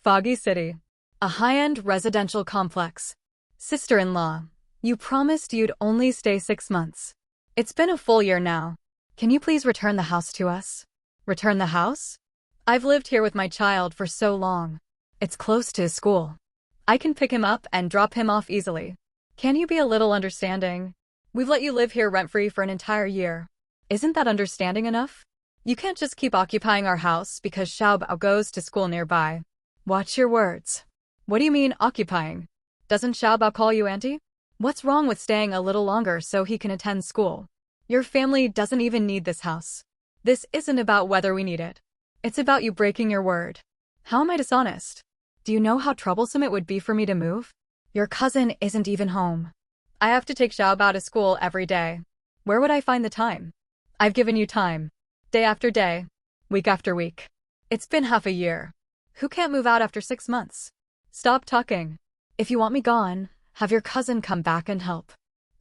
Foggy City. A high-end residential complex. Sister-in-law, you promised you'd only stay 6 months. It's been a full year now. Can you please return the house to us? Return the house? I've lived here with my child for so long. It's close to his school. I can pick him up and drop him off easily. Can you be a little understanding? We've let you live here rent-free for an entire year. Isn't that understanding enough? You can't just keep occupying our house because Xiaobao goes to school nearby. Watch your words. What do you mean, occupying? Doesn't Xiaobao call you auntie? What's wrong with staying a little longer so he can attend school? Your family doesn't even need this house. This isn't about whether we need it. It's about you breaking your word. How am I dishonest? Do you know how troublesome it would be for me to move? Your cousin isn't even home. I have to take Xiaobao to school every day. Where would I find the time? I've given you time. Day after day. Week after week. It's been half a year. Who can't move out after 6 months? Stop talking. If you want me gone, have your cousin come back and help.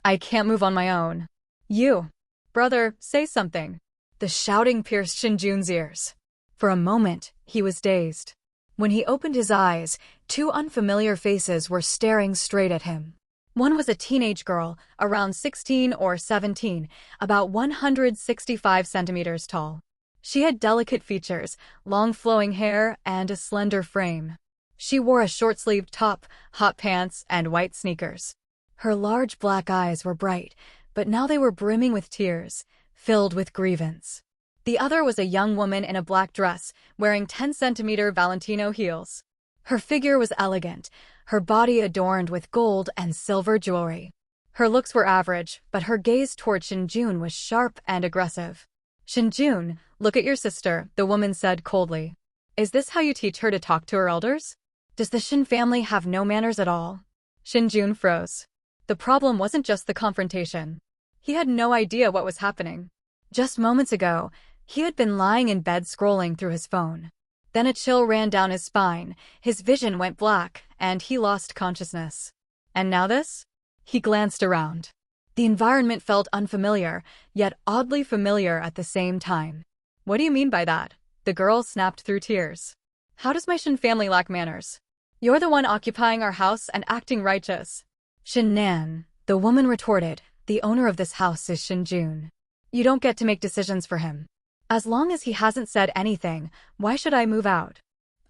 I can't move on my own. You. Brother, say something. The shouting pierced Shen Jun's ears. For a moment, he was dazed. When he opened his eyes, 2 unfamiliar faces were staring straight at him. One was a teenage girl, around 16 or 17, about 165 centimeters tall. She had delicate features, long flowing hair, and a slender frame. She wore a short-sleeved top, hot pants, and white sneakers. Her large black eyes were bright, but now they were brimming with tears, filled with grievance. The other was a young woman in a black dress, wearing 10-centimeter Valentino heels. Her figure was elegant, her body adorned with gold and silver jewelry. Her looks were average, but her gaze toward Shen Jun was sharp and aggressive. Shen Jun, look at your sister, the woman said coldly. Is this how you teach her to talk to her elders? Does the Shen family have no manners at all? Shen Jun froze. The problem wasn't just the confrontation. He had no idea what was happening. Just moments ago, he had been lying in bed scrolling through his phone. Then a chill ran down his spine, his vision went black, and he lost consciousness. And now this? He glanced around. The environment felt unfamiliar, yet oddly familiar at the same time. What do you mean by that? The girl snapped through tears. How does my Shen family lack manners? You're the one occupying our house and acting righteous. Shen Nan, the woman retorted, the owner of this house is Shen Jun. You don't get to make decisions for him. As long as he hasn't said anything, why should I move out?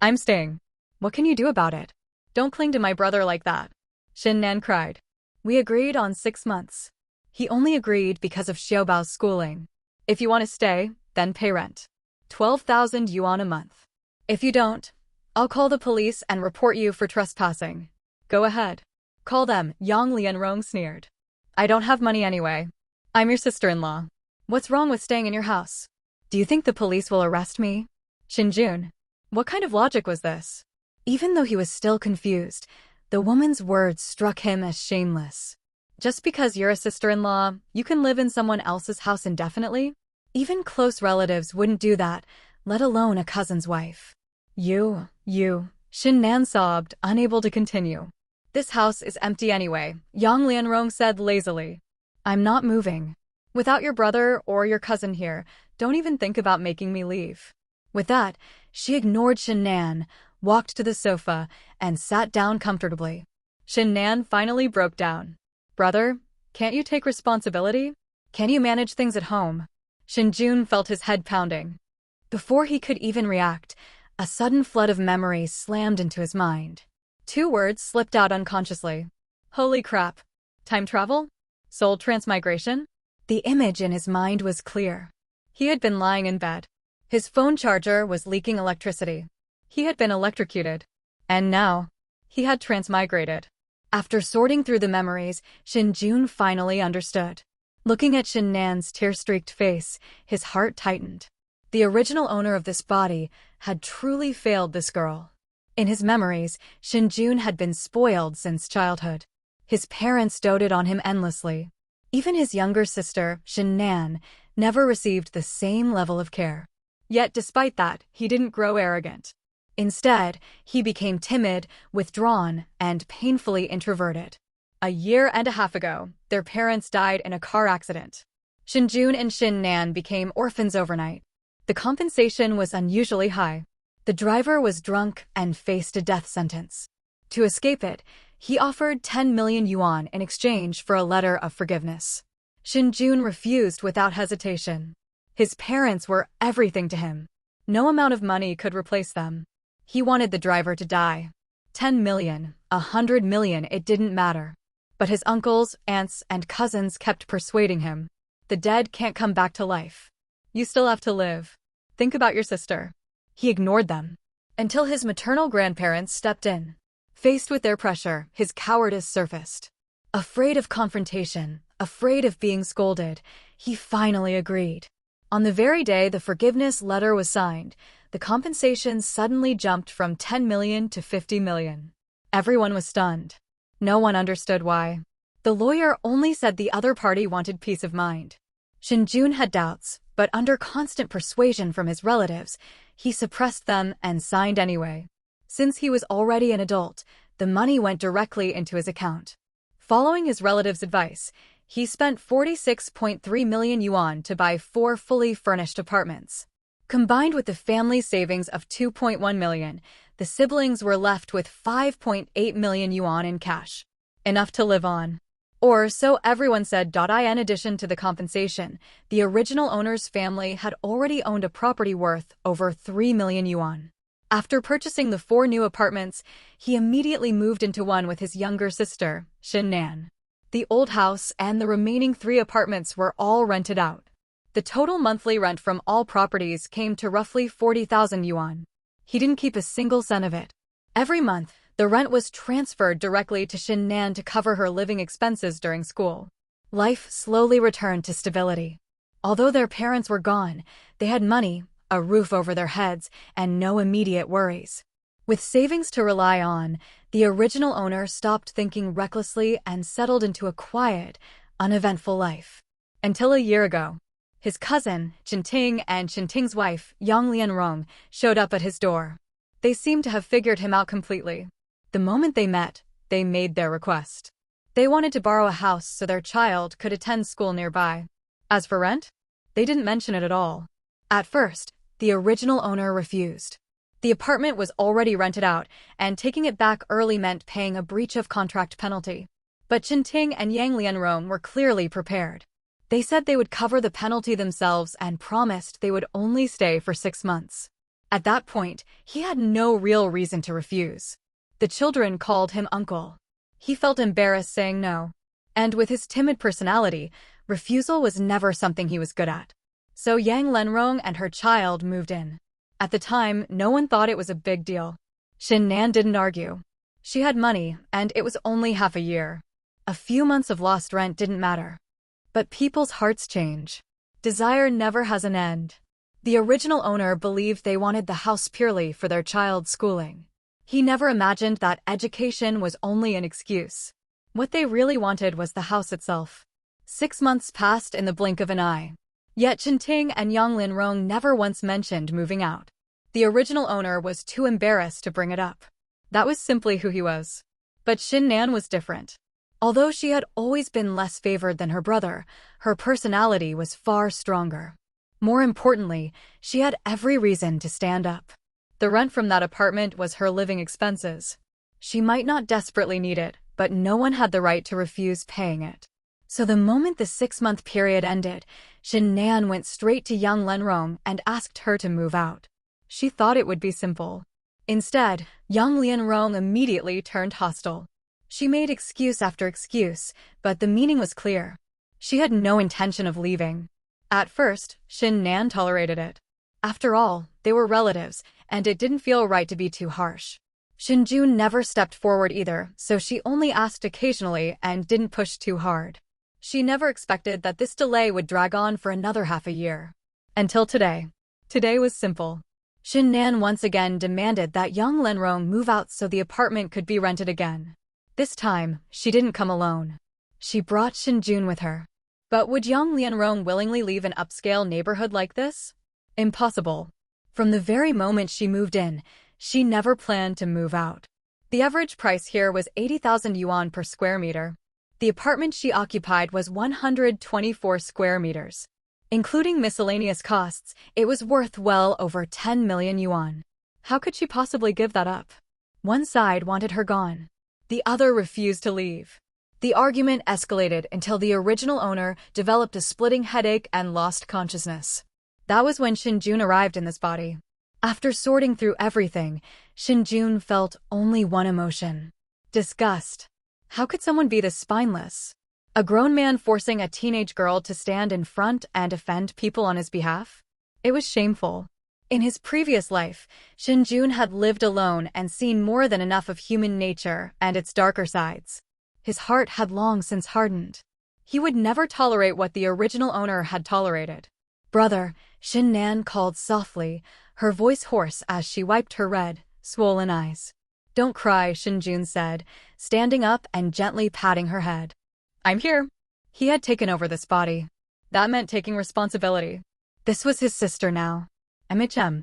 I'm staying. What can you do about it? Don't cling to my brother like that. Shen Nan cried. We agreed on 6 months. He only agreed because of Xiaobao's schooling. If you want to stay, then pay rent. 12,000 yuan a month. If you don't, I'll call the police and report you for trespassing. Go ahead. Call them, Yang Lianrong sneered. I don't have money anyway. I'm your sister-in-law. What's wrong with staying in your house? Do you think the police will arrest me? Shen Jun. What kind of logic was this? Even though he was still confused, the woman's words struck him as shameless. Just because you're a sister-in-law, you can live in someone else's house indefinitely? Even close relatives wouldn't do that, let alone a cousin's wife. You. Shen Nan sobbed, unable to continue. This house is empty anyway, Yang Lianrong said lazily. I'm not moving. Without your brother or your cousin here, don't even think about making me leave. With that, she ignored Shen Nan, walked to the sofa, and sat down comfortably. Shen Nan finally broke down. Brother, can't you take responsibility? Can you manage things at home? Shen Jun felt his head pounding. Before he could even react, a sudden flood of memories slammed into his mind. 2 words slipped out unconsciously. Holy crap. Time travel? Soul transmigration? The image in his mind was clear. He had been lying in bed. His phone charger was leaking electricity. He had been electrocuted. And now, he had transmigrated. After sorting through the memories, Shen Jun finally understood. Looking at Shen Nan's tear-streaked face, his heart tightened. The original owner of this body had truly failed this girl. In his memories, Shen Jun had been spoiled since childhood. His parents doted on him endlessly. Even his younger sister, Shen Nan, never received the same level of care. Yet despite that, he didn't grow arrogant. Instead, he became timid, withdrawn, and painfully introverted. A year and a half ago, their parents died in a car accident. Shen Jun and Shen Nan became orphans overnight. The compensation was unusually high. The driver was drunk and faced a death sentence. To escape it, he offered 10 million yuan in exchange for a letter of forgiveness. Shen Jun refused without hesitation. His parents were everything to him. No amount of money could replace them. He wanted the driver to die. 10 million, 100 million, it didn't matter. But his uncles, aunts, and cousins kept persuading him. The dead can't come back to life. You still have to live. Think about your sister. He ignored them. Until his maternal grandparents stepped in. Faced with their pressure, his cowardice surfaced. Afraid of confrontation, afraid of being scolded, he finally agreed. On the very day the forgiveness letter was signed, the compensation suddenly jumped from 10 million to 50 million. Everyone was stunned. No one understood why. The lawyer only said the other party wanted peace of mind. Shen Jun had doubts, but under constant persuasion from his relatives, he suppressed them and signed anyway. Since he was already an adult, the money went directly into his account. Following his relatives' advice, he spent 46.3 million yuan to buy 4 fully furnished apartments. Combined with the family's savings of 2.1 million, the siblings were left with 5.8 million yuan in cash. Enough to live on. Or so everyone said. In addition to the compensation, the original owner's family had already owned a property worth over 3 million yuan. After purchasing the 4 new apartments, he immediately moved into one with his younger sister, Shen Nan. The old house and the remaining 3 apartments were all rented out. The total monthly rent from all properties came to roughly 40,000 yuan. He didn't keep a single cent of it. Every month, the rent was transferred directly to Shen Nan to cover her living expenses during school. Life slowly returned to stability. Although their parents were gone, they had money, a roof over their heads, and no immediate worries. With savings to rely on, the original owner stopped thinking recklessly and settled into a quiet, uneventful life. Until a year ago, his cousin, Ting, and Ting's wife, Yang Lianrong, showed up at his door. They seemed to have figured him out completely. The moment they met, they made their request. They wanted to borrow a house so their child could attend school nearby. As for rent, they didn't mention it at all. At first, the original owner refused. The apartment was already rented out, and taking it back early meant paying a breach of contract penalty. But Ting and Yang Lianrong were clearly prepared. They said they would cover the penalty themselves and promised they would only stay for 6 months. At that point, he had no real reason to refuse. The children called him uncle. He felt embarrassed saying no. And with his timid personality, refusal was never something he was good at. So Yang Lianrong and her child moved in. At the time, no one thought it was a big deal. Shen Nan didn't argue. She had money, and it was only half a year. A few months of lost rent didn't matter. But people's hearts change. Desire never has an end. The original owner believed they wanted the house purely for their child's schooling. He never imagined that education was only an excuse. What they really wanted was the house itself. 6 months passed in the blink of an eye. Yet Ting and Yang Lianrong never once mentioned moving out. The original owner was too embarrassed to bring it up. That was simply who he was. But Shen Nan was different. Although she had always been less favored than her brother, her personality was far stronger. More importantly, she had every reason to stand up. The rent from that apartment was her living expenses. She might not desperately need it, but no one had the right to refuse paying it. So the moment the 6-month period ended, Shen Nan went straight to Yang Lianrong and asked her to move out. She thought it would be simple. Instead, Yang Lianrong immediately turned hostile. She made excuse after excuse, but the meaning was clear. She had no intention of leaving. At first, Shen Nan tolerated it. After all, they were relatives, and it didn't feel right to be too harsh. Shen Jun never stepped forward either, so she only asked occasionally and didn't push too hard. She never expected that this delay would drag on for another half a year. Until today. Today was simple. Shen Nan once again demanded that Yang Lianrong move out so the apartment could be rented again. This time, she didn't come alone. She brought Shen Jun with her. But would Yang Lianrong willingly leave an upscale neighborhood like this? Impossible. From the very moment she moved in, she never planned to move out. The average price here was 80,000 yuan per square meter. The apartment she occupied was 124 square meters. Including miscellaneous costs, it was worth well over 10 million yuan. How could she possibly give that up? One side wanted her gone. The other refused to leave. The argument escalated until the original owner developed a splitting headache and lost consciousness. That was when Shen Jun arrived in this body. After sorting through everything, Shen Jun felt only one emotion: disgust. How could someone be this spineless? A grown man forcing a teenage girl to stand in front and offend people on his behalf? It was shameful. In his previous life, Shen Jun had lived alone and seen more than enough of human nature and its darker sides. His heart had long since hardened. He would never tolerate what the original owner had tolerated. "Brother," Shen Nan called softly, her voice hoarse as she wiped her red, swollen eyes. "Don't cry," Shen Jun said, standing up and gently patting her head. "I'm here." He had taken over this body. That meant taking responsibility. This was his sister now.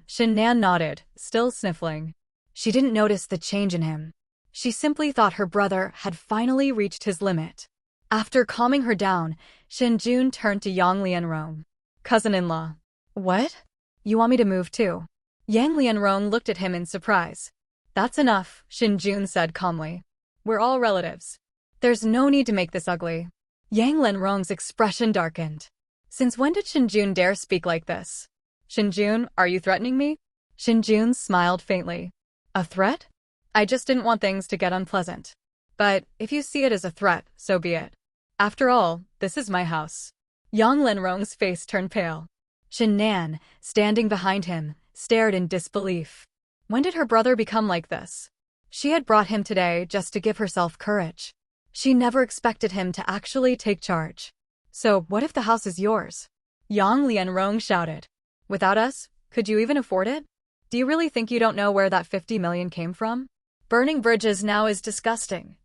Shen Nan nodded, still sniffling. She didn't notice the change in him. She simply thought her brother had finally reached his limit. After calming her down, Shen Jun turned to Yang Lianrong. "Cousin-in-law." "What? You want me to move too?" Yang Lianrong looked at him in surprise. "That's enough," Shen Jun said calmly. "We're all relatives. There's no need to make this ugly." Yang Lianrong's expression darkened. Since when did Shen Jun dare speak like this? "Shen Jun, are you threatening me?" Shen Jun smiled faintly. "A threat? I just didn't want things to get unpleasant. But if you see it as a threat, so be it. After all, this is my house." Yang Lianrong's face turned pale. Shen Nan, standing behind him, stared in disbelief. When did her brother become like this? She had brought him today just to give herself courage. She never expected him to actually take charge. "So what if the house is yours?" Yang Lianrong shouted. "Without us, could you even afford it? Do you really think you don't know where that 50 million came from? Burning bridges now is disgusting."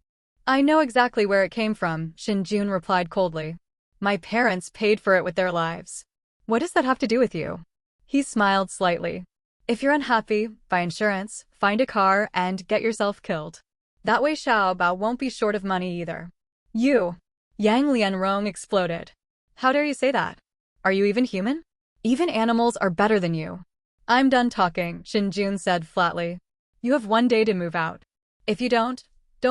"I know exactly where it came from," Shen Jun replied coldly. "My parents paid for it with their lives. What does that have to do with you?" He smiled slightly. "If you're unhappy, buy insurance, find a car, and get yourself killed. That way Xiao Bao won't be short of money either." "You!" Yang Lianrong exploded. "How dare you say that? Are you even human? Even animals are better than you." "I'm done talking," Shen Jun said flatly. "You have 1 day to move out. If you don't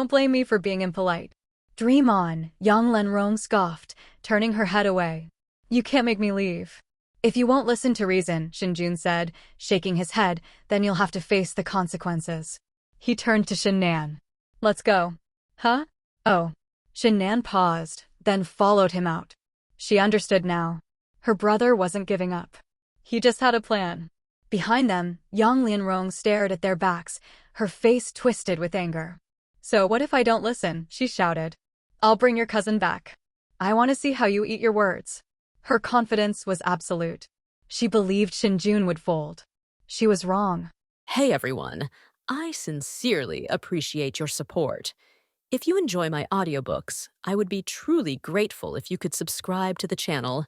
blame me for being impolite." "Dream on," Yang Lianrong scoffed, turning her head away. "You can't make me leave." "If you won't listen to reason," Shen Jun said, shaking his head, "then you'll have to face the consequences." He turned to Shen Nan. "Let's go." "Huh? Oh." Shen Nan paused, then followed him out. She understood now. Her brother wasn't giving up. He just had a plan. Behind them, Yang Lianrong stared at their backs, her face twisted with anger. "So what if I don't listen?" she shouted. "I'll bring your cousin back. I want to see how you eat your words." Her confidence was absolute. She believed Shen Jun would fold. She was wrong. Hey everyone, I sincerely appreciate your support. If you enjoy my audiobooks, I would be truly grateful if you could subscribe to the channel.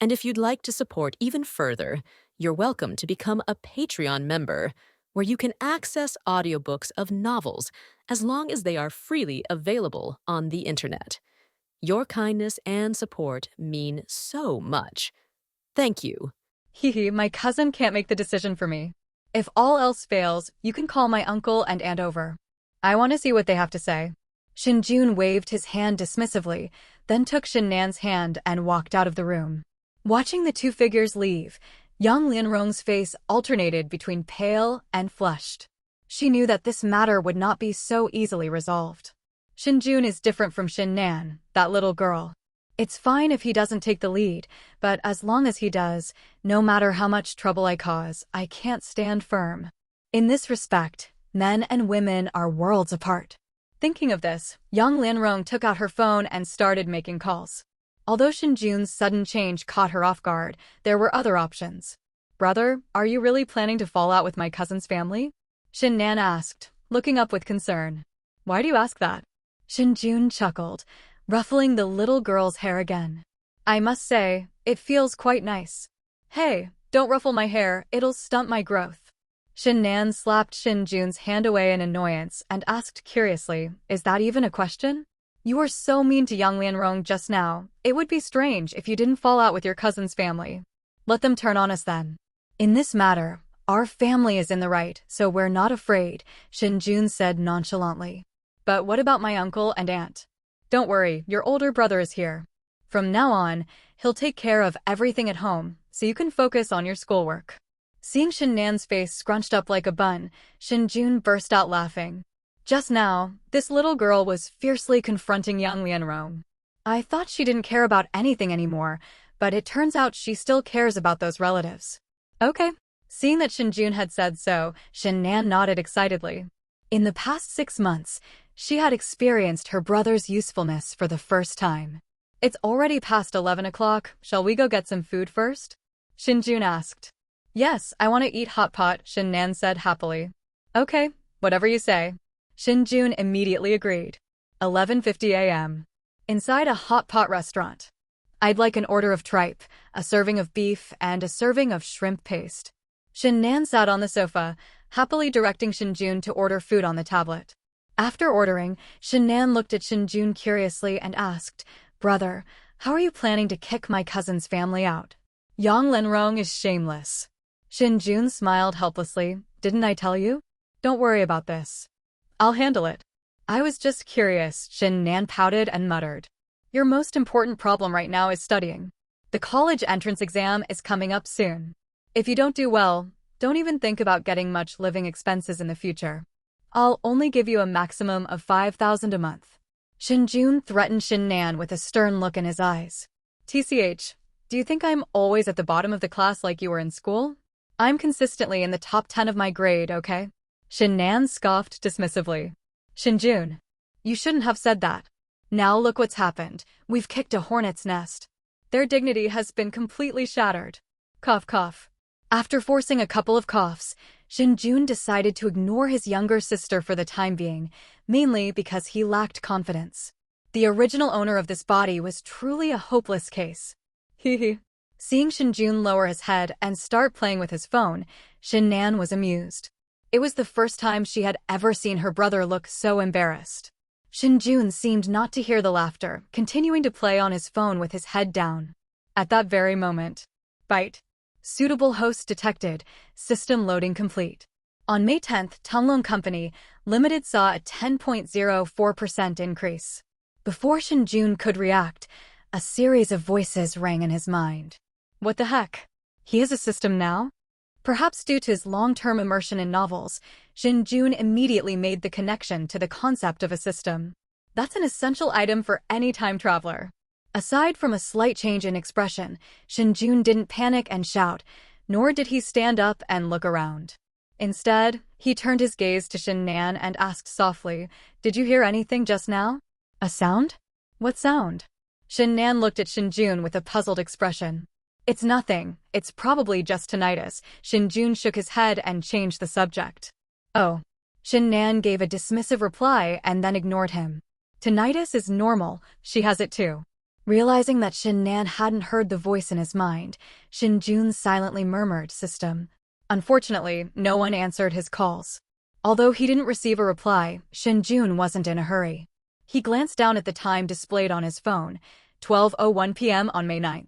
And if you'd like to support even further, you're welcome to become a Patreon member, where you can access audiobooks of novels as long as they are freely available on the internet. Your kindness and support mean so much. Thank you. Hee, my cousin can't make the decision for me. If all else fails, you can call my uncle and aunt over. I want to see what they have to say. Shen Jun waved his hand dismissively, then took Shen Nan's hand and walked out of the room. Watching the two figures leave, Yang Lianrong's face alternated between pale and flushed. She knew that this matter would not be so easily resolved. Shen Jun is different from Shen Nan, that little girl. It's fine if he doesn't take the lead, but as long as he does, no matter how much trouble I cause, I can't stand firm. In this respect, men and women are worlds apart. Thinking of this, Yang Lianrong took out her phone and started making calls. Although Shen Jun's sudden change caught her off guard, there were other options. "Brother, are you really planning to fall out with my cousin's family?" Shen Nan asked, looking up with concern. "Why do you ask that?" Shen Jun chuckled, ruffling the little girl's hair again. "I must say, it feels quite nice." "Hey, don't ruffle my hair, it'll stunt my growth." Shen Nan slapped Shen Jun's hand away in annoyance and asked curiously, "Is that even a question? You were so mean to Yang Lianrong just now. It would be strange if you didn't fall out with your cousin's family. Let them turn on us then. In this matter, Our family is in the right, so we're not afraid, Shen Jun said nonchalantly. But what about my uncle and aunt? Don't worry, your older brother is here. From now on, he'll take care of everything at home, so you can focus on your schoolwork. Seeing Shen Nan's face scrunched up like a bun, Shen Jun burst out laughing. Just now, this little girl was fiercely confronting young Lianrong. I thought she didn't care about anything anymore, but it turns out she still cares about those relatives. Okay. Seeing that Shen Jun had said so, Shen Nan nodded excitedly. In the past 6 months, she had experienced her brother's usefulness for the first time. It's already past 11 o'clock. Shall we go get some food first? Shen Jun asked. Yes, I want to eat hot pot, Shen Nan said happily. Okay, whatever you say. Shen Jun immediately agreed. 11:50 a.m. Inside a hot pot restaurant. I'd like an order of tripe, a serving of beef, and a serving of shrimp paste. Shen Nan sat on the sofa, happily directing Shen Jun to order food on the tablet. After ordering, Shen Nan looked at Shen Jun curiously and asked, Brother, how are you planning to kick my cousin's family out? Yang Lenrong is shameless. Shen Jun smiled helplessly. Didn't I tell you? Don't worry about this. I'll handle it. I was just curious, Shen Nan pouted and muttered. Your most important problem right now is studying. The college entrance exam is coming up soon. If you don't do well, don't even think about getting much living expenses in the future. I'll only give you a maximum of 5,000 a month. Shen Jun threatened Shen Nan with a stern look in his eyes. TCH, do you think I'm always at the bottom of the class like you were in school? I'm consistently in the top 10 of my grade, okay? Shen Nan scoffed dismissively. Shen Jun, you shouldn't have said that. Now look what's happened. We've kicked a hornet's nest. Their dignity has been completely shattered. Cough, cough. After forcing a couple of coughs, Shen Jun decided to ignore his younger sister for the time being, mainly because he lacked confidence. The original owner of this body was truly a hopeless case. Hee. Seeing Shen Jun lower his head and start playing with his phone, Shen Nan was amused. It was the first time she had ever seen her brother look so embarrassed. Shen Jun seemed not to hear the laughter, continuing to play on his phone with his head down. At that very moment, bite. Suitable host detected. System loading complete. On May 10th, Tenglong Company Limited saw a 10.04% increase. Before Shen Jun could react, a series of voices rang in his mind. What the heck? He is a system now? Perhaps due to his long-term immersion in novels, Shen Jun immediately made the connection to the concept of a system. That's an essential item for any time traveler. Aside from a slight change in expression, Shen Jun didn't panic and shout, nor did he stand up and look around. Instead, he turned his gaze to Shen Nan and asked softly, Did you hear anything just now? A sound? What sound? Shen Nan looked at Shen Jun with a puzzled expression. It's nothing. It's probably just tinnitus. Shen Jun shook his head and changed the subject. Oh. Shen Nan gave a dismissive reply and then ignored him. Tinnitus is normal. She has it too. Realizing that Shen Nan hadn't heard the voice in his mind, Shen Jun silently murmured, System. Unfortunately, no one answered his calls. Although he didn't receive a reply, Shen Jun wasn't in a hurry. He glanced down at the time displayed on his phone, 12:01 p.m. on May 9th.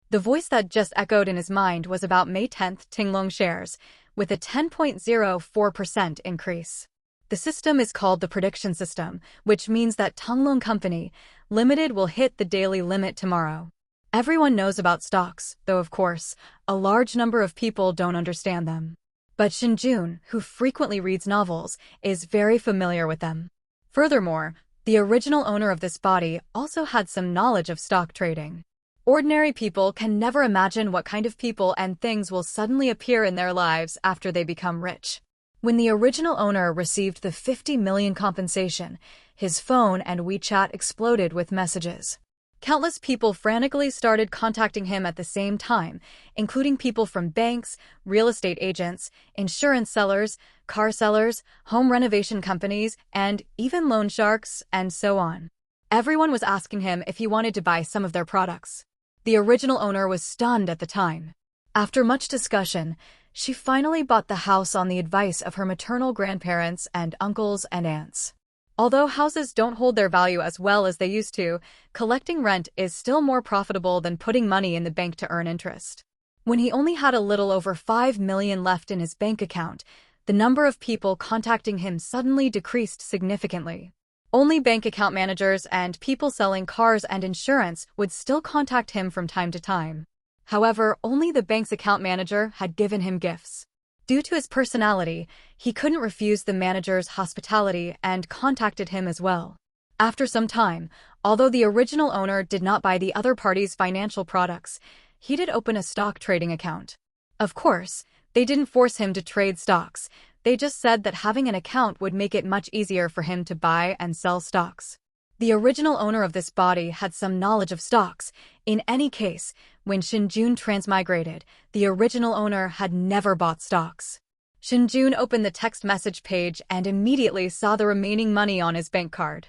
The voice that just echoed in his mind was about May 10th Tenglong shares, with a 10.04% increase. The system is called the prediction system, which means that Tenglong Company Limited will hit the daily limit tomorrow. Everyone knows about stocks, though of course, a large number of people don't understand them. But Shen Jun, who frequently reads novels, is very familiar with them. Furthermore, the original owner of this body also had some knowledge of stock trading. Ordinary people can never imagine what kind of people and things will suddenly appear in their lives after they become rich. When the original owner received the 50 million compensation, his phone and WeChat exploded with messages. Countless people frantically started contacting him at the same time, including people from banks, real estate agents, insurance sellers, car sellers, home renovation companies, and even loan sharks, and so on. Everyone was asking him if he wanted to buy some of their products. The original owner was stunned at the time. After much discussion, she finally bought the house on the advice of her maternal grandparents and uncles and aunts. Although houses don't hold their value as well as they used to, collecting rent is still more profitable than putting money in the bank to earn interest. When he only had a little over 5 million left in his bank account, the number of people contacting him suddenly decreased significantly. Only bank account managers and people selling cars and insurance would still contact him from time to time. However, only the bank's account manager had given him gifts. Due to his personality, he couldn't refuse the manager's hospitality and contacted him as well. After some time, although the original owner did not buy the other party's financial products, he did open a stock trading account. Of course, they didn't force him to trade stocks. They just said that having an account would make it much easier for him to buy and sell stocks. The original owner of this body had some knowledge of stocks. In any case, when Shen Jun transmigrated, the original owner had never bought stocks. Shen Jun opened the text message page and immediately saw the remaining money on his bank card.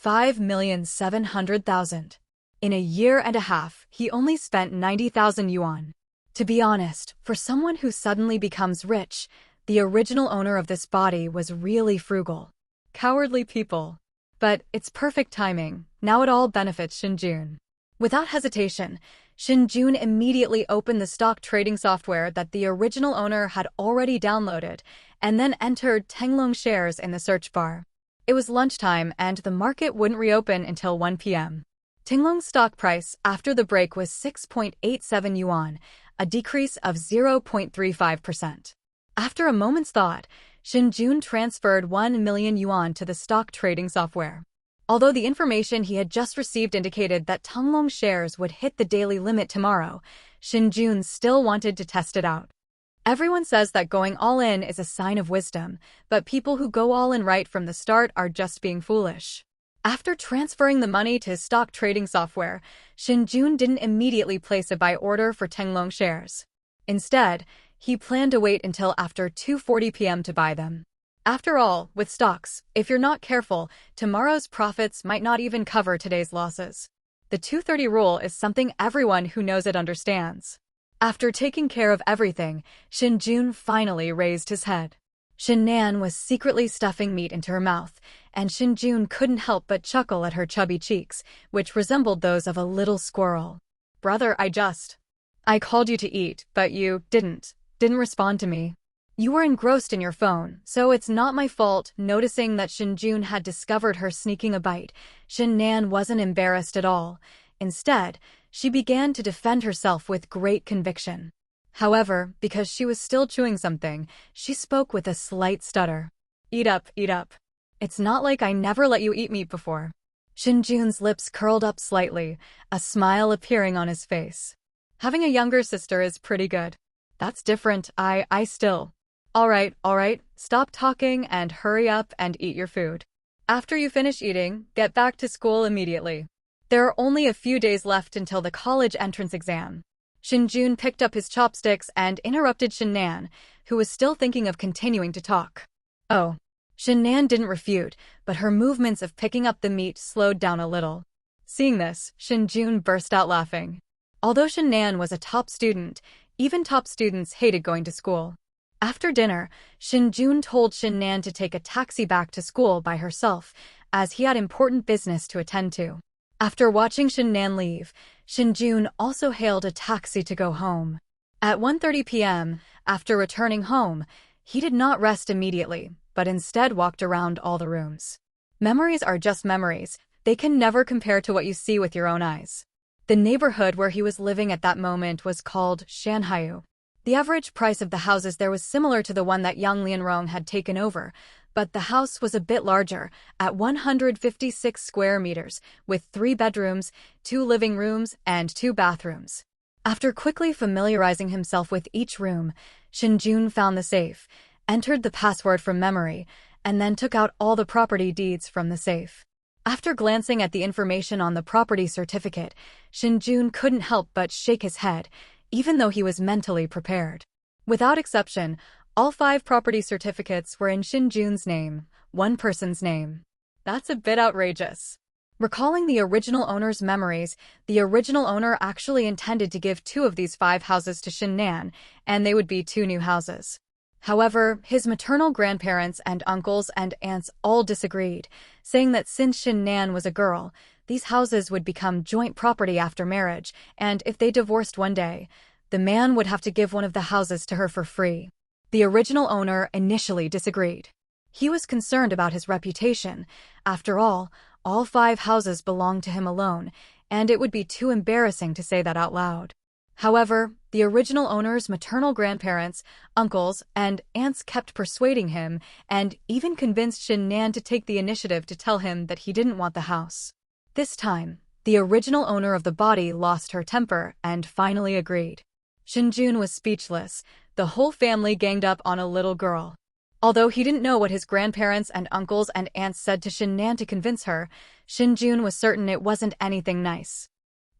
5,700,000. In a year and a half, he only spent 90,000 yuan. To be honest, for someone who suddenly becomes rich, the original owner of this body was really frugal. Cowardly people. But it's perfect timing. Now it all benefits Shen Jun. Without hesitation, Shen Jun immediately opened the stock trading software that the original owner had already downloaded and then entered Tenglong shares in the search bar. It was lunchtime and the market wouldn't reopen until 1 p.m. Tenglong's stock price after the break was 6.87 yuan, a decrease of 0.35%. After a moment's thought, Shen Jun transferred 1 million yuan to the stock trading software. Although the information he had just received indicated that Tenglong shares would hit the daily limit tomorrow, Shen Jun still wanted to test it out. Everyone says that going all in is a sign of wisdom, but people who go all in right from the start are just being foolish. After transferring the money to his stock trading software, Shen Jun didn't immediately place a buy order for Tenglong shares. Instead, he planned to wait until after 2:40 p.m. to buy them. After all, with stocks, if you're not careful, tomorrow's profits might not even cover today's losses. The 2:30 rule is something everyone who knows it understands. After taking care of everything, Shen Jun finally raised his head. Shen Nan was secretly stuffing meat into her mouth, and Shen Jun couldn't help but chuckle at her chubby cheeks, which resembled those of a little squirrel. Brother, I called you to eat, but you didn't respond to me. You were engrossed in your phone, so it's not my fault. Noticing that Shen Jun had discovered her sneaking a bite, Shen Nan wasn't embarrassed at all. Instead, she began to defend herself with great conviction. However, because she was still chewing something, she spoke with a slight stutter. Eat up, eat up. It's not like I never let you eat meat before. Shen Jun's lips curled up slightly, a smile appearing on his face. Having a younger sister is pretty good. That's different. I still. All right, stop talking and hurry up and eat your food. After you finish eating, get back to school immediately. There are only a few days left until the college entrance exam. Shen Jun picked up his chopsticks and interrupted Shen Nan, who was still thinking of continuing to talk. Oh. Shen Nan didn't refute, but her movements of picking up the meat slowed down a little. Seeing this, Shen Jun burst out laughing. Although Shen Nan was a top student, even top students hated going to school. After dinner, Shen Jun told Shen Nan to take a taxi back to school by herself, as he had important business to attend to. After watching Shen Nan leave, Shen Jun also hailed a taxi to go home. At 1:30 p.m., after returning home, he did not rest immediately, but instead walked around all the rooms. Memories are just memories. They can never compare to what you see with your own eyes. The neighborhood where he was living at that moment was called Shanhaiu. The average price of the houses there was similar to the one that Yang Lianrong had taken over, but the house was a bit larger, at 156 square meters, with 3 bedrooms, 2 living rooms, and 2 bathrooms. After quickly familiarizing himself with each room, Shen Jun found the safe, entered the password from memory, and then took out all the property deeds from the safe. After glancing at the information on the property certificate, Shen Jun couldn't help but shake his head, even though he was mentally prepared. Without exception, all 5 property certificates were in Shen Jun's name, one person's name. That's a bit outrageous. Recalling the original owner's memories, the original owner actually intended to give 2 of these 5 houses to Shen Nan, and they would be 2 new houses. However, his maternal grandparents and uncles and aunts all disagreed, saying that since Shen Nan was a girl, these houses would become joint property after marriage, and if they divorced one day, the man would have to give one of the houses to her for free. The original owner initially disagreed. He was concerned about his reputation. After all 5 houses belonged to him alone, and it would be too embarrassing to say that out loud. However, the original owner's maternal grandparents, uncles, and aunts kept persuading him and even convinced Shen Nan to take the initiative to tell him that he didn't want the house. This time, the original owner of the body lost her temper and finally agreed. Shen Jun was speechless. The whole family ganged up on a little girl. Although he didn't know what his grandparents and uncles and aunts said to Shen Nan to convince her, Shen Jun was certain it wasn't anything nice.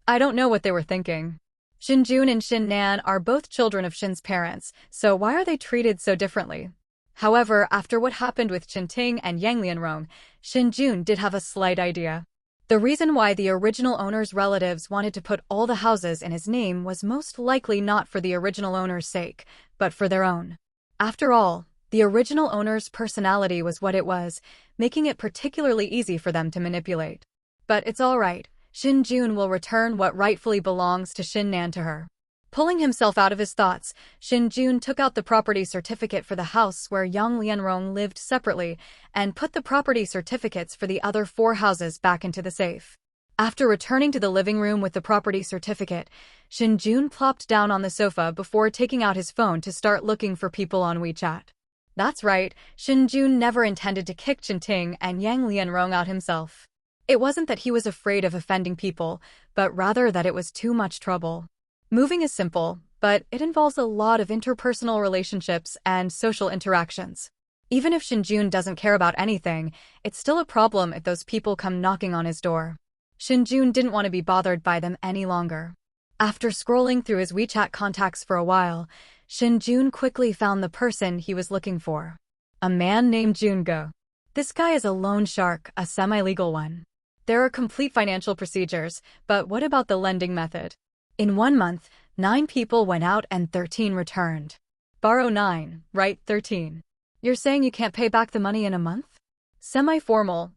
I don't know what they were thinking. Shen Jun and Shen Nan are both children of Shen's parents, so why are they treated so differently? However, after what happened with Chen Ting and Yang Lianrong, Shen Jun did have a slight idea. The reason why the original owner's relatives wanted to put all the houses in his name was most likely not for the original owner's sake, but for their own. After all, the original owner's personality was what it was, making it particularly easy for them to manipulate. But it's all right. Shen Jun will return what rightfully belongs to Shen Nan to her. Pulling himself out of his thoughts, Shen Jun took out the property certificate for the house where Yang Lianrong lived separately and put the property certificates for the other 4 houses back into the safe. After returning to the living room with the property certificate, Shen Jun plopped down on the sofa before taking out his phone to start looking for people on WeChat. That's right, Shen Jun never intended to kick Chen Ting and Yang Lianrong out himself. It wasn't that he was afraid of offending people, but rather that it was too much trouble. Moving is simple, but it involves a lot of interpersonal relationships and social interactions. Even if Shen Jun doesn't care about anything, it's still a problem if those people come knocking on his door. Shen Jun didn't want to be bothered by them any longer. After scrolling through his WeChat contacts for a while, Shen Jun quickly found the person he was looking for. A man named Jungo. This guy is a loan shark, a semi-legal one. There are complete financial procedures, but what about the lending method? In 1 month, 9 people went out and 13 returned. Borrow 9, write 13. You're saying you can't pay back the money in a month? Semi-formal.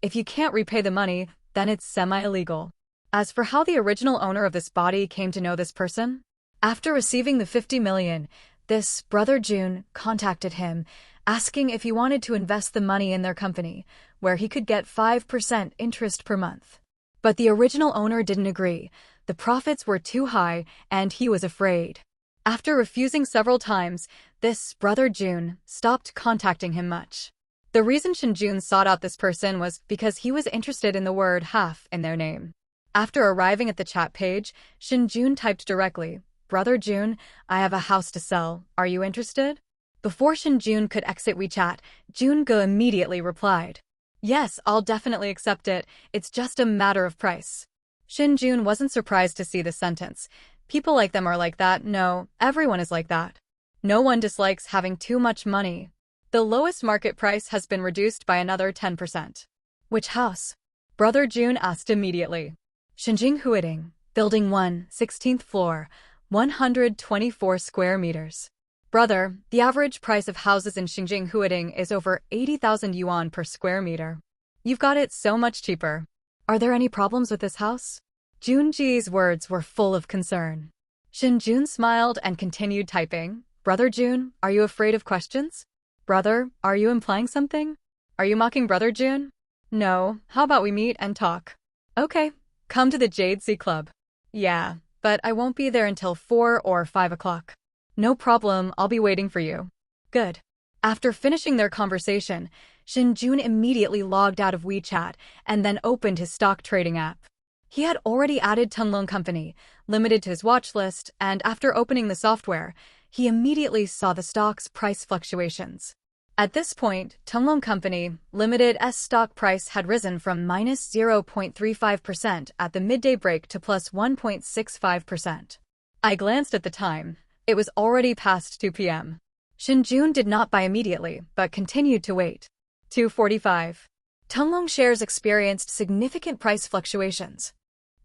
If you can't repay the money, then it's semi-illegal. As for how the original owner of this body came to know this person, after receiving the 50 million, this brother Jun contacted him, asking if he wanted to invest the money in their company, where he could get 5% interest per month. But the original owner didn't agree. The profits were too high, and he was afraid. After refusing several times, this brother Jun stopped contacting him much. The reason Shen Jun sought out this person was because he was interested in the word half in their name. After arriving at the chat page, Shen Jun typed directly, "Brother Jun, I have a house to sell. Are you interested?" Before Shen Jun could exit WeChat, Jungo immediately replied, "Yes, I'll definitely accept it. It's just a matter of price." Shen Jun wasn't surprised to see this sentence. People like them are like that. No, everyone is like that. No one dislikes having too much money. The lowest market price has been reduced by another 10%. Which house? Brother Jun asked immediately. Shenjing Huiding, Building 1, 16th floor, 124 square meters. Brother, the average price of houses in Xinjiang Huiding is over 80,000 yuan per square meter. You've got it so much cheaper. Are there any problems with this house? Junji's words were full of concern. Shen Jun smiled and continued typing. Brother Jun, are you afraid of questions? Brother, are you implying something? Are you mocking Brother Jun? No, how about we meet and talk? Okay, come to the Jade Sea Club. Yeah, but I won't be there until 4 or 5 o'clock. No problem, I'll be waiting for you. Good. After finishing their conversation, Shen Jun immediately logged out of WeChat and then opened his stock trading app. He had already added Tenglong Company, limited to his watch list, and after opening the software, he immediately saw the stock's price fluctuations. At this point, Tenglong Company, Limited's stock price had risen from minus 0.35% at the midday break to plus 1.65%. I glanced at the time. It was already past 2 p.m. Shen Jun did not buy immediately, but continued to wait. 2:45. Tenglong shares experienced significant price fluctuations.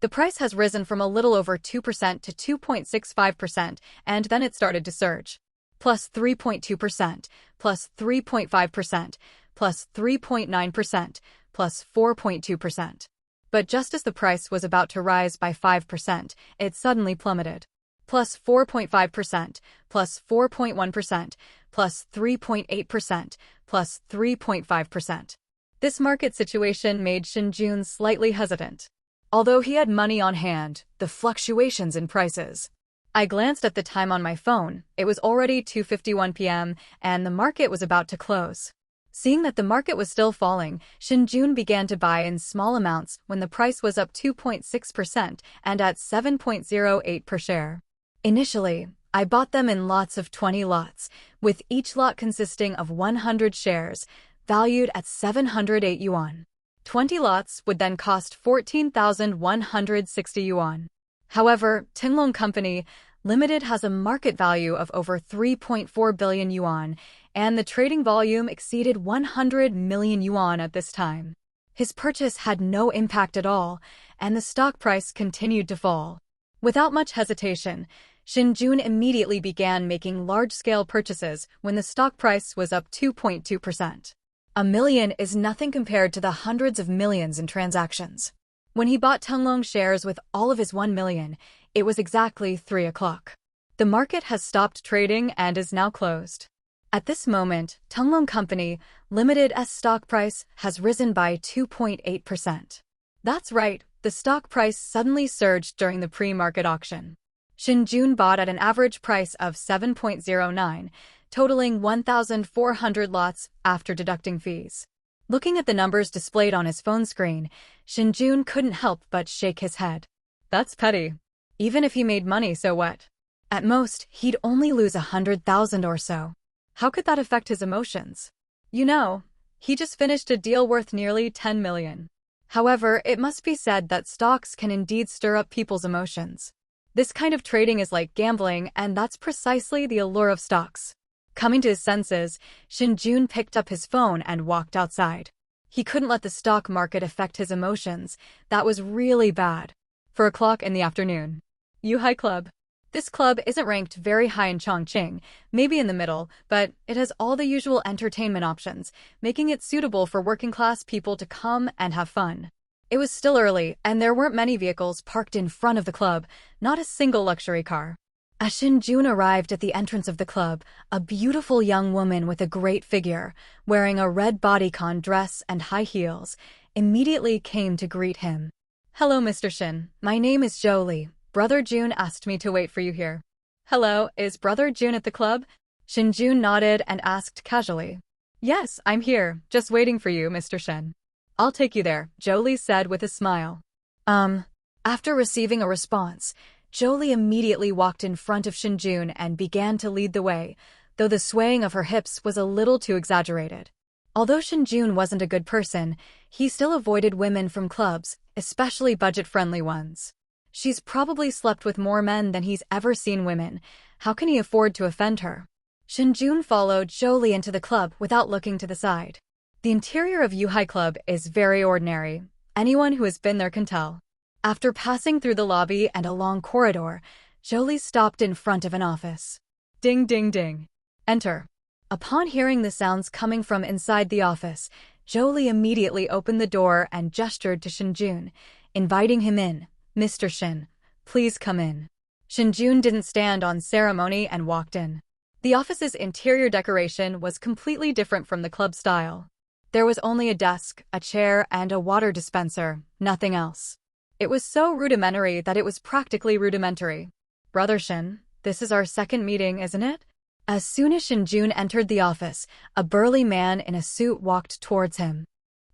The price has risen from a little over 2% to 2.65%, and then it started to surge. Plus 3.2%, plus 3.5%, plus 3.9%, plus 4.2%. But just as the price was about to rise by 5%, it suddenly plummeted. plus 4.5%, plus 4.1%, plus 3.8%, plus 3.5%. This market situation made Shen Jun slightly hesitant. Although he had money on hand, the fluctuations in prices. I glanced at the time on my phone. It was already 2:51 p.m., and the market was about to close. Seeing that the market was still falling, Shen Jun began to buy in small amounts when the price was up 2.6% and at 7.08 per share. Initially, I bought them in lots of 20 lots, with each lot consisting of 100 shares, valued at 708 yuan. 20 lots would then cost 14,160 yuan. However, Tenglong Company Limited has a market value of over 3.4 billion yuan, and the trading volume exceeded 100 million yuan at this time. His purchase had no impact at all, and the stock price continued to fall. Without much hesitation, Shen Jun immediately began making large-scale purchases when the stock price was up 2.2%. $1 million is nothing compared to the hundreds of millions in transactions. When he bought Tenglong shares with all of his 1 million, it was exactly 3 o'clock. The market has stopped trading and is now closed. At this moment, Tenglong Company Limited's stock price has risen by 2.8%. That's right, the stock price suddenly surged during the pre-market auction. Shen Jun bought at an average price of 7.09, totaling 1,400 lots after deducting fees. Looking at the numbers displayed on his phone screen, Shen Jun couldn't help but shake his head. That's petty. Even if he made money, so what? At most, he'd only lose 100,000 or so. How could that affect his emotions? You know, he just finished a deal worth nearly 10 million. However, it must be said that stocks can indeed stir up people's emotions. This kind of trading is like gambling, and that's precisely the allure of stocks. Coming to his senses, Shen Jun picked up his phone and walked outside. He couldn't let the stock market affect his emotions. That was really bad. 4 o'clock in the afternoon. Yuhai Club. This club isn't ranked very high in Chongqing, maybe in the middle, but it has all the usual entertainment options, making it suitable for working-class people to come and have fun. It was still early, and there weren't many vehicles parked in front of the club, not a single luxury car. As Shen Jun arrived at the entrance of the club, a beautiful young woman with a great figure, wearing a red bodycon dress and high heels, immediately came to greet him. Hello, Mr. Shen. My name is Jolie. Brother Jun asked me to wait for you here. Hello, is Brother Jun at the club? Shen Jun nodded and asked casually. Yes, I'm here, just waiting for you, Mr. Shen. I'll take you there, Jolie said with a smile. After receiving a response, Jolie immediately walked in front of Shen Jun and began to lead the way, though the swaying of her hips was a little too exaggerated. Although Shen Jun wasn't a good person, he still avoided women from clubs, especially budget-friendly ones. She's probably slept with more men than he's ever seen women. How can he afford to offend her? Shen Jun followed Jolie into the club without looking to the side. The interior of Yuhai Club is very ordinary. Anyone who has been there can tell. After passing through the lobby and a long corridor, Jolie stopped in front of an office. Ding, ding, ding. Enter. Upon hearing the sounds coming from inside the office, Jolie immediately opened the door and gestured to Shen Jun, inviting him in. Mr. Shen, please come in. Shen Jun didn't stand on ceremony and walked in. The office's interior decoration was completely different from the club style. There was only a desk, a chair, and a water dispenser, nothing else. It was so rudimentary that it was practically rudimentary. Brother Shen, this is our second meeting, isn't it? As soon as Shen Jun entered the office, a burly man in a suit walked towards him.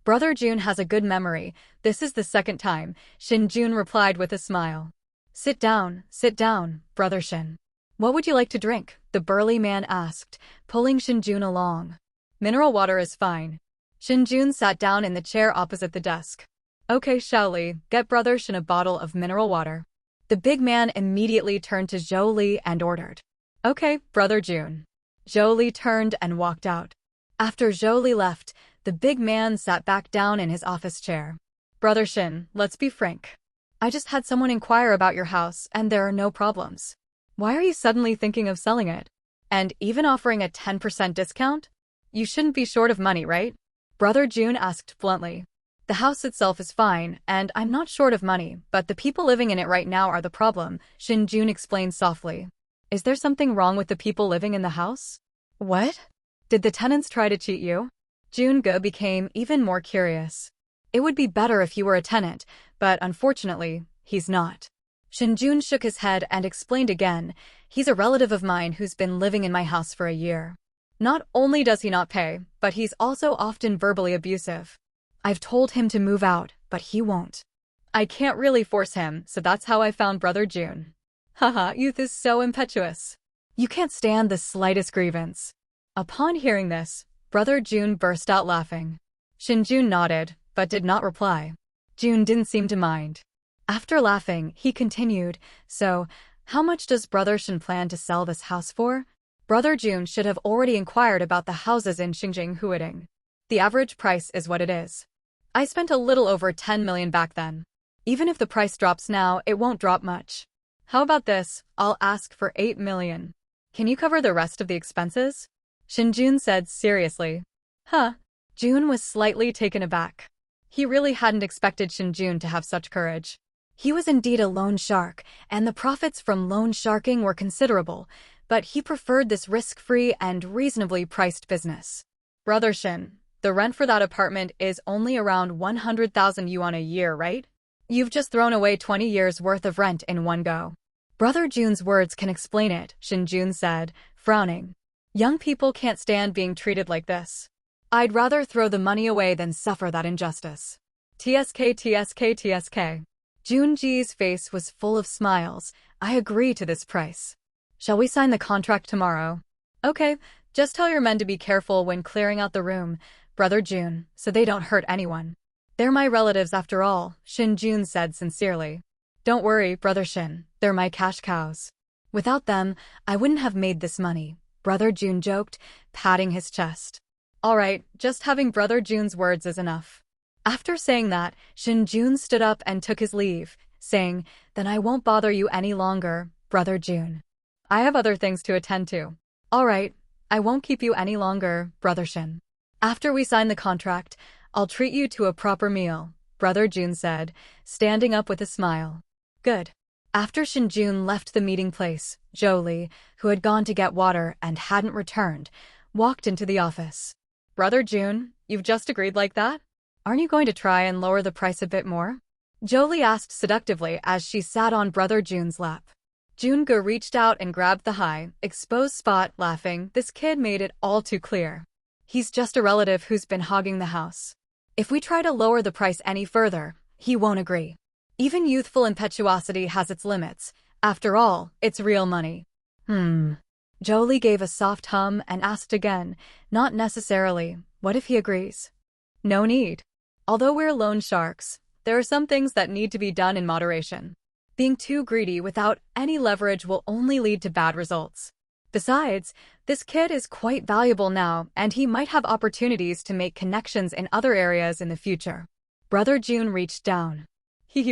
Brother Jun has a good memory. This is the second time, Shen Jun replied with a smile. Sit down, Brother Shen. What would you like to drink? The burly man asked, pulling Shen Jun along. Mineral water is fine. Shen Jun sat down in the chair opposite the desk. Okay, Shaoli, get Brother Shen a bottle of mineral water. The big man immediately turned to Zhou Li and ordered. Okay, Brother Jun. Zhou Li turned and walked out. After Zhou Li left, the big man sat back down in his office chair. Brother Shen, let's be frank. I just had someone inquire about your house and there are no problems. Why are you suddenly thinking of selling it? And even offering a 10% discount? You shouldn't be short of money, right? Brother Jun asked bluntly. The house itself is fine, and I'm not short of money, but the people living in it right now are the problem, Shen Jun explained softly. Is there something wrong with the people living in the house? What? Did the tenants try to cheat you? Jun-ge became even more curious. It would be better if he were a tenant, but unfortunately, he's not. Shen Jun shook his head and explained again, he's a relative of mine who's been living in my house for a year. Not only does he not pay, but he's also often verbally abusive. I've told him to move out, but he won't. I can't really force him, so that's how I found Brother Jun. Haha, youth is so impetuous. You can't stand the slightest grievance. Upon hearing this, Brother Jun burst out laughing. Shen Jun nodded, but did not reply. Jun didn't seem to mind. After laughing, he continued, so, how much does Brother Shen plan to sell this house for? Brother Jun should have already inquired about the houses in Xinjiang Huading. The average price is what it is. I spent a little over 10 million back then. Even if the price drops now, it won't drop much. How about this? I'll ask for 8 million. Can you cover the rest of the expenses? Shen Jun said seriously. Huh. Jun was slightly taken aback. He really hadn't expected Shen Jun to have such courage. He was indeed a loan shark, and the profits from loan sharking were considerable, but he preferred this risk-free and reasonably priced business. Brother Shen, the rent for that apartment is only around 100,000 yuan a year, right? You've just thrown away 20 years' worth of rent in one go. Brother Jun's words can explain it, Shen Jun said, frowning. Young people can't stand being treated like this. I'd rather throw the money away than suffer that injustice. TSK. Junji's face was full of smiles. I agree to this price. Shall we sign the contract tomorrow? Okay, just tell your men to be careful when clearing out the room, Brother Jun, so they don't hurt anyone. They're my relatives after all, Shen Jun said sincerely. Don't worry, Brother Shen, they're my cash cows. Without them, I wouldn't have made this money, Brother Jun joked, patting his chest. All right, just having Brother Jun's words is enough. After saying that, Shen Jun stood up and took his leave, saying, then I won't bother you any longer, Brother Jun. I have other things to attend to. All right, I won't keep you any longer, Brother Shen. After we sign the contract, I'll treat you to a proper meal, Brother Jun said, standing up with a smile. Good. After Shen Jun left the meeting place, Jolie, who had gone to get water and hadn't returned, walked into the office. Brother Jun, you've just agreed like that? Aren't you going to try and lower the price a bit more? Jolie asked seductively as she sat on Brother Jun's lap. Jun-ge reached out and grabbed the high, exposed spot, laughing. This kid made it all too clear. He's just a relative who's been hogging the house. If we try to lower the price any further, he won't agree. Even youthful impetuosity has its limits. After all, it's real money. Jolie gave a soft hum and asked again, not necessarily, what if he agrees? No need. Although we're loan sharks, there are some things that need to be done in moderation. Being too greedy without any leverage will only lead to bad results. Besides, this kid is quite valuable now, and he might have opportunities to make connections in other areas in the future. Brother Jun reached down.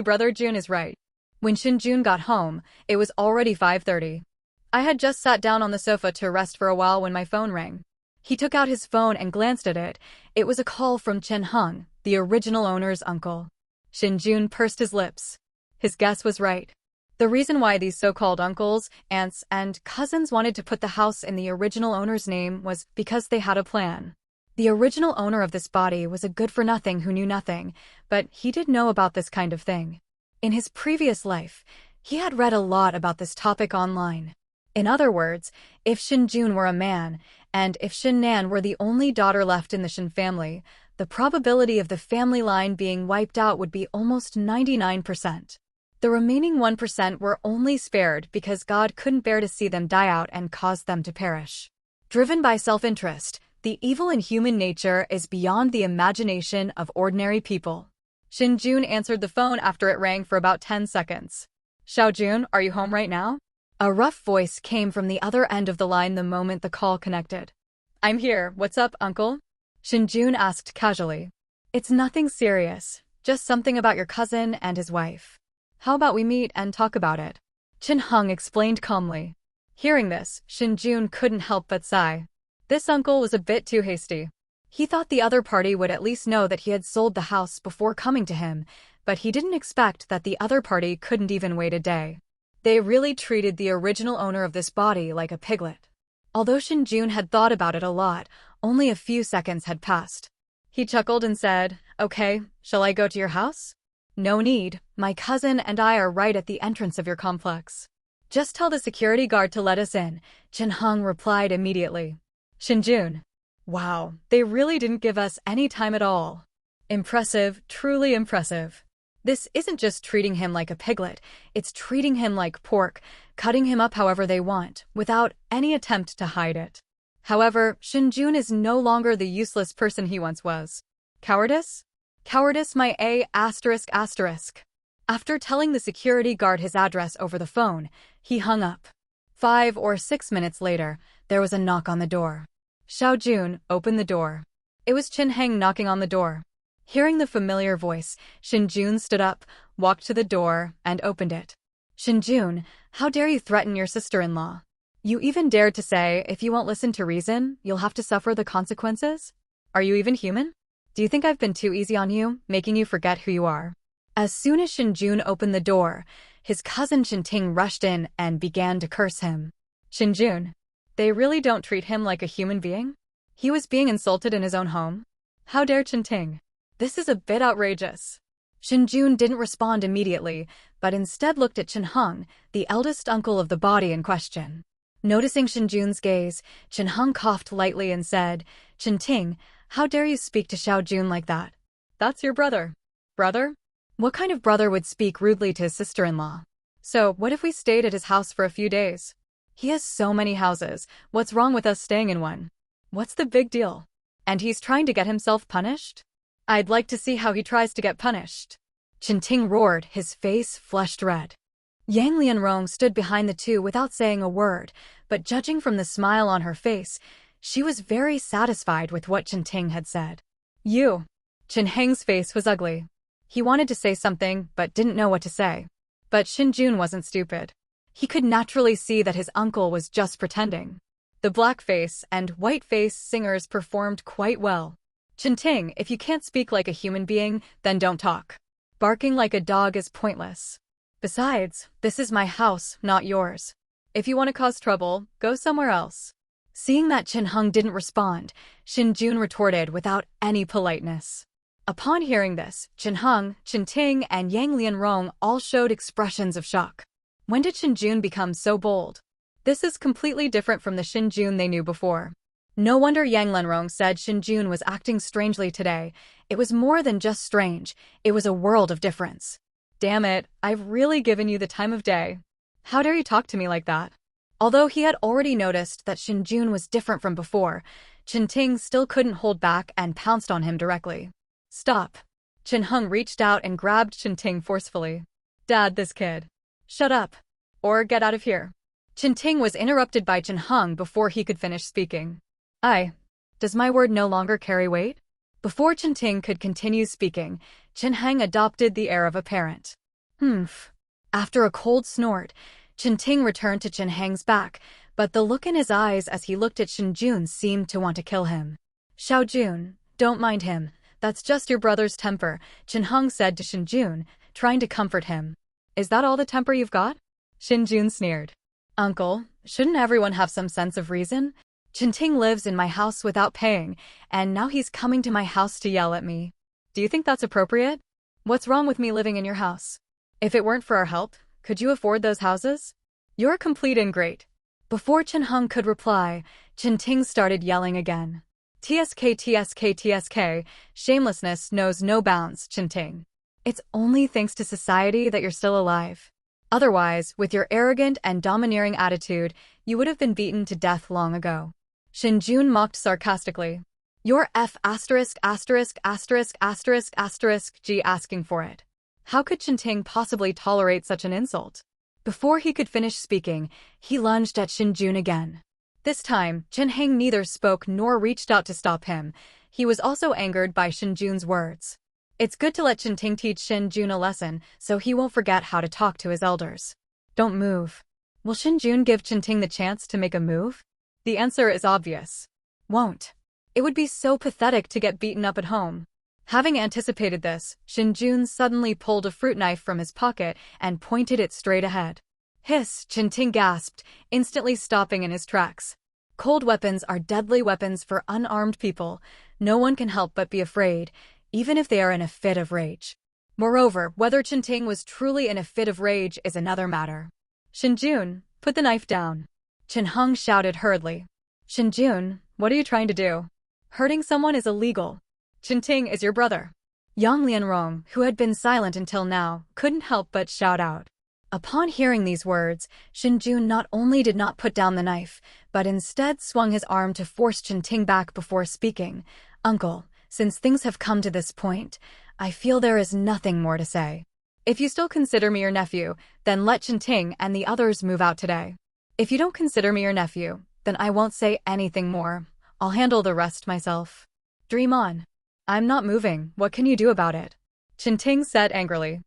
Brother Jun is right. When Shen Jun got home, it was already 5:30. I had just sat down on the sofa to rest for a while when my phone rang. He took out his phone and glanced at it. It was a call from Chen Hung, the original owner's uncle. Shen Jun pursed his lips. His guess was right. The reason why these so-called uncles, aunts, and cousins wanted to put the house in the original owner's name was because they had a plan. The original owner of this body was a good-for-nothing who knew nothing, but he did know about this kind of thing. In his previous life, he had read a lot about this topic online. In other words, if Shen Jun were a man, and if Shen Nan were the only daughter left in the Shen family, the probability of the family line being wiped out would be almost 99%. The remaining 1% were only spared because God couldn't bear to see them die out and caused them to perish. Driven by self-interest, the evil in human nature is beyond the imagination of ordinary people. Shen Jun answered the phone after it rang for about 10 seconds. Xiao Jun, are you home right now? A rough voice came from the other end of the line the moment the call connected. I'm here. What's up, uncle? Shen Jun asked casually. It's nothing serious, just something about your cousin and his wife. How about we meet and talk about it? Chen Hung explained calmly. Hearing this, Shen Jun couldn't help but sigh. This uncle was a bit too hasty. He thought the other party would at least know that he had sold the house before coming to him, but he didn't expect that the other party couldn't even wait a day. They really treated the original owner of this body like a piglet. Although Shen Jun had thought about it a lot, only a few seconds had passed. He chuckled and said, "Okay, shall I go to your house?" "No need, my cousin and I are right at the entrance of your complex." "Just tell the security guard to let us in," Chen Hong replied immediately. Shen Jun. Wow, they really didn't give us any time at all. Impressive, truly impressive. This isn't just treating him like a piglet, it's treating him like pork, cutting him up however they want, without any attempt to hide it. However, Shen Jun is no longer the useless person he once was. Cowardice? Cowardice my A****. After telling the security guard his address over the phone, he hung up. 5 or 6 minutes later, there was a knock on the door. Xiao Jun opened the door. It was Chen Heng knocking on the door. Hearing the familiar voice, Shen Jun stood up, walked to the door, and opened it. "Shen Jun, how dare you threaten your sister-in-law? You even dared to say, if you won't listen to reason, you'll have to suffer the consequences? Are you even human? Do you think I've been too easy on you, making you forget who you are?" As soon as Shen Jun opened the door, his cousin Shen Ting rushed in and began to curse him. Shen Jun. They really don't treat him like a human being? He was being insulted in his own home? How dare Chen Ting? This is a bit outrageous. Shen Jun didn't respond immediately, but instead looked at Chen Hong, the eldest uncle of the body in question. Noticing Shen Jun's gaze, Chen Hong coughed lightly and said, "Chen Ting, how dare you speak to Xiao Jun like that? That's your brother." Brother? What kind of brother would speak rudely to his sister-in-law? So, what if we stayed at his house for a few days? He has so many houses, what's wrong with us staying in one? What's the big deal? And he's trying to get himself punished? I'd like to see how he tries to get punished. Chen Ting roared, his face flushed red. Yang Lianrong stood behind the two without saying a word, but judging from the smile on her face, she was very satisfied with what Chen Ting had said. "You." Chen Heng's face was ugly. He wanted to say something, but didn't know what to say. But Shen Jun wasn't stupid. He could naturally see that his uncle was just pretending. The blackface and whiteface singers performed quite well. "Chen Ting, if you can't speak like a human being, then don't talk. Barking like a dog is pointless. Besides, this is my house, not yours. If you want to cause trouble, go somewhere else." Seeing that Chen Hong didn't respond, Shen Jun retorted without any politeness. Upon hearing this, Chen Hong, Chen Ting, and Yang Lianrong all showed expressions of shock. When did Shen Jun become so bold? This is completely different from the Shen Jun they knew before. No wonder Yang Lianrong said Shen Jun was acting strangely today. It was more than just strange, it was a world of difference. Damn it, I've really given you the time of day. How dare you talk to me like that? Although he had already noticed that Shen Jun was different from before, Chen Ting still couldn't hold back and pounced on him directly. "Stop." Chen Hong reached out and grabbed Chen Ting forcefully. "Dad, this kid. Shut up. Or get out of here." Chen Ting was interrupted by Chen Hong before he could finish speaking. Does my word no longer carry weight? Before Chen Ting could continue speaking, Chen Hong adopted the air of a parent. Humph. After a cold snort, Chen Ting returned to Chen Hong's back, but the look in his eyes as he looked at Shen Jun seemed to want to kill him. "Xiao Jun, don't mind him. That's just your brother's temper," Chen Hong said to Shen Jun, trying to comfort him. "Is that all the temper you've got?" Shen Jun sneered. "Uncle, shouldn't everyone have some sense of reason? Chen Ting lives in my house without paying, and now he's coming to my house to yell at me. Do you think that's appropriate? What's wrong with me living in your house? If it weren't for our help, could you afford those houses? You're a complete ingrate." Before Chen Hong could reply, Chen Ting started yelling again. TSK, shamelessness knows no bounds, Chen Ting. It's only thanks to society that you're still alive. Otherwise, with your arrogant and domineering attitude, you would have been beaten to death long ago. Shen Jun mocked sarcastically. "You're G asking for it. How could Chen Ting possibly tolerate such an insult?" Before he could finish speaking, he lunged at Shen Jun again. This time, Chen Heng neither spoke nor reached out to stop him. He was also angered by Shen Jun's words. It's good to let Chen Ting teach Shen Jun a lesson, so he won't forget how to talk to his elders. Don't move. Will Shen Jun give Chen Ting the chance to make a move? The answer is obvious. Won't. It would be so pathetic to get beaten up at home. Having anticipated this, Shen Jun suddenly pulled a fruit knife from his pocket and pointed it straight ahead. Hiss, Chen Ting gasped, instantly stopping in his tracks. Cold weapons are deadly weapons for unarmed people. No one can help but be afraid, even if they are in a fit of rage. Moreover, whether Chen Ting was truly in a fit of rage is another matter. Shen Jun, put the knife down. Chen Heng shouted hurriedly. Shen Jun, what are you trying to do? Hurting someone is illegal. Chen Ting is your brother. Yang Lianrong, who had been silent until now, couldn't help but shout out. Upon hearing these words, Shen Jun not only did not put down the knife, but instead swung his arm to force Chen Ting back before speaking. Uncle, since things have come to this point, I feel there is nothing more to say. If you still consider me your nephew, then let Chen Ting and the others move out today. If you don't consider me your nephew, then I won't say anything more. I'll handle the rest myself. Dream on. I'm not moving. What can you do about it? Chen Ting said angrily.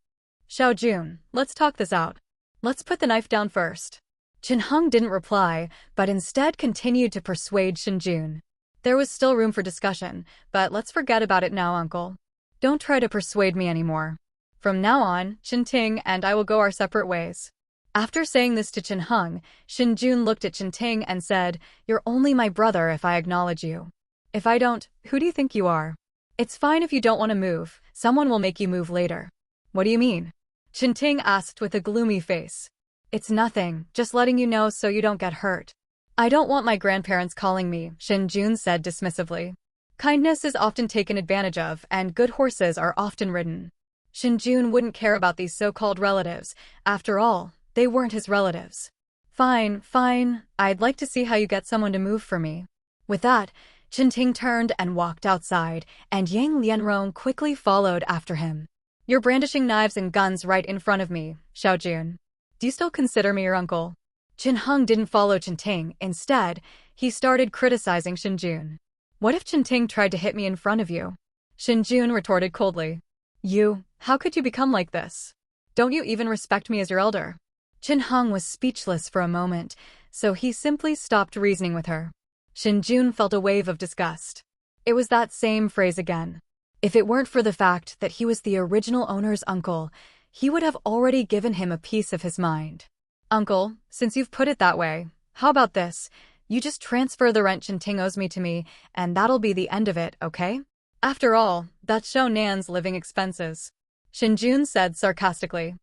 Xiao Jun, let's talk this out. Let's put the knife down first. Chen Heng didn't reply, but instead continued to persuade Shen Jun. There was still room for discussion, but let's forget about it now, uncle. Don't try to persuade me anymore. From now on, Chen Ting and I will go our separate ways. After saying this to Chen Heng, Shen Jun looked at Chen Ting and said, You're only my brother if I acknowledge you. If I don't, who do you think you are? It's fine if you don't want to move. Someone will make you move later. What do you mean? Chen Ting asked with a gloomy face. It's nothing, just letting you know so you don't get hurt. I don't want my grandparents calling me, Shen Jun said dismissively. Kindness is often taken advantage of, and good horses are often ridden. Shen Jun wouldn't care about these so-called relatives. After all, they weren't his relatives. Fine, fine, I'd like to see how you get someone to move for me. With that, Chen Ting turned and walked outside, and Yang Lianrong quickly followed after him. You're brandishing knives and guns right in front of me, Xiao Jun. Do you still consider me your uncle? Chen Heng didn't follow Chen Ting. Instead, he started criticizing Shen Jun. What if Chen Ting tried to hit me in front of you? Shen Jun retorted coldly. How could you become like this? Don't you even respect me as your elder? Chen Heng was speechless for a moment, so he simply stopped reasoning with her. Shen Jun felt a wave of disgust. It was that same phrase again. If it weren't for the fact that he was the original owner's uncle, he would have already given him a piece of his mind. Uncle, since you've put it that way, how about this? You just transfer the rent Chen Ting owes me to me, and that'll be the end of it, okay? After all, that's Xiao Nan's living expenses. Shen Jun said sarcastically.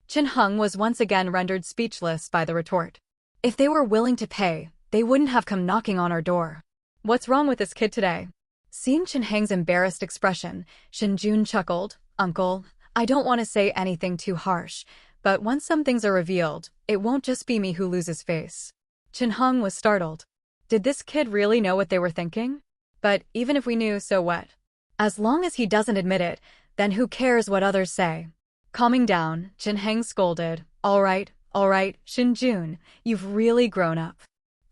Chen Heng was once again rendered speechless by the retort. If they were willing to pay, they wouldn't have come knocking on our door. What's wrong with this kid today? Seeing Chen Heng's embarrassed expression, Shen Jun chuckled. Uncle, I don't want to say anything too harsh, but once some things are revealed, it won't just be me who loses face. Chen Heng was startled. Did this kid really know what they were thinking? But even if we knew, so what? As long as he doesn't admit it, then who cares what others say? Calming down, Chen Heng scolded. All right, Shen Jun, you've really grown up.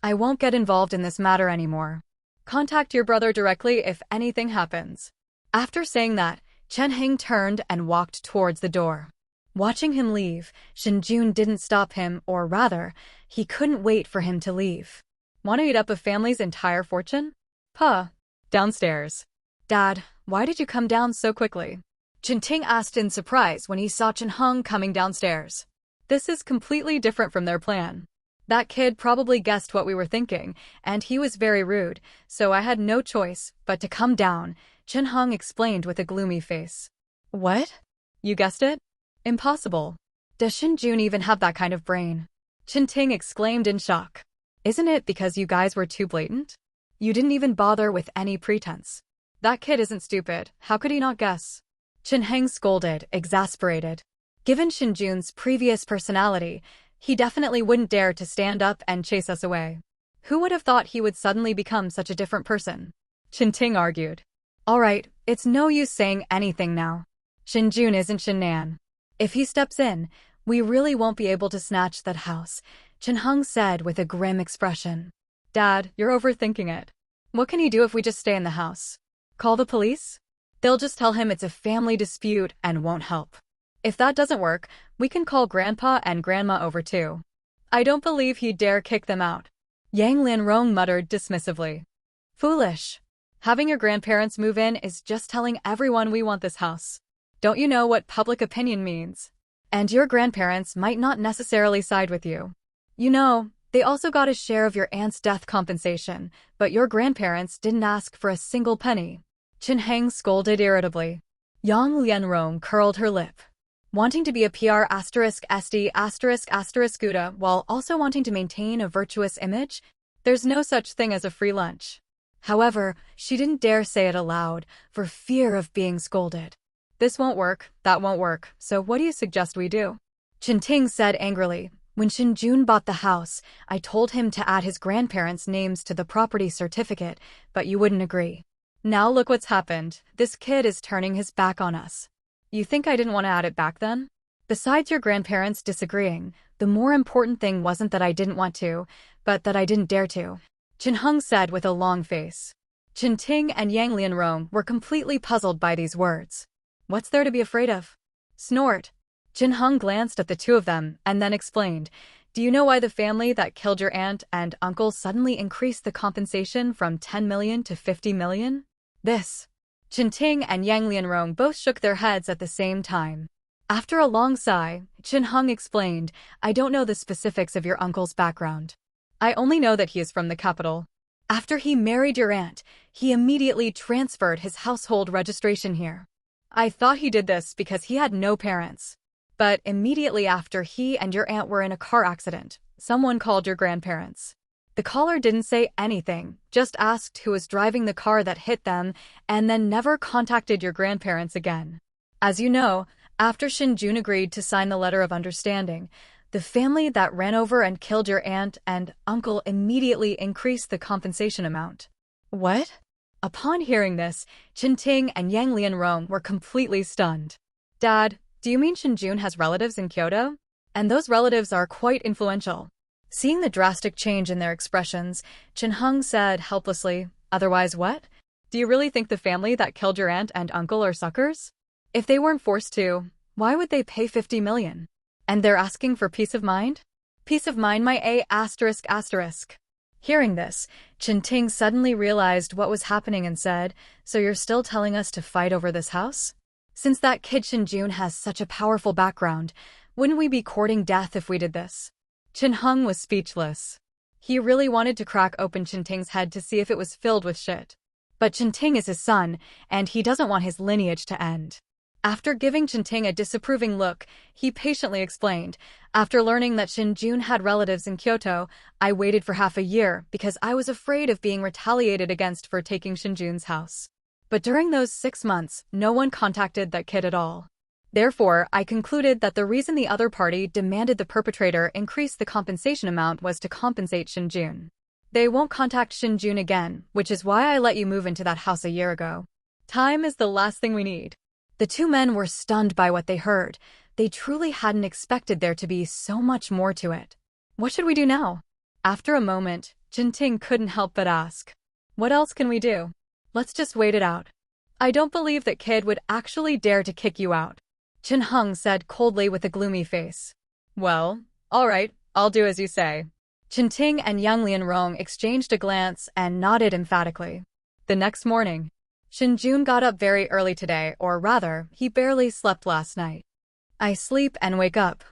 I won't get involved in this matter anymore. Contact your brother directly if anything happens. After saying that, Chen Heng turned and walked towards the door. Watching him leave, Shen Jun didn't stop him, or rather, he couldn't wait for him to leave. Want to eat up a family's entire fortune? Puh. Downstairs. Dad, why did you come down so quickly? Chen Ting asked in surprise when he saw Chen Heng coming downstairs. This is completely different from their plan. That kid probably guessed what we were thinking, and he was very rude, so I had no choice but to come down, Chen Heng explained with a gloomy face. What? You guessed it? Impossible. Does Shen Jun even have that kind of brain? Chen Ting exclaimed in shock. Isn't it because you guys were too blatant? You didn't even bother with any pretense. That kid isn't stupid, how could he not guess? Chen Heng scolded, exasperated. Given Shen Jun's previous personality, he definitely wouldn't dare to stand up and chase us away. Who would have thought he would suddenly become such a different person? Chen Ting argued. All right, it's no use saying anything now. Shen Jun isn't Shen Nan. If he steps in, we really won't be able to snatch that house, Chen Heng said with a grim expression. Dad, you're overthinking it. What can he do if we just stay in the house? Call the police? They'll just tell him it's a family dispute and won't help. If that doesn't work, we can call Grandpa and Grandma over too. I don't believe he'd dare kick them out. Yang Lianrong muttered dismissively. Foolish. Having your grandparents move in is just telling everyone we want this house. Don't you know what public opinion means? And your grandparents might not necessarily side with you. You know, they also got a share of your aunt's death compensation, but your grandparents didn't ask for a single penny. Chen Heng scolded irritably. Yang Lianrong curled her lip. Wanting to be a PR *SD **Guda while also wanting to maintain a virtuous image? There's no such thing as a free lunch. However, she didn't dare say it aloud, for fear of being scolded. This won't work, that won't work, so what do you suggest we do? Chen Ting said angrily. When Shen Jun bought the house, I told him to add his grandparents' names to the property certificate, but you wouldn't agree. Now look what's happened. This kid is turning his back on us. You think I didn't want to add it back then? Besides your grandparents disagreeing, the more important thing wasn't that I didn't want to, but that I didn't dare to. Chen Heng said with a long face. Chen Ting and Yang Lianrong were completely puzzled by these words. What's there to be afraid of? Snort. Chen Heng glanced at the two of them and then explained, do you know why the family that killed your aunt and uncle suddenly increased the compensation from 10 million to 50 million? This. Chen Ting and Yang Lianrong both shook their heads at the same time. After a long sigh, Chen Heng explained, I don't know the specifics of your uncle's background. I only know that he is from the capital. After he married your aunt, he immediately transferred his household registration here. I thought he did this because he had no parents. But immediately after he and your aunt were in a car accident, someone called your grandparents. The caller didn't say anything, just asked who was driving the car that hit them, and then never contacted your grandparents again. As you know, after Shen Jun agreed to sign the letter of understanding, the family that ran over and killed your aunt and uncle immediately increased the compensation amount. What? Upon hearing this, Chen Ting and Yang Lianrong were completely stunned. Dad, do you mean Shen Jun has relatives in Kyoto? And those relatives are quite influential. Seeing the drastic change in their expressions, Chen Heng said helplessly, otherwise what? Do you really think the family that killed your aunt and uncle are suckers? If they weren't forced to, why would they pay 50 million? And they're asking for peace of mind? Peace of mind, my A ***. Hearing this, Chen Ting suddenly realized what was happening and said, so you're still telling us to fight over this house? Since that kid Shen Jun has such a powerful background, wouldn't we be courting death if we did this? Chen Heng was speechless. He really wanted to crack open Chen Ting's head to see if it was filled with shit. But Chen Ting is his son, and he doesn't want his lineage to end. After giving Chen Ting a disapproving look, he patiently explained, after learning that Shen Jun had relatives in Kyoto, I waited for half a year because I was afraid of being retaliated against for taking Shen Jun's house. But during those 6 months, no one contacted that kid at all. Therefore, I concluded that the reason the other party demanded the perpetrator increase the compensation amount was to compensate Shen Jun. They won't contact Shen Jun again, which is why I let you move into that house a year ago. Time is the last thing we need. The two men were stunned by what they heard. They truly hadn't expected there to be so much more to it. What should we do now? After a moment, Chen Ting couldn't help but ask. What else can we do? Let's just wait it out. I don't believe that kid would actually dare to kick you out. Chen Heng said coldly with a gloomy face. Well, all right, I'll do as you say. Chen Ting and Yang Lianrong exchanged a glance and nodded emphatically. The next morning, Shen Jun got up very early today, or rather, he barely slept last night. I sleep and wake up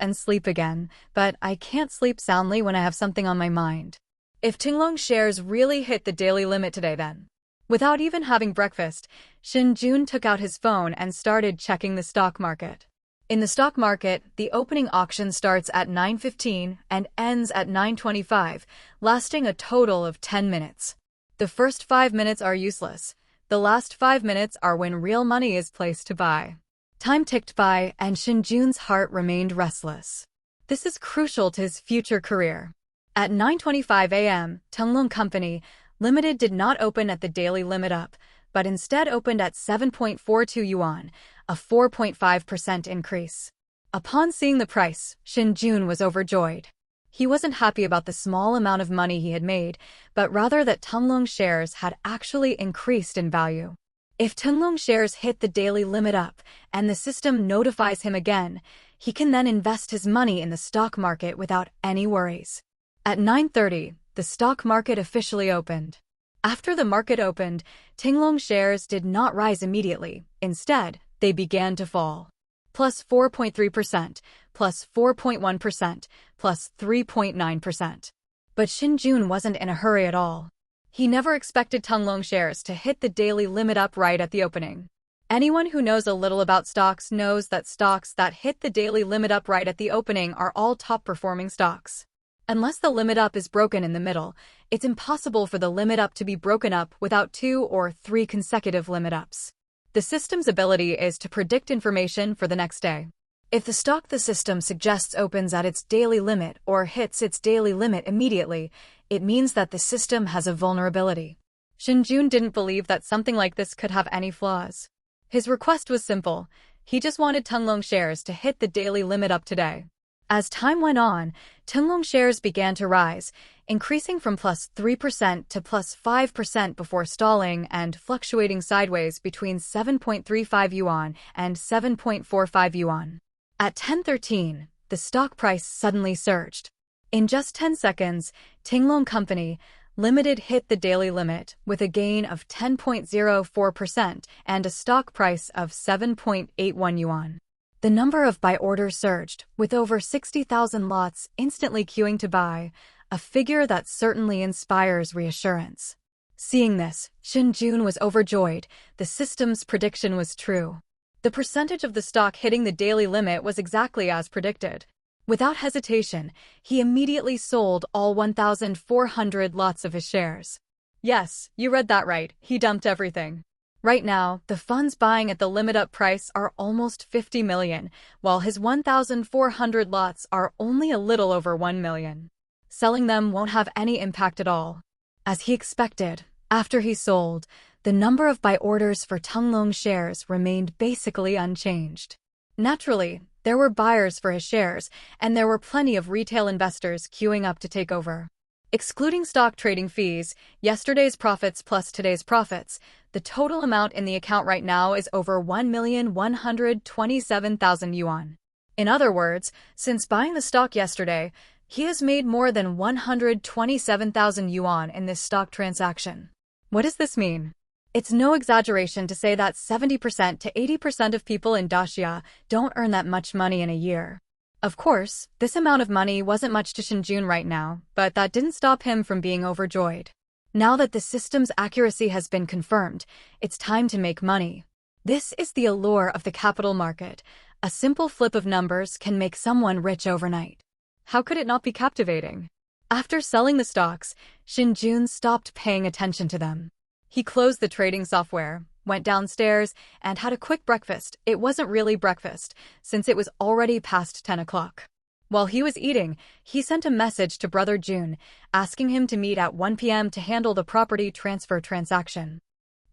and sleep again, but I can't sleep soundly when I have something on my mind. If Tenglong shares really hit the daily limit today then. Without even having breakfast, Shen Jun took out his phone and started checking the stock market. In the stock market, the opening auction starts at 9:15 and ends at 9:25, lasting a total of 10 minutes. The first 5 minutes are useless. The last 5 minutes are when real money is placed to buy. Time ticked by, and Shen Jun's heart remained restless. This is crucial to his future career. At 9:25 a.m., Tenglong Company Limited did not open at the daily limit up, but instead opened at 7.42 yuan, a 4.5% increase. Upon seeing the price, Shen Jun was overjoyed. He wasn't happy about the small amount of money he had made, but rather that Tenglong shares had actually increased in value. If Tenglong shares hit the daily limit up and the system notifies him again, he can then invest his money in the stock market without any worries. At 9:30, the stock market officially opened. After the market opened, Tenglong shares did not rise immediately. Instead, they began to fall. Plus 4.3%, plus 4.1%, plus 3.9%. But Shen Jun wasn't in a hurry at all. He never expected Tenglong shares to hit the daily limit up right at the opening. Anyone who knows a little about stocks knows that stocks that hit the daily limit up right at the opening are all top-performing stocks. Unless the limit up is broken in the middle, it's impossible for the limit up to be broken up without 2 or 3 consecutive limit ups. The system's ability is to predict information for the next day. If the stock the system suggests opens at its daily limit or hits its daily limit immediately, it means that the system has a vulnerability. Shen Jun didn't believe that something like this could have any flaws. His request was simple. He just wanted Tenglong shares to hit the daily limit up today. As time went on, Tenglong shares began to rise, increasing from plus 3% to plus 5% before stalling and fluctuating sideways between 7.35 yuan and 7.45 yuan. At 10:13, the stock price suddenly surged. In just 10 seconds, Tenglong Company Limited hit the daily limit with a gain of 10.04% and a stock price of 7.81 yuan. The number of buy orders surged, with over 60,000 lots instantly queuing to buy, a figure that certainly inspires reassurance. Seeing this, Shen Jun was overjoyed. The system's prediction was true. The percentage of the stock hitting the daily limit was exactly as predicted. Without hesitation, he immediately sold all 1,400 lots of his shares. Yes, you read that right, he dumped everything. Right now, the funds buying at the limit-up price are almost 50 million, while his 1,400 lots are only a little over 1 million. Selling them won't have any impact at all. As he expected, after he sold, the number of buy orders for Tenglong shares remained basically unchanged. Naturally, there were buyers for his shares, and there were plenty of retail investors queuing up to take over. Excluding stock trading fees, yesterday's profits plus today's profits, the total amount in the account right now is over 1,127,000 yuan. In other words, since buying the stock yesterday, he has made more than 127,000 yuan in this stock transaction. What does this mean? It's no exaggeration to say that 70% to 80% of people in Daxia don't earn that much money in a year. Of course, this amount of money wasn't much to Shen Jun right now, but that didn't stop him from being overjoyed. Now that the system's accuracy has been confirmed, it's time to make money. This is the allure of the capital market. A simple flip of numbers can make someone rich overnight. How could it not be captivating? After selling the stocks, Shen Jun stopped paying attention to them. He closed the trading software, went downstairs, and had a quick breakfast. It wasn't really breakfast, since it was already past 10 o'clock. While he was eating, he sent a message to Brother Jun, asking him to meet at 1 p.m. to handle the property transfer transaction.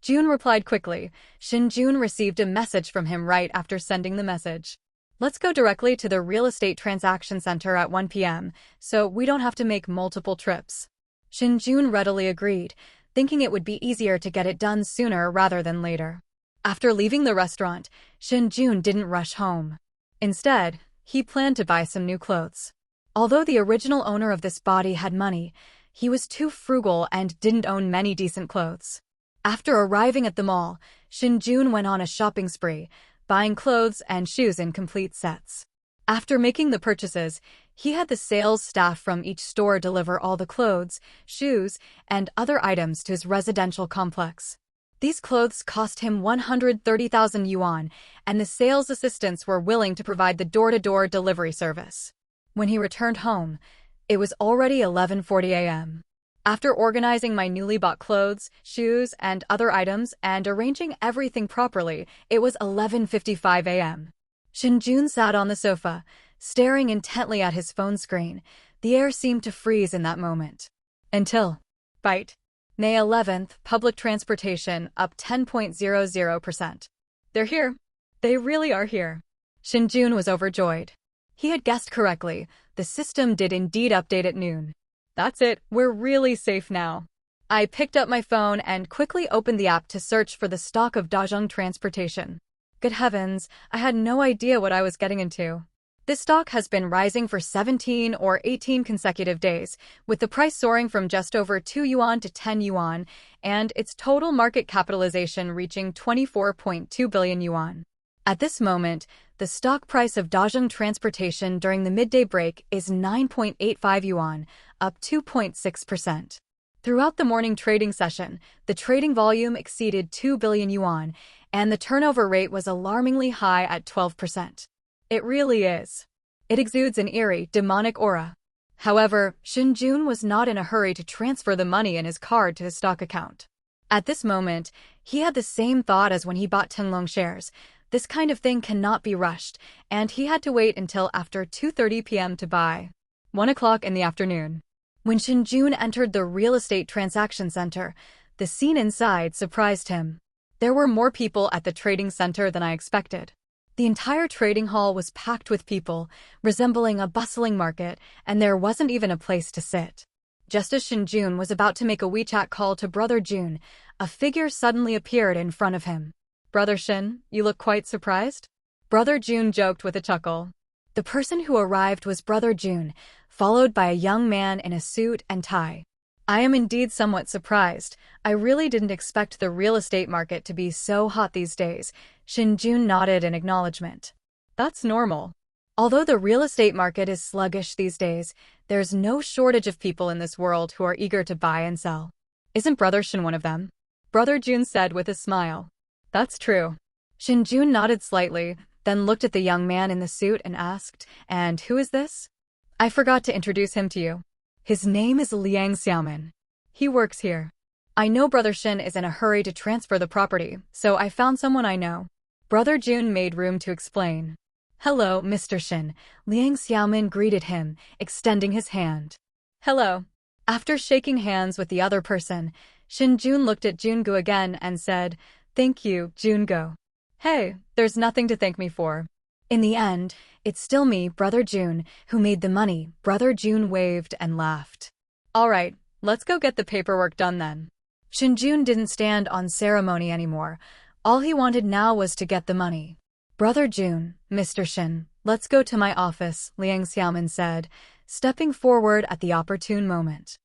Jun replied quickly. Shen Jun received a message from him right after sending the message. Let's go directly to the real estate transaction center at 1 p.m., so we don't have to make multiple trips. Shen Jun readily agreed, thinking it would be easier to get it done sooner rather than later. After leaving the restaurant, Shen Jun didn't rush home. Instead, he planned to buy some new clothes. Although the original owner of this body had money, he was too frugal and didn't own many decent clothes. After arriving at the mall, Shen Jun went on a shopping spree, buying clothes and shoes in complete sets. After making the purchases, he had the sales staff from each store deliver all the clothes, shoes, and other items to his residential complex. These clothes cost him 130,000 yuan, and the sales assistants were willing to provide the door-to-door delivery service. When he returned home, it was already 11:40 a.m. After organizing my newly bought clothes, shoes, and other items and arranging everything properly, it was 11:55 a.m. Shen Jun sat on the sofa, staring intently at his phone screen. The air seemed to freeze in that moment. Until... Bite. May 11th, public transportation up 10.00%. They're here. They really are here. Shen Jun was overjoyed. He had guessed correctly. The system did indeed update at noon. That's it, we're really safe now. I picked up my phone and quickly opened the app to search for the stock of Dazheng Transportation. Good heavens, I had no idea what I was getting into. This stock has been rising for 17 or 18 consecutive days, with the price soaring from just over 2 yuan to 10 yuan, and its total market capitalization reaching 24.2 billion yuan. At this moment, the stock price of Dazheng Transportation during the midday break is 9.85 yuan, up 2.6%. Throughout the morning trading session, the trading volume exceeded 2 billion yuan, and the turnover rate was alarmingly high at 12%. It really is. It exudes an eerie, demonic aura. However, Shen Jun was not in a hurry to transfer the money in his card to his stock account. At this moment, he had the same thought as when he bought Tenglong shares. This kind of thing cannot be rushed, and he had to wait until after 2:30 p.m. to buy. 1 o'clock in the afternoon. When Shen Jun entered the real estate transaction center, the scene inside surprised him. There were more people at the trading center than I expected. The entire trading hall was packed with people, resembling a bustling market, and there wasn't even a place to sit. Just as Shen Jun was about to make a WeChat call to Brother Jun, a figure suddenly appeared in front of him. "Brother Shen, you look quite surprised?" Brother Jun joked with a chuckle. The person who arrived was Brother Jun, followed by a young man in a suit and tie. "I am indeed somewhat surprised. I really didn't expect the real estate market to be so hot these days." Shen Jun nodded in acknowledgement. "That's normal. Although the real estate market is sluggish these days, there's no shortage of people in this world who are eager to buy and sell. Isn't Brother Shen one of them?" Brother Jun said with a smile. "That's true." Shen Jun nodded slightly, then looked at the young man in the suit and asked, "And who is this?" "I forgot to introduce him to you. His name is Liang Xiaomin. He works here. I know Brother Shen is in a hurry to transfer the property, so I found someone I know." Brother Jun made room to explain. "Hello, Mr. Shen." Liang Xiaomin greeted him, extending his hand. "Hello." After shaking hands with the other person, Shen Jun looked at Jungo again and said, "Thank you, Jungo." "Hey, there's nothing to thank me for. In the end, it's still me, Brother Jun, who made the money." Brother Jun waved and laughed. "All right, let's go get the paperwork done then." Shen Jun didn't stand on ceremony anymore. All he wanted now was to get the money. "Brother Jun, Mr. Shen, let's go to my office," Liang Xiaomin said, stepping forward at the opportune moment.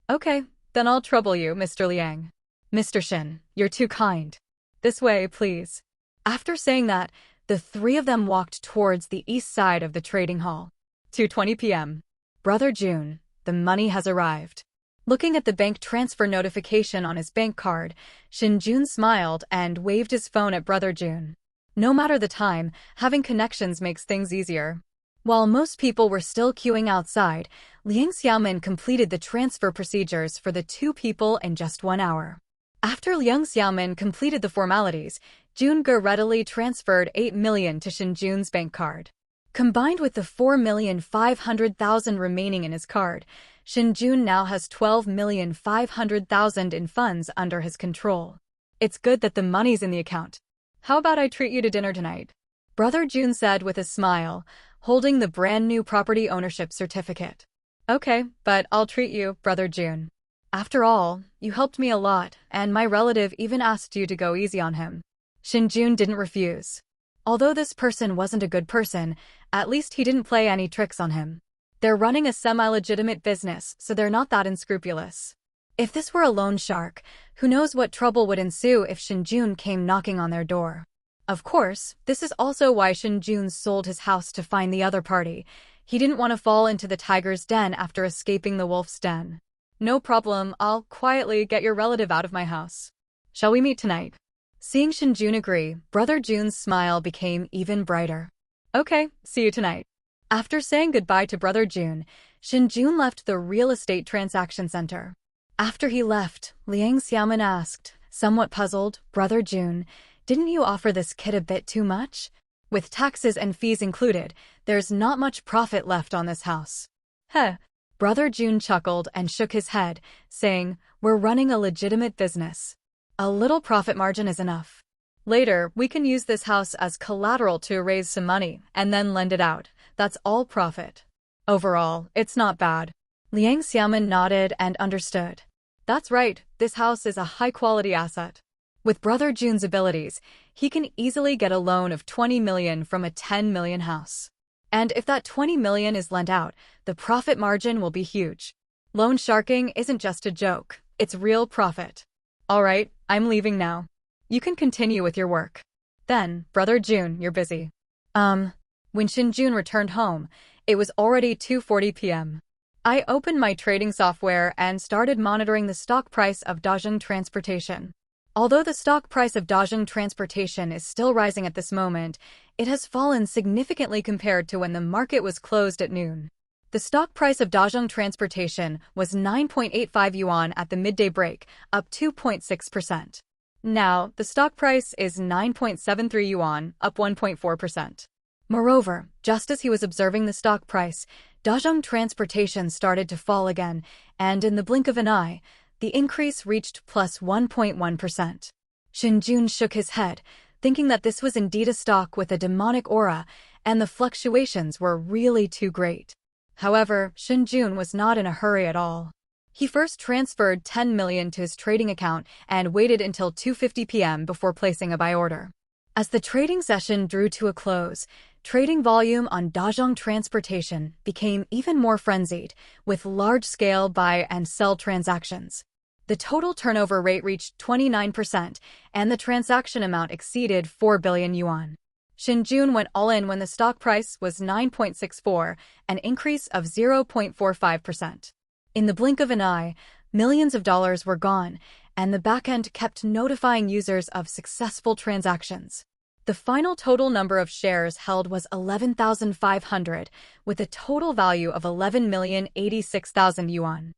"Okay, then I'll trouble you, Mr. Liang." "Mr. Shen, you're too kind. This way, please." After saying that, the three of them walked towards the east side of the trading hall. 2:20 p.m. "Brother Jun, the money has arrived." Looking at the bank transfer notification on his bank card, Shen Jun smiled and waved his phone at Brother Jun. No matter the time, having connections makes things easier. While most people were still queuing outside, Liang Xiaomin completed the transfer procedures for the two people in just 1 hour. After Liang Xiaomin completed the formalities, Junge readily transferred 8 million to Shen Jun's bank card. Combined with the 4,500,000 remaining in his card, Shen Jun now has 12,500,000 in funds under his control. "It's good that the money's in the account. How about I treat you to dinner tonight?" Brother Jun said with a smile, holding the brand new property ownership certificate. "Okay, but I'll treat you, Brother Jun. After all, you helped me a lot, and my relative even asked you to go easy on him." Shen Jun didn't refuse. Although this person wasn't a good person, at least he didn't play any tricks on him. They're running a semi-legitimate business, so they're not that unscrupulous. If this were a loan shark, who knows what trouble would ensue if Shen Jun came knocking on their door. Of course, this is also why Shen Jun sold his house to find the other party. He didn't want to fall into the tiger's den after escaping the wolf's den. "No problem, I'll quietly get your relative out of my house. Shall we meet tonight?" Seeing Shen Jun agree, Brother Jun's smile became even brighter. "Okay, see you tonight." After saying goodbye to Brother Jun, Shen Jun left the real estate transaction center. After he left, Liang Xiaomin asked, somewhat puzzled, "Brother Jun, didn't you offer this kid a bit too much? With taxes and fees included, there's not much profit left on this house." "Heh." Brother Jun chuckled and shook his head, saying, "We're running a legitimate business. A little profit margin is enough. Later, we can use this house as collateral to raise some money and then lend it out. That's all profit. Overall, it's not bad." Liang Xiaomin nodded and understood. "That's right, this house is a high-quality asset. With Brother Jun's abilities, he can easily get a loan of 20 million from a 10 million house. And if that 20 million is lent out, the profit margin will be huge. Loan sharking isn't just a joke, it's real profit. Alright, I'm leaving now. You can continue with your work. Then, Brother Jun, you're busy. When Shen Jun returned home, it was already 2:40 p.m. I opened my trading software and started monitoring the stock price of Dajing Transportation. Although the stock price of Dajing Transportation is still rising at this moment, it has fallen significantly compared to when the market was closed at noon. The stock price of Dajing Transportation was 9.85 yuan at the midday break, up 2.6%. Now, the stock price is 9.73 yuan, up 1.4%. Moreover, just as he was observing the stock price, Dajing Transportation started to fall again, and in the blink of an eye, the increase reached plus 1.1%. Shen Jun shook his head, thinking that this was indeed a stock with a demonic aura, and the fluctuations were really too great. However, Shen Jun was not in a hurry at all. He first transferred 10 million to his trading account and waited until 2:50 p.m. before placing a buy order. As the trading session drew to a close, trading volume on Dajing Transportation became even more frenzied, with large-scale buy and sell transactions. The total turnover rate reached 29%, and the transaction amount exceeded 4 billion yuan. Shen Jun went all in when the stock price was 9.64, an increase of 0.45%. In the blink of an eye, millions of dollars were gone, and the backend kept notifying users of successful transactions. The final total number of shares held was 11,500, with a total value of 11,086,000 yuan.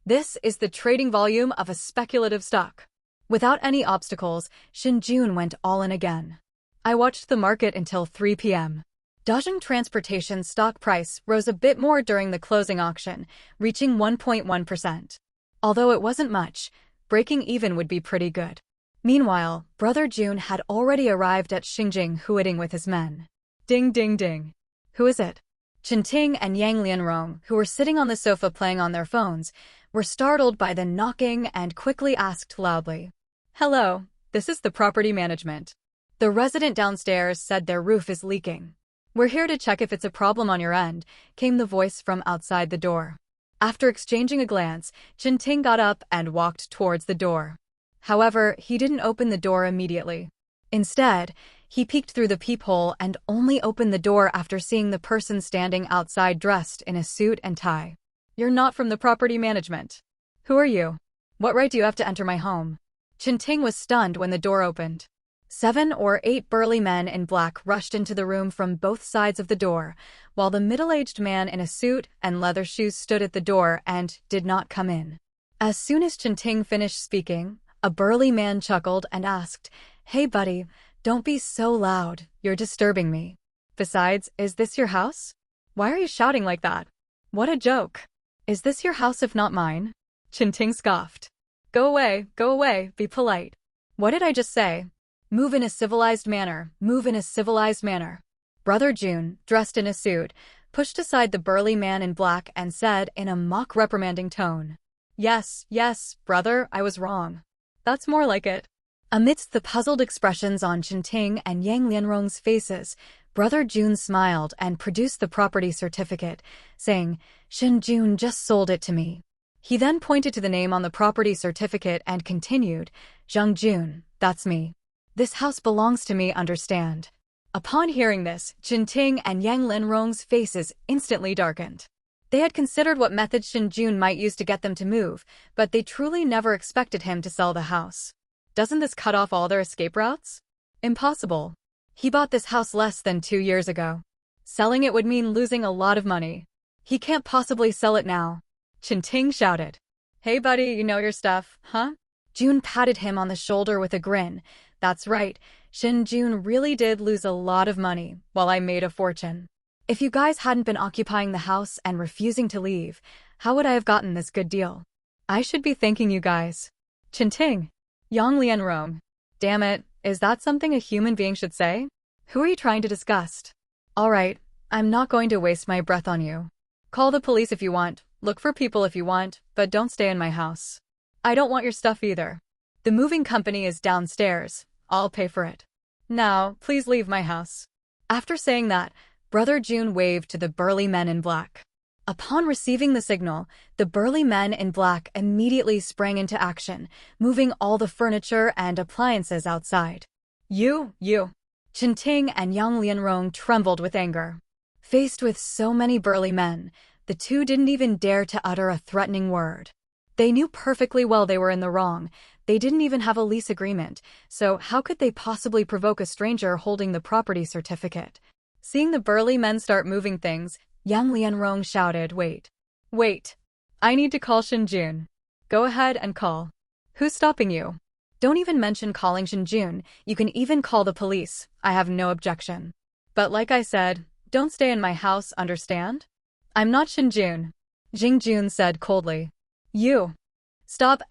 This is the trading volume of a speculative stock. Without any obstacles, Shen Jun went all in again. I watched the market until 3 p.m. Dajing Transportation's stock price rose a bit more during the closing auction, reaching 1.1%. Although it wasn't much, breaking even would be pretty good. Meanwhile, Brother Jun had already arrived at Xinjing Huiting with his men. Ding ding ding. Who is it? Chenting and Yang Lianrong, who were sitting on the sofa playing on their phones, were startled by the knocking and quickly asked loudly, "Hello, this is the property management." The resident downstairs said their roof is leaking. "We're here to check if it's a problem on your end," came the voice from outside the door. After exchanging a glance, Chenting got up and walked towards the door. However, he didn't open the door immediately. Instead, he peeked through the peephole and only opened the door after seeing the person standing outside dressed in a suit and tie. "You're not from the property management. Who are you? What right do you have to enter my home?" Chenting was stunned when the door opened. 7 or 8 burly men in black rushed into the room from both sides of the door, while the middle-aged man in a suit and leather shoes stood at the door and did not come in. As soon as Chenting finished speaking, a burly man chuckled and asked, "Hey buddy, don't be so loud, you're disturbing me. Besides, is this your house? Why are you shouting like that? What a joke. Is this your house if not mine?" Chenting scoffed. Go away, be polite." "What did I just say? Move in a civilized manner, move in a civilized manner." Brother Jun, dressed in a suit, pushed aside the burly man in black and said in a mock reprimanding tone, Yes, brother, I was wrong. That's more like it." Amidst the puzzled expressions on Chenting and Yang Lianrong's faces, Brother Jun smiled and produced the property certificate, saying, "Shen Jun just sold it to me." He then pointed to the name on the property certificate and continued, "Zhang Jun, that's me. This house belongs to me, understand?" Upon hearing this, Chenting and Yang Lianrong's faces instantly darkened. They had considered what methods Shen Jun might use to get them to move, but they truly never expected him to sell the house. Doesn't this cut off all their escape routes? Impossible. He bought this house less than 2 years ago. Selling it would mean losing a lot of money. He can't possibly sell it now. Chenting shouted. "Hey buddy, you know your stuff, huh?" Jun patted him on the shoulder with a grin. "That's right, Shen Jun really did lose a lot of money, while I made a fortune. If you guys hadn't been occupying the house and refusing to leave, how would I have gotten this good deal? I should be thanking you guys." Chenting. Yang Lianrong. Damn it, is that something a human being should say? Who are you trying to disgust? Alright, I'm not going to waste my breath on you. Call the police if you want, look for people if you want, but don't stay in my house. I don't want your stuff either. The moving company is downstairs, I'll pay for it. Now, please leave my house." After saying that, Brother Jun waved to the burly men in black. Upon receiving the signal, the burly men in black immediately sprang into action, moving all the furniture and appliances outside. You. Ting and Yang Lianrong trembled with anger. Faced with so many burly men, the two didn't even dare to utter a threatening word. They knew perfectly well they were in the wrong. They didn't even have a lease agreement, so how could they possibly provoke a stranger holding the property certificate? Seeing the burly men start moving things, Yang Lianrong shouted, Wait. I need to call Shen Jun. Go ahead and call. Who's stopping you? Don't even mention calling Shen Jun. You can even call the police. I have no objection. But like I said, don't stay in my house, understand? I'm not Shen Jun. Jing Jun said coldly. You. Stop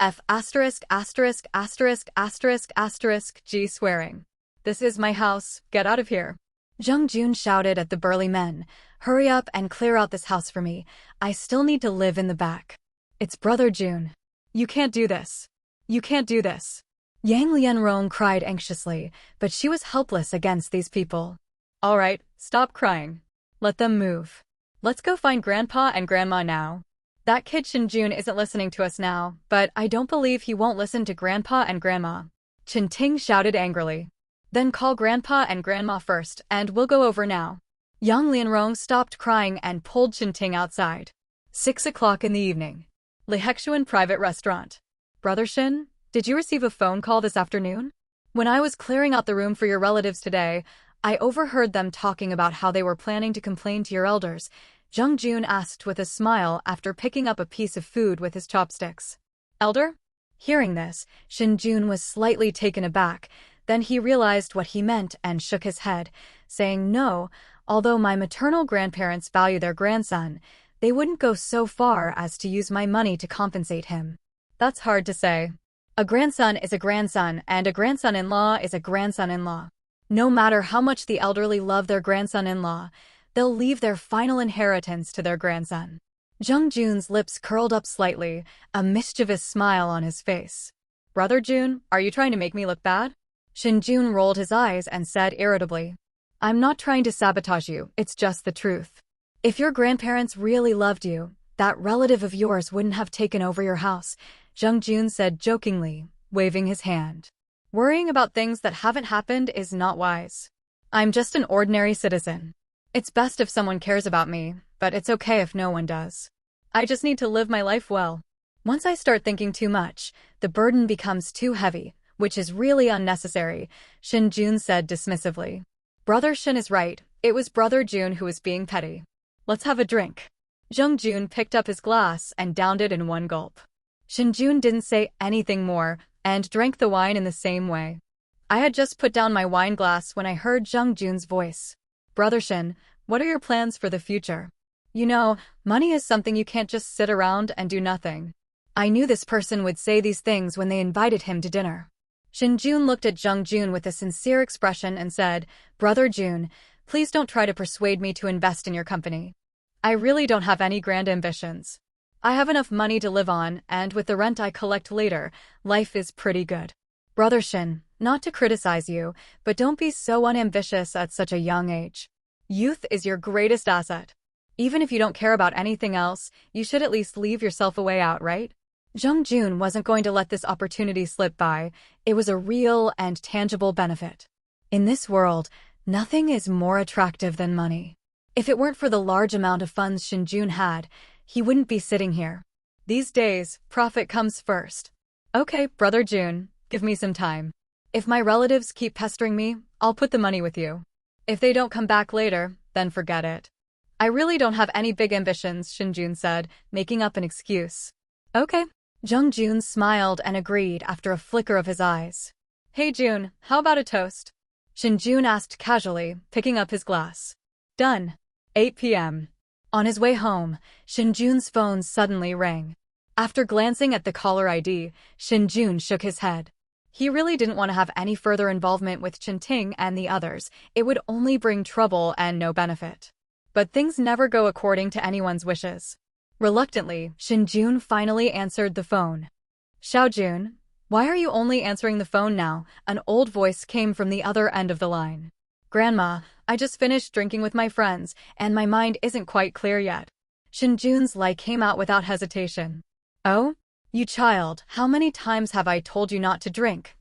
G swearing. This is my house. Get out of here. Jung Jun shouted at the burly men. Hurry up and clear out this house for me. I still need to live in the back. It's Brother Jun. You can't do this. You can't do this. Yang Lianrong cried anxiously, but she was helpless against these people. All right, stop crying. Let them move. Let's go find Grandpa and Grandma now. That kid Shen Jun isn't listening to us now, but I don't believe he won't listen to Grandpa and Grandma. Chen Ting shouted angrily. Then call Grandpa and Grandma first, and we'll go over now. Yang Lianrong stopped crying and pulled Chen Ting outside. 6 o'clock in the evening. Lihexuan Private Restaurant. Brother Shen, did you receive a phone call this afternoon? When I was clearing out the room for your relatives today, I overheard them talking about how they were planning to complain to your elders. Jung Jun asked with a smile after picking up a piece of food with his chopsticks. Elder? Hearing this, Shen Jun was slightly taken aback. Then he realized what he meant and shook his head, saying no, although my maternal grandparents value their grandson, they wouldn't go so far as to use my money to compensate him. That's hard to say. A grandson is a grandson, and a grandson-in-law is a grandson-in-law. No matter how much the elderly love their grandson-in-law, they'll leave their final inheritance to their grandson. Jung Jun's lips curled up slightly, a mischievous smile on his face. Brother Jun, are you trying to make me look bad? Shen Jun rolled his eyes and said irritably. I'm not trying to sabotage you, it's just the truth. If your grandparents really loved you, that relative of yours wouldn't have taken over your house, Jung Jun said jokingly, waving his hand. Worrying about things that haven't happened is not wise. I'm just an ordinary citizen. It's best if someone cares about me, but it's okay if no one does. I just need to live my life well. Once I start thinking too much, the burden becomes too heavy, which is really unnecessary, Shen Jun said dismissively. Brother Shen is right, it was Brother Jun who was being petty. Let's have a drink. Jung Jun picked up his glass and downed it in one gulp. Shen Jun didn't say anything more and drank the wine in the same way. I had just put down my wine glass when I heard Jung Jun's voice. Brother Shen, what are your plans for the future? You know, money is something you can't just sit around and do nothing. I knew this person would say these things when they invited him to dinner. Shen Jun looked at Jung Jun with a sincere expression and said, Brother Jun, please don't try to persuade me to invest in your company. I really don't have any grand ambitions. I have enough money to live on, and with the rent I collect later, life is pretty good. Brother Shen, not to criticize you, but don't be so unambitious at such a young age. Youth is your greatest asset. Even if you don't care about anything else, you should at least leave yourself a way out, right? Jung Jun wasn't going to let this opportunity slip by. It was a real and tangible benefit. In this world, nothing is more attractive than money. If it weren't for the large amount of funds Shen Jun had, he wouldn't be sitting here. These days, profit comes first. Okay, Brother Jun, give me some time. If my relatives keep pestering me, I'll put the money with you. If they don't come back later, then forget it. I really don't have any big ambitions, Shen Jun said, making up an excuse. Okay. Jung Jun smiled and agreed after a flicker of his eyes. Hey Jun, how about a toast? Shen Jun asked casually, picking up his glass. Done. 8 p.m. On his way home, Shen Jun's phone suddenly rang. After glancing at the caller ID, Shen Jun shook his head. He really didn't want to have any further involvement with Chen Ting and the others. It would only bring trouble and no benefit. But things never go according to anyone's wishes. Reluctantly, Shen Jun finally answered the phone. Xiao Jun, why are you only answering the phone now? An old voice came from the other end of the line. Grandma, I just finished drinking with my friends, and my mind isn't quite clear yet. Shen Jun's lie came out without hesitation. Oh? You child, how many times have I told you not to drink,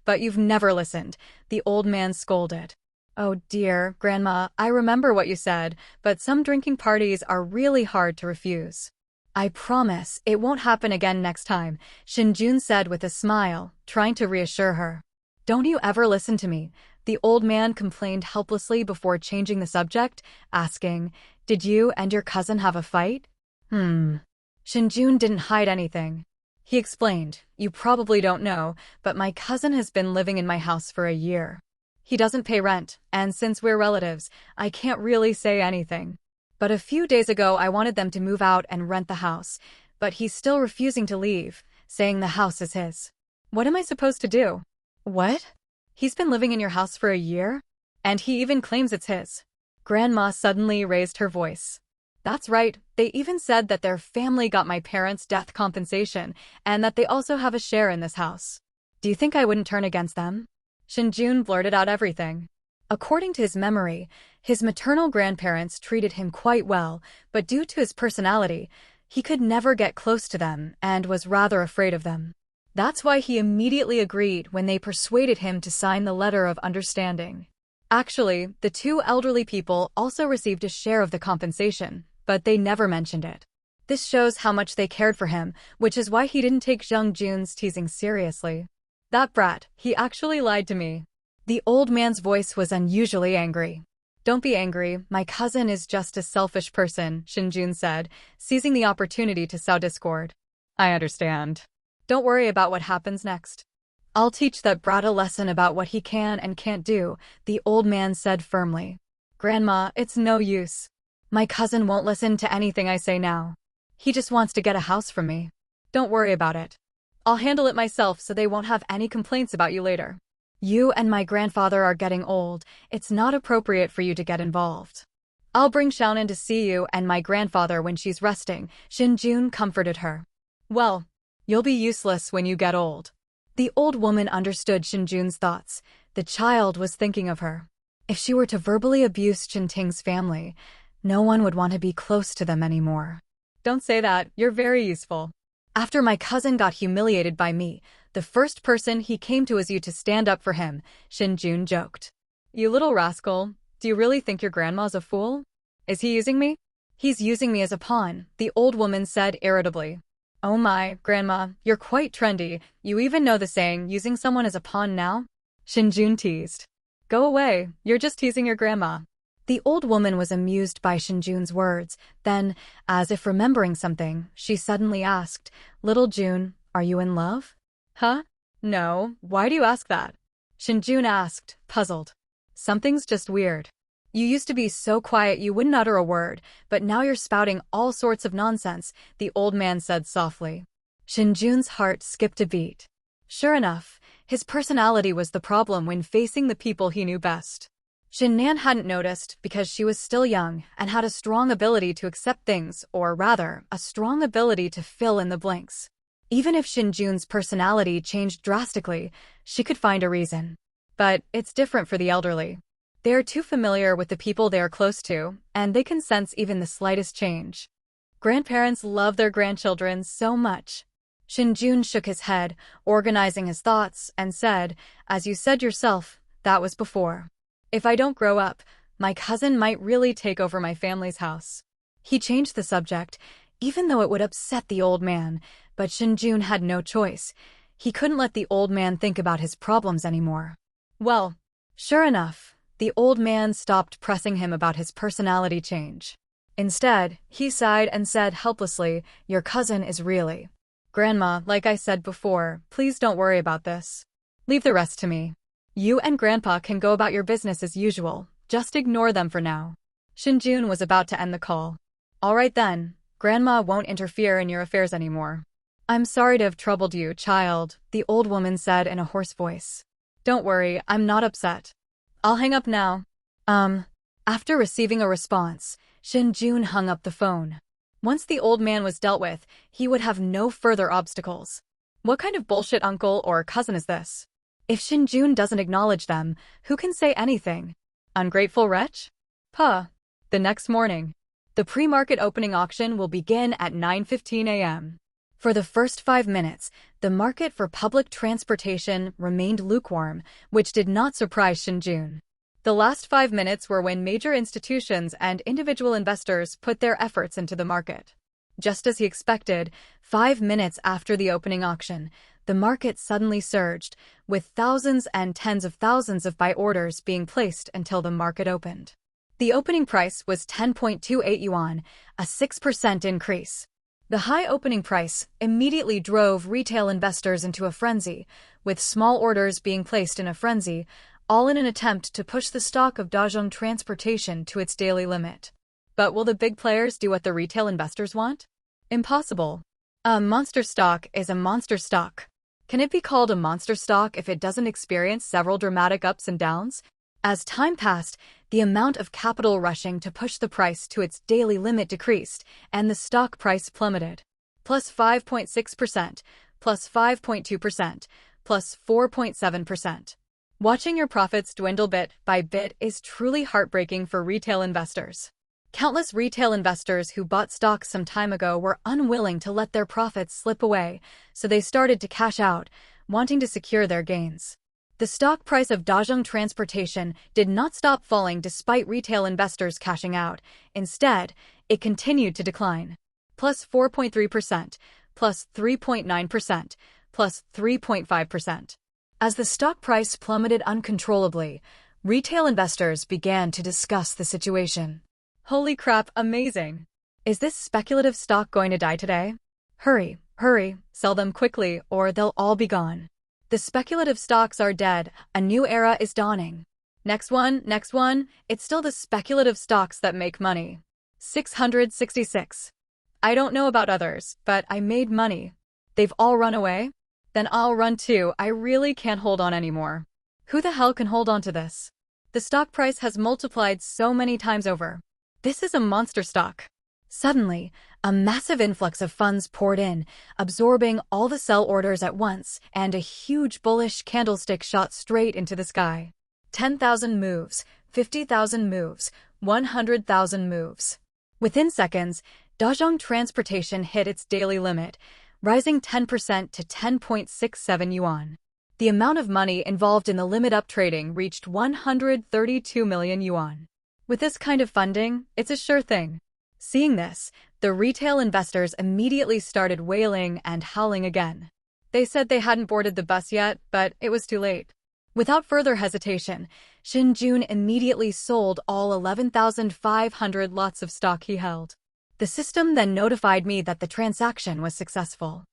but you've never listened, the old man scolded. Oh dear, Grandma, I remember what you said, but some drinking parties are really hard to refuse. I promise it won't happen again next time, Shen Jun said with a smile, trying to reassure her. Don't you ever listen to me, the old man complained helplessly before changing the subject, asking, did you and your cousin have a fight? Shen Jun didn't hide anything. He explained, you probably don't know, but my cousin has been living in my house for a year. He doesn't pay rent, and since we're relatives, I can't really say anything. But a few days ago I wanted them to move out and rent the house, but he's still refusing to leave, saying the house is his. What am I supposed to do? What? He's been living in your house for a year? And he even claims it's his. Grandma suddenly raised her voice. That's right, they even said that their family got my parents' death compensation, and that they also have a share in this house. Do you think I wouldn't turn against them? Shen Jun blurted out everything. According to his memory, his maternal grandparents treated him quite well, but due to his personality, he could never get close to them and was rather afraid of them. That's why he immediately agreed when they persuaded him to sign the letter of understanding. Actually, the two elderly people also received a share of the compensation, but they never mentioned it. This shows how much they cared for him, which is why he didn't take Shen Jun's teasing seriously. That brat, he actually lied to me. The old man's voice was unusually angry. Don't be angry, my cousin is just a selfish person, Shen Jun said, seizing the opportunity to sow discord. I understand. Don't worry about what happens next. I'll teach that brat a lesson about what he can and can't do, the old man said firmly. Grandma, it's no use. My cousin won't listen to anything I say now. He just wants to get a house from me. Don't worry about it. I'll handle it myself so they won't have any complaints about you later. You and my grandfather are getting old. It's not appropriate for you to get involved. I'll bring Xiaonan to see you and my grandfather when she's resting, Shen Jun comforted her. Well, you'll be useless when you get old. The old woman understood Shen Jun's thoughts. The child was thinking of her. If she were to verbally abuse Chen Ting's family, no one would want to be close to them anymore. Don't say that, you're very useful. After my cousin got humiliated by me, the first person he came to was you to stand up for him, Shen Jun joked. You little rascal, do you really think your grandma's a fool? Is he using me? He's using me as a pawn, the old woman said irritably. Oh my, Grandma, you're quite trendy. You even know the saying, using someone as a pawn now? Shen Jun teased. Go away, you're just teasing your grandma. The old woman was amused by Shen Jun's words. Then, as if remembering something, she suddenly asked, Little Jun, are you in love? Huh? No, why do you ask that? Shen Jun asked, puzzled. Something's just weird. You used to be so quiet you wouldn't utter a word, but now you're spouting all sorts of nonsense, the old man said softly. Shen Jun's heart skipped a beat. Sure enough, his personality was the problem when facing the people he knew best. Shen Nan hadn't noticed because she was still young and had a strong ability to accept things, or rather, a strong ability to fill in the blanks. Even if Shen Jun's personality changed drastically, she could find a reason. But it's different for the elderly. They are too familiar with the people they are close to, and they can sense even the slightest change. Grandparents love their grandchildren so much. Shen Jun shook his head, organizing his thoughts, and said, as you said yourself, that was before. If I don't grow up, my cousin might really take over my family's house. He changed the subject, even though it would upset the old man, but Shen Jun had no choice. He couldn't let the old man think about his problems anymore. Well, sure enough, the old man stopped pressing him about his personality change. Instead, he sighed and said helplessly, your cousin is really. Grandma, like I said before, please don't worry about this. Leave the rest to me. You and Grandpa can go about your business as usual, just ignore them for now. Shen Jun was about to end the call. All right then, Grandma won't interfere in your affairs anymore. I'm sorry to have troubled you, child, the old woman said in a hoarse voice. Don't worry, I'm not upset. I'll hang up now. After receiving a response, Shen Jun hung up the phone. Once the old man was dealt with, he would have no further obstacles. What kind of bullshit uncle or cousin is this? If Shen Jun doesn't acknowledge them, who can say anything? Ungrateful wretch? Puh. The next morning, the pre-market opening auction will begin at 9:15 a.m. For the first 5 minutes, the market for public transportation remained lukewarm, which did not surprise Shen Jun. The last 5 minutes were when major institutions and individual investors put their efforts into the market. Just as he expected, 5 minutes after the opening auction, the market suddenly surged, with thousands and tens of thousands of buy orders being placed until the market opened. The opening price was 10.28 yuan, a 6% increase. The high opening price immediately drove retail investors into a frenzy, with small orders being placed in a frenzy, all in an attempt to push the stock of Dazhong Transportation to its daily limit. But will the big players do what the retail investors want? Impossible. A monster stock is a monster stock. Can it be called a monster stock if it doesn't experience several dramatic ups and downs? As time passed, the amount of capital rushing to push the price to its daily limit decreased, and the stock price plummeted. Plus 5.6%, plus 5.2%, plus 4.7%. Watching your profits dwindle bit by bit is truly heartbreaking for retail investors. Countless retail investors who bought stocks some time ago were unwilling to let their profits slip away, so they started to cash out, wanting to secure their gains. The stock price of Dazhong Transportation did not stop falling despite retail investors cashing out. Instead, it continued to decline. Plus 4.3%, plus 3.9%, plus 3.5%. As the stock price plummeted uncontrollably, retail investors began to discuss the situation. Holy crap, amazing! Is this speculative stock going to die today? Hurry, hurry, sell them quickly or they'll all be gone. The speculative stocks are dead, a new era is dawning. Next one, it's still the speculative stocks that make money. 666. I don't know about others, but I made money. They've all run away? Then I'll run too, I really can't hold on anymore. Who the hell can hold on to this? The stock price has multiplied so many times over. This is a monster stock. Suddenly, a massive influx of funds poured in, absorbing all the sell orders at once, and a huge bullish candlestick shot straight into the sky. 10,000 moves, 50,000 moves, 100,000 moves. Within seconds, Dazhong Transportation hit its daily limit, rising 10% to 10.67 yuan. The amount of money involved in the limit-up trading reached 132 million yuan. With this kind of funding, it's a sure thing. Seeing this, the retail investors immediately started wailing and howling again. They said they hadn't boarded the bus yet, but it was too late. Without further hesitation, Shen Jun immediately sold all 11,500 lots of stock he held. The system then notified me that the transaction was successful.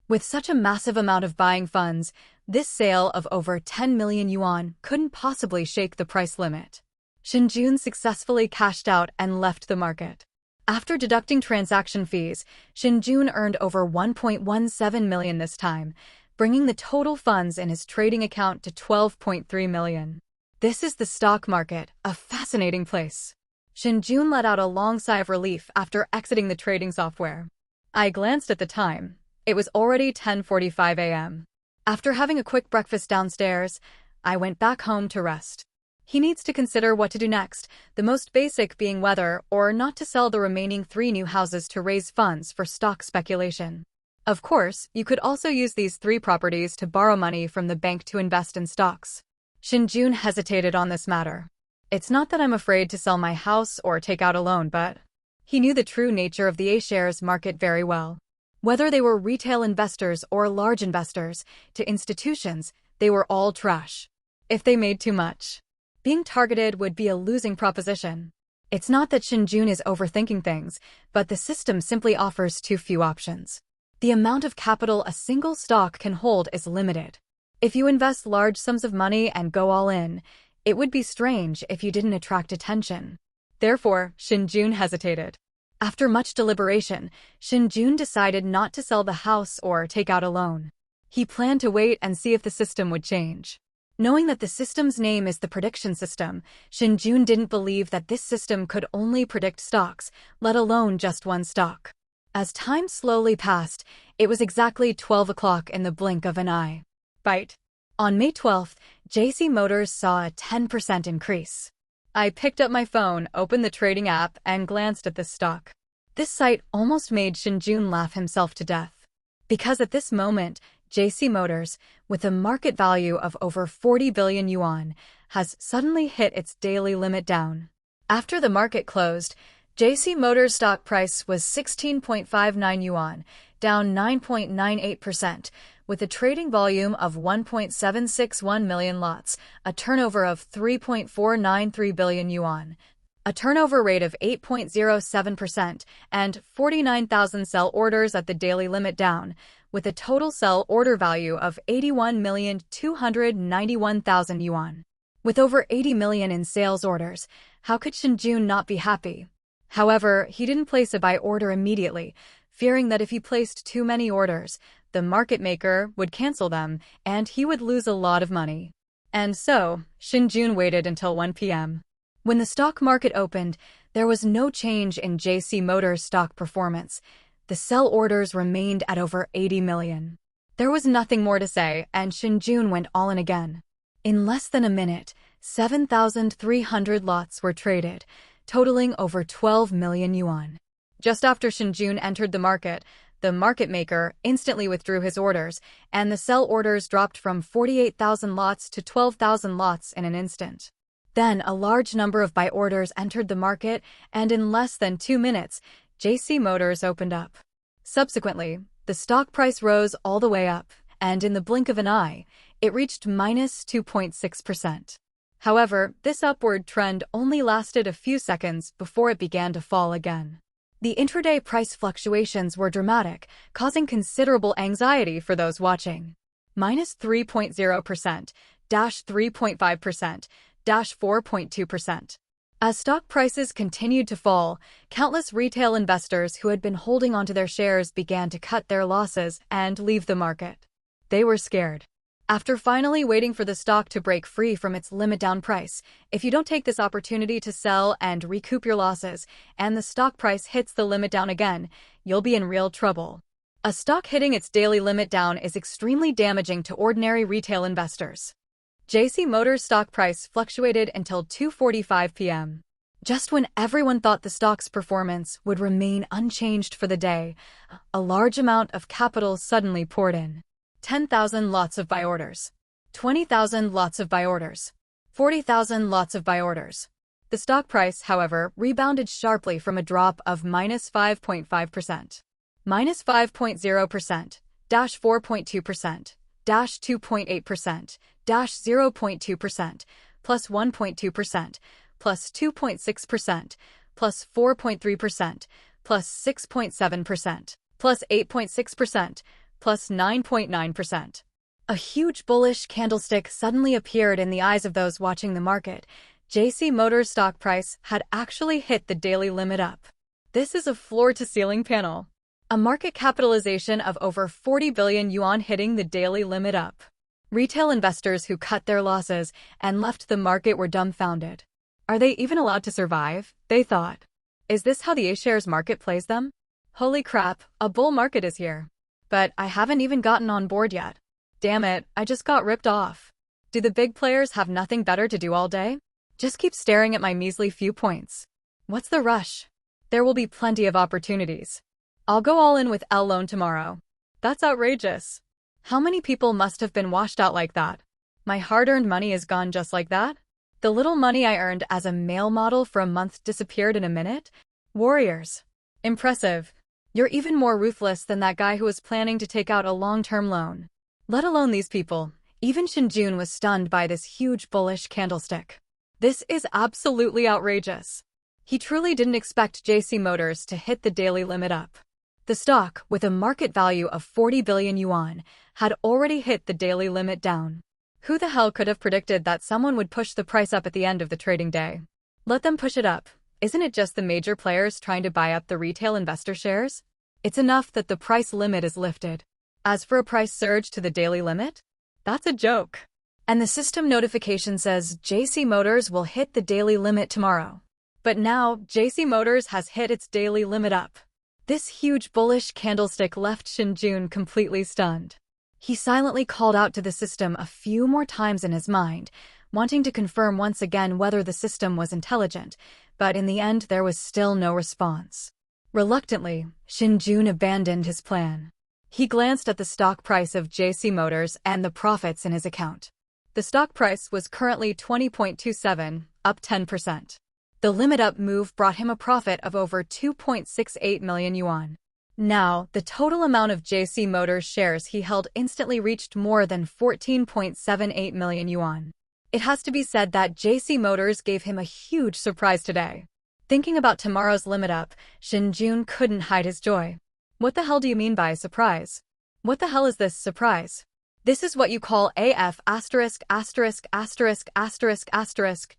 With such a massive amount of buying funds, this sale of over 10 million yuan couldn't possibly shake the price limit. Shen Jun successfully cashed out and left the market. After deducting transaction fees, Shen Jun earned over 1.17 million this time, bringing the total funds in his trading account to 12.3 million. This is the stock market, a fascinating place. Shen Jun let out a long sigh of relief after exiting the trading software. I glanced at the time. It was already 10:45 a.m. After having a quick breakfast downstairs, I went back home to rest. He needs to consider what to do next, the most basic being whether or not to sell the remaining 3 new houses to raise funds for stock speculation. Of course, you could also use these 3 properties to borrow money from the bank to invest in stocks. Shen Jun hesitated on this matter. It's not that I'm afraid to sell my house or take out a loan, but he knew the true nature of the A-shares market very well. Whether they were retail investors or large investors, to institutions, they were all trash. If they made too much, being targeted would be a losing proposition. It's not that Shen Jun is overthinking things, but the system simply offers too few options. The amount of capital a single stock can hold is limited. If you invest large sums of money and go all in, it would be strange if you didn't attract attention. Therefore, Shen Jun hesitated. After much deliberation, Shen Jun decided not to sell the house or take out a loan. He planned to wait and see if the system would change. Knowing that the system's name is the prediction system, Shen Jun didn't believe that this system could only predict stocks, let alone just one stock. As time slowly passed, it was exactly 12 o'clock in the blink of an eye. Bite. On May 12th, JC Motors saw a 10% increase. I picked up my phone, opened the trading app, and glanced at the stock. This sight almost made Shen Jun laugh himself to death. Because at this moment, JC Motors, with a market value of over 40 billion yuan, has suddenly hit its daily limit down. After the market closed, JC Motors stock price was 16.59 yuan, down 9.98%, with a trading volume of 1.761 million lots, a turnover of 3.493 billion yuan, a turnover rate of 8.07%, and 49,000 sell orders at the daily limit down, with a total sell order value of 81,291,000 yuan. With over 80 million in sales orders, how could Shen Jun not be happy? However, he didn't place a buy order immediately, fearing that if he placed too many orders, the market maker would cancel them and he would lose a lot of money. And so, Shen Jun waited until 1 p.m. When the stock market opened, there was no change in JC Motors' stock performance. The sell orders remained at over 80 million. There was nothing more to say, and Shen Jun went all in again. In less than a minute, 7,300 lots were traded, totaling over 12 million yuan. Just after Shen Jun entered the market maker instantly withdrew his orders, and the sell orders dropped from 48,000 lots to 12,000 lots in an instant. Then a large number of buy orders entered the market, and in less than 2 minutes, JC Motors opened up. Subsequently, the stock price rose all the way up, and in the blink of an eye, it reached minus 2.6%. However, this upward trend only lasted a few seconds before it began to fall again. The intraday price fluctuations were dramatic, causing considerable anxiety for those watching. Minus 3.0%, 3.5%, 4.2%. As stock prices continued to fall, countless retail investors who had been holding onto their shares began to cut their losses and leave the market. They were scared. After finally waiting for the stock to break free from its limit-down price, if you don't take this opportunity to sell and recoup your losses, and the stock price hits the limit down again, you'll be in real trouble. A stock hitting its daily limit down is extremely damaging to ordinary retail investors. JC Motors' stock price fluctuated until 2:45 p.m. Just when everyone thought the stock's performance would remain unchanged for the day, a large amount of capital suddenly poured in. 10,000 lots of buy orders, 20,000 lots of buy orders, 40,000 lots of buy orders. The stock price, however, rebounded sharply from a drop of minus 5.5%, minus 5.0%, 4.2%, 2.8%, 0.2%, plus 1.2%, plus 2.6%, plus 4.3%, plus 6.7%, plus 8.6%, plus 9.9%. A huge bullish candlestick suddenly appeared in the eyes of those watching the market. JC Motors' stock price had actually hit the daily limit up. This is a floor-to-ceiling panel. A market capitalization of over 40 billion yuan hitting the daily limit up. Retail investors who cut their losses and left the market were dumbfounded. Are they even allowed to survive? They thought. Is this how the A-shares market plays them? Holy crap, a bull market is here. But I haven't even gotten on board yet. Damn it, I just got ripped off. Do the big players have nothing better to do all day? Just keep staring at my measly few points. What's the rush? There will be plenty of opportunities. I'll go all in with L loan tomorrow. That's outrageous. How many people must have been washed out like that? My hard-earned money is gone just like that? The little money I earned as a male model for a month disappeared in a minute? Warriors. Impressive. You're even more ruthless than that guy who was planning to take out a long-term loan. Let alone these people. Even Shen Jun was stunned by this huge bullish candlestick. This is absolutely outrageous. He truly didn't expect JC Motors to hit the daily limit up. The stock, with a market value of 40 billion yuan, had already hit the daily limit down. Who the hell could have predicted that someone would push the price up at the end of the trading day? Let them push it up. Isn't it just the major players trying to buy up the retail investor shares? It's enough that the price limit is lifted. As for a price surge to the daily limit? That's a joke. And the system notification says JC Motors will hit the daily limit tomorrow. But now, JC Motors has hit its daily limit up. This huge bullish candlestick left Shen Jun completely stunned. He silently called out to the system a few more times in his mind, wanting to confirm once again whether the system was intelligent, but in the end there was still no response. Reluctantly, Shen Jun abandoned his plan. He glanced at the stock price of JC Motors and the profits in his account. The stock price was currently 20.27, up 10%. The limit up move brought him a profit of over 2.68 million yuan. Now, the total amount of JC Motors shares he held instantly reached more than 14.78 million yuan. It has to be said that JC Motors gave him a huge surprise today. Thinking about tomorrow's limit up, Shen Jun couldn't hide his joy. What the hell do you mean by surprise? What the hell is this surprise? This is what you call AF *******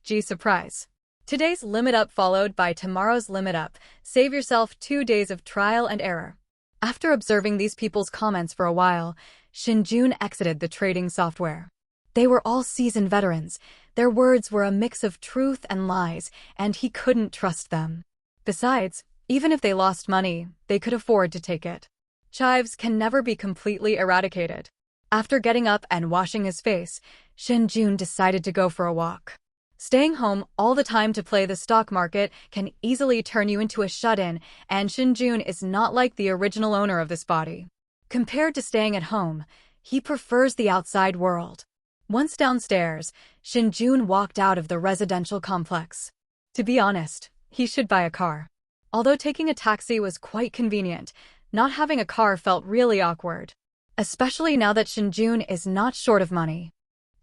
G surprise. Today's limit up followed by tomorrow's limit up. Save yourself 2 days of trial and error. After observing these people's comments for a while, Shen Jun exited the trading software. They were all seasoned veterans. Their words were a mix of truth and lies, and he couldn't trust them. Besides, even if they lost money, they could afford to take it. Chives can never be completely eradicated. After getting up and washing his face, Shen Jun decided to go for a walk. Staying home all the time to play the stock market can easily turn you into a shut-in, and Shen Jun is not like the original owner of this body. Compared to staying at home, he prefers the outside world. Once downstairs, Shen Jun walked out of the residential complex. To be honest, he should buy a car. Although taking a taxi was quite convenient, not having a car felt really awkward. Especially now that Shen Jun is not short of money.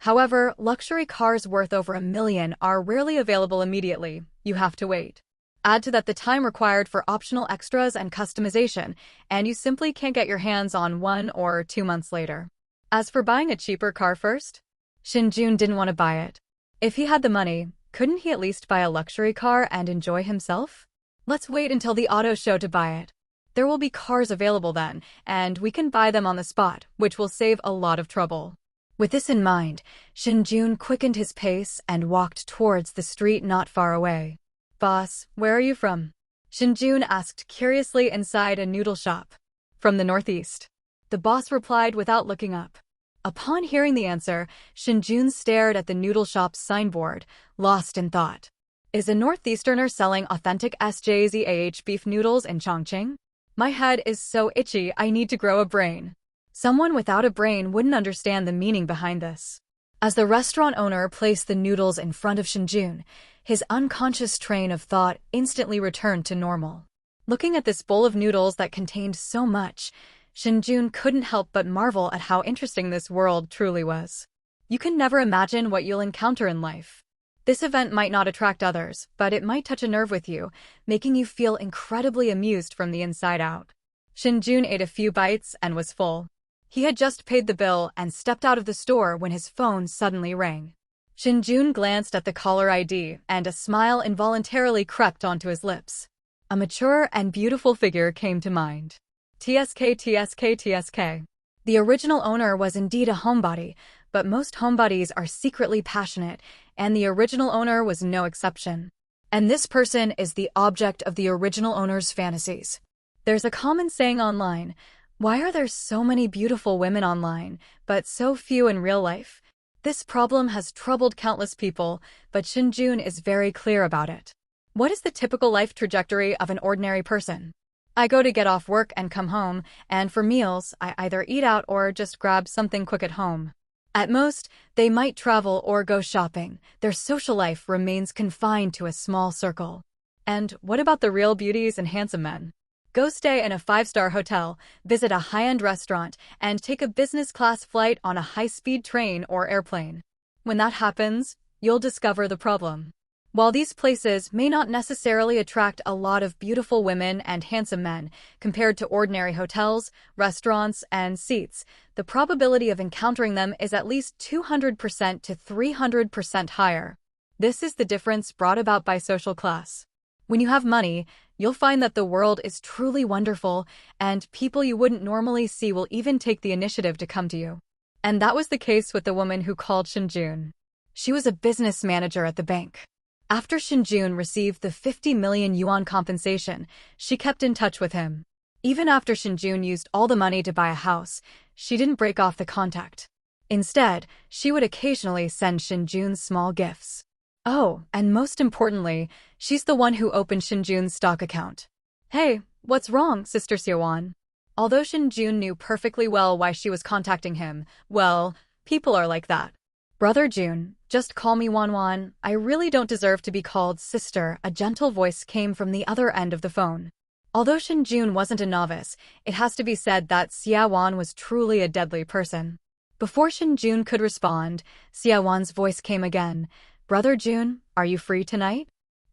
However, luxury cars worth over $1 million are rarely available immediately. You have to wait. Add to that the time required for optional extras and customization, and you simply can't get your hands on 1 or 2 months later. As for buying a cheaper car first, Shen Jun didn't want to buy it. If he had the money, couldn't he at least buy a luxury car and enjoy himself? Let's wait until the auto show to buy it. There will be cars available then, and we can buy them on the spot, which will save a lot of trouble. With this in mind, Shen Jun quickened his pace and walked towards the street not far away. "Boss, where are you from?" Shen Jun asked curiously inside a noodle shop. "From the northeast." The boss replied without looking up. Upon hearing the answer, Shen Jun stared at the noodle shop's signboard, lost in thought. Is a northeasterner selling authentic SJZAH beef noodles in Chongqing? My head is so itchy I need to grow a brain. Someone without a brain wouldn't understand the meaning behind this. As the restaurant owner placed the noodles in front of Shen Jun, his unconscious train of thought instantly returned to normal. Looking at this bowl of noodles that contained so much, Shen Jun couldn't help but marvel at how interesting this world truly was. You can never imagine what you'll encounter in life. This event might not attract others, but it might touch a nerve with you, making you feel incredibly amused from the inside out. Shen Jun ate a few bites and was full. He had just paid the bill and stepped out of the store when his phone suddenly rang. Shen Jun glanced at the caller ID, and a smile involuntarily crept onto his lips. A mature and beautiful figure came to mind. TSK. The original owner was indeed a homebody, but most homebodies are secretly passionate, and the original owner was no exception. And this person is the object of the original owner's fantasies. There's a common saying online, "Why are there so many beautiful women online, but so few in real life?" This problem has troubled countless people, but Shen Jun is very clear about it. What is the typical life trajectory of an ordinary person? I go to get off work and come home, and for meals, I either eat out or just grab something quick at home. At most, they might travel or go shopping. Their social life remains confined to a small circle. And what about the real beauties and handsome men? Go stay in a 5-star hotel, visit a high-end restaurant, and take a business-class flight on a high-speed train or airplane. When that happens, you'll discover the problem. While these places may not necessarily attract a lot of beautiful women and handsome men compared to ordinary hotels, restaurants, and seats, the probability of encountering them is at least 200% to 300% higher. This is the difference brought about by social class. When you have money, you'll find that the world is truly wonderful, and people you wouldn't normally see will even take the initiative to come to you. And that was the case with the woman who called Shen Jun. She was a business manager at the bank. After Shen Jun received the 50 million yuan compensation, she kept in touch with him. Even after Shen Jun used all the money to buy a house, she didn't break off the contact. Instead, she would occasionally send Shen Jun small gifts. Oh, and most importantly, she's the one who opened Shen Jun's stock account. Hey, what's wrong, Sister Xiaowan? Although Shen Jun knew perfectly well why she was contacting him, well, people are like that. Brother Jun, just call me Wan Wan. I really don't deserve to be called sister. A gentle voice came from the other end of the phone. Although Shen Jun wasn't a novice, it has to be said that Xia Wan was truly a deadly person. Before Shen Jun could respond, Xia Wan's voice came again. Brother Jun, are you free tonight?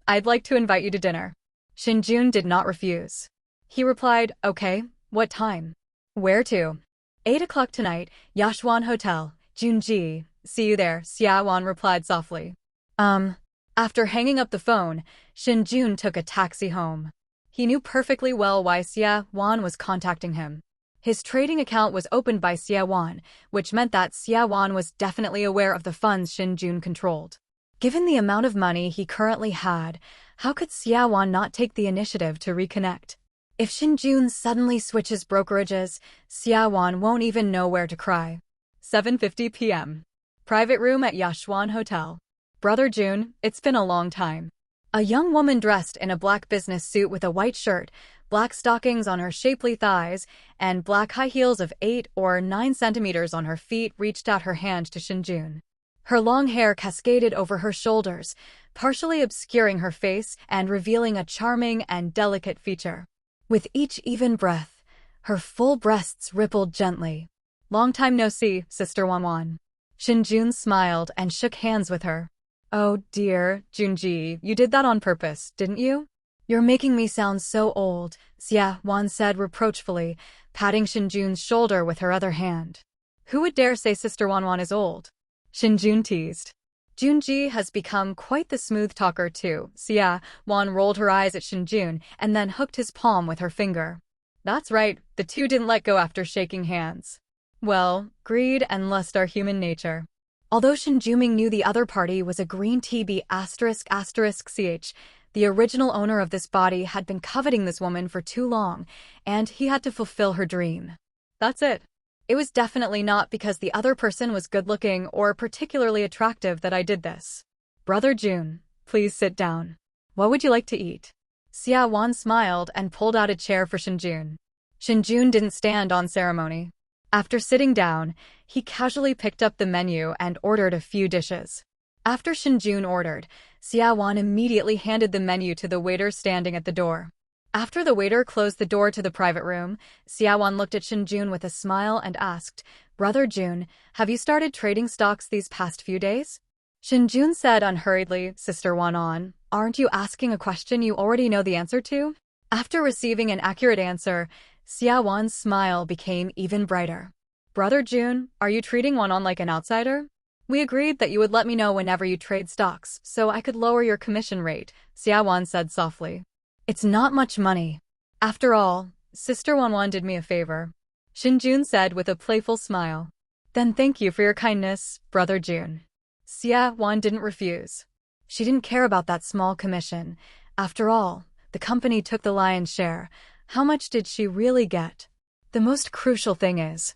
I'd like to invite you to dinner. Shen Jun did not refuse. He replied, okay, what time? Where to? 8 o'clock tonight, Yashwan Hotel, Junji. See you there, Xia Wan replied softly. After hanging up the phone, Shen Jun took a taxi home. He knew perfectly well why Xia Wan was contacting him. His trading account was opened by Xia Wan, which meant that Xia Wan was definitely aware of the funds Shen Jun controlled. Given the amount of money he currently had, how could Xia Wan not take the initiative to reconnect? If Shen Jun suddenly switches brokerages, Xia Wan won't even know where to cry. 7:50 p.m. Private room at Yashwan Hotel. Brother Jun, it's been a long time. A young woman dressed in a black business suit with a white shirt, black stockings on her shapely thighs, and black high heels of 8 or 9 centimeters on her feet reached out her hand to Shen Jun. Her long hair cascaded over her shoulders, partially obscuring her face and revealing a charming and delicate feature. With each even breath, her full breasts rippled gently. Long time no see, Sister Wan Wan. Shen Jun smiled and shook hands with her. Oh dear, Junji, you did that on purpose, didn't you? You're making me sound so old, Xia Wan said reproachfully, patting Shen Jun's shoulder with her other hand. Who would dare say Sister Wan Wan is old? Shen Jun teased. Junji has become quite the smooth talker too. Xia Wan rolled her eyes at Shen Jun and then hooked his palm with her finger. That's right, the two didn't let go after shaking hands. Well, greed and lust are human nature. Although Shen Juming knew the other party was a green TB **ch, the original owner of this body had been coveting this woman for too long, and he had to fulfill her dream. That's it. It was definitely not because the other person was good-looking or particularly attractive that I did this. Brother Jun, please sit down. What would you like to eat? Xia Wan smiled and pulled out a chair for Shen Jun. Shen Jun didn't stand on ceremony. After sitting down, he casually picked up the menu and ordered a few dishes. After Shen Jun ordered, Xia Wan immediately handed the menu to the waiter standing at the door. After the waiter closed the door to the private room, Xia Wan looked at Shen Jun with a smile and asked, Brother Jun, have you started trading stocks these past few days? Shen Jun said unhurriedly, Sister Wan An, aren't you asking a question you already know the answer to? After receiving an accurate answer, Xia Wan's smile became even brighter. Brother Jun, are you treating Wan An like an outsider? We agreed that you would let me know whenever you trade stocks, so I could lower your commission rate, Xia Wan said softly. It's not much money. After all, Sister Wan Wan did me a favor. Shen Jun said with a playful smile. Then thank you for your kindness, Brother Jun. Xia Wan didn't refuse. She didn't care about that small commission. After all, the company took the lion's share. How much did she really get? The most crucial thing is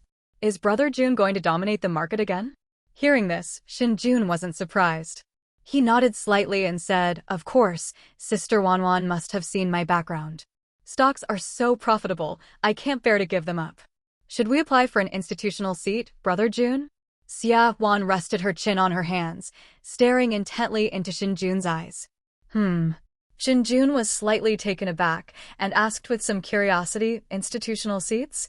Brother Jun going to dominate the market again? Hearing this, Shen Jun wasn't surprised. He nodded slightly and said, of course, Sister Wan Wan must have seen my background. Stocks are so profitable, I can't bear to give them up. Should we apply for an institutional seat, Brother Jun? Xia Wan rested her chin on her hands, staring intently into Shen Jun's eyes. Shen Jun was slightly taken aback and asked with some curiosity, institutional seats?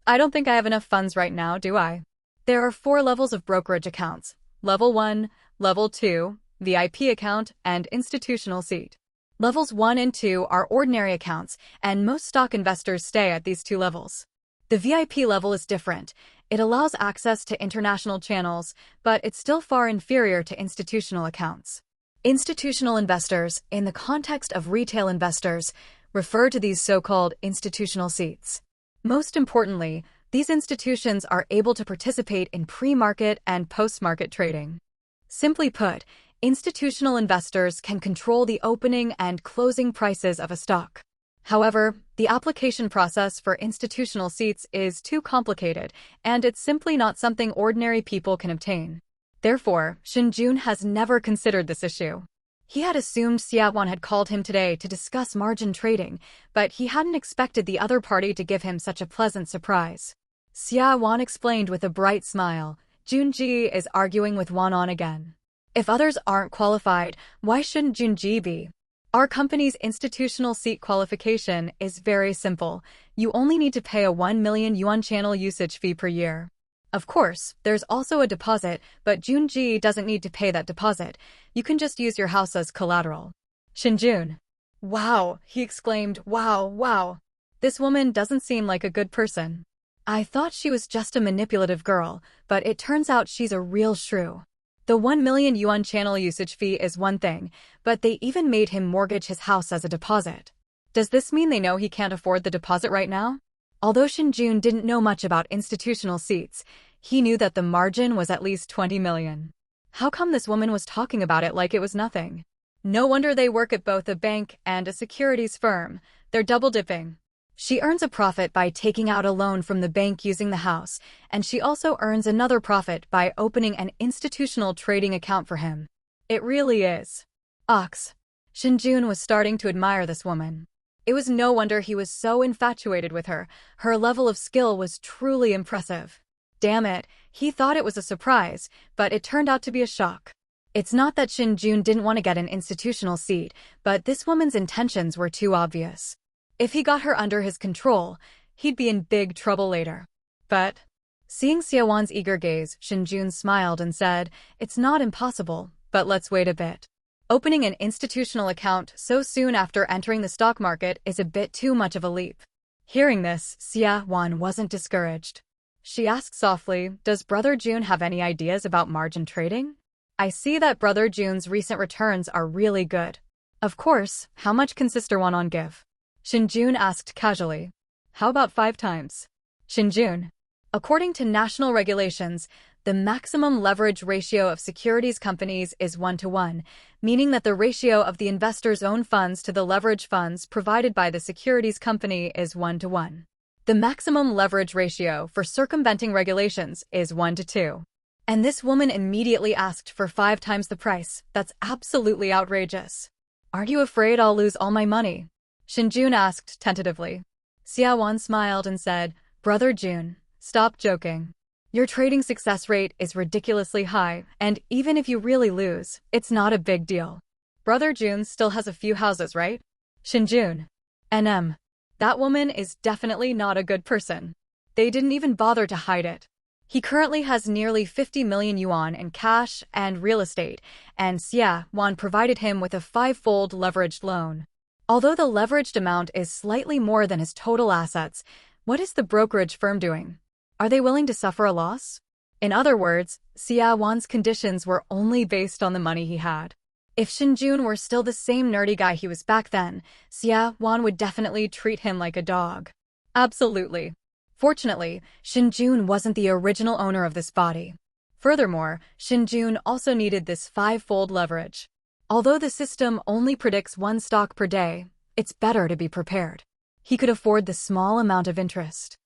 I don't think I have enough funds right now, do I? There are 4 levels of brokerage accounts. Level 1, Level 2, VIP account, and institutional seat. Levels 1 and 2 are ordinary accounts, and most stock investors stay at these 2 levels. The VIP level is different. It allows access to international channels, but it's still far inferior to institutional accounts. Institutional investors, in the context of retail investors, refer to these so-called institutional seats. Most importantly, these institutions are able to participate in pre-market and post-market trading. Simply put, institutional investors can control the opening and closing prices of a stock. However, the application process for institutional seats is too complicated, and it's simply not something ordinary people can obtain. Therefore, Shen Jun has never considered this issue. He had assumed Xia Wan had called him today to discuss margin trading, but he hadn't expected the other party to give him such a pleasant surprise. Xia Wan explained with a bright smile, Junji is arguing with Wan On again. If others aren't qualified, why shouldn't Junji be? Our company's institutional seat qualification is very simple. You only need to pay a 1 million yuan channel usage fee per year. Of course, there's also a deposit, but Junji doesn't need to pay that deposit. You can just use your house as collateral. Shen Jun. Wow, he exclaimed, wow. This woman doesn't seem like a good person. I thought she was just a manipulative girl, but it turns out she's a real shrew. The 1 million yuan channel usage fee is one thing, but they even made him mortgage his house as a deposit. Does this mean they know he can't afford the deposit right now? Although Shen Jun didn't know much about institutional seats, he knew that the margin was at least 20 million. How come this woman was talking about it like it was nothing? No wonder they work at both a bank and a securities firm. They're double-dipping. She earns a profit by taking out a loan from the bank using the house, and she also earns another profit by opening an institutional trading account for him. It really is. Ox. Shen Jun was starting to admire this woman. It was no wonder he was so infatuated with her. Her level of skill was truly impressive. Damn it, he thought it was a surprise, but it turned out to be a shock. It's not that Shen Jun didn't want to get an institutional seat, but this woman's intentions were too obvious. If he got her under his control, he'd be in big trouble later. But, seeing Xia Wan's eager gaze, Shen Jun smiled and said, "It's not impossible, but let's wait a bit." Opening an institutional account so soon after entering the stock market is a bit too much of a leap. Hearing this, Xia Wan wasn't discouraged. She asked softly, "Does Brother Jun have any ideas about margin trading? I see that Brother Jun's recent returns are really good." "Of course, how much can Sister Wan On give?" Shen Jun asked casually. "How about 5 times?" Shen Jun. According to national regulations, the maximum leverage ratio of securities companies is 1-to-1, meaning that the ratio of the investor's own funds to the leverage funds provided by the securities company is 1-to-1. The maximum leverage ratio for circumventing regulations is 1-to-2. And this woman immediately asked for 5 times the price. That's absolutely outrageous. "Aren't you afraid I'll lose all my money?" Shen Jun asked tentatively. Xia Wan smiled and said, "Brother Jun, stop joking. Your trading success rate is ridiculously high, and even if you really lose, it's not a big deal. Brother Jun still has a few houses, right?" Shen Jun. "NM. That woman is definitely not a good person. They didn't even bother to hide it. He currently has nearly 50 million yuan in cash and real estate, and Xia Wan provided him with a 5-fold leveraged loan. Although the leveraged amount is slightly more than his total assets, what is the brokerage firm doing? Are they willing to suffer a loss?" In other words, Xia Wan's conditions were only based on the money he had. If Shen Jun were still the same nerdy guy he was back then, Xia Wan would definitely treat him like a dog. Absolutely. Fortunately, Shen Jun wasn't the original owner of this body. Furthermore, Shen Jun also needed this 5-fold leverage. Although the system only predicts 1 stock per day, it's better to be prepared. He could afford the small amount of interest.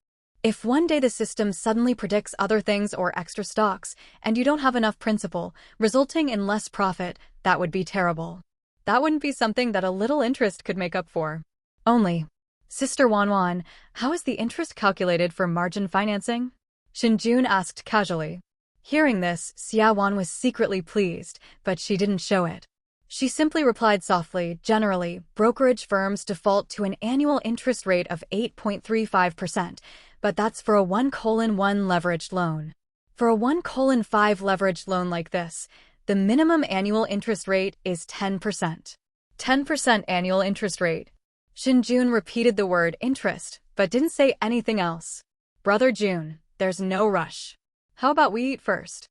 If one day the system suddenly predicts other things or extra stocks, and you don't have enough principal, resulting in less profit, that would be terrible. That wouldn't be something that a little interest could make up for. Only. "Sister Wan, how is the interest calculated for margin financing?" Shen Jun asked casually. Hearing this, Xia Wan was secretly pleased, but she didn't show it. She simply replied softly, "Generally, brokerage firms default to an annual interest rate of 8.35%, but that's for a 1:1 leveraged loan. For a 1:5 leveraged loan like this, the minimum annual interest rate is 10%. 10% annual interest rate." Shen Jun repeated the word interest, but didn't say anything else. "Brother Jun, there's no rush. How about we eat first?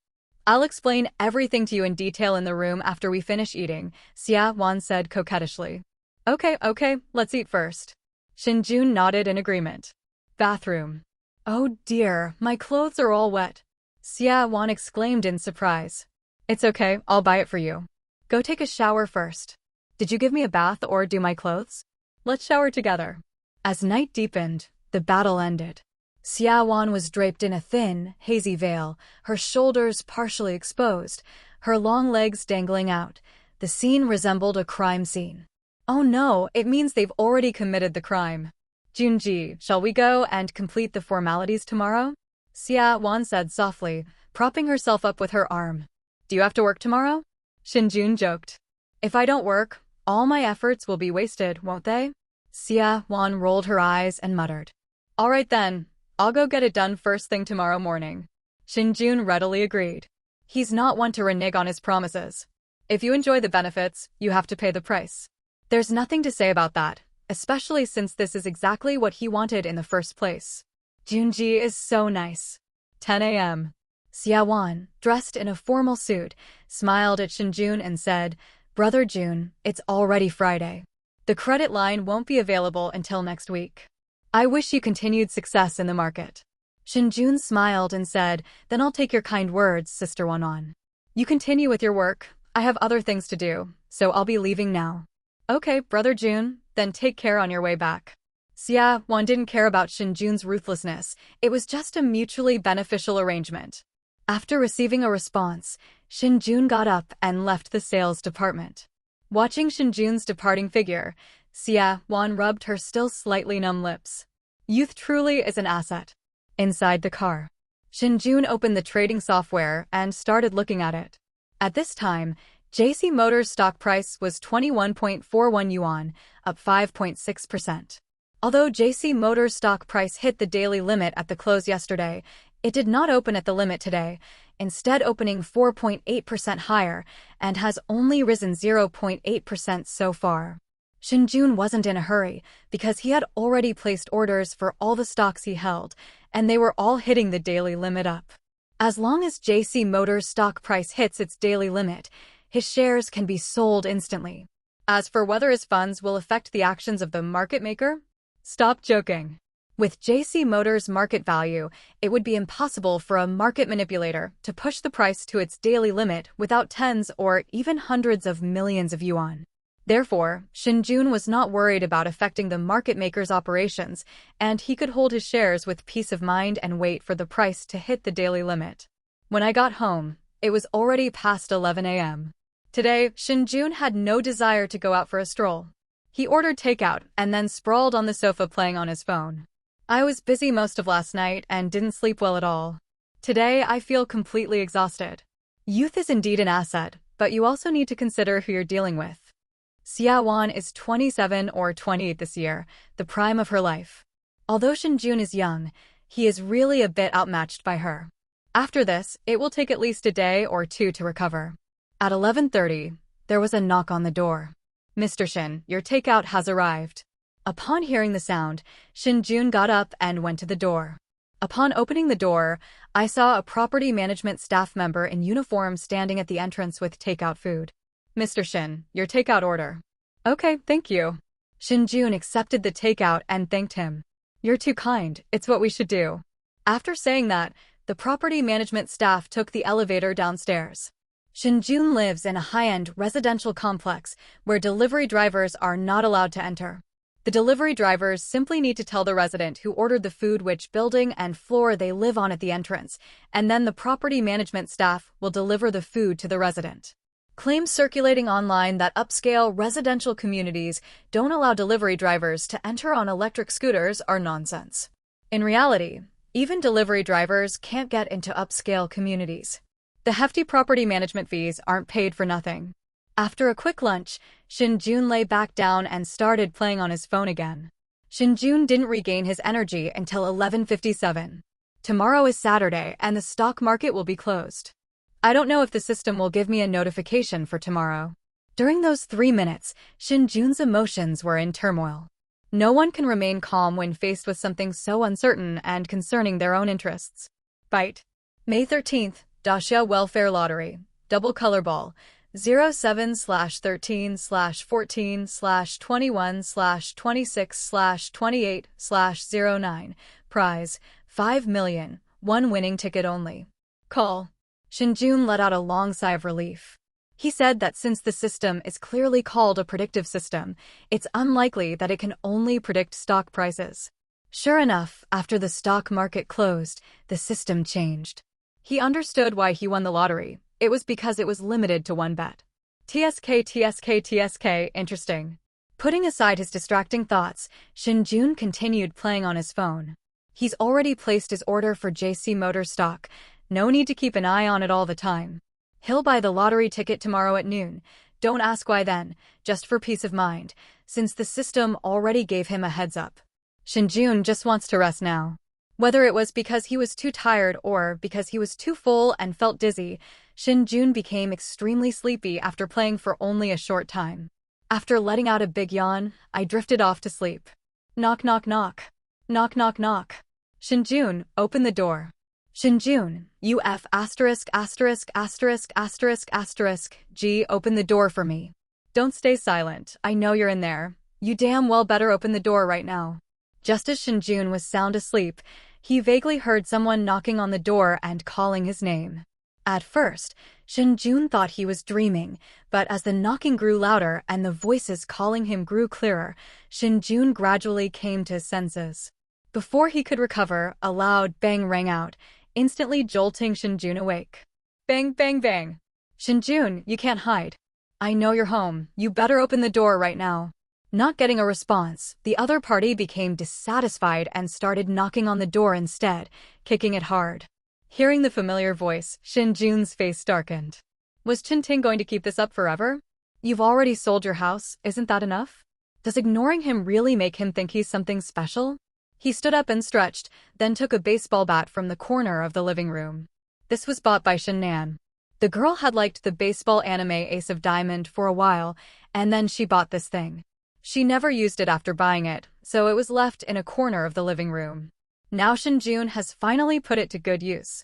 I'll explain everything to you in detail in the room after we finish eating," Xia Wan said coquettishly. Okay, let's eat first." Shen Jun nodded in agreement. Bathroom. "Oh dear, my clothes are all wet." Xia Wan exclaimed in surprise. "It's okay, I'll buy it for you. Go take a shower first. Did you give me a bath or do my clothes?" Let's shower together. As night deepened, the battle ended. Xia Wan was draped in a thin, hazy veil, her shoulders partially exposed, her long legs dangling out. The scene resembled a crime scene. Oh no, it means they've already committed the crime. Junji, shall we go and complete the formalities tomorrow? Xia Wan said softly, propping herself up with her arm. Do you have to work tomorrow? Shen Jun joked. If I don't work, all my efforts will be wasted, won't they? Xia Wan rolled her eyes and muttered. All right then, I'll go get it done first thing tomorrow morning. Shen Jun readily agreed. He's not one to renege on his promises. If you enjoy the benefits, you have to pay the price. There's nothing to say about that, especially since this is exactly what he wanted in the first place. Junji is so nice. 10 a.m. Xia Wan, dressed in a formal suit, smiled at Shen Jun and said, Brother Jun, it's already Friday. The credit line won't be available until next week. I wish you continued success in the market. Shen Jun smiled and said, Then I'll take your kind words, Sister Wan. You continue with your work. I have other things to do, so I'll be leaving now. Okay, Brother Jun, then take care on your way back. Xia Wan didn't care about Shen Jun's ruthlessness. It was just a mutually beneficial arrangement. After receiving a response, Shen Jun got up and left the sales department. Watching Shen Jun's departing figure, Xia Wan rubbed her still slightly numb lips. Youth truly is an asset. Inside the car, Shen Jun opened the trading software and started looking at it. At this time, JC Motors' stock price was 21.41 yuan, up 5.6%. Although JC Motors' stock price hit the daily limit at the close yesterday, it did not open at the limit today, instead opening 4.8% higher and has only risen 0.8% so far. Shen Jun wasn't in a hurry because he had already placed orders for all the stocks he held, and they were all hitting the daily limit up. As long as JC Motors' stock price hits its daily limit, his shares can be sold instantly. As for whether his funds will affect the actions of the market maker, stop joking. With JC Motors' market value, it would be impossible for a market manipulator to push the price to its daily limit without tens or even hundreds of millions of yuan. Therefore, Shen Jun was not worried about affecting the market maker's operations, and he could hold his shares with peace of mind and wait for the price to hit the daily limit. When I got home, it was already past 11 a.m. Today, Shen Jun had no desire to go out for a stroll. He ordered takeout and then sprawled on the sofa playing on his phone. I was busy most of last night and didn't sleep well at all. Today, I feel completely exhausted. Youth is indeed an asset, but you also need to consider who you're dealing with. Xia Wan is 27 or 28 this year, the prime of her life. Although Shen Jun is young, he is really a bit outmatched by her. After this, it will take at least a day or two to recover. At 11:30, there was a knock on the door. Mr. Shen, your takeout has arrived. Upon hearing the sound, Shen Jun got up and went to the door. Upon opening the door, I saw a property management staff member in uniform standing at the entrance with takeout food. Mr. Shen, your takeout order. Okay, thank you. Shen Jun accepted the takeout and thanked him. You're too kind, it's what we should do. After saying that, the property management staff took the elevator downstairs. Shen Jun lives in a high-end residential complex where delivery drivers are not allowed to enter. The delivery drivers simply need to tell the resident who ordered the food which building and floor they live on at the entrance, and then the property management staff will deliver the food to the resident. Claims circulating online that upscale residential communities don't allow delivery drivers to enter on electric scooters are nonsense. In reality, even delivery drivers can't get into upscale communities. The hefty property management fees aren't paid for nothing. After a quick lunch, Shen Jun lay back down and started playing on his phone again. Shen Jun didn't regain his energy until 11:57. Tomorrow is Saturday and the stock market will be closed. I don't know if the system will give me a notification for tomorrow. During those 3 minutes, Shen Jun's emotions were in turmoil. No one can remain calm when faced with something so uncertain and concerning their own interests. Bite. May 13th, Daxia Welfare Lottery, Double Color Ball, 07/13/14/21/26/28/09, prize, 5 million, one winning ticket only. Call. Shen Jun let out a long sigh of relief. He said that since the system is clearly called a predictive system, it's unlikely that it can only predict stock prices. Sure enough, after the stock market closed, the system changed. He understood why he won the lottery. It was because it was limited to one bet. TSK, interesting. Putting aside his distracting thoughts, Shen Jun continued playing on his phone. He's already placed his order for JC Motor stock. No need to keep an eye on it all the time. He'll buy the lottery ticket tomorrow at noon. Don't ask why then, just for peace of mind, since the system already gave him a heads up. Shen Jun just wants to rest now. Whether it was because he was too tired or because he was too full and felt dizzy, Shen Jun became extremely sleepy after playing for only a short time. After letting out a big yawn, I drifted off to sleep. Knock knock knock. Knock knock knock. Shen Jun, open the door. Shen Jun, UF asterisk asterisk asterisk asterisk asterisk G, open the door for me. Don't stay silent, I know you're in there. You damn well better open the door right now. Just as Shen Jun was sound asleep, he vaguely heard someone knocking on the door and calling his name. At first, Shen Jun thought he was dreaming, but as the knocking grew louder and the voices calling him grew clearer, Shen Jun gradually came to his senses. Before he could recover, a loud bang rang out, instantly jolting Shen Jun awake. Bang, bang, bang. Shen Jun, you can't hide. I know you're home. You better open the door right now. Not getting a response, the other party became dissatisfied and started knocking on the door instead, kicking it hard. Hearing the familiar voice, Shen Jun's face darkened. Was Ting going to keep this up forever? You've already sold your house, isn't that enough? Does ignoring him really make him think he's something special? He stood up and stretched, then took a baseball bat from the corner of the living room. This was bought by Shen Nan. The girl had liked the baseball anime Ace of Diamond for a while, and then she bought this thing. She never used it after buying it, so it was left in a corner of the living room. Now Shen Jun has finally put it to good use.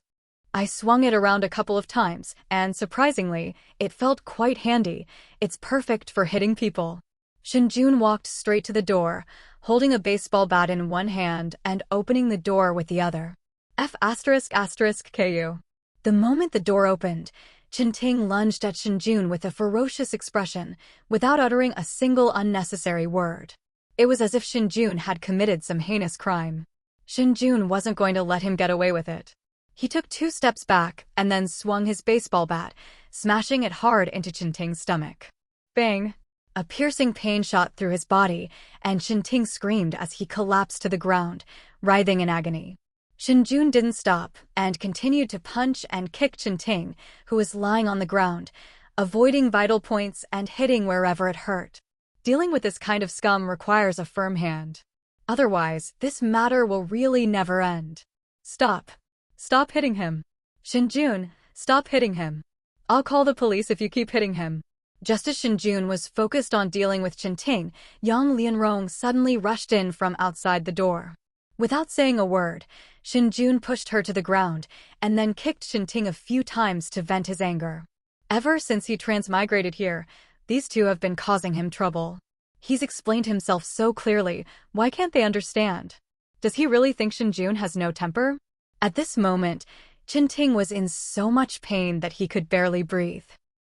I swung it around a couple of times, and surprisingly, it felt quite handy. It's perfect for hitting people. Shen Jun walked straight to the door, holding a baseball bat in one hand and opening the door with the other. F asterisk asterisk KU. The moment the door opened, Ting lunged at Shen Jun with a ferocious expression, without uttering a single unnecessary word. It was as if Shen Jun had committed some heinous crime. Shen Jun wasn't going to let him get away with it. He took 2 steps back and then swung his baseball bat, smashing it hard into Ting's stomach. Bang! A piercing pain shot through his body, and Ting screamed as he collapsed to the ground, writhing in agony. Shen Jun didn't stop and continued to punch and kick Ting, who was lying on the ground, avoiding vital points and hitting wherever it hurt. Dealing with this kind of scum requires a firm hand. Otherwise, this matter will really never end. Stop. Stop hitting him. Shen Jun, stop hitting him. I'll call the police if you keep hitting him. Just as Shen Jun was focused on dealing with Ting, Yang Lianrong suddenly rushed in from outside the door. Without saying a word, Shen Jun pushed her to the ground and then kicked Ting a few times to vent his anger. Ever since he transmigrated here, these two have been causing him trouble. He's explained himself so clearly, why can't they understand? Does he really think Shen Jun has no temper? At this moment, Ting was in so much pain that he could barely breathe.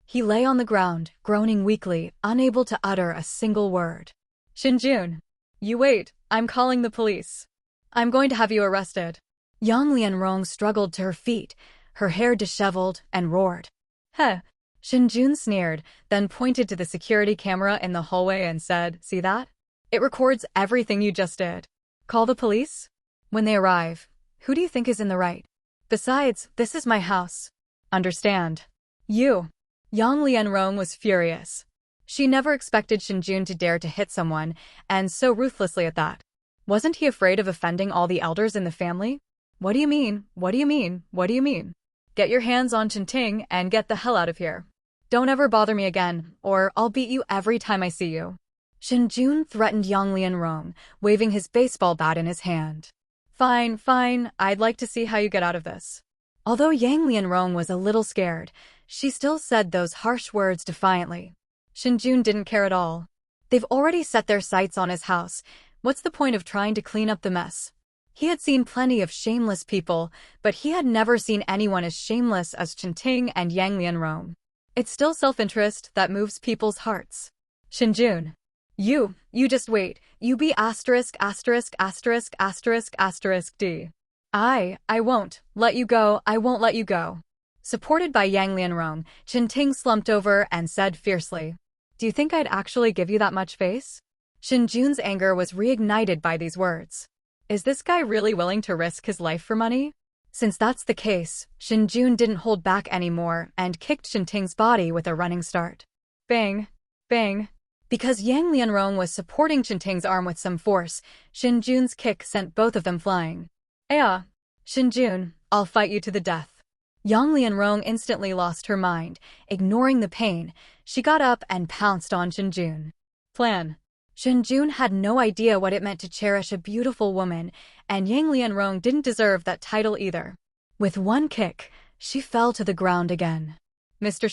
He lay on the ground, groaning weakly, unable to utter a single word. Shen Jun, you wait, I'm calling the police. I'm going to have you arrested. Yang Lianrong struggled to her feet, her hair disheveled, and roared. Heh. Shen Jun sneered, then pointed to the security camera in the hallway and said, see that? It records everything you just did. Call the police? When they arrive, who do you think is in the right? Besides, this is my house. Understand? You. Yang Lianrong was furious. She never expected Shen Jun to dare to hit someone, and so ruthlessly at that. Wasn't he afraid of offending all the elders in the family? What do you mean? What do you mean? What do you mean? Get your hands on Ting and get the hell out of here. Don't ever bother me again, or I'll beat you every time I see you. Shen Jun threatened Yang Lianrong, waving his baseball bat in his hand. Fine, fine, I'd like to see how you get out of this. Although Yang Lianrong was a little scared, she still said those harsh words defiantly. Shen Jun didn't care at all. They've already set their sights on his house. What's the point of trying to clean up the mess? He had seen plenty of shameless people, but he had never seen anyone as shameless as Ting and Yang Lianrong. It's still self-interest that moves people's hearts. Shen Jun. You just wait. You be asterisk asterisk asterisk asterisk asterisk D. I won't let you go. I won't let you go. Supported by Yang Lianrong, Chen Ting slumped over and said fiercely, "Do you think I'd actually give you that much face?" Shen Jun's anger was reignited by these words. Is this guy really willing to risk his life for money? Since that's the case, Shen Jun didn't hold back anymore and kicked Shen Ting's body with a running start. Bang! Bang! Because Yang Lianrong was supporting Shen Ting's arm with some force, Shen Jun's kick sent both of them flying. Aya! Shen Jun, I'll fight you to the death. Yang Lianrong instantly lost her mind. Ignoring the pain, she got up and pounced on Shen Jun. Plan. Shen Jun had no idea what it meant to cherish a beautiful woman, and Yang Lianrong didn't deserve that title either. With one kick, she fell to the ground again. Mr.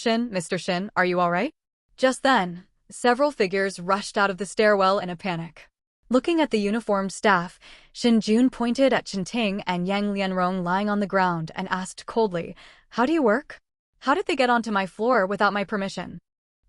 Shen, are you all right? Just then, several figures rushed out of the stairwell in a panic. Looking at the uniformed staff, Shen Jun pointed at Chen Ting and Yang Lianrong lying on the ground and asked coldly, "How do you work? How did they get onto my floor without my permission?"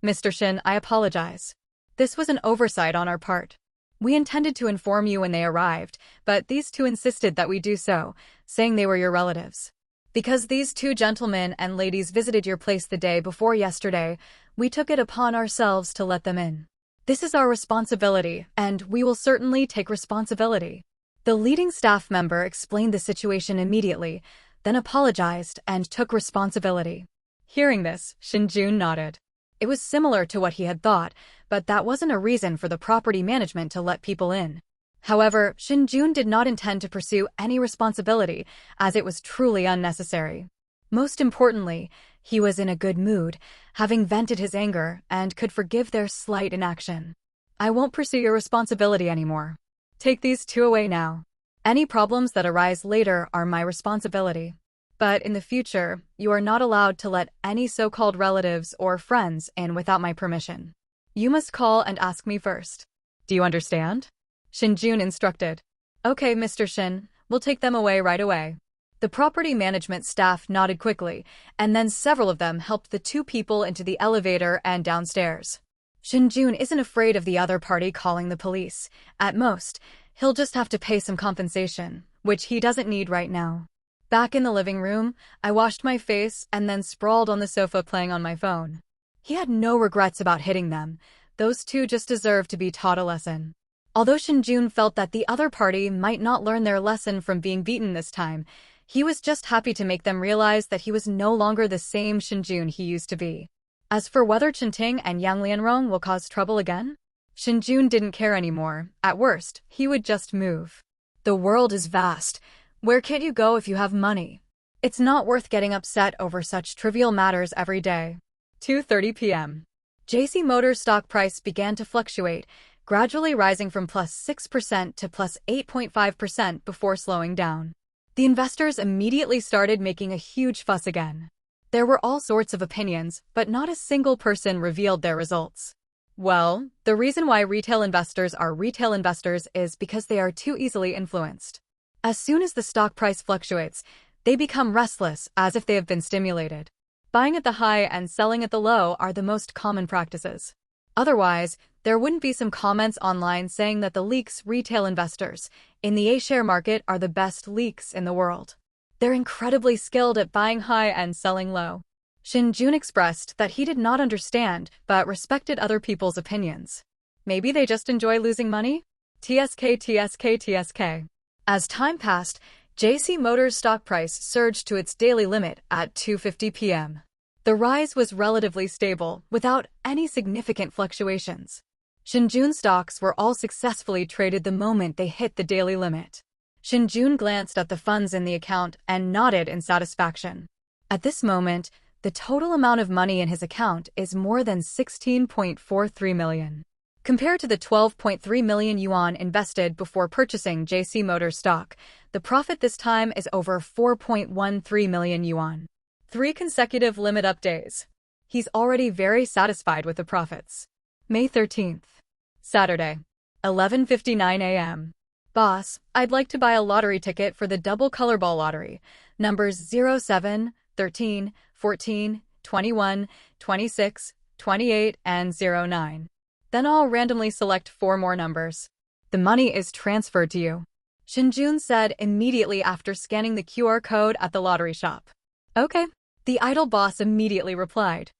Mr. Shen, I apologize. This was an oversight on our part. We intended to inform you when they arrived, but these two insisted that we do so, saying they were your relatives. Because these two gentlemen and ladies visited your place the day before yesterday, we took it upon ourselves to let them in. This is our responsibility, and we will certainly take responsibility. The leading staff member explained the situation immediately, then apologized and took responsibility. Hearing this, Shen Jun nodded. It was similar to what he had thought, but that wasn't a reason for the property management to let people in. However, Shen Jun did not intend to pursue any responsibility, as it was truly unnecessary. Most importantly, he was in a good mood, having vented his anger, and could forgive their slight inaction. I won't pursue your responsibility anymore. Take these two away now. Any problems that arise later are my responsibility. But in the future, you are not allowed to let any so-called relatives or friends in without my permission. You must call and ask me first. Do you understand? Shen Jun instructed. Okay, Mr. Shen, we'll take them away right away. The property management staff nodded quickly, and then several of them helped the two people into the elevator and downstairs. Shen Jun isn't afraid of the other party calling the police. At most, he'll just have to pay some compensation, which he doesn't need right now. Back in the living room, I washed my face and then sprawled on the sofa playing on my phone. He had no regrets about hitting them. Those two just deserved to be taught a lesson. Although Shen Jun felt that the other party might not learn their lesson from being beaten this time, he was just happy to make them realize that he was no longer the same Shen Jun he used to be. As for whether Chen Ting and Yang Lianrong will cause trouble again, Shen Jun didn't care anymore. At worst, he would just move. The world is vast. Where can't you go if you have money? It's not worth getting upset over such trivial matters every day. 2:30 p.m. JC Motors' stock price began to fluctuate, gradually rising from plus 6% to plus 8.5% before slowing down. The investors immediately started making a huge fuss again. There were all sorts of opinions, but not a single person revealed their results. Well, the reason why retail investors are retail investors is because they are too easily influenced. As soon as the stock price fluctuates, they become restless as if they have been stimulated. Buying at the high and selling at the low are the most common practices. Otherwise, there wouldn't be some comments online saying that the leaks retail investors in the A-share market are the best leaks in the world. They're incredibly skilled at buying high and selling low. Shen Jun expressed that he did not understand but respected other people's opinions. Maybe they just enjoy losing money? TSK. As time passed, JC Motors' stock price surged to its daily limit at 2:50 p.m. The rise was relatively stable, without any significant fluctuations. Shen Jun stocks were all successfully traded the moment they hit the daily limit. Shen Jun glanced at the funds in the account and nodded in satisfaction. At this moment, the total amount of money in his account is more than 16.43 million. Compared to the 12.3 million yuan invested before purchasing JC Motors stock, the profit this time is over 4.13 million yuan. 3 consecutive limit-up days. He's already very satisfied with the profits. May 13th. Saturday. 11:59 a.m. Boss, I'd like to buy a lottery ticket for the double colorball lottery. Numbers 07, 13, 14, 21, 26, 28, and 09. Then I'll randomly select 4 more numbers. The money is transferred to you, Shen Jun said immediately after scanning the QR code at the lottery shop. Okay, the idol boss immediately replied.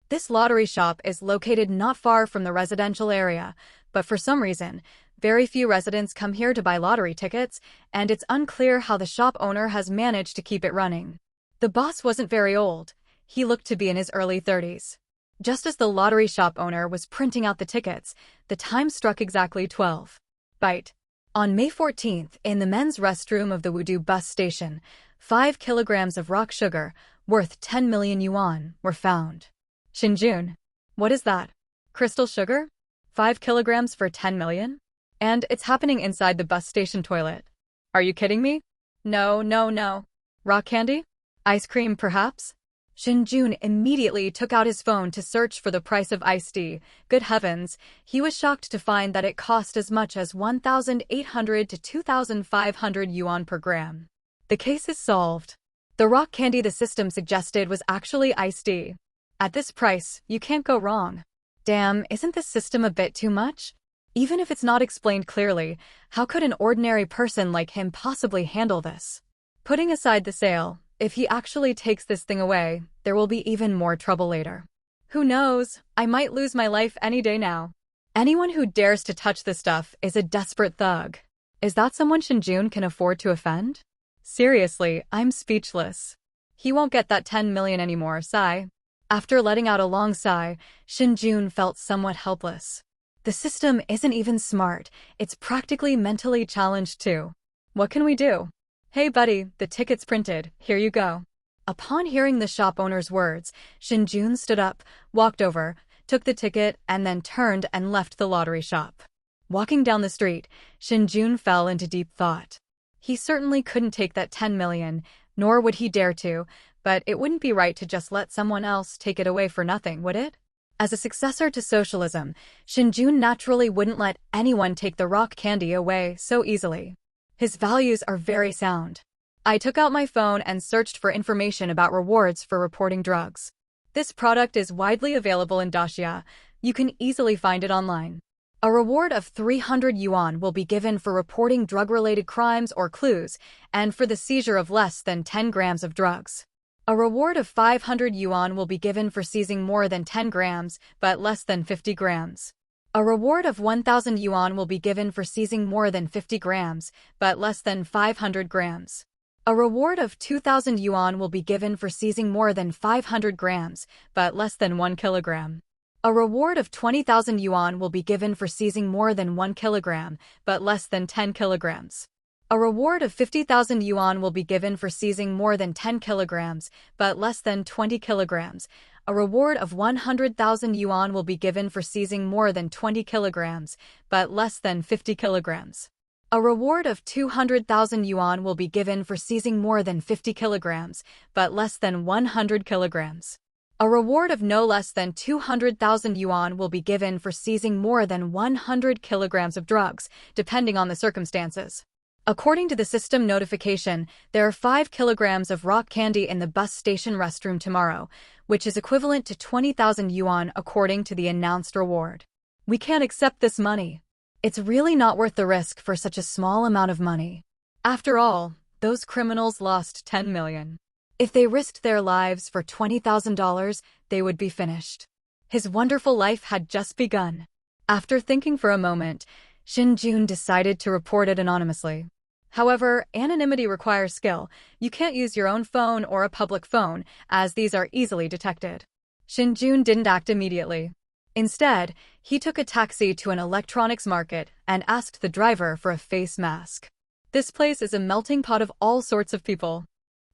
This lottery shop is located not far from the residential area, but for some reason, very few residents come here to buy lottery tickets, and it's unclear how the shop owner has managed to keep it running. The boss wasn't very old. He looked to be in his early 30s. Just as the lottery shop owner was printing out the tickets, the time struck exactly 12. Bite. On May 14th, in the men's restroom of the Wudu bus station, 5 kilograms of rock sugar, worth 10 million yuan, were found. Shen Jun. What is that? Crystal sugar? 5 kilograms for 10 million? And it's happening inside the bus station toilet. Are you kidding me? No, no, no. Rock candy? Ice cream, perhaps? Shen Jun immediately took out his phone to search for the price of iced tea. Good heavens, he was shocked to find that it cost as much as 1,800 to 2,500 yuan per gram. The case is solved. The rock candy the system suggested was actually iced tea. At this price, you can't go wrong. Damn, isn't this system a bit too much? Even if it's not explained clearly, how could an ordinary person like him possibly handle this? Putting aside the sale, if he actually takes this thing away, there will be even more trouble later. Who knows? I might lose my life any day now. Anyone who dares to touch this stuff is a desperate thug. Is that someone Shen Jun can afford to offend? Seriously, I'm speechless. He won't get that 10 million anymore, sigh. After letting out a long sigh, Shen Jun felt somewhat helpless. The system isn't even smart, it's practically mentally challenged too. What can we do? Hey buddy, the ticket's printed, here you go. Upon hearing the shop owner's words, Shen Jun stood up, walked over, took the ticket, and then turned and left the lottery shop. Walking down the street, Shen Jun fell into deep thought. He certainly couldn't take that 10 million, nor would he dare to, but it wouldn't be right to just let someone else take it away for nothing, would it? As a successor to socialism, Shen Jun naturally wouldn't let anyone take the rock candy away so easily. His values are very sound. I took out my phone and searched for information about rewards for reporting drugs. This product is widely available in Daxia. You can easily find it online. A reward of 300 yuan will be given for reporting drug-related crimes or clues, and for the seizure of less than 10 grams of drugs. A reward of 500 yuan will be given for seizing more than 10 grams, but less than 50 grams. A reward of 1,000 yuan will be given for seizing more than 50 grams, but less than 500 grams. A reward of 2,000 yuan will be given for seizing more than 500 grams, but less than 1 kilogram. A reward of 20,000 yuan will be given for seizing more than 1 kilogram, but less than 10 kilograms. A reward of 50,000 yuan will be given for seizing more than 10 kilograms, but less than 20 kilograms. A reward of 100,000 yuan will be given for seizing more than 20 kilograms, but less than 50 kilograms. A reward of 200,000 yuan will be given for seizing more than 50 kilograms, but less than 100 kilograms. A reward of no less than 200,000 yuan will be given for seizing more than 100 kilograms of drugs, depending on the circumstances. According to the system notification, there are 5 kilograms of rock candy in the bus station restroom tomorrow, which is equivalent to 20,000 yuan according to the announced reward. We can't accept this money. It's really not worth the risk for such a small amount of money. After all, those criminals lost 10 million. If they risked their lives for $20,000, they would be finished. His wonderful life had just begun. After thinking for a moment, Shen Jun decided to report it anonymously. However, anonymity requires skill. You can't use your own phone or a public phone, as these are easily detected. Shen Jun didn't act immediately. Instead, he took a taxi to an electronics market and asked the driver for a face mask. This place is a melting pot of all sorts of people.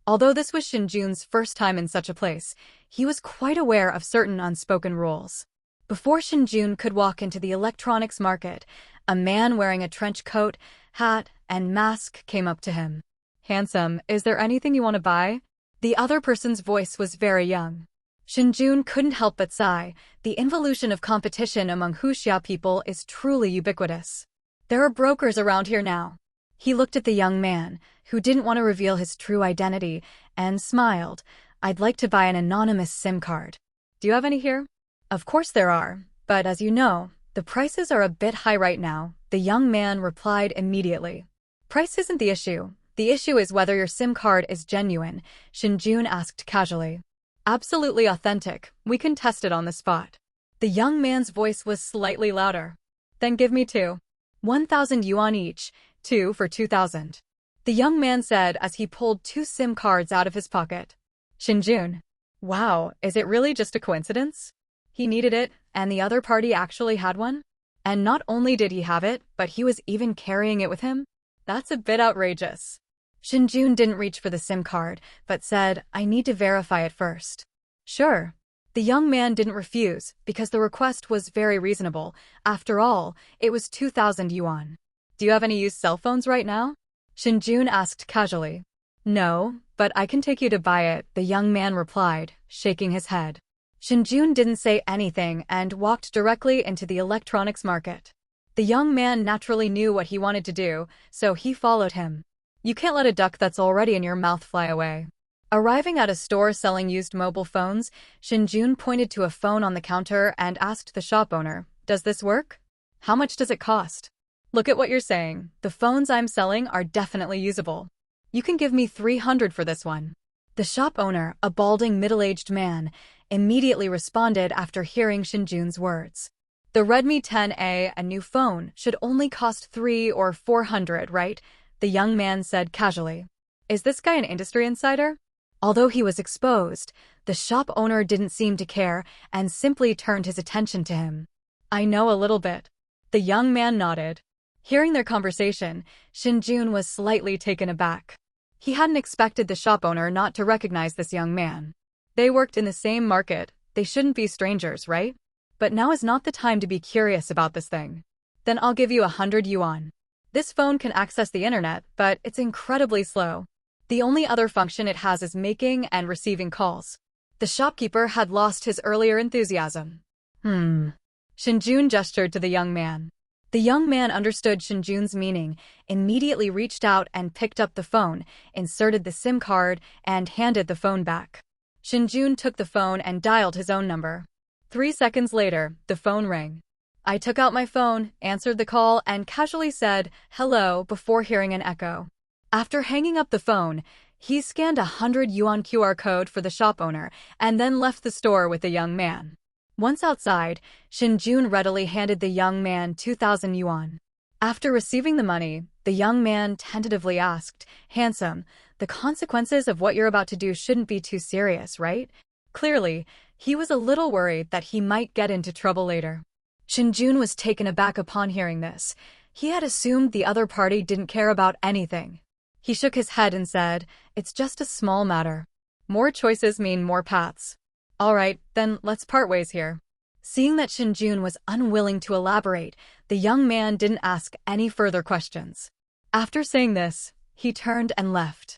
Although this was Shen Jun's first time in such a place, he was quite aware of certain unspoken rules. Before Shen Jun could walk into the electronics market, a man wearing a trench coat, hat, and mask came up to him. "Handsome, is there anything you want to buy?" The other person's voice was very young. Shen Jun couldn't help but sigh. The involution of competition among Huxia people is truly ubiquitous. There are brokers around here now. He looked at the young man, who didn't want to reveal his true identity, and smiled. I'd like to buy an anonymous SIM card. Do you have any here? Of course there are, but as you know, the prices are a bit high right now, the young man replied immediately. Price isn't the issue. The issue is whether your SIM card is genuine, Shen Jun asked casually. Absolutely authentic. We can test it on the spot. The young man's voice was slightly louder. Then give me two. 1,000 yuan each, two for 2,000. The young man said as he pulled two SIM cards out of his pocket. Shen Jun. Wow, is it really just a coincidence? He needed it, and the other party actually had one? And not only did he have it, but he was even carrying it with him? That's a bit outrageous. Shen Jun didn't reach for the SIM card, but said, I need to verify it first. Sure. The young man didn't refuse, because the request was very reasonable. After all, it was 2,000 yuan. Do you have any used cell phones right now? Shen Jun asked casually. No, but I can take you to buy it, the young man replied, shaking his head. Shen Jun didn't say anything and walked directly into the electronics market. The young man naturally knew what he wanted to do, so he followed him. You can't let a duck that's already in your mouth fly away. Arriving at a store selling used mobile phones, Shen Jun pointed to a phone on the counter and asked the shop owner, Does this work? How much does it cost? Look at what you're saying. The phones I'm selling are definitely usable. You can give me 300 for this one. The shop owner, a balding middle-aged man, immediately responded after hearing Shen Jun's words. The Redmi 10A, a new phone, should only cost 300 or 400, right? The young man said casually. Is this guy an industry insider? Although he was exposed, the shop owner didn't seem to care and simply turned his attention to him. I know a little bit. The young man nodded. Hearing their conversation, Shen Jun was slightly taken aback. He hadn't expected the shop owner not to recognize this young man. They worked in the same market. They shouldn't be strangers, right? But now is not the time to be curious about this thing. Then I'll give you 100 yuan. This phone can access the internet, but it's incredibly slow. The only other function it has is making and receiving calls. The shopkeeper had lost his earlier enthusiasm. Shen Jun gestured to the young man. The young man understood Shen Jun's meaning, immediately reached out and picked up the phone, inserted the SIM card, and handed the phone back. Shen Jun took the phone and dialed his own number. 3 seconds later, the phone rang. I took out my phone, answered the call, and casually said, hello, before hearing an echo. After hanging up the phone, he scanned a 100 yuan QR code for the shop owner and then left the store with the young man. Once outside, Shen Jun readily handed the young man 2,000 yuan. After receiving the money, the young man tentatively asked, Handsome, the consequences of what you're about to do shouldn't be too serious, right? Clearly, he was a little worried that he might get into trouble later. Shen Jun was taken aback upon hearing this. He had assumed the other party didn't care about anything. He shook his head and said, It's just a small matter. More choices mean more paths. All right, then let's part ways here. Seeing that Shen Jun was unwilling to elaborate, the young man didn't ask any further questions. After saying this, he turned and left.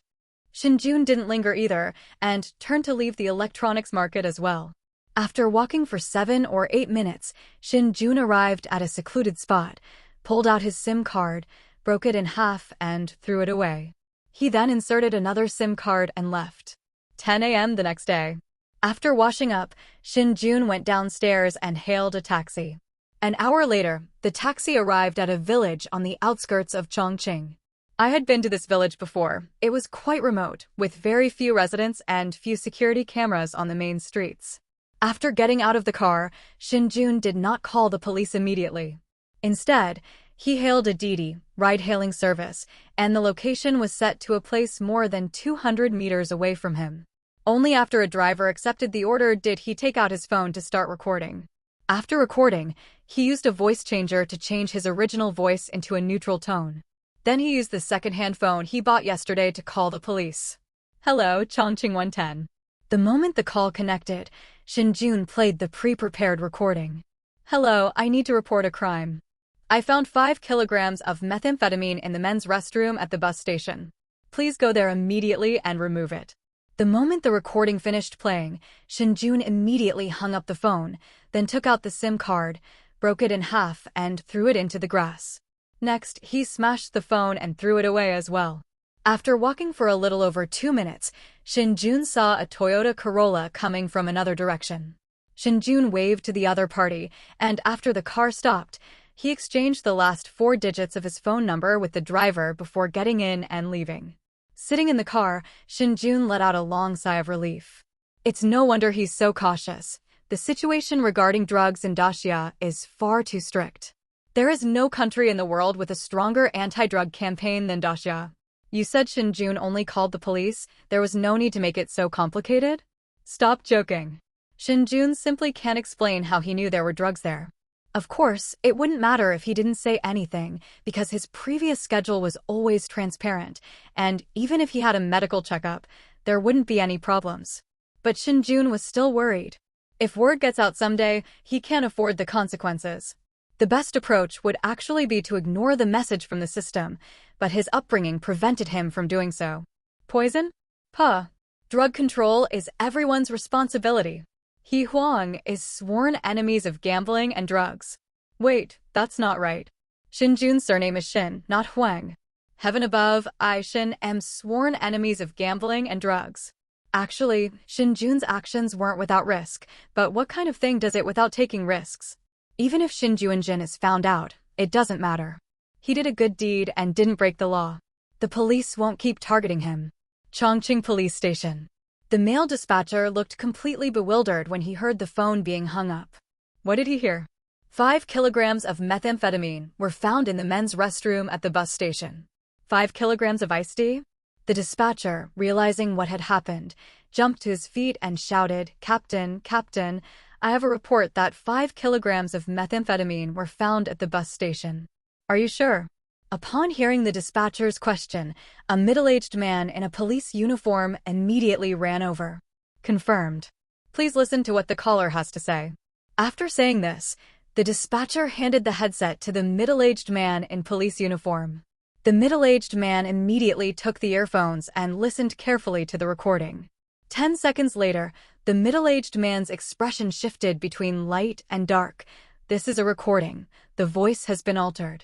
Shen Jun didn't linger either, and turned to leave the electronics market as well. After walking for 7 or 8 minutes, Shen Jun arrived at a secluded spot, pulled out his SIM card, broke it in half, and threw it away. He then inserted another SIM card and left. 10 a.m. the next day. After washing up, Shen Jun went downstairs and hailed a taxi. An hour later, the taxi arrived at a village on the outskirts of Chongqing. I had been to this village before. It was quite remote, with very few residents and few security cameras on the main streets. After getting out of the car, Shen Jun did not call the police immediately. Instead, he hailed a Didi ride-hailing service, and the location was set to a place more than 200 meters away from him. Only after a driver accepted the order did he take out his phone to start recording. After recording, he used a voice changer to change his original voice into a neutral tone. Then he used the second-hand phone he bought yesterday to call the police. Hello, Chongqing 110. The moment the call connected, Shen Jun played the pre-prepared recording. Hello, I need to report a crime. I found 5 kilograms of methamphetamine in the men's restroom at the bus station. Please go there immediately and remove it. The moment the recording finished playing, Shen Jun immediately hung up the phone, then took out the SIM card, broke it in half, and threw it into the grass. Next, he smashed the phone and threw it away as well. After walking for a little over 2 minutes, Shen Jun saw a Toyota Corolla coming from another direction. Shen Jun waved to the other party, and after the car stopped, he exchanged the last 4 digits of his phone number with the driver before getting in and leaving. Sitting in the car, Shen Jun let out a long sigh of relief. It's no wonder he's so cautious. The situation regarding drugs in Dacia is far too strict. There is no country in the world with a stronger anti-drug campaign than Dacia. You said Shen Jun only called the police. There was no need to make it so complicated? Stop joking. Shen Jun simply can't explain how he knew there were drugs there. Of course, it wouldn't matter if he didn't say anything, because his previous schedule was always transparent, and even if he had a medical checkup, there wouldn't be any problems. But Shen Jun was still worried. If word gets out someday, he can't afford the consequences. The best approach would actually be to ignore the message from the system, but his upbringing prevented him from doing so. Poison? Puh. Drug control is everyone's responsibility. He Huang is sworn enemies of gambling and drugs. Wait, that's not right. Shen Jun's surname is Shen, not Huang. Heaven above, I, Shen, am sworn enemies of gambling and drugs. Actually, Shen Jun's actions weren't without risk, but what kind of thing does it without taking risks? Even if Shen Jun is found out, it doesn't matter. He did a good deed and didn't break the law. The police won't keep targeting him. Chongqing Police Station. The male dispatcher looked completely bewildered when he heard the phone being hung up. What did he hear? 5 kilograms of methamphetamine were found in the men's restroom at the bus station. 5 kilograms of iced tea? The dispatcher, realizing what had happened, jumped to his feet and shouted, "Captain, Captain, I have a report that 5 kilograms of methamphetamine were found at the bus station." Are you sure? Upon hearing the dispatcher's question, a middle-aged man in a police uniform immediately ran over. Confirmed. Please listen to what the caller has to say. After saying this, the dispatcher handed the headset to the middle-aged man in police uniform. The middle-aged man immediately took the earphones and listened carefully to the recording. 10 seconds later, the middle-aged man's expression shifted between light and dark. This is a recording. The voice has been altered.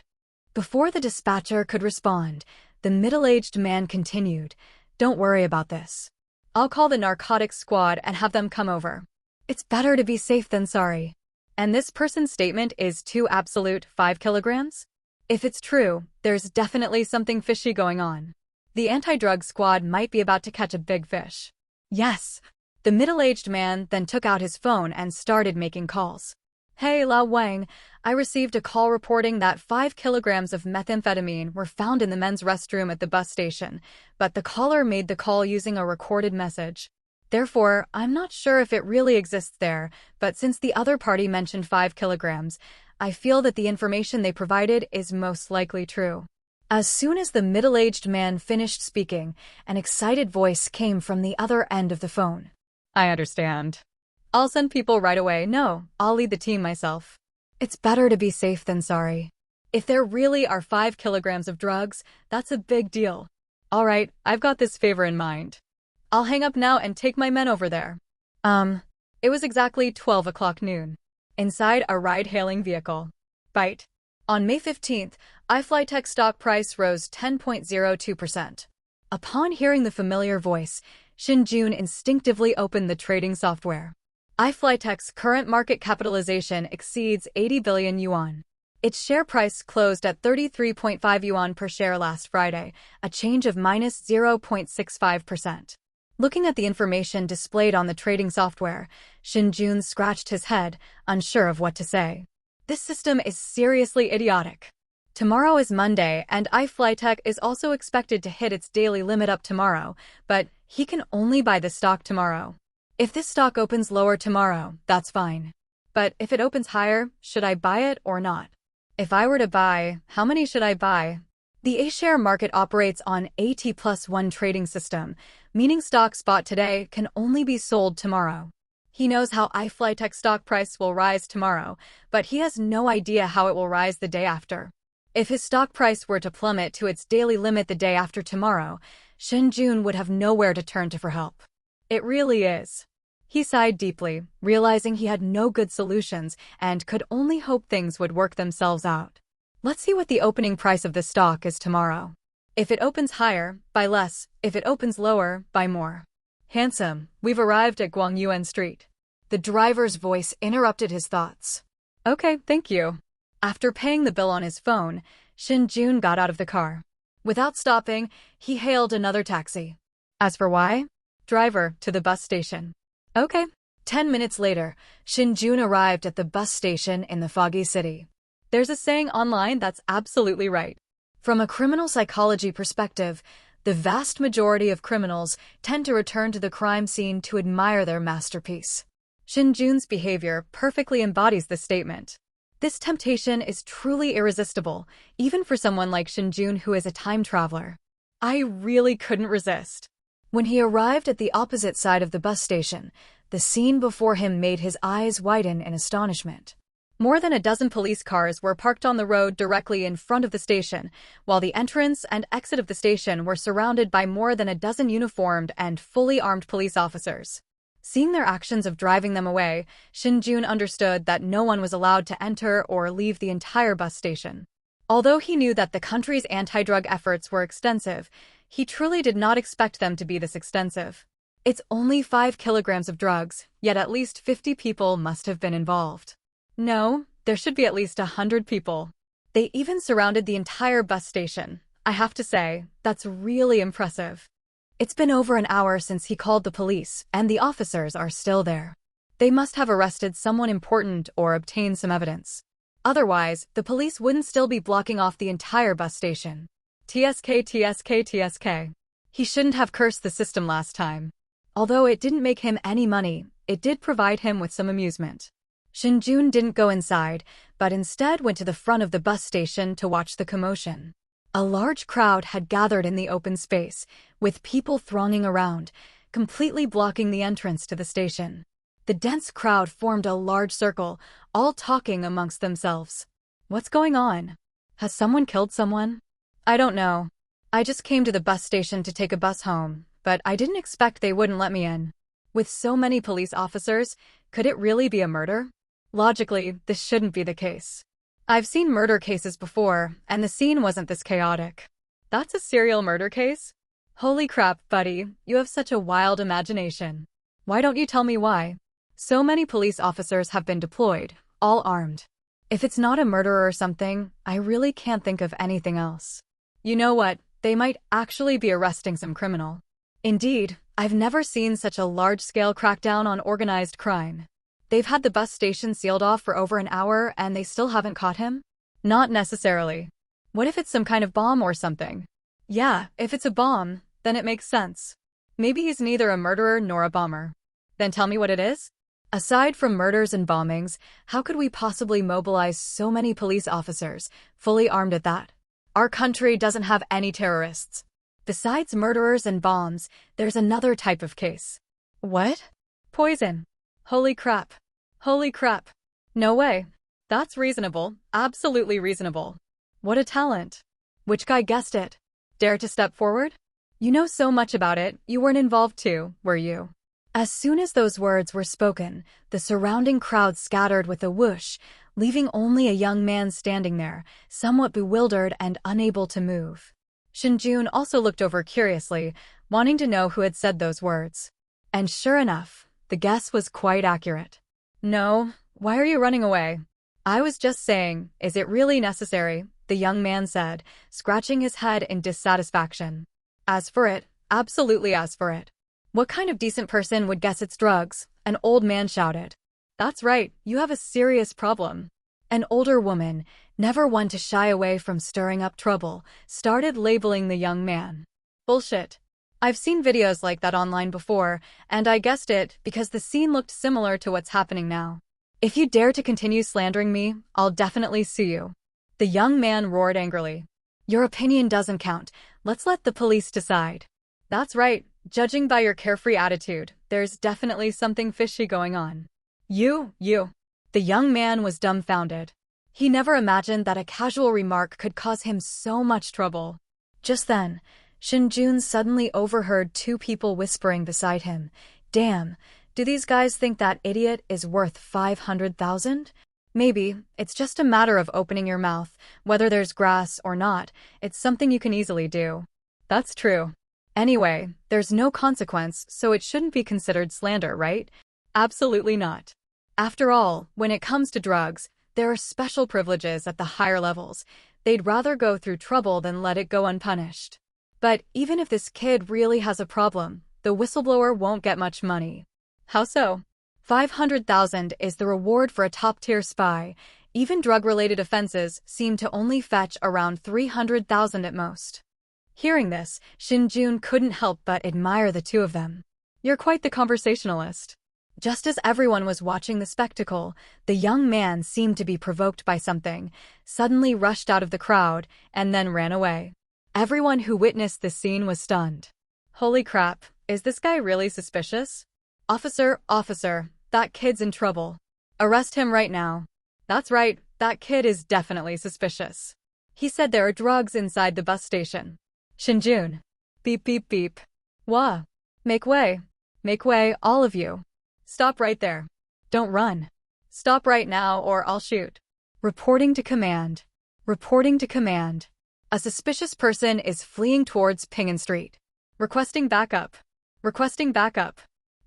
Before the dispatcher could respond, the middle-aged man continued, "Don't worry about this. I'll call the narcotics squad and have them come over. It's better to be safe than sorry." And this person's statement is too absolute, 5 kilograms? If it's true, there's definitely something fishy going on. The anti-drug squad might be about to catch a big fish. Yes. The middle-aged man then took out his phone and started making calls. "Hey, Lao Wang, I received a call reporting that 5 kilograms of methamphetamine were found in the men's restroom at the bus station, but the caller made the call using a recorded message. Therefore, I'm not sure if it really exists there, but since the other party mentioned 5 kilograms, I feel that the information they provided is most likely true." As soon as the middle-aged man finished speaking, an excited voice came from the other end of the phone. "I understand. I'll send people right away. No, I'll lead the team myself. It's better to be safe than sorry. If there really are 5 kilograms of drugs, that's a big deal. All right, I've got this favor in mind. I'll hang up now and take my men over there." It was exactly 12 o'clock noon. Inside a ride-hailing vehicle. Bite. On May 15th, iFlyTech stock price rose 10.02%. Upon hearing the familiar voice, Shen Jun instinctively opened the trading software. iFlyTech's current market capitalization exceeds 80 billion yuan. Its share price closed at 33.5 yuan per share last Friday, a change of minus 0.65%. Looking at the information displayed on the trading software, Shen Jun scratched his head, unsure of what to say. This system is seriously idiotic. Tomorrow is Monday, and iFlyTech is also expected to hit its daily limit up tomorrow, but he can only buy the stock tomorrow. If this stock opens lower tomorrow, that's fine. But if it opens higher, should I buy it or not? If I were to buy, how many should I buy? The A-share market operates on a T+1 trading system, meaning stocks bought today can only be sold tomorrow. He knows how iFlyTech stock price will rise tomorrow, but he has no idea how it will rise the day after. If his stock price were to plummet to its daily limit the day after tomorrow, Shen Jun would have nowhere to turn to for help. It really is. He sighed deeply, realizing he had no good solutions and could only hope things would work themselves out. Let's see what the opening price of the stock is tomorrow. If it opens higher, buy less. If it opens lower, buy more. Handsome, we've arrived at Guangyuan Street. The driver's voice interrupted his thoughts. Okay, thank you. After paying the bill on his phone, Shen Jun got out of the car. Without stopping, he hailed another taxi. As for why? Driver, to the bus station. Okay. 10 minutes later, Shen Jun arrived at the bus station in the foggy city. There's a saying online that's absolutely right. From a criminal psychology perspective, the vast majority of criminals tend to return to the crime scene to admire their masterpiece. Shen Jun's behavior perfectly embodies this statement. This temptation is truly irresistible, even for someone like Shen Jun who is a time traveler. I really couldn't resist. When he arrived at the opposite side of the bus station, the scene before him made his eyes widen in astonishment. More than a dozen police cars were parked on the road directly in front of the station, while the entrance and exit of the station were surrounded by more than a dozen uniformed and fully armed police officers. Seeing their actions of driving them away, Shen Jun understood that no one was allowed to enter or leave the entire bus station. Although he knew that the country's anti-drug efforts were extensive, he truly did not expect them to be this extensive. It's only 5 kilograms of drugs, yet at least 50 people must have been involved. No, there should be at least 100 people. They even surrounded the entire bus station. I have to say, that's really impressive. It's been over an hour since he called the police, and the officers are still there. They must have arrested someone important or obtained some evidence. Otherwise, the police wouldn't still be blocking off the entire bus station. TSK. He shouldn't have cursed the system last time. Although it didn't make him any money, it did provide him with some amusement. Shen Jun didn't go inside, but instead went to the front of the bus station to watch the commotion. A large crowd had gathered in the open space, with people thronging around, completely blocking the entrance to the station. The dense crowd formed a large circle, all talking amongst themselves. What's going on? Has someone killed someone? I don't know. I just came to the bus station to take a bus home, but I didn't expect they wouldn't let me in. With so many police officers, could it really be a murder? Logically, this shouldn't be the case. I've seen murder cases before, and the scene wasn't this chaotic. That's a serial murder case? Holy crap, buddy, you have such a wild imagination. Why don't you tell me why? So many police officers have been deployed, all armed. If it's not a murder or something, I really can't think of anything else. You know what? They might actually be arresting some criminal. Indeed, I've never seen such a large-scale crackdown on organized crime. They've had the bus station sealed off for over an hour and they still haven't caught him? Not necessarily. What if it's some kind of bomb or something? Yeah, if it's a bomb, then it makes sense. Maybe he's neither a murderer nor a bomber. Then tell me what it is? Aside from murders and bombings, how could we possibly mobilize so many police officers, fully armed at that? Our country doesn't have any terrorists. Besides murderers and bombs, there's another type of case. What? Poison. Holy crap. Holy crap. No way. That's reasonable, absolutely reasonable. What a talent. Which guy guessed it? Dare to step forward? You know so much about it, you weren't involved too, were you? As soon as those words were spoken, the surrounding crowd scattered with a whoosh, leaving only a young man standing there, somewhat bewildered and unable to move. Shen Jun also looked over curiously, wanting to know who had said those words. And sure enough, the guess was quite accurate. No, why are you running away? I was just saying, is it really necessary? The young man said, scratching his head in dissatisfaction. As for it, absolutely as for it. What kind of decent person would guess it's drugs? An old man shouted. That's right, you have a serious problem. An older woman, never one to shy away from stirring up trouble, started labeling the young man. Bullshit. I've seen videos like that online before, and I guessed it because the scene looked similar to what's happening now. If you dare to continue slandering me, I'll definitely sue you. The young man roared angrily. Your opinion doesn't count. Let's let the police decide. That's right. Judging by your carefree attitude, there's definitely something fishy going on. You. The young man was dumbfounded. He never imagined that a casual remark could cause him so much trouble. Just then, Shen Jun suddenly overheard 2 people whispering beside him. Damn, do these guys think that idiot is worth 500,000? Maybe, it's just a matter of opening your mouth, whether there's grass or not, it's something you can easily do. That's true. Anyway, there's no consequence, so it shouldn't be considered slander, right? Absolutely not. After all, when it comes to drugs, there are special privileges at the higher levels. They'd rather go through trouble than let it go unpunished. But even if this kid really has a problem, the whistleblower won't get much money. How so? 500,000 is the reward for a top-tier spy. Even drug-related offenses seem to only fetch around 300,000 at most. Hearing this, Shen Jun couldn't help but admire the two of them. You're quite the conversationalist. Just as everyone was watching the spectacle, the young man seemed to be provoked by something, suddenly rushed out of the crowd, and then ran away. Everyone who witnessed this scene was stunned. Holy crap, is this guy really suspicious? Officer, that kid's in trouble. Arrest him right now. That's right, that kid is definitely suspicious. He said there are drugs inside the bus station. Shen Jun. Beep beep beep. Wah. Make way, all of you. Stop right there. Don't run. Stop right now or I'll shoot. Reporting to command. A suspicious person is fleeing towards Pingan Street. Requesting backup.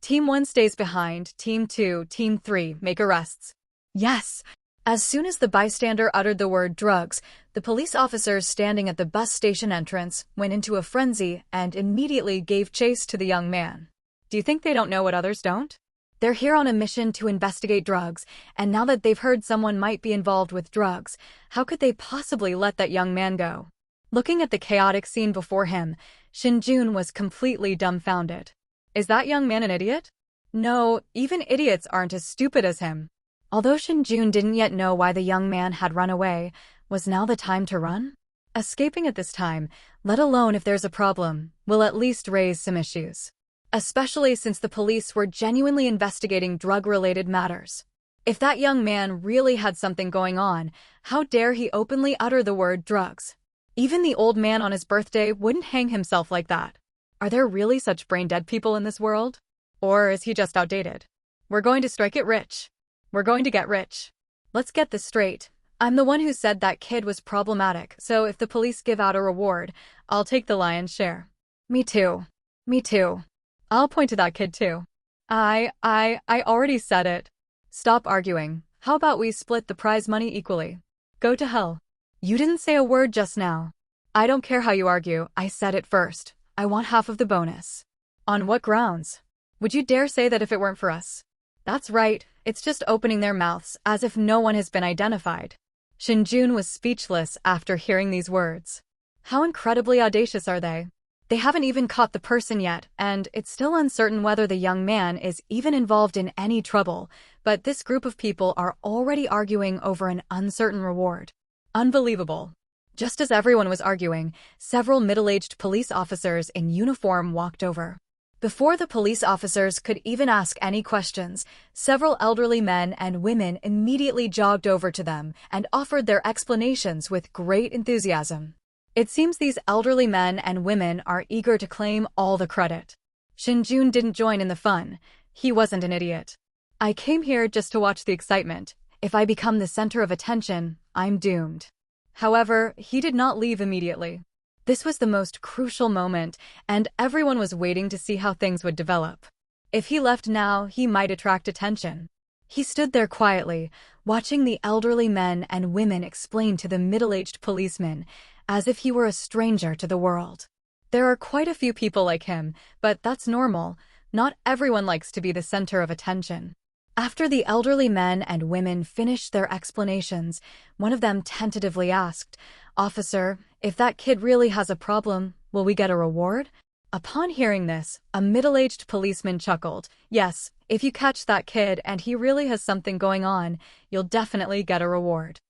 Team 1 stays behind, Team 2, Team 3 make arrests. Yes. As soon as the bystander uttered the word drugs, the police officers standing at the bus station entrance went into a frenzy and immediately gave chase to the young man. Do you think they don't know what others don't? They're here on a mission to investigate drugs, and now that they've heard someone might be involved with drugs, how could they possibly let that young man go? Looking at the chaotic scene before him, Shen Jun was completely dumbfounded. Is that young man an idiot? No, even idiots aren't as stupid as him. Although Shen Jun didn't yet know why the young man had run away, was now the time to run? Escaping at this time, let alone if there's a problem, will at least raise some issues. Especially since the police were genuinely investigating drug-related matters. If that young man really had something going on, how dare he openly utter the word drugs? Even the old man on his birthday wouldn't hang himself like that. Are there really such brain-dead people in this world? Or is he just outdated? We're going to strike it rich. We're going to get rich. Let's get this straight. I'm the one who said that kid was problematic, so if the police give out a reward, I'll take the lion's share. Me too. I'll point to that kid too. I already said it. Stop arguing. How about we split the prize money equally? Go to hell. You didn't say a word just now. I don't care how you argue, I said it first. I want half of the bonus. On what grounds? Would you dare say that if it weren't for us? That's right, it's just opening their mouths as if no one has been identified. Shen Jun was speechless after hearing these words. How incredibly audacious are they? They haven't even caught the person yet, and it's still uncertain whether the young man is even involved in any trouble, but this group of people are already arguing over an uncertain reward. Unbelievable. Just as everyone was arguing, several middle-aged police officers in uniform walked over. Before the police officers could even ask any questions, several elderly men and women immediately jogged over to them and offered their explanations with great enthusiasm. It seems these elderly men and women are eager to claim all the credit. Shen Jun didn't join in the fun. He wasn't an idiot. I came here just to watch the excitement. If I become the center of attention, I'm doomed. However, he did not leave immediately. This was the most crucial moment, and everyone was waiting to see how things would develop. If he left now, he might attract attention. He stood there quietly, watching the elderly men and women explain to the middle-aged policeman, as if he were a stranger to the world. There are quite a few people like him, but that's normal. Not everyone likes to be the center of attention. After the elderly men and women finished their explanations, one of them tentatively asked, "Officer, if that kid really has a problem, will we get a reward?" Upon hearing this, a middle-aged policeman chuckled. "Yes, if you catch that kid and he really has something going on, you'll definitely get a reward."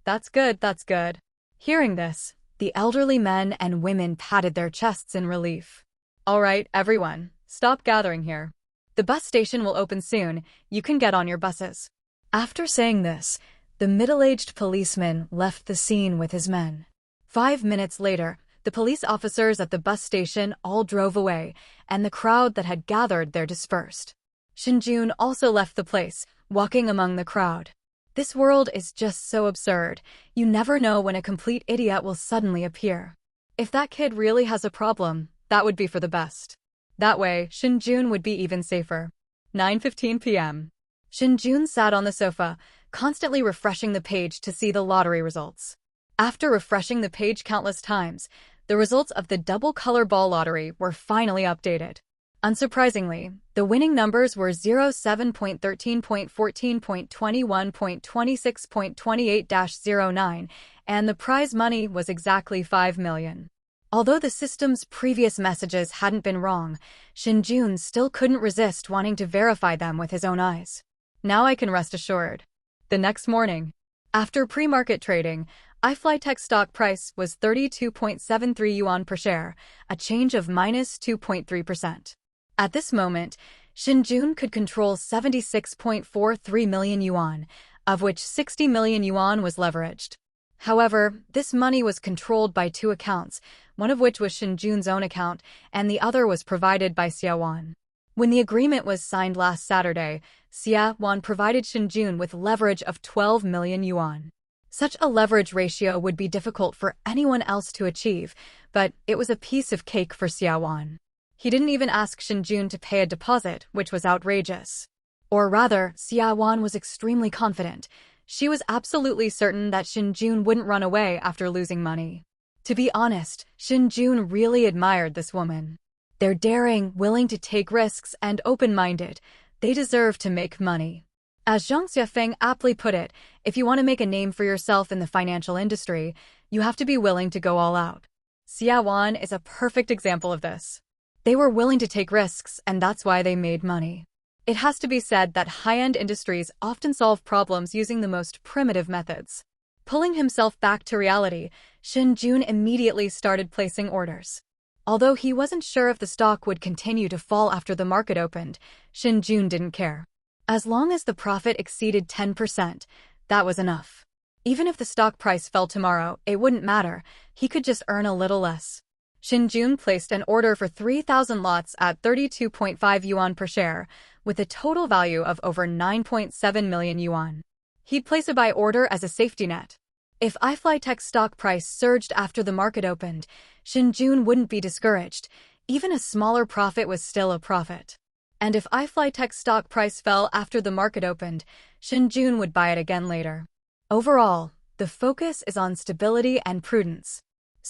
That's good. Hearing this, the elderly men and women patted their chests in relief. All right, everyone, stop gathering here. The bus station will open soon. You can get on your buses. After saying this, the middle-aged policeman left the scene with his men. 5 minutes later, the police officers at the bus station all drove away, and the crowd that had gathered there dispersed. Shen Jun also left the place, walking among the crowd. This world is just so absurd. You never know when a complete idiot will suddenly appear. If that kid really has a problem, that would be for the best. That way, Shen Jun would be even safer. 9:15 p.m. Shen Jun sat on the sofa, constantly refreshing the page to see the lottery results. After refreshing the page countless times, the results of the double color ball lottery were finally updated. Unsurprisingly, the winning numbers were 07.13.14.21.26.28-09, and the prize money was exactly 5 million. Although the system's previous messages hadn't been wrong, Shen Jun still couldn't resist wanting to verify them with his own eyes. Now I can rest assured. The next morning, after pre-market trading, iFlyTech stock price was 32.73 yuan per share, a change of minus 2.3%. At this moment, Shen Jun could control 76.43 million yuan, of which 60 million yuan was leveraged. However, this money was controlled by two accounts, one of which was Shen Jun's own account, and the other was provided by Xia Wan. When the agreement was signed last Saturday, Xia Wan provided Shen Jun with leverage of 12 million yuan. Such a leverage ratio would be difficult for anyone else to achieve, but it was a piece of cake for Xia Wan. He didn't even ask Shen Jun to pay a deposit, which was outrageous. Or rather, Xia Wan was extremely confident. She was absolutely certain that Shen Jun wouldn't run away after losing money. To be honest, Shen Jun really admired this woman. They're daring, willing to take risks, and open-minded. They deserve to make money. As Zhang Xiafeng aptly put it, if you want to make a name for yourself in the financial industry, you have to be willing to go all out. Xia Wan is a perfect example of this. They were willing to take risks, and that's why they made money. It has to be said that high-end industries often solve problems using the most primitive methods. Pulling himself back to reality, Shen Jun immediately started placing orders. Although he wasn't sure if the stock would continue to fall after the market opened, Shen Jun didn't care. As long as the profit exceeded 10%, that was enough. Even if the stock price fell tomorrow, it wouldn't matter. He could just earn a little less. Shen Jun placed an order for 3,000 lots at 32.5 yuan per share, with a total value of over 9.7 million yuan. He'd place a buy order as a safety net. If iFlyTech's stock price surged after the market opened, Shen Jun wouldn't be discouraged. Even a smaller profit was still a profit. And if iFlyTech's stock price fell after the market opened, Shen Jun would buy it again later. Overall, the focus is on stability and prudence.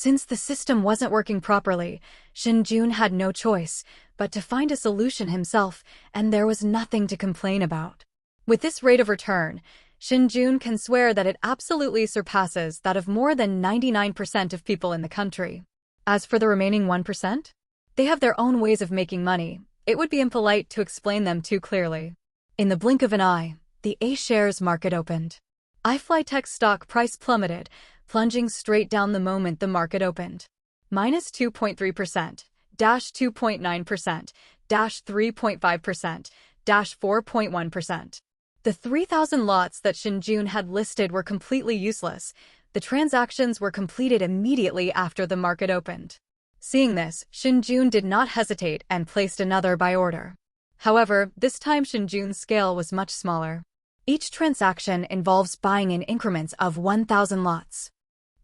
Since the system wasn't working properly, Shen Jun had no choice but to find a solution himself, and there was nothing to complain about. With this rate of return, Shen Jun can swear that it absolutely surpasses that of more than 99% of people in the country. As for the remaining 1%, they have their own ways of making money. It would be impolite to explain them too clearly. In the blink of an eye, the A-shares market opened. iFlyTech's stock price plummeted, plunging straight down the moment the market opened. Minus 2.3%, dash 2.9%, dash 3.5%, dash 4.1%. The 3,000 lots that Shen Jun had listed were completely useless. The transactions were completed immediately after the market opened. Seeing this, Shen Jun did not hesitate and placed another buy order. However, this time Shen Jun's scale was much smaller. Each transaction involves buying in increments of 1,000 lots.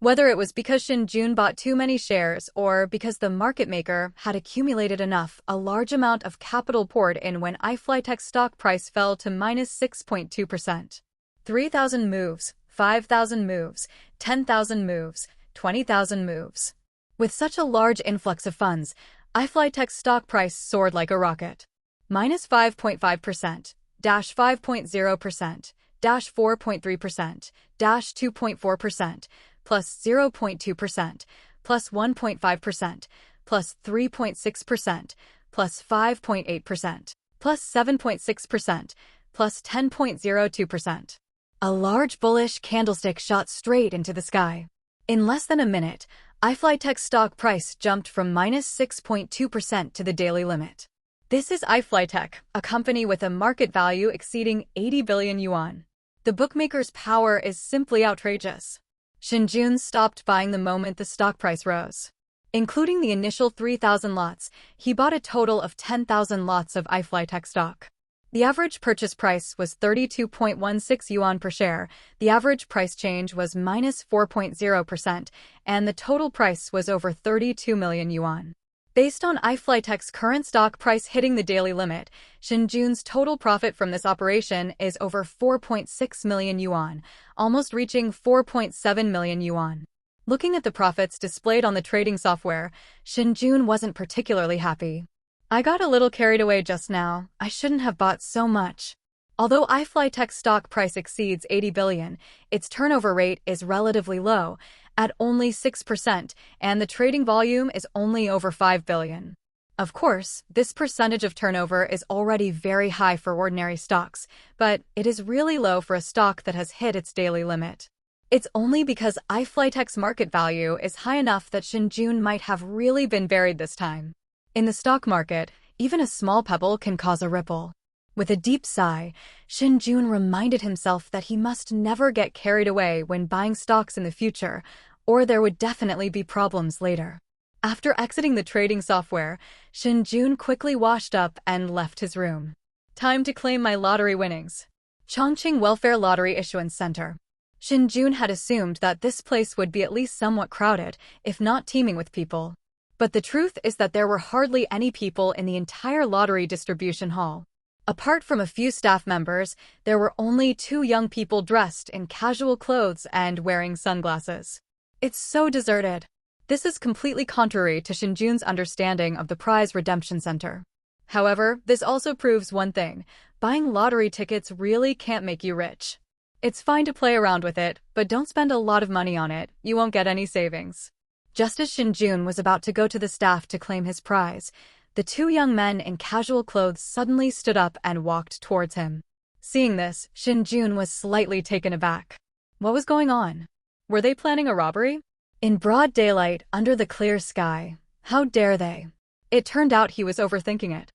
Whether it was because Shen Jun bought too many shares or because the market maker had accumulated enough, a large amount of capital poured in when iFlyTech's stock price fell to minus 6.2%. 3,000 moves, 5,000 moves, 10,000 moves, 20,000 moves. With such a large influx of funds, iFlyTech's stock price soared like a rocket. Minus 5.5%, dash 5.0%, dash 4.3%, dash 2.4%, plus 0.2%, plus 1.5%, plus 3.6%, plus 5.8%, plus 7.6%, plus 10.02%. A large bullish candlestick shot straight into the sky. In less than a minute, iFlyTech's stock price jumped from minus 6.2% to the daily limit. This is iFlyTech, a company with a market value exceeding 80 billion yuan. The bookmaker's power is simply outrageous. Shen Jun stopped buying the moment the stock price rose. Including the initial 3,000 lots, he bought a total of 10,000 lots of iFlyTech stock. The average purchase price was 32.16 yuan per share, the average price change was minus 4.0%, and the total price was over 32 million yuan. Based on iFlytek's current stock price hitting the daily limit, Shen Jun's total profit from this operation is over 4.6 million yuan, almost reaching 4.7 million yuan. Looking at the profits displayed on the trading software, Shen Jun wasn't particularly happy. I got a little carried away just now. I shouldn't have bought so much. Although iFlytek's stock price exceeds 80 billion, its turnover rate is relatively low, at only 6%, and the trading volume is only over 5 billion. Of course, this percentage of turnover is already very high for ordinary stocks, but it is really low for a stock that has hit its daily limit. It's only because iFlytek's market value is high enough that Shen Jun might have really been buried this time. In the stock market, even a small pebble can cause a ripple. With a deep sigh, Shen Jun reminded himself that he must never get carried away when buying stocks in the future, or there would definitely be problems later. After exiting the trading software, Shen Jun quickly washed up and left his room. Time to claim my lottery winnings. Chongqing Welfare Lottery Issuance Center. Shen Jun had assumed that this place would be at least somewhat crowded, if not teeming with people. But the truth is that there were hardly any people in the entire lottery distribution hall. Apart from a few staff members, there were only 2 young people dressed in casual clothes and wearing sunglasses. It's so deserted. This is completely contrary to Shen Jun's understanding of the prize redemption center. However, this also proves one thing: buying lottery tickets really can't make you rich. It's fine to play around with it, but don't spend a lot of money on it. You won't get any savings. Just as Shen Jun was about to go to the staff to claim his prize, the 2 young men in casual clothes suddenly stood up and walked towards him. Seeing this, Shen Jun was slightly taken aback. What was going on? Were they planning a robbery? In broad daylight, under the clear sky. How dare they? It turned out he was overthinking it.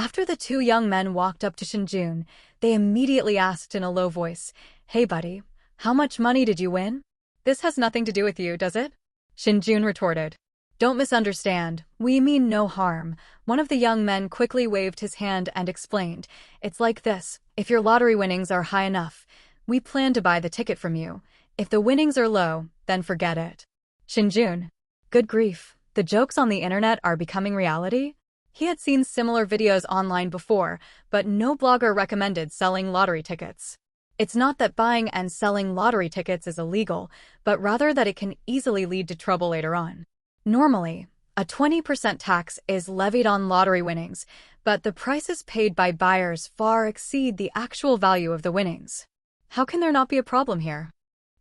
After the 2 young men walked up to Shen Jun, they immediately asked in a low voice, "Hey buddy, how much money did you win?" "This has nothing to do with you, does it?" Shen Jun retorted. "Don't misunderstand. We mean no harm." One of the young men quickly waved his hand and explained, "It's like this. If your lottery winnings are high enough, we plan to buy the ticket from you. If the winnings are low, then forget it." Shen Jun. Good grief. The jokes on the internet are becoming reality? He had seen similar videos online before, but no blogger recommended selling lottery tickets. It's not that buying and selling lottery tickets is illegal, but rather that it can easily lead to trouble later on. Normally, a 20% tax is levied on lottery winnings, but the prices paid by buyers far exceed the actual value of the winnings. How can there not be a problem here?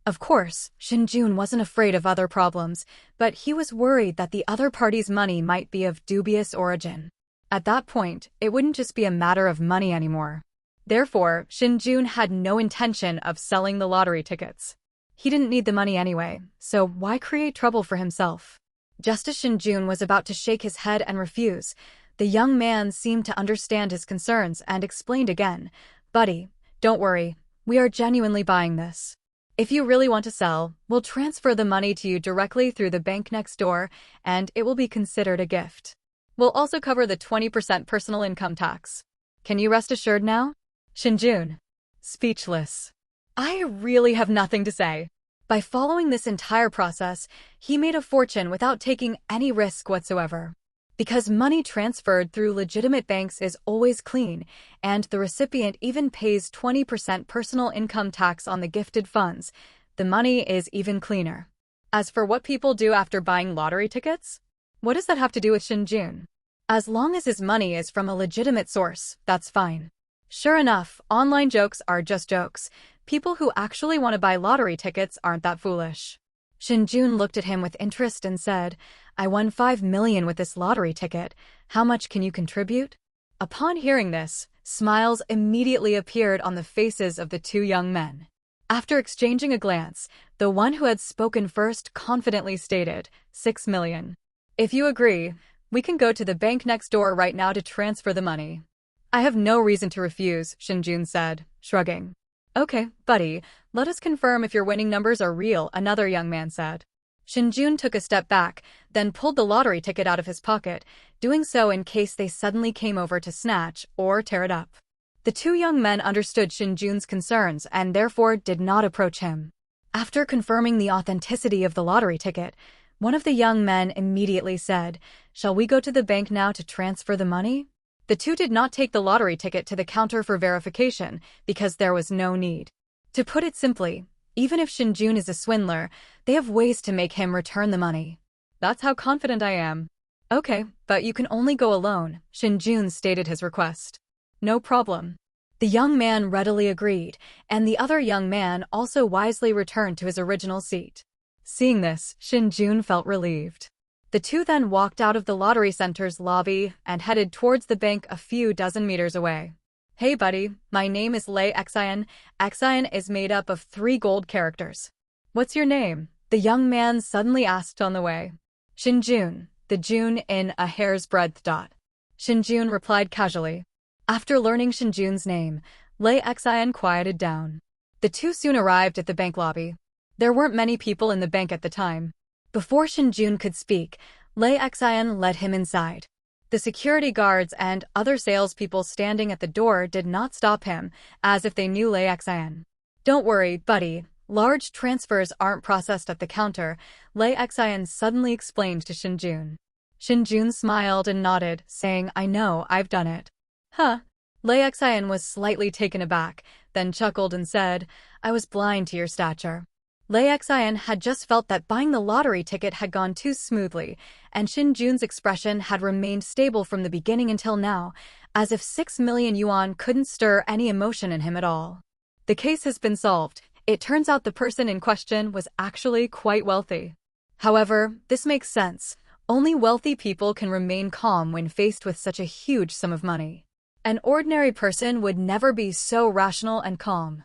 Of course, Shen Jun wasn't afraid of other problems, but he was worried that the other party's money might be of dubious origin. At that point, it wouldn't just be a matter of money anymore. Therefore, Shen Jun had no intention of selling the lottery tickets. He didn't need the money anyway, so why create trouble for himself? Just as Shen Jun was about to shake his head and refuse, the young man seemed to understand his concerns and explained again, "Buddy, don't worry, we are genuinely buying this. If you really want to sell, we'll transfer the money to you directly through the bank next door, and it will be considered a gift. We'll also cover the 20% personal income tax. Can you rest assured now?" Shen Jun. Speechless. I really have nothing to say. By following this entire process, he made a fortune without taking any risk whatsoever. Because money transferred through legitimate banks is always clean, and the recipient even pays 20% personal income tax on the gifted funds, the money is even cleaner. As for what people do after buying lottery tickets, what does that have to do with Shen Jun? As long as his money is from a legitimate source, that's fine. Sure enough, online jokes are just jokes. People who actually want to buy lottery tickets aren't that foolish. Shen Jun looked at him with interest and said, "I won 5 million with this lottery ticket. How much can you contribute?" Upon hearing this, smiles immediately appeared on the faces of the 2 young men. After exchanging a glance, the one who had spoken first confidently stated, 6 million. "If you agree, we can go to the bank next door right now to transfer the money." "I have no reason to refuse," Shen Jun said, shrugging. "Okay, buddy, let us confirm if your winning numbers are real," another young man said. Shen Jun took a step back, then pulled the lottery ticket out of his pocket, doing so in case they suddenly came over to snatch or tear it up. The two young men understood Shen Jun's concerns and therefore did not approach him. After confirming the authenticity of the lottery ticket, one of the young men immediately said, "Shall we go to the bank now to transfer the money?" The two did not take the lottery ticket to the counter for verification because there was no need. To put it simply, even if Shen Jun is a swindler, they have ways to make him return the money. That's how confident I am. Okay, but you can only go alone, Shen Jun stated his request. No problem. The young man readily agreed, and the other young man also wisely returned to his original seat. Seeing this, Shen Jun felt relieved. The two then walked out of the lottery center's lobby and headed towards the bank a few dozen meters away. Hey buddy, my name is Lei Xian. Xian is made up of 3 gold characters. What's your name? The young man suddenly asked on the way. Shen Jun, the Jun in a hair's breadth dot. Shen Jun replied casually. After learning Shen Jun's name, Lei Xian quieted down. The two soon arrived at the bank lobby. There weren't many people in the bank at the time. Before Shen Jun could speak, Lei Xian led him inside. The security guards and other salespeople standing at the door did not stop him, as if they knew Lei Xian. Don't worry, buddy. Large transfers aren't processed at the counter, Lei Xian suddenly explained to Shen Jun. Shen Jun smiled and nodded, saying, I know, I've done it. Huh. Lei Xian was slightly taken aback, then chuckled and said, I was blind to your stature. Lei Xian had just felt that buying the lottery ticket had gone too smoothly, and Shen Jun's expression had remained stable from the beginning until now, as if 6 million yuan couldn't stir any emotion in him at all. The case has been solved. It turns out the person in question was actually quite wealthy. However, this makes sense. Only wealthy people can remain calm when faced with such a huge sum of money. An ordinary person would never be so rational and calm.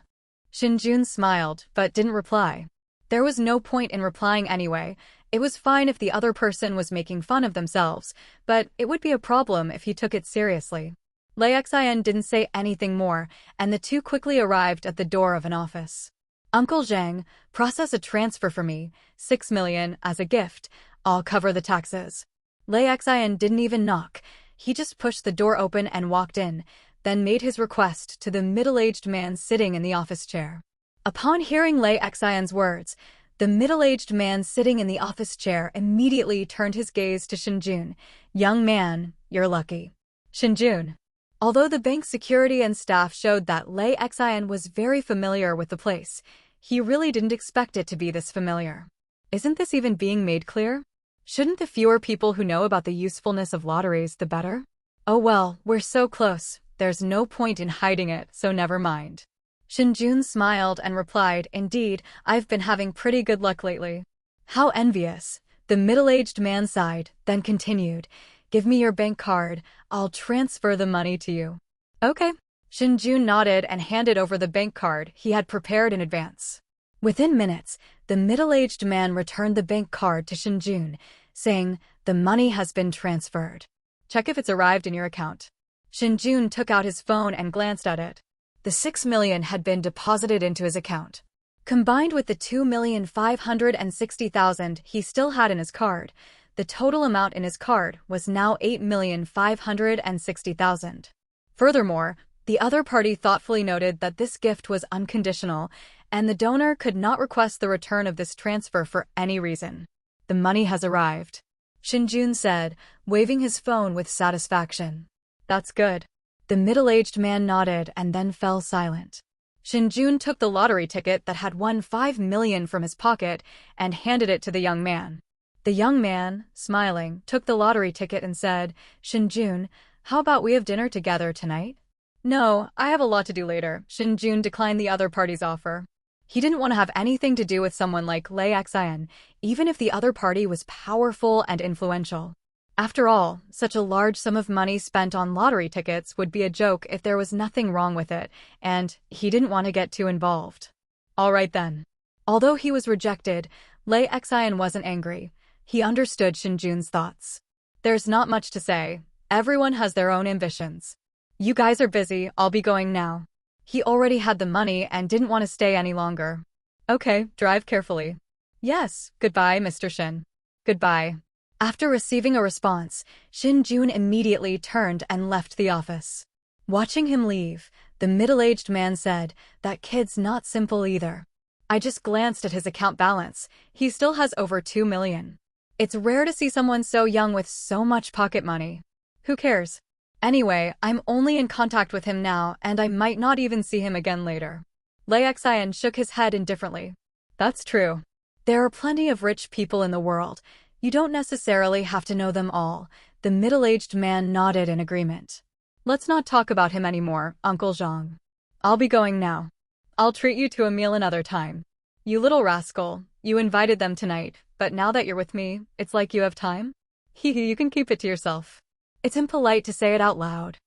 Shen Jun smiled, but didn't reply. There was no point in replying anyway. It was fine if the other person was making fun of themselves, but it would be a problem if he took it seriously. Lei Xian didn't say anything more, and the two quickly arrived at the door of an office. Uncle Zhang, process a transfer for me, 6 million, as a gift. I'll cover the taxes. Lei Xian didn't even knock. He just pushed the door open and walked in, then made his request to the middle-aged man sitting in the office chair. Upon hearing Lei Xian's words, the middle-aged man sitting in the office chair immediately turned his gaze to Shen Jun. Young man, you're lucky. Shen Jun. Although the bank's security and staff showed that Lei Xian was very familiar with the place, he really didn't expect it to be this familiar. Isn't this even being made clear? Shouldn't the fewer people who know about the usefulness of lotteries, the better? Oh well, we're so close. There's no point in hiding it, so never mind. Shen Jun smiled and replied, Indeed, I've been having pretty good luck lately. How envious. The middle-aged man sighed, then continued, Give me your bank card, I'll transfer the money to you. Okay. Shen Jun nodded and handed over the bank card he had prepared in advance. Within minutes, the middle-aged man returned the bank card to Shen Jun, saying, The money has been transferred. Check if it's arrived in your account. Shen Jun took out his phone and glanced at it. The 6 million had been deposited into his account. Combined with the 2,560,000 he still had in his card, the total amount in his card was now 8,560,000. Furthermore, the other party thoughtfully noted that this gift was unconditional, and the donor could not request the return of this transfer for any reason. The money has arrived, Shen Jun said, waving his phone with satisfaction. That's good. The middle-aged man nodded and then fell silent. Shen Jun took the lottery ticket that had won 5 million from his pocket and handed it to the young man. The young man, smiling, took the lottery ticket and said, Shen Jun, how about we have dinner together tonight? No, I have a lot to do later. Shen Jun declined the other party's offer. He didn't want to have anything to do with someone like Lei Xian, even if the other party was powerful and influential. After all, such a large sum of money spent on lottery tickets would be a joke if there was nothing wrong with it, and he didn't want to get too involved. All right then. Although he was rejected, Lei Xian wasn't angry. He understood Shen Jun's thoughts. There's not much to say. Everyone has their own ambitions. You guys are busy, I'll be going now. He already had the money and didn't want to stay any longer. Okay, drive carefully. Yes, goodbye, Mr. Shen. Goodbye. After receiving a response, Shen Jun immediately turned and left the office. Watching him leave, The middle-aged man said, "That kid's not simple either. I just glanced at his account balance. He still has over 2 million. It's rare to see someone so young with so much pocket money. Who cares? Anyway, I'm only in contact with him now, and I might not even see him again later." Lei Xian shook his head indifferently. "That's true. There are plenty of rich people in the world. You don't necessarily have to know them all." The middle-aged man nodded in agreement. "Let's not talk about him anymore, Uncle Zhang. I'll be going now. I'll treat you to a meal another time. You little rascal, you invited them tonight, but now that you're with me, it's like you have time? Hee, you can keep it to yourself. It's impolite to say it out loud.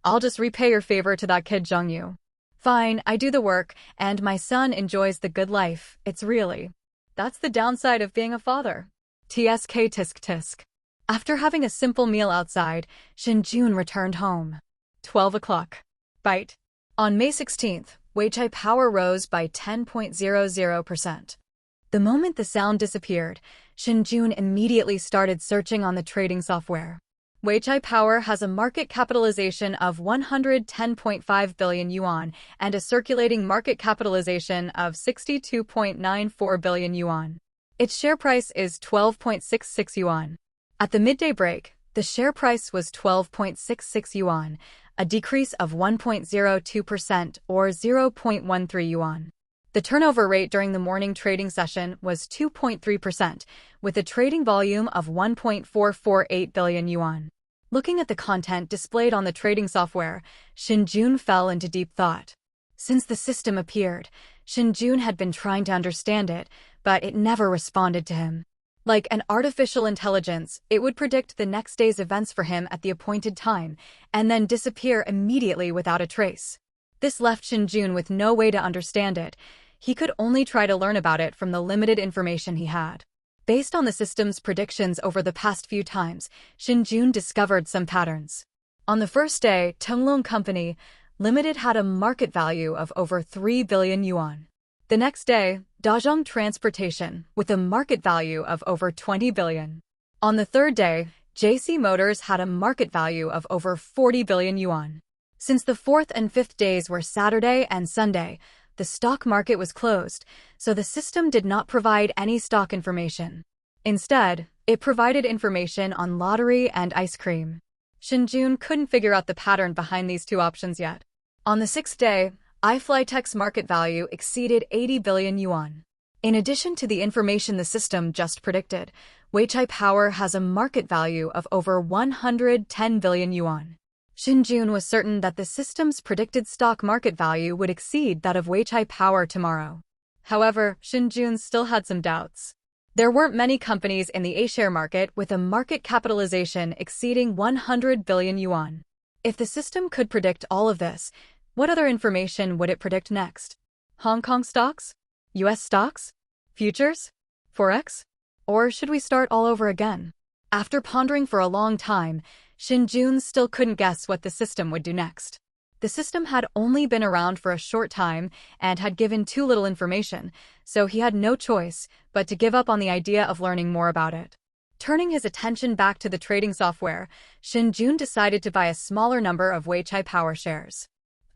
I'll just repay your favor to that kid Zhang Yu. Fine, I do the work, and my son enjoys the good life. That's the downside of being a father." TSK tisk tisk. After having a simple meal outside, Shen Jun returned home. 12 o'clock. Bite. On May 16th, Weichai Power rose by 10.00%. The moment the sound disappeared, Shen Jun immediately started searching on the trading software. Weichai Power has a market capitalization of 110.5 billion yuan and a circulating market capitalization of 62.94 billion yuan. Its share price is 12.66 yuan. At the midday break, the share price was 12.66 yuan, a decrease of 1.02% or 0.13 yuan. The turnover rate during the morning trading session was 2.3%, with a trading volume of 1.448 billion yuan. Looking at the content displayed on the trading software, Shen Jun fell into deep thought. Since the system appeared, Shen Jun had been trying to understand it, but it never responded to him. Like an artificial intelligence, it would predict the next day's events for him at the appointed time, and then disappear immediately without a trace. This left Shen Jun with no way to understand it. He could only try to learn about it from the limited information he had. Based on the system's predictions over the past few times, Shen Jun discovered some patterns. On the first day, Tenglong Company Limited had a market value of over 3 billion yuan. The next day, Dazhong Transportation, with a market value of over 20 billion. On the third day, JC Motors had a market value of over 40 billion yuan. Since the fourth and fifth days were Saturday and Sunday, the stock market was closed, so the system did not provide any stock information. Instead, it provided information on lottery and ice cream. Shen Jun couldn't figure out the pattern behind these two options yet. On the sixth day, iFlyTech's market value exceeded 80 billion yuan. In addition to the information the system just predicted, Weichai Power has a market value of over 110 billion yuan. Shen Jun was certain that the system's predicted stock market value would exceed that of Weichai Power tomorrow. However, Shen Jun still had some doubts. There weren't many companies in the A-share market with a market capitalization exceeding 100 billion yuan. If the system could predict all of this, what other information would it predict next? Hong Kong stocks? US stocks? Futures? Forex? Or should we start all over again? After pondering for a long time, Shen Jun still couldn't guess what the system would do next. The system had only been around for a short time and had given too little information, so he had no choice but to give up on the idea of learning more about it. Turning his attention back to the trading software, Shen Jun decided to buy a smaller number of Weichai Power shares.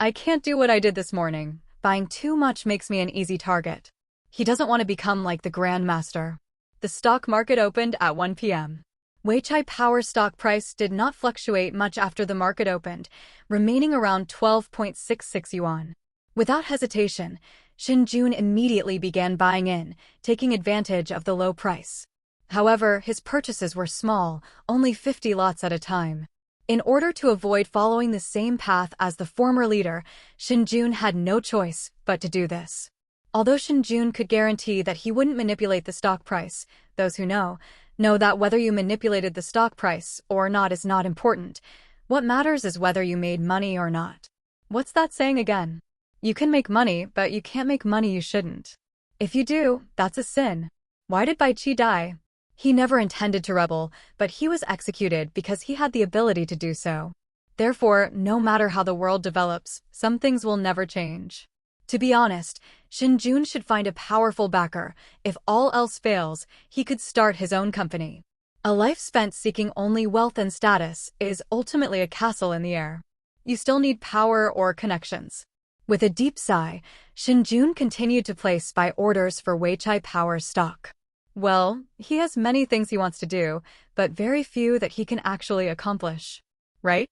"I can't do what I did this morning. Buying too much makes me an easy target." He doesn't want to become like the Grandmaster. The stock market opened at 1 p.m. Weichai Power stock price did not fluctuate much after the market opened, remaining around 12.66 yuan. Without hesitation, Shen Jun immediately began buying in, taking advantage of the low price. However, his purchases were small, only 50 lots at a time. In order to avoid following the same path as the former leader, Shen Jun had no choice but to do this. Although Shen Jun could guarantee that he wouldn't manipulate the stock price, those who know that whether you manipulated the stock price or not is not important. What matters is whether you made money or not. What's that saying again? You can make money, but you can't make money you shouldn't. If you do, that's a sin. Why did Bai Qi die? He never intended to rebel, but he was executed because he had the ability to do so. Therefore, no matter how the world develops, some things will never change. To be honest, Shen Jun should find a powerful backer. If all else fails, he could start his own company. A life spent seeking only wealth and status is ultimately a castle in the air. You still need power or connections. With a deep sigh, Shen Jun continued to place buy orders for Weichai Power stock. Well, he has many things he wants to do, but very few that he can actually accomplish. Right?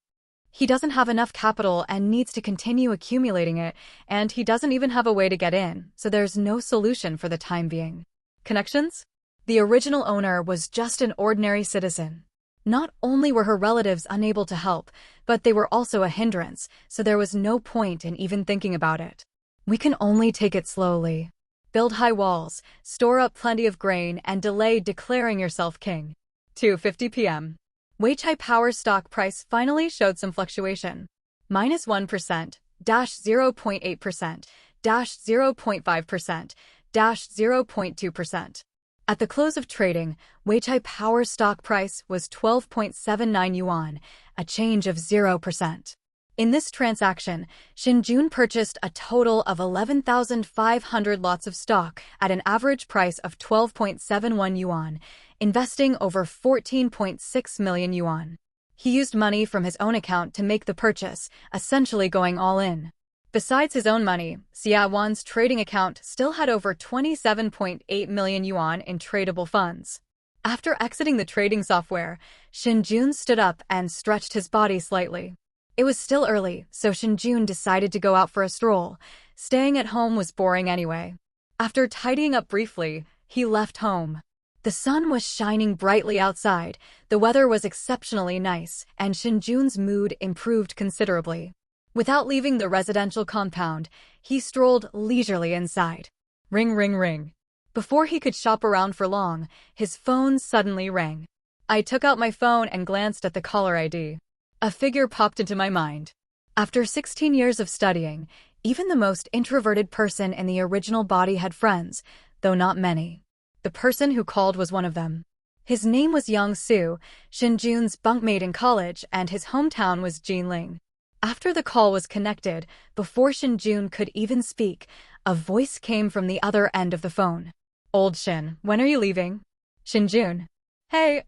He doesn't have enough capital and needs to continue accumulating it, and he doesn't even have a way to get in, so there's no solution for the time being. Connections? The original owner was just an ordinary citizen. Not only were her relatives unable to help, but they were also a hindrance, so there was no point in even thinking about it. We can only take it slowly. Build high walls, store up plenty of grain, and delay declaring yourself king. 2:50 p.m. Weichai Power stock price finally showed some fluctuation. -1%, -0.8%, -0.5%, -0.2%. At the close of trading, Weichai Power stock price was 12.79 yuan, a change of 0%. In this transaction, Shen Jun purchased a total of 11,500 lots of stock at an average price of 12.71 yuan, investing over 14.6 million yuan. He used money from his own account to make the purchase, essentially going all in. Besides his own money, Xia Wan's trading account still had over 27.8 million yuan in tradable funds. After exiting the trading software, Shen Jun stood up and stretched his body slightly. It was still early, so Shen Jun decided to go out for a stroll. Staying at home was boring anyway. After tidying up briefly, he left home. The sun was shining brightly outside, the weather was exceptionally nice, and Shen Jun's mood improved considerably. Without leaving the residential compound, he strolled leisurely inside. Ring, ring, ring. Before he could shop around for long, his phone suddenly rang. I took out my phone and glanced at the caller ID. A figure popped into my mind. After 16 years of studying, even the most introverted person in the original body had friends, though not many. The person who called was one of them. His name was Yang Su, Shen Jun's bunkmate in college, and his hometown was Jinling. After the call was connected, before Shen Jun could even speak, a voice came from the other end of the phone. Old Shen, when are you leaving? Shen Jun. Hey,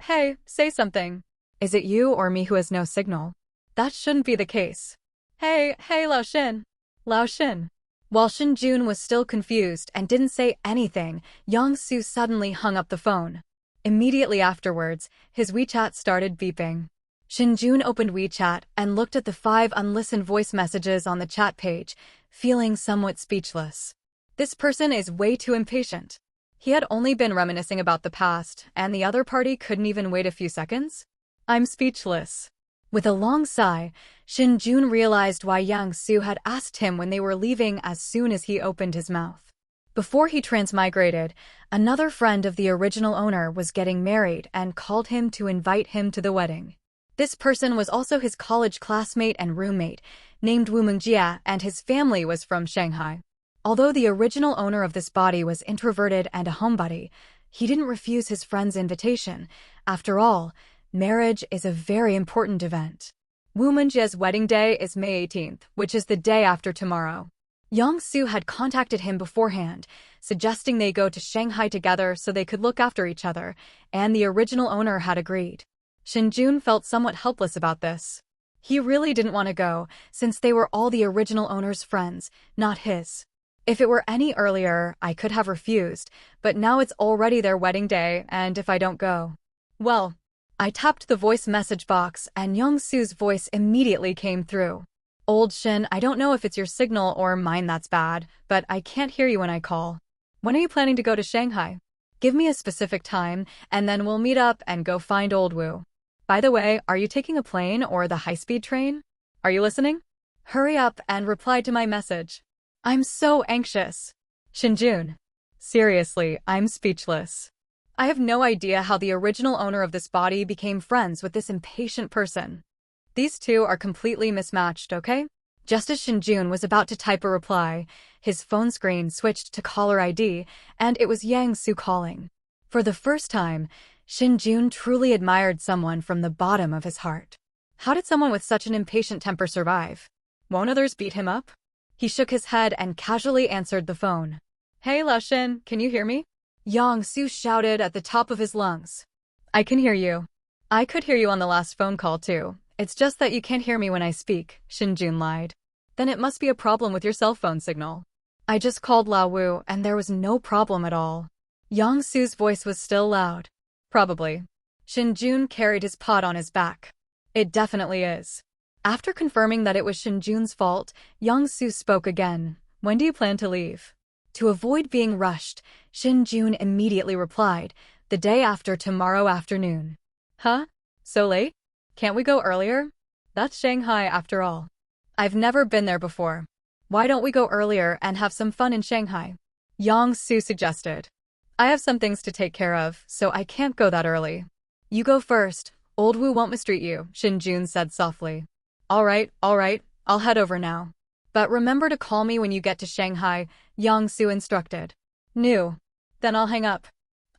say something. Is it you or me who has no signal? That shouldn't be the case. Hey, Lao Shen. Lao Shen. While Shen Jun was still confused and didn't say anything, Yang Su suddenly hung up the phone. Immediately afterwards, his WeChat started beeping. Shen Jun opened WeChat and looked at the 5 unlistened voice messages on the chat page, feeling somewhat speechless. This person is way too impatient. He had only been reminiscing about the past, and the other party couldn't even wait a few seconds? I'm speechless. With a long sigh, Shen Jun realized why Yang Su had asked him when they were leaving as soon as he opened his mouth. Before he transmigrated, another friend of the original owner was getting married and called him to invite him to the wedding. This person was also his college classmate and roommate, named Wu Mengjia, and his family was from Shanghai. Although the original owner of this body was introverted and a homebody, he didn't refuse his friend's invitation. After all, marriage is a very important event. Wu Menjia's wedding day is May 18th, which is the day after tomorrow. Yang Su had contacted him beforehand, suggesting they go to Shanghai together so they could look after each other, and the original owner had agreed. Shen Jun felt somewhat helpless about this. He really didn't want to go, since they were all the original owner's friends, not his. If it were any earlier, I could have refused, but now it's already their wedding day, and if I don't go... Well, I tapped the voice message box and Yang Su's voice immediately came through. Old Shen, I don't know if it's your signal or mine that's bad, but I can't hear you when I call. When are you planning to go to Shanghai? Give me a specific time, and then we'll meet up and go find old Wu. By the way, are you taking a plane or the high-speed train? Are you listening? Hurry up and reply to my message. I'm so anxious. Shen Jun. Seriously, I'm speechless. I have no idea how the original owner of this body became friends with this impatient person. These two are completely mismatched, okay? Just as Shen Jun was about to type a reply, his phone screen switched to caller ID, and it was Yang Su calling. For the first time, Shen Jun truly admired someone from the bottom of his heart. How did someone with such an impatient temper survive? Won't others beat him up? He shook his head and casually answered the phone. Hey Lao Shen, can you hear me? Yang Su shouted at the top of his lungs. I can hear you. I could hear you on the last phone call too. It's just that you can't hear me when I speak, Shen Jun lied. Then it must be a problem with your cell phone signal. I just called Lao Wu and there was no problem at all. Yang Su's voice was still loud. Probably. Shen Jun carried his pot on his back. It definitely is. After confirming that it was Shen Jun's fault, Yang Su spoke again. When do you plan to leave? To avoid being rushed, Shen Jun immediately replied, the day after tomorrow afternoon. Huh? So late? Can't we go earlier? That's Shanghai after all. I've never been there before. Why don't we go earlier and have some fun in Shanghai? Yang Su suggested. I have some things to take care of, so I can't go that early. You go first. Old Wu won't mistreat you, Shen Jun said softly. All right, I'll head over now. But remember to call me when you get to Shanghai, Yang Su instructed. No. Then I'll hang up.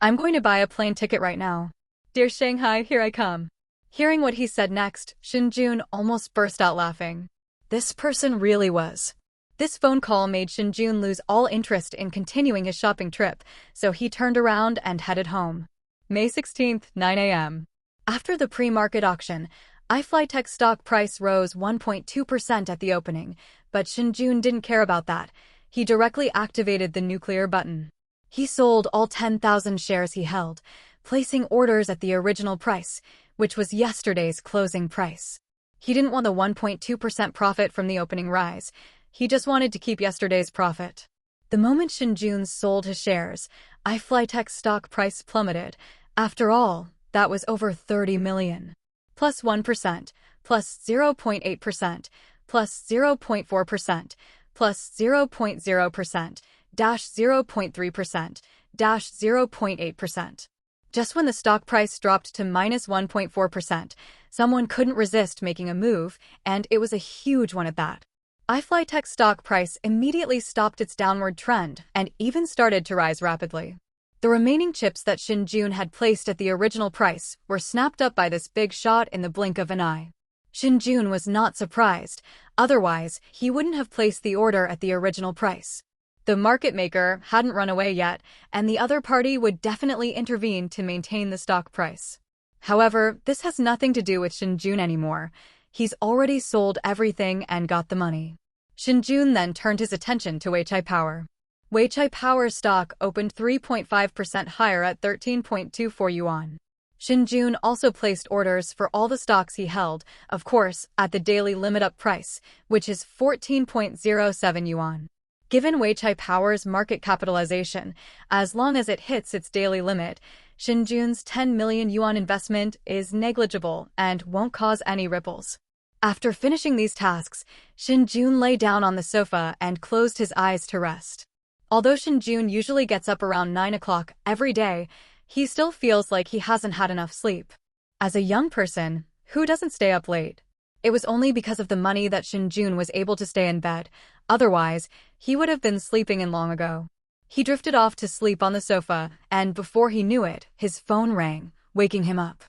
I'm going to buy a plane ticket right now. Dear Shanghai, here I come. Hearing what he said next, Shen Jun almost burst out laughing. This person really was. This phone call made Shen Jun lose all interest in continuing his shopping trip, so he turned around and headed home. May 16th, 9 a.m. After the pre-market auction, iFlyTech stock price rose 1.2% at the opening, but Shen Jun didn't care about that. He directly activated the nuclear button. He sold all 10,000 shares he held, placing orders at the original price, which was yesterday's closing price. He didn't want the 1.2% profit from the opening rise. He just wanted to keep yesterday's profit. The moment Shen Jun sold his shares, iFlyTech's stock price plummeted. After all, that was over 30 million. Plus 1%, plus 0.8%, plus 0.4%, plus 0.0%, dash 0.3%, dash 0.8%. Just when the stock price dropped to minus 1.4%, someone couldn't resist making a move, and it was a huge one at that. iFlyTech's stock price immediately stopped its downward trend and even started to rise rapidly. The remaining chips that Shen Jun had placed at the original price were snapped up by this big shot in the blink of an eye. Shen Jun was not surprised, otherwise he wouldn't have placed the order at the original price. The market maker hadn't run away yet, and the other party would definitely intervene to maintain the stock price. However, this has nothing to do with Shen Jun anymore. He's already sold everything and got the money. Shen Jun then turned his attention to Weichai Power. Weichai Power stock opened 3.5% higher at 13.24 yuan. Shen Jun also placed orders for all the stocks he held, of course, at the daily limit-up price, which is 14.07 yuan. Given Weichai Power's market capitalization, as long as it hits its daily limit, Shen Jun's 10 million yuan investment is negligible and won't cause any ripples. After finishing these tasks, Shen Jun lay down on the sofa and closed his eyes to rest. Although Shen Jun usually gets up around 9 o'clock every day, he still feels like he hasn't had enough sleep. As a young person, who doesn't stay up late? It was only because of the money that Shen Jun was able to stay in bed. Otherwise, he would have been sleeping in long ago. He drifted off to sleep on the sofa, and before he knew it, his phone rang, waking him up.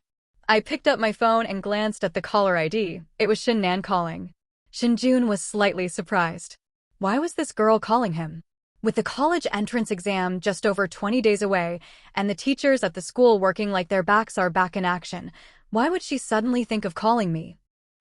I picked up my phone and glanced at the caller ID. It was Shen Nan calling. Shen Jun was slightly surprised. Why was this girl calling him? With the college entrance exam just over 20 days away, and the teachers at the school working like their backs are back in action, why would she suddenly think of calling me?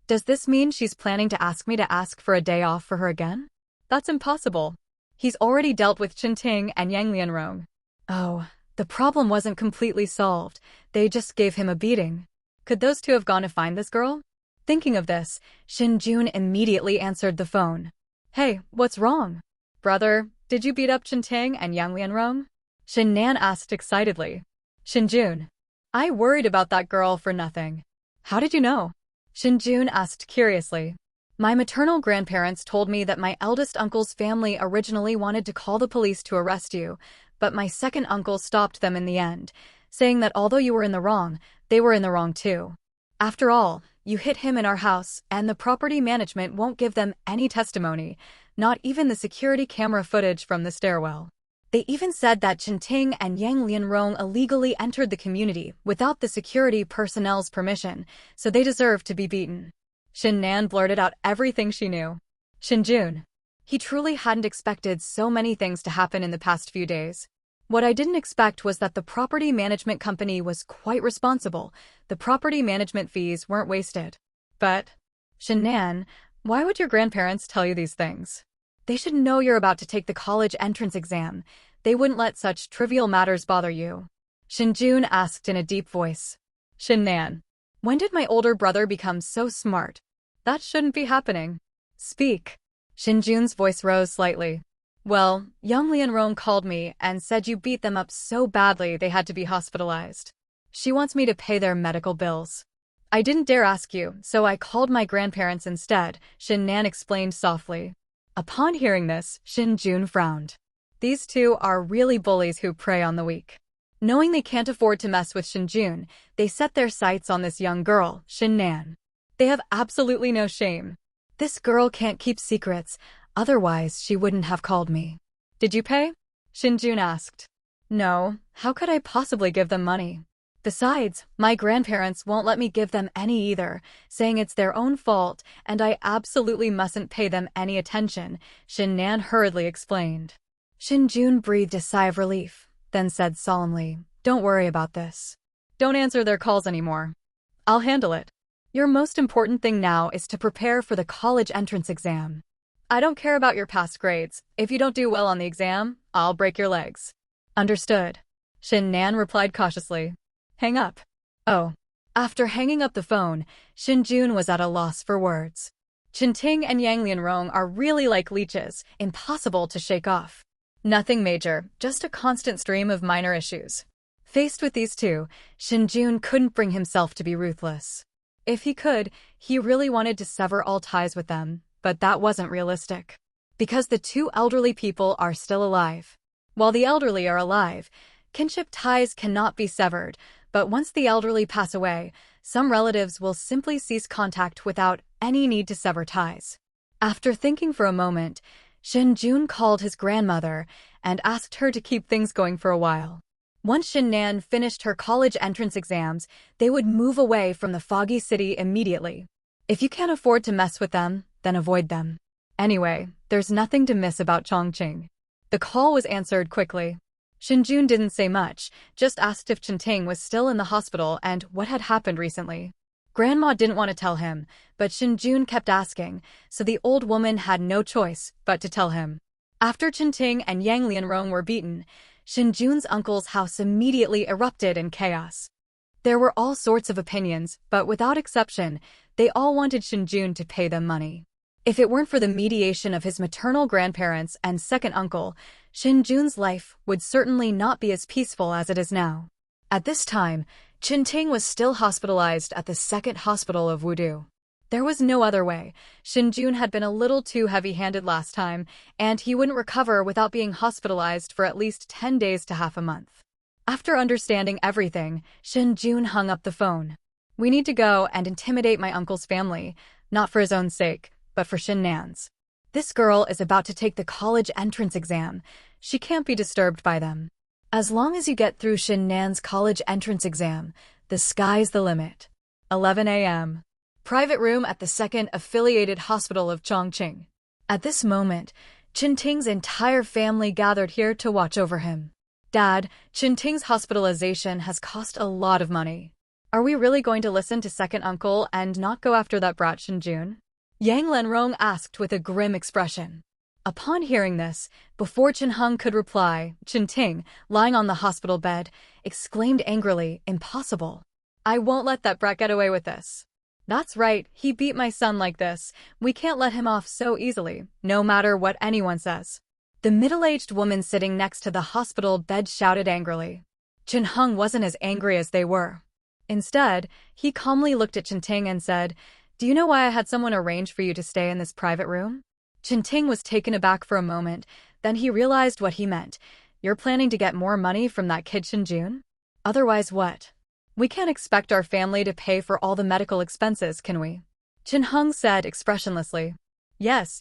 Does this mean she's planning to ask me to ask for a day off for her again? That's impossible. He's already dealt with Chen Ting and Yang Lianrong. Oh, the problem wasn't completely solved. They just gave him a beating. Could those two have gone to find this girl? Thinking of this, Shen Jun immediately answered the phone. Hey, what's wrong? Brother, did you beat up Chen Ting and Yang Lianrong? Shen Nan asked excitedly. Shen Jun. I worried about that girl for nothing. How did you know? Shen Jun asked curiously. My maternal grandparents told me that my eldest uncle's family originally wanted to call the police to arrest you, but my second uncle stopped them in the end, saying that although you were in the wrong, they were in the wrong too. After all, you hit him in our house, and the property management won't give them any testimony, not even the security camera footage from the stairwell. They even said that Chen Ting and Yang Lianrong illegally entered the community without the security personnel's permission, so they deserve to be beaten. Shen Nan blurted out everything she knew. Shen Jun. He truly hadn't expected so many things to happen in the past few days. What I didn't expect was that the property management company was quite responsible. The property management fees weren't wasted. But, Shen Nan, Why would your grandparents tell you these things? They should know you're about to take the college entrance exam. They wouldn't let such trivial matters bother you. Shen Jun asked in a deep voice. Shen Nan, when did my older brother become so smart? That shouldn't be happening. Speak. Shen Jun's voice rose slightly. Well, young Lianrong called me and said you beat them up so badly they had to be hospitalized. She wants me to pay their medical bills. I didn't dare ask you, so I called my grandparents instead, Shen Nan explained softly. Upon hearing this, Shen Jun frowned. These two are really bullies who prey on the weak. Knowing they can't afford to mess with Shen Jun, they set their sights on this young girl, Shen Nan. They have absolutely no shame. This girl can't keep secrets, otherwise she wouldn't have called me. Did you pay? Shen Jun asked. No, how could I possibly give them money? Besides, my grandparents won't let me give them any either, saying it's their own fault and I absolutely mustn't pay them any attention, Shen Nan hurriedly explained. Shen Jun breathed a sigh of relief, then said solemnly, Don't worry about this. Don't answer their calls anymore. I'll handle it. Your most important thing now is to prepare for the college entrance exam. I don't care about your past grades. If you don't do well on the exam, I'll break your legs. Understood. Shen Nan replied cautiously. Hang up. Oh. After hanging up the phone, Shen Jun was at a loss for words. Qinting and Yang Lianrong are really like leeches, impossible to shake off. Nothing major, just a constant stream of minor issues. Faced with these two, Shen Jun couldn't bring himself to be ruthless. If he could, he really wanted to sever all ties with them, but that wasn't realistic. Because the two elderly people are still alive. While the elderly are alive, kinship ties cannot be severed, but once the elderly pass away, some relatives will simply cease contact without any need to sever ties. After thinking for a moment, Shen Jun called his grandmother and asked her to keep things going for a while. Once Shen Nan finished her college entrance exams, they would move away from the foggy city immediately. If you can't afford to mess with them, then avoid them. Anyway, there's nothing to miss about Chongqing. The call was answered quickly. Shen Jun didn't say much, just asked if Qinting was still in the hospital and what had happened recently. Grandma didn't want to tell him, but Shen Jun kept asking, so the old woman had no choice but to tell him. After Qinting and Yang Lianrong were beaten, Shen Jun's uncle's house immediately erupted in chaos. There were all sorts of opinions, but without exception, they all wanted Shen Jun to pay them money. If it weren't for the mediation of his maternal grandparents and second uncle, Shen Jun's life would certainly not be as peaceful as it is now. At this time, Qinting was still hospitalized at the second hospital of Wudu. There was no other way. Shen Jun had been a little too heavy-handed last time, and he wouldn't recover without being hospitalized for at least 10 days to half a month. After understanding everything, Shen Jun hung up the phone. We need to go and intimidate my uncle's family, not for his own sake, but for Shen Nan's. This girl is about to take the college entrance exam. She can't be disturbed by them. As long as you get through Shen Nan's college entrance exam, the sky's the limit. 11 a.m. Private room at the second affiliated hospital of Chongqing. At this moment, Qinting's entire family gathered here to watch over him. Dad, Qinting's hospitalization has cost a lot of money. Are we really going to listen to second uncle and not go after that brat Shen Jun? Yang Lianrong asked with a grim expression. Upon hearing this, before Qinheng could reply, Qinting, lying on the hospital bed, exclaimed angrily, Impossible. I won't let that brat get away with this. That's right, he beat my son like this. We can't let him off so easily, no matter what anyone says. The middle-aged woman sitting next to the hospital bed shouted angrily. Qinheng wasn't as angry as they were. Instead, he calmly looked at Qinting and said, Do you know why I had someone arrange for you to stay in this private room? Qinting was taken aback for a moment, then he realized what he meant. You're planning to get more money from that kid Shen Jun? Otherwise what? We can't expect our family to pay for all the medical expenses, can we? Qinheng said expressionlessly. Yes,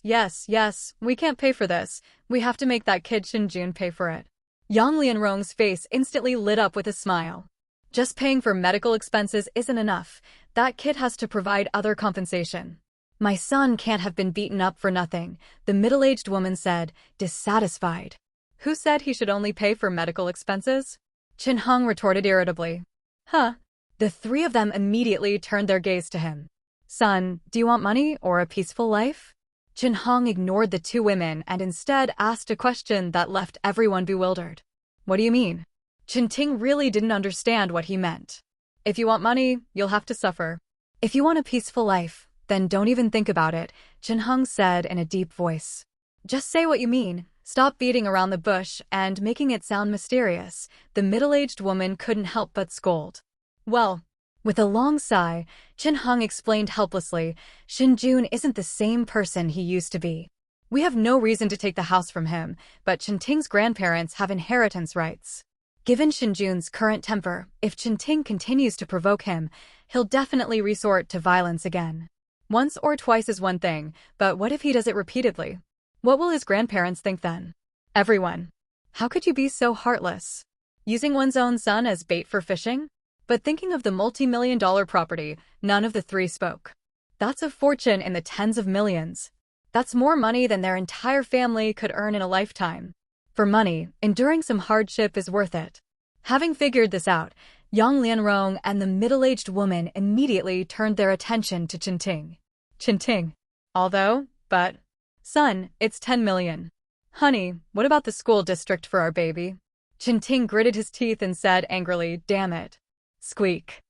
we can't pay for this. We have to make that kid Shen Jun pay for it. Yang Lianrong's face instantly lit up with a smile. Just paying for medical expenses isn't enough. That kid has to provide other compensation. My son can't have been beaten up for nothing, the middle-aged woman said, dissatisfied. Who said he should only pay for medical expenses? Qinheng retorted irritably. Huh? The three of them immediately turned their gaze to him. Son, do you want money or a peaceful life? Chen Hong ignored the two women and instead asked a question that left everyone bewildered. What do you mean? Chen Ting really didn't understand what he meant. If you want money, you'll have to suffer. If you want a peaceful life, then don't even think about it, Chen Hong said in a deep voice. Just say what you mean. Stop beating around the bush and making it sound mysterious. The middle-aged woman couldn't help but scold. Well, with a long sigh, Chen Hong explained helplessly, Shen Jun isn't the same person he used to be. We have no reason to take the house from him, but Chen Ting's grandparents have inheritance rights. Given Shen Jun's current temper, if Chen Ting continues to provoke him, he'll definitely resort to violence again. Once or twice is one thing, but what if he does it repeatedly? What will his grandparents think then? Everyone. How could you be so heartless? Using one's own son as bait for fishing? But thinking of the multi-million-dollar property, none of the three spoke. That's a fortune in the tens of millions. That's more money than their entire family could earn in a lifetime. For money, enduring some hardship is worth it. Having figured this out, Yang Lianrong and the middle-aged woman immediately turned their attention to Chen Ting. Chen Ting. But... Son, it's 10 million. Honey, what about the school district for our baby? Chen Ting gritted his teeth and said angrily, damn it. Squeak.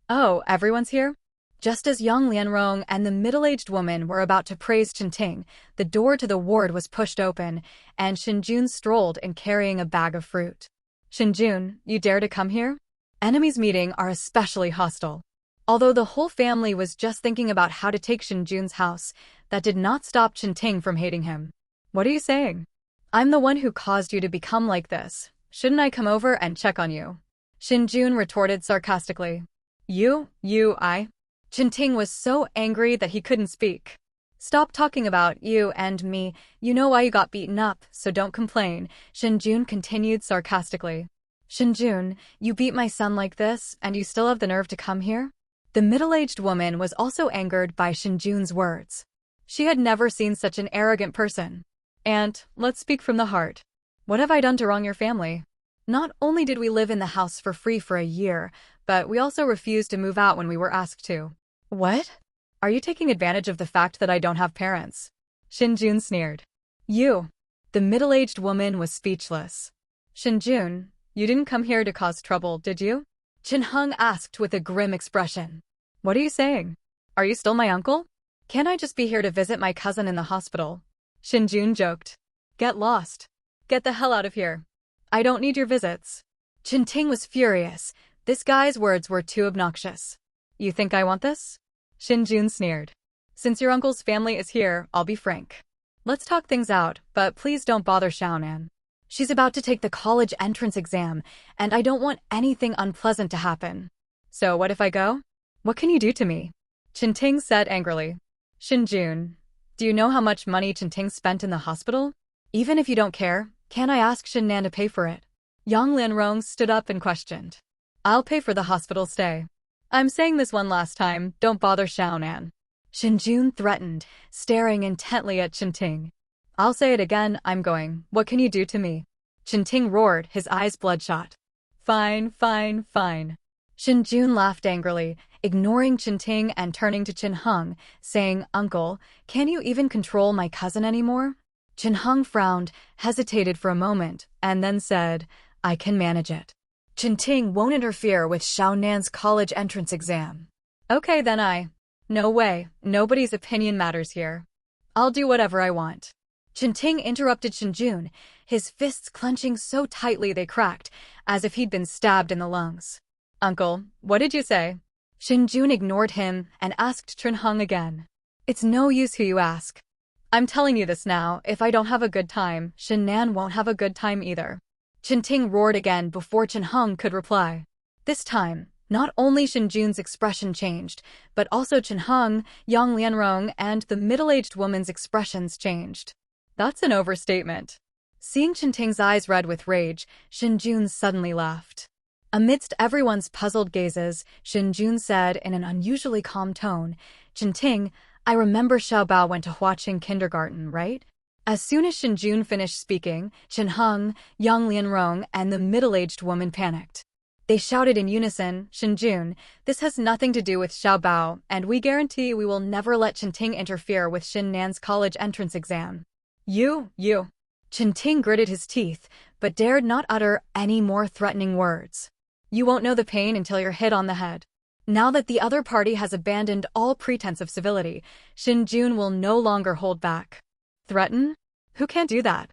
Oh, everyone's here? Just as Yang Lianrong and the middle-aged woman were about to praise Chen Ting, the door to the ward was pushed open, and Shen Jun strolled in carrying a bag of fruit. Shen Jun, you dare to come here? Enemies meeting are especially hostile. Although the whole family was just thinking about how to take Shen Jun's house, that did not stop Chen Ting from hating him. What are you saying? I'm the one who caused you to become like this. Shouldn't I come over and check on you? Shen Jun retorted sarcastically. I? Chen Ting was so angry that he couldn't speak. Stop talking about you and me. You know why you got beaten up, so don't complain, Shen Jun continued sarcastically. Shen Jun, you beat my son like this, and you still have the nerve to come here? The middle-aged woman was also angered by Shen Jun's words. She had never seen such an arrogant person. And, let's speak from the heart. What have I done to wrong your family? Not only did we live in the house for free for a year, but we also refused to move out when we were asked to. What? Are you taking advantage of the fact that I don't have parents? Shen Jun sneered. You. The middle-aged woman was speechless. Shen Jun, you didn't come here to cause trouble, did you? Chen Hong asked with a grim expression. What are you saying? Are you still my uncle? Can't I just be here to visit my cousin in the hospital? Shen Jun joked. Get lost. Get the hell out of here. I don't need your visits. Chen Ting was furious. This guy's words were too obnoxious. You think I want this? Shen Jun sneered. Since your uncle's family is here, I'll be frank. Let's talk things out, but please don't bother Xiaonan. She's about to take the college entrance exam, and I don't want anything unpleasant to happen. So what if I go? What can you do to me? Chen Ting said angrily. Shen Jun, do you know how much money Chen Ting spent in the hospital? Even if you don't care, can I ask Shen Nan to pay for it? Yang Lianrong stood up and questioned. I'll pay for the hospital stay. I'm saying this one last time, don't bother Xiaonan. Shen Jun threatened, staring intently at Chen Ting. I'll say it again, I'm going. What can you do to me? Chen Ting roared, his eyes bloodshot. Fine. Shen Jun laughed angrily, ignoring Chen Ting and turning to Chen Hong, saying, Uncle, can you even control my cousin anymore? Chen Hong frowned, hesitated for a moment, and then said, I can manage it. Chen Ting won't interfere with Xiaonan's college entrance exam. Okay then No way, nobody's opinion matters here. I'll do whatever I want. Chen Ting interrupted Shen Jun, his fists clenching so tightly they cracked, as if he'd been stabbed in the lungs. Uncle, what did you say? Shen Jun ignored him and asked Chen Hong again. It's no use who you ask. I'm telling you this now, if I don't have a good time, Shen Nan won't have a good time either. Chen Ting roared again before Chen Hong could reply. This time, not only Shen Jun's expression changed, but also Chen Hong, Yang Lianrong, and the middle-aged woman's expressions changed. That's an overstatement. Seeing Chen Ting's eyes red with rage, Shen Jun suddenly laughed. Amidst everyone's puzzled gazes, Shen Jun said in an unusually calm tone, Chen Ting, I remember Xiaobao went to Huaqing kindergarten, right? As soon as Shen Jun finished speaking, Chen Hong, Yang Lianrong, and the middle-aged woman panicked. They shouted in unison, Shen Jun, this has nothing to do with Xiaobao, and we guarantee we will never let Qinting interfere with Xin Nan's college entrance exam. You. Qinting gritted his teeth, but dared not utter any more threatening words. You won't know the pain until you're hit on the head. Now that the other party has abandoned all pretense of civility, Shen Jun will no longer hold back. Threaten? Who can't do that?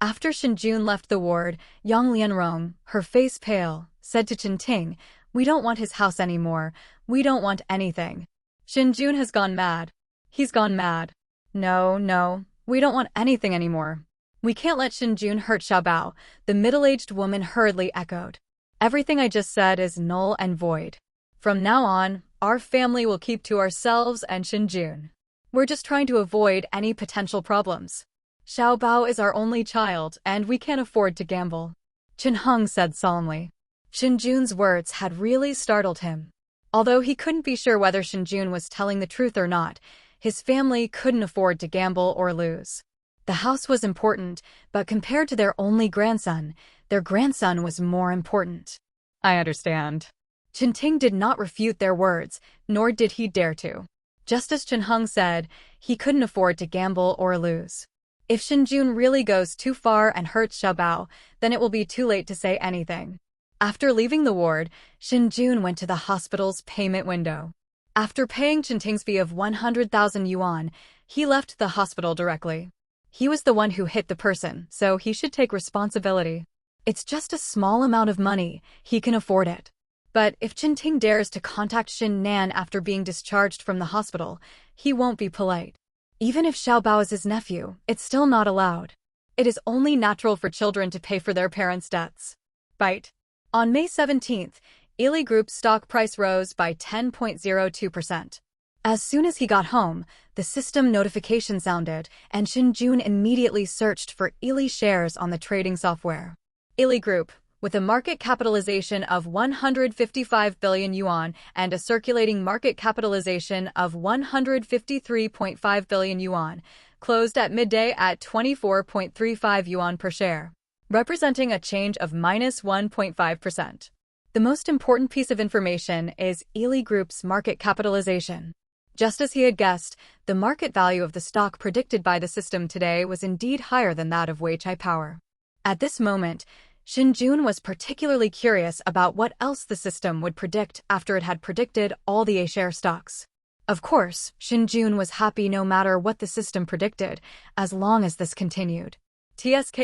After Shen Jun left the ward, Yang Lianrong, her face pale, said to Qinting, we don't want his house anymore. We don't want anything. Shen Jun has gone mad. He's gone mad. No, we don't want anything anymore. We can't let Shen Jun hurt Xiaobao, the middle-aged woman hurriedly echoed. Everything I just said is null and void. From now on, our family will keep to ourselves and Shen Jun. We're just trying to avoid any potential problems. Xiaobao is our only child, and we can't afford to gamble. Chen Heng said solemnly. Shen Jun's words had really startled him. Although he couldn't be sure whether Shen Jun was telling the truth or not, his family couldn't afford to gamble or lose. The house was important, but compared to their only grandson, their grandson was more important. I understand. Qinting did not refute their words, nor did he dare to. Just as Chen Heng said, he couldn't afford to gamble or lose. If Shen Jun really goes too far and hurts Xiaobao, then it will be too late to say anything. After leaving the ward, Shen Jun went to the hospital's payment window. After paying Qinting's fee of 100,000 yuan, he left the hospital directly. He was the one who hit the person, so he should take responsibility. It's just a small amount of money, he can afford it. But if Qinting dares to contact Xin Nan after being discharged from the hospital, he won't be polite. Even if Xiaobao is his nephew, it's still not allowed. It is only natural for children to pay for their parents' debts. Bite. On May 17th, Ili Group's stock price rose by 10.02%. As soon as he got home, the system notification sounded, and Shen Jun immediately searched for Ili shares on the trading software. Ili Group, with a market capitalization of 155 billion yuan and a circulating market capitalization of 153.5 billion yuan, closed at midday at 24.35 yuan per share, representing a change of minus 1.5%. The most important piece of information is Ili Group's market capitalization. Just as he had guessed, the market value of the stock predicted by the system today was indeed higher than that of Weichai Power. At this moment, Shen Jun was particularly curious about what else the system would predict after it had predicted all the A-share stocks. Of course, Shen Jun was happy no matter what the system predicted, as long as this continued. TSK.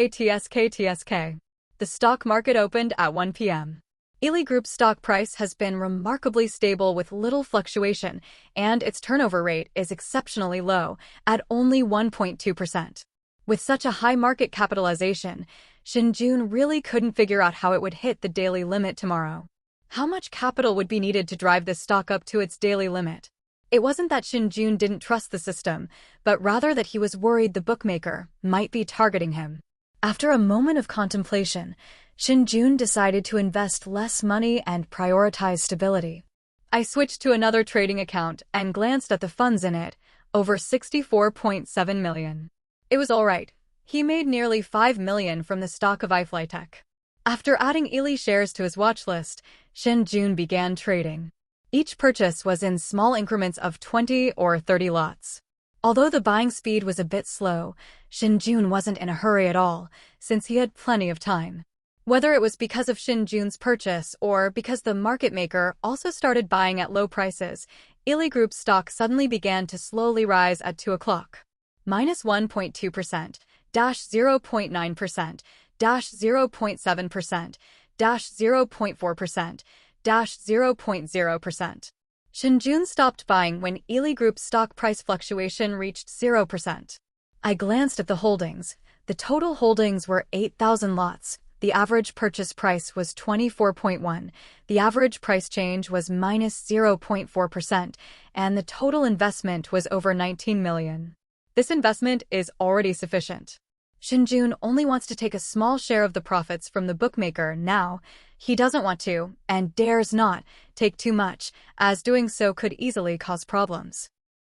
The stock market opened at 1 p.m. Ili Group's stock price has been remarkably stable with little fluctuation, and its turnover rate is exceptionally low, at only 1.2%. With such a high market capitalization, Shen Jun really couldn't figure out how it would hit the daily limit tomorrow. How much capital would be needed to drive this stock up to its daily limit? It wasn't that Shen Jun didn't trust the system, but rather that he was worried the bookmaker might be targeting him. After a moment of contemplation, Shen Jun decided to invest less money and prioritize stability. I switched to another trading account and glanced at the funds in it, over 64.7 million. It was all right. He made nearly 5 million from the stock of iFlyTech. After adding Ili shares to his watch list, Shen Jun began trading. Each purchase was in small increments of 20 or 30 lots. Although the buying speed was a bit slow, Shen Jun wasn't in a hurry at all, since he had plenty of time. Whether it was because of Shen Jun's purchase or because the market maker also started buying at low prices, Ili Group's stock suddenly began to slowly rise at 2 o'clock. Minus 1.2%, 0.9%, 0.7%, 0.4%, 0.0%. Shen Jun stopped buying when Ili Group's stock price fluctuation reached 0%. I glanced at the holdings. The total holdings were 8,000 lots. The average purchase price was 24.1, the average price change was minus 0.4%, and the total investment was over 19 million. This investment is already sufficient. Shen Jun only wants to take a small share of the profits from the bookmaker now. He doesn't want to, and dares not, take too much, as doing so could easily cause problems.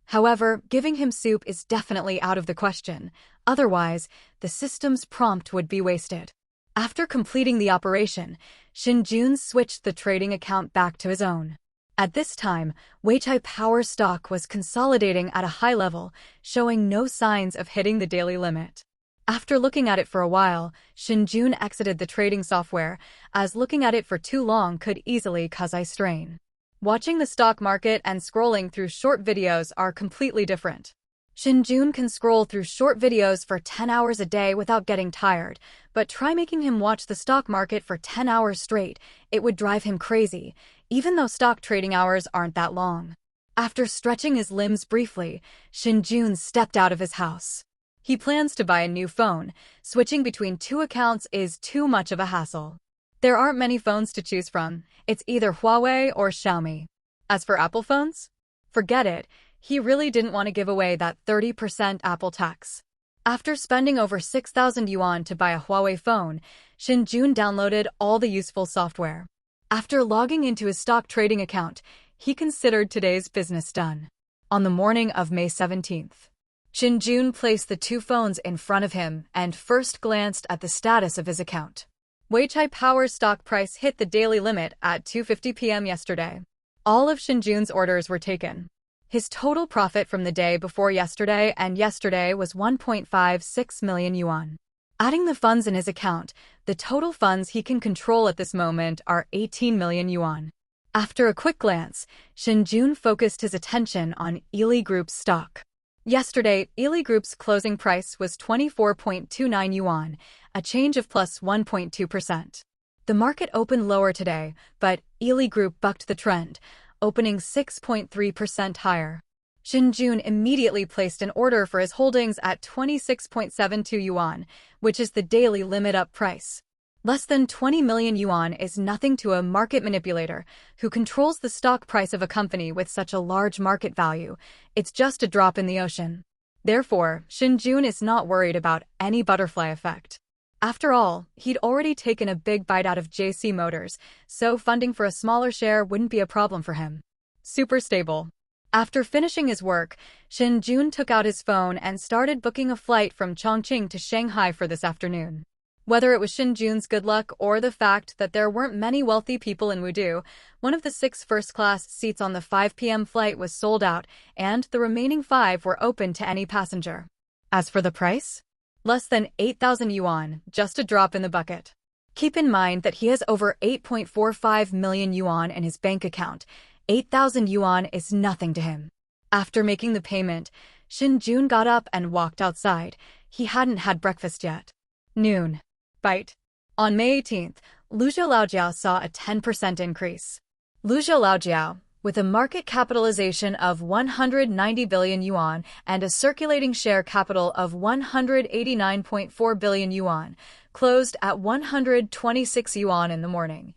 However, giving him soup is definitely out of the question. Otherwise, the system's prompt would be wasted. After completing the operation, Shen Jun switched the trading account back to his own. At this time, Weichai Power stock was consolidating at a high level, showing no signs of hitting the daily limit. After looking at it for a while, Shen Jun exited the trading software, as looking at it for too long could easily cause eye strain. Watching the stock market and scrolling through short videos are completely different. Shen Jun can scroll through short videos for 10 hours a day without getting tired, but try making him watch the stock market for 10 hours straight, it would drive him crazy, even though stock trading hours aren't that long. After stretching his limbs briefly, Shen Jun stepped out of his house. He plans to buy a new phone. Switching between two accounts is too much of a hassle. There aren't many phones to choose from. It's either Huawei or Xiaomi. As for Apple phones? Forget it. He really didn't want to give away that 30% Apple tax. After spending over 6,000 yuan to buy a Huawei phone, Shen Jun downloaded all the useful software. After logging into his stock trading account, he considered today's business done. On the morning of May 17th, Shen Jun placed the two phones in front of him and first glanced at the status of his account. Weichai Power stock price hit the daily limit at 2:50 p.m. yesterday. All of Shen Jun's orders were taken. His total profit from the day before yesterday and yesterday was 1.56 million yuan. Adding the funds in his account, the total funds he can control at this moment are 18 million yuan. After a quick glance, Shen Jun focused his attention on Ely Group's stock. Yesterday, Ely Group's closing price was 24.29 yuan, a change of plus 1.2%. The market opened lower today, but Ely Group bucked the trend, opening 6.3% higher. Shen Jun immediately placed an order for his holdings at 26.72 yuan, which is the daily limit-up price. Less than 20 million yuan is nothing to a market manipulator who controls the stock price of a company with such a large market value. It's just a drop in the ocean. Therefore, Shen Jun is not worried about any butterfly effect. After all, he'd already taken a big bite out of JC Motors, so funding for a smaller share wouldn't be a problem for him. Super stable. After finishing his work, Shen Jun took out his phone and started booking a flight from Chongqing to Shanghai for this afternoon. Whether it was Shen Jun's good luck or the fact that there weren't many wealthy people in Wudu, one of the 6 first-class seats on the 5 p.m. flight was sold out, and the remaining 5 were open to any passenger. As for the price? Less than 8,000 yuan, just a drop in the bucket. Keep in mind that he has over 8.45 million yuan in his bank account. 8,000 yuan is nothing to him. After making the payment, Shen Jun got up and walked outside. He hadn't had breakfast yet. Noon. Bite. On May 18th, Luzhou Laojiao saw a 10% increase. Luzhou Laojiao, with a market capitalization of 190 billion yuan and a circulating share capital of 189.4 billion yuan, closed at 126 yuan in the morning.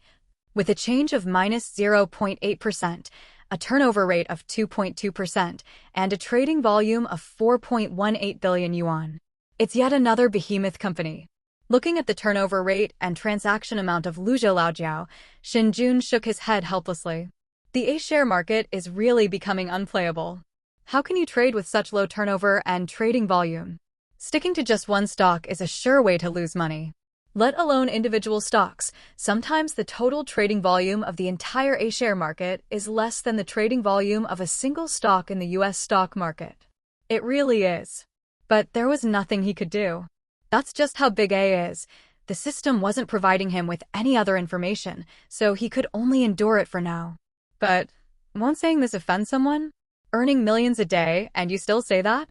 With a change of minus 0.8%, a turnover rate of 2.2%, and a trading volume of 4.18 billion yuan. It's yet another behemoth company. Looking at the turnover rate and transaction amount of Luzhou Laojiao, Shen Jun shook his head helplessly. The A-share market is really becoming unplayable. How can you trade with such low turnover and trading volume? Sticking to just one stock is a sure way to lose money. Let alone individual stocks, sometimes the total trading volume of the entire A-share market is less than the trading volume of a single stock in the US stock market. It really is. But there was nothing he could do. That's just how big A is. The system wasn't providing him with any other information, so he could only endure it for now. But won't saying this offend someone? Earning millions a day, and you still say that?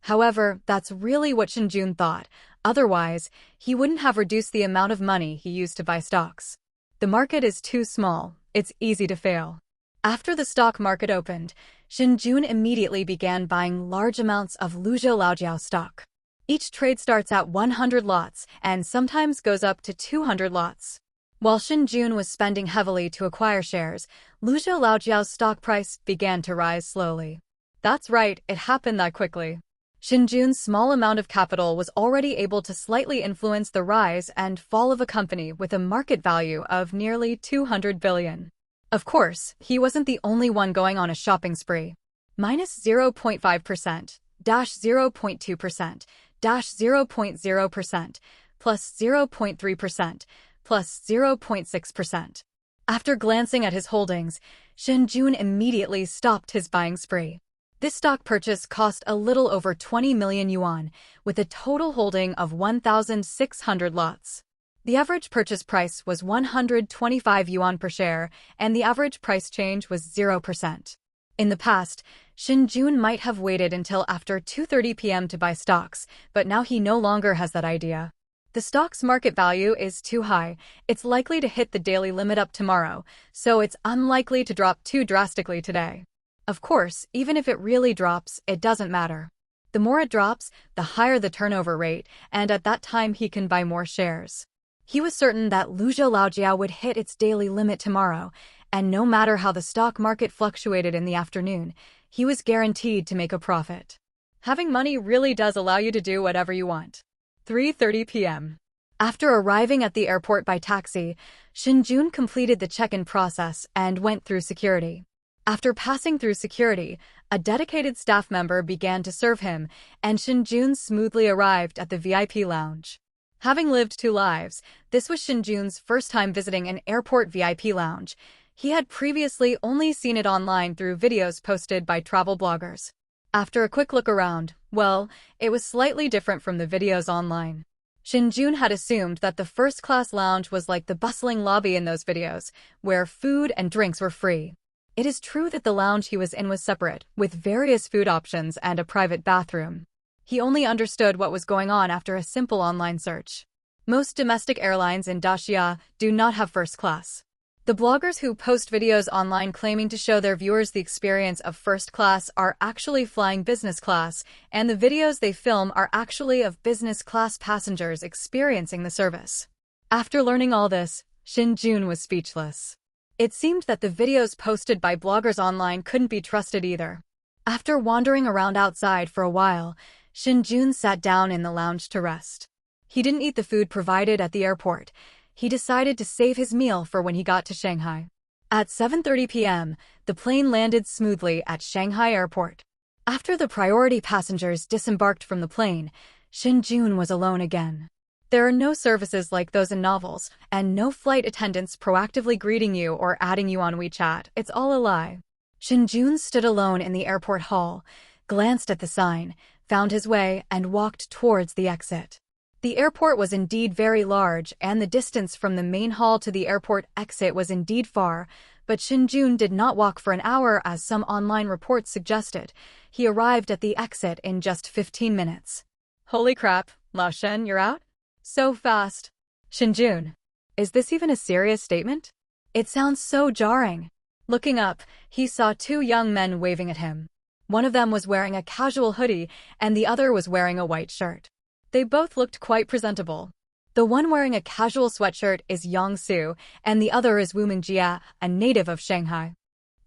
However, that's really what Shen Jun thought. Otherwise, he wouldn't have reduced the amount of money he used to buy stocks. The market is too small. It's easy to fail. After the stock market opened, Shen Jun immediately began buying large amounts of Luzhou Laojiao stock. Each trade starts at 100 lots and sometimes goes up to 200 lots. While Shen Jun was spending heavily to acquire shares, Luzhou Laojiao's stock price began to rise slowly. That's right, it happened that quickly. Shen Jun's small amount of capital was already able to slightly influence the rise and fall of a company with a market value of nearly 200 billion. Of course, he wasn't the only one going on a shopping spree. Minus 0.5%, dash 0.2%, dash 0.0%, plus 0.3%, plus 0.6%. After glancing at his holdings, Shen Jun immediately stopped his buying spree. This stock purchase cost a little over 20 million yuan, with a total holding of 1,600 lots. The average purchase price was 125 yuan per share, and the average price change was 0%. In the past, Shen Jun might have waited until after 2:30 p.m. to buy stocks, but now he no longer has that idea. The stock's market value is too high. It's likely to hit the daily limit up tomorrow, so it's unlikely to drop too drastically today. Of course, even if it really drops, it doesn't matter. The more it drops, the higher the turnover rate, and at that time he can buy more shares. He was certain that Luzhou Laojia would hit its daily limit tomorrow, and no matter how the stock market fluctuated in the afternoon, he was guaranteed to make a profit. Having money really does allow you to do whatever you want. 3:30 p.m. After arriving at the airport by taxi, Shen Jun completed the check-in process and went through security. After passing through security, a dedicated staff member began to serve him, and Shen Jun smoothly arrived at the VIP lounge. Having lived two lives, this was Shen Jun's first time visiting an airport VIP lounge. He had previously only seen it online through videos posted by travel bloggers. After a quick look around, well, it was slightly different from the videos online. Shen Jun had assumed that the first-class lounge was like the bustling lobby in those videos, where food and drinks were free. It is true that the lounge he was in was separate, with various food options and a private bathroom. He only understood what was going on after a simple online search. Most domestic airlines in Daxia do not have first class. The bloggers who post videos online claiming to show their viewers the experience of first class are actually flying business class, and the videos they film are actually of business class passengers experiencing the service. After learning all this, Shen Jun was speechless. It seemed that the videos posted by bloggers online couldn't be trusted either. After wandering around outside for a while, Shen Jun sat down in the lounge to rest. He didn't eat the food provided at the airport. He decided to save his meal for when he got to Shanghai. At 7:30 p.m., the plane landed smoothly at Shanghai Airport. After the priority passengers disembarked from the plane, Shen Jun was alone again. There are no services like those in novels, and no flight attendants proactively greeting you or adding you on WeChat. It's all a lie. Shen Jun stood alone in the airport hall, glanced at the sign, found his way, and walked towards the exit. The airport was indeed very large, and the distance from the main hall to the airport exit was indeed far, but Shen Jun did not walk for an hour as some online reports suggested. He arrived at the exit in just 15 minutes. Holy crap, Lao Shen, you're out? So fast. Shen Jun. Is this even a serious statement? It sounds so jarring. Looking up, he saw two young men waving at him. One of them was wearing a casual hoodie, and the other was wearing a white shirt. They both looked quite presentable. The one wearing a casual sweatshirt is Yang Su, and the other is Wu Mingjia, a native of Shanghai.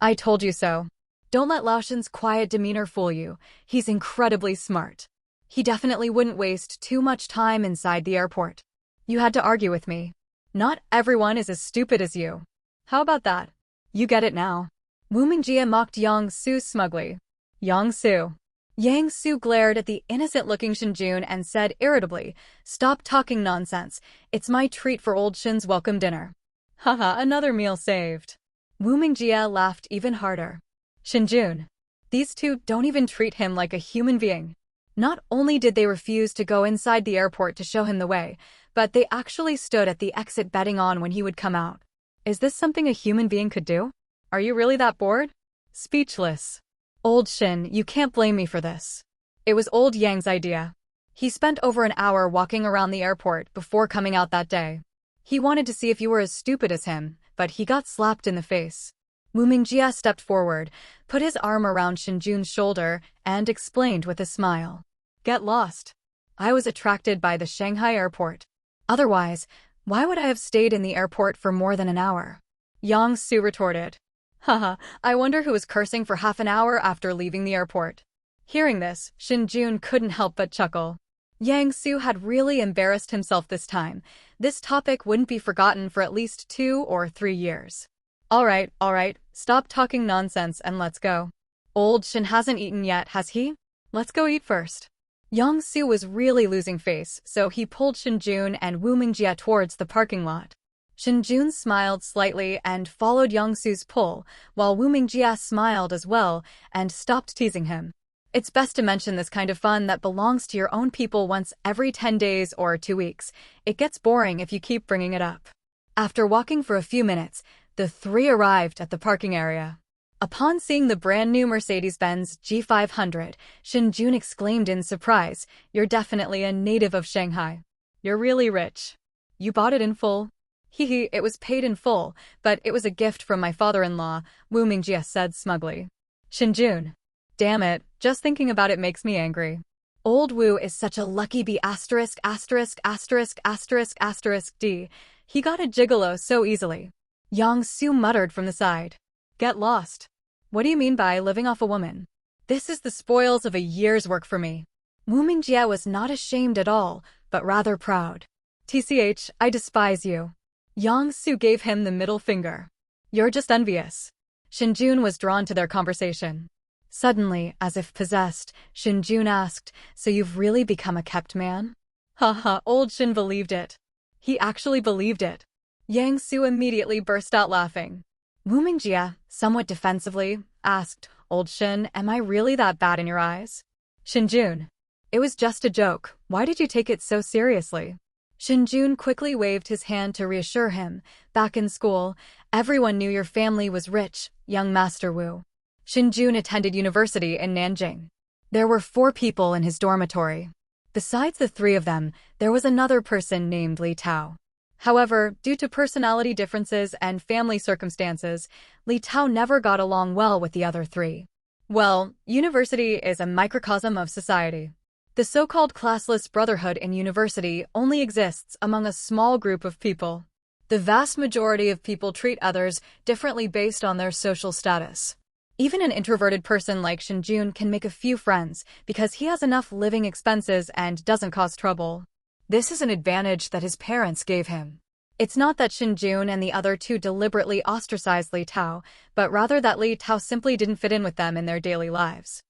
I told you so. Don't let Lao Shen's quiet demeanor fool you. He's incredibly smart. He definitely wouldn't waste too much time inside the airport. You had to argue with me. Not everyone is as stupid as you. How about that? You get it now. Wu Mingjia mocked Yang Su smugly. Yang Su. Yang Su glared at the innocent-looking Shen Jun and said irritably, "Stop talking nonsense. It's my treat for old Shen's welcome dinner." Haha, another meal saved. Wu Mingjia laughed even harder. Shen Jun. These two don't even treat him like a human being. Not only did they refuse to go inside the airport to show him the way, but they actually stood at the exit betting on when he would come out. Is this something a human being could do? Are you really that bored? Speechless. Old Shen, you can't blame me for this. It was old Yang's idea. He spent over an hour walking around the airport before coming out that day. He wanted to see if you were as stupid as him, but he got slapped in the face. Wu Mingjia stepped forward, put his arm around Shen Jun's shoulder, and explained with a smile. Get lost. I was attracted by the Shanghai airport. Otherwise, why would I have stayed in the airport for more than an hour? Yang Su retorted. Haha, I wonder who was cursing for half an hour after leaving the airport. Hearing this, Shen Jun couldn't help but chuckle. Yang Su had really embarrassed himself this time. This topic wouldn't be forgotten for at least 2 or 3 years. All right, stop talking nonsense and let's go. Old Shen hasn't eaten yet, has he? Let's go eat first. Yang Su was really losing face, so he pulled Shen Jun and Wu Mingjia towards the parking lot. Shen Jun smiled slightly and followed Youngsu's pull, while Wu Mingjie smiled as well and stopped teasing him. It's best to mention this kind of fun that belongs to your own people once every 10 days or 2 weeks. It gets boring if you keep bringing it up. After walking for a few minutes, the three arrived at the parking area. Upon seeing the brand new Mercedes-Benz G500, Shen Jun exclaimed in surprise, "You're definitely a native of Shanghai. You're really rich. You bought it in full?" "Hee, it was paid in full, but it was a gift from my father-in-law," Wu Mingjie said smugly. Shen Jun. Damn it, just thinking about it makes me angry. Old Wu is such a lucky bee asterisk asterisk asterisk asterisk asterisk D. He got a gigolo so easily. Yang-su muttered from the side. Get lost. What do you mean by living off a woman? This is the spoils of a year's work for me. Wu Mingjie was not ashamed at all, but rather proud. TCH, I despise you. Yang-su gave him the middle finger. You're just envious. Shen Jun was drawn to their conversation. Suddenly, as if possessed, Shen Jun asked, "So you've really become a kept man?" Haha, old Shen believed it. He actually believed it. Yang Su immediately burst out laughing. Wu Mingjie, somewhat defensively, asked, "Old Shen, am I really that bad in your eyes?" Shen Jun. It was just a joke. Why did you take it so seriously? Shen Jun quickly waved his hand to reassure him. Back in school, everyone knew your family was rich, young Master Wu. Shen Jun attended university in Nanjing. There were 4 people in his dormitory. Besides the 3 of them, there was another person named Li Tao. However, due to personality differences and family circumstances, Li Tao never got along well with the other 3. Well, university is a microcosm of society. The so-called classless brotherhood in university only exists among a small group of people. The vast majority of people treat others differently based on their social status. Even an introverted person like Shen Jun can make a few friends because he has enough living expenses and doesn't cause trouble. This is an advantage that his parents gave him. It's not that Shen Jun and the other 2 deliberately ostracized Li Tao, but rather that Li Tao simply didn't fit in with them in their daily lives.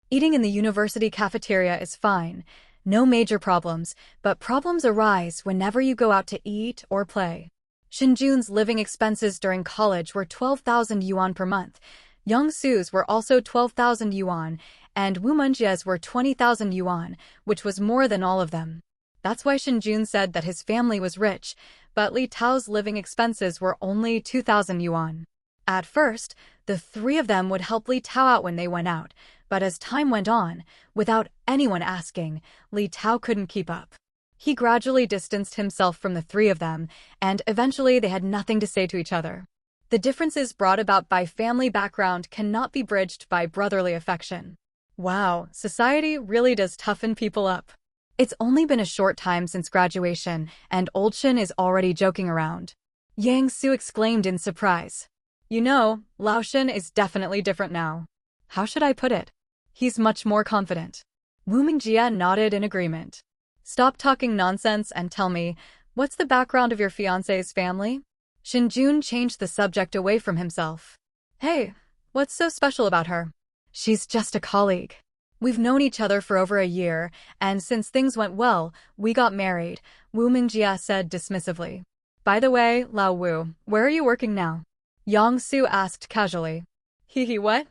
Eating in the university cafeteria is fine, no major problems, but problems arise whenever you go out to eat or play. Shen Jun's living expenses during college were 12,000 yuan per month. Young Su's were also 12,000 yuan, and Wu Mingjie's were 20,000 yuan, which was more than all of them. That's why Shen Jun said that his family was rich, but Li Tao's living expenses were only 2,000 yuan. At first, the 3 of them would help Li Tao out when they went out, but as time went on, without anyone asking, Li Tao couldn't keep up. He gradually distanced himself from the 3 of them, and eventually they had nothing to say to each other. The differences brought about by family background cannot be bridged by brotherly affection. Wow, society really does toughen people up. It's only been a short time since graduation, and old Shen is already joking around. Yang Su exclaimed in surprise. You know, Lao Shen is definitely different now. How should I put it? He's much more confident. Wu Mingjie nodded in agreement. Stop talking nonsense and tell me, what's the background of your fiancé's family? Shen Jun changed the subject away from himself. Hey, what's so special about her? She's just a colleague. We've known each other for over a year, and since things went well, we got married, Wu Mingjie said dismissively. By the way, Lao Wu, where are you working now? Yang Su asked casually. Hee, what?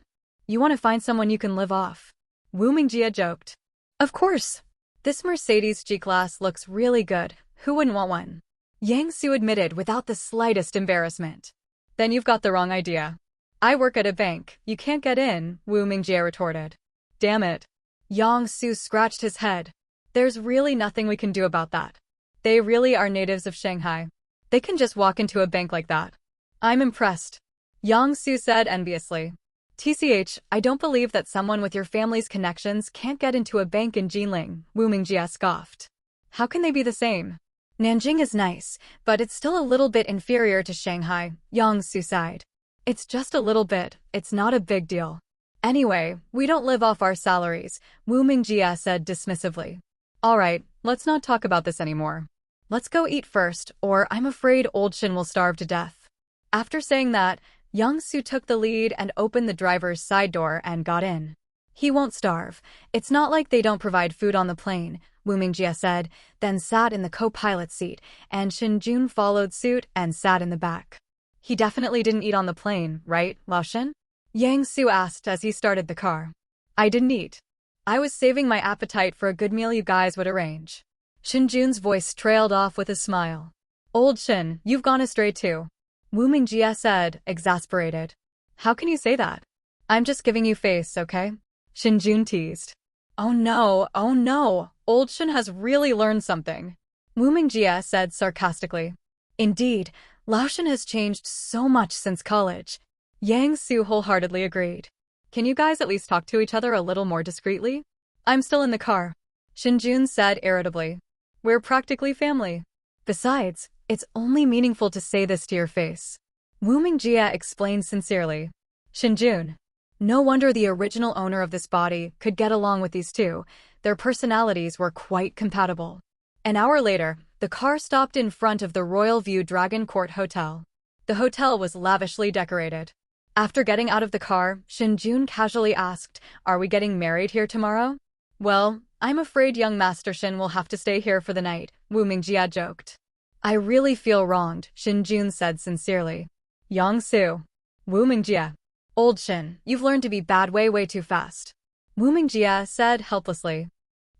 You want to find someone you can live off? Wu Mingjie joked. Of course. This Mercedes G-Class looks really good. Who wouldn't want one? Yang Su admitted without the slightest embarrassment. Then you've got the wrong idea. I work at a bank. You can't get in, Wu Mingjie retorted. Damn it. Yang Su scratched his head. There's really nothing we can do about that. They really are natives of Shanghai. They can just walk into a bank like that. I'm impressed. Yang Su said enviously. TCH, I don't believe that someone with your family's connections can't get into a bank in Jinling, Wu Mingjie scoffed. How can they be the same? Nanjing is nice, but it's still a little bit inferior to Shanghai, Yang Su sighed. It's just a little bit, it's not a big deal. Anyway, we don't live off our salaries, Wu Mingjie said dismissively. Alright, let's not talk about this anymore. Let's go eat first, or I'm afraid old Shen will starve to death. After saying that, Yang Su took the lead and opened the driver's side door and got in. He won't starve. It's not like they don't provide food on the plane, Wu Mingjie said, then sat in the co-pilot seat, and Shen Jun followed suit and sat in the back. He definitely didn't eat on the plane, right, Lao Shen? Yang Su asked as he started the car. I didn't eat. I was saving my appetite for a good meal you guys would arrange. Shen Jun's voice trailed off with a smile. Old Shen, you've gone astray too, Wu Mingjie said, exasperated. How can you say that? I'm just giving you face, okay? Shen Jun teased. Oh no, Old Shen has really learned something, Wu Mingjie said sarcastically. Indeed, Lao Shen has changed so much since college. Yang Su wholeheartedly agreed. Can you guys at least talk to each other a little more discreetly? I'm still in the car, Shen Jun said irritably. We're practically family. Besides, it's only meaningful to say this to your face, Wu Mingjie explained sincerely. Shen Jun. No wonder the original owner of this body could get along with these two. Their personalities were quite compatible. An hour later, the car stopped in front of the Royal View Dragon Court Hotel. The hotel was lavishly decorated. After getting out of the car, Shen Jun casually asked, Are we getting married here tomorrow? Well, I'm afraid young Master Shen will have to stay here for the night, Wu Mingjie joked. I really feel wronged, Shen Jun said sincerely. Yang Su. Wu Mingjie. Old Shen, you've learned to be bad way too fast, Wu Mingjie said helplessly.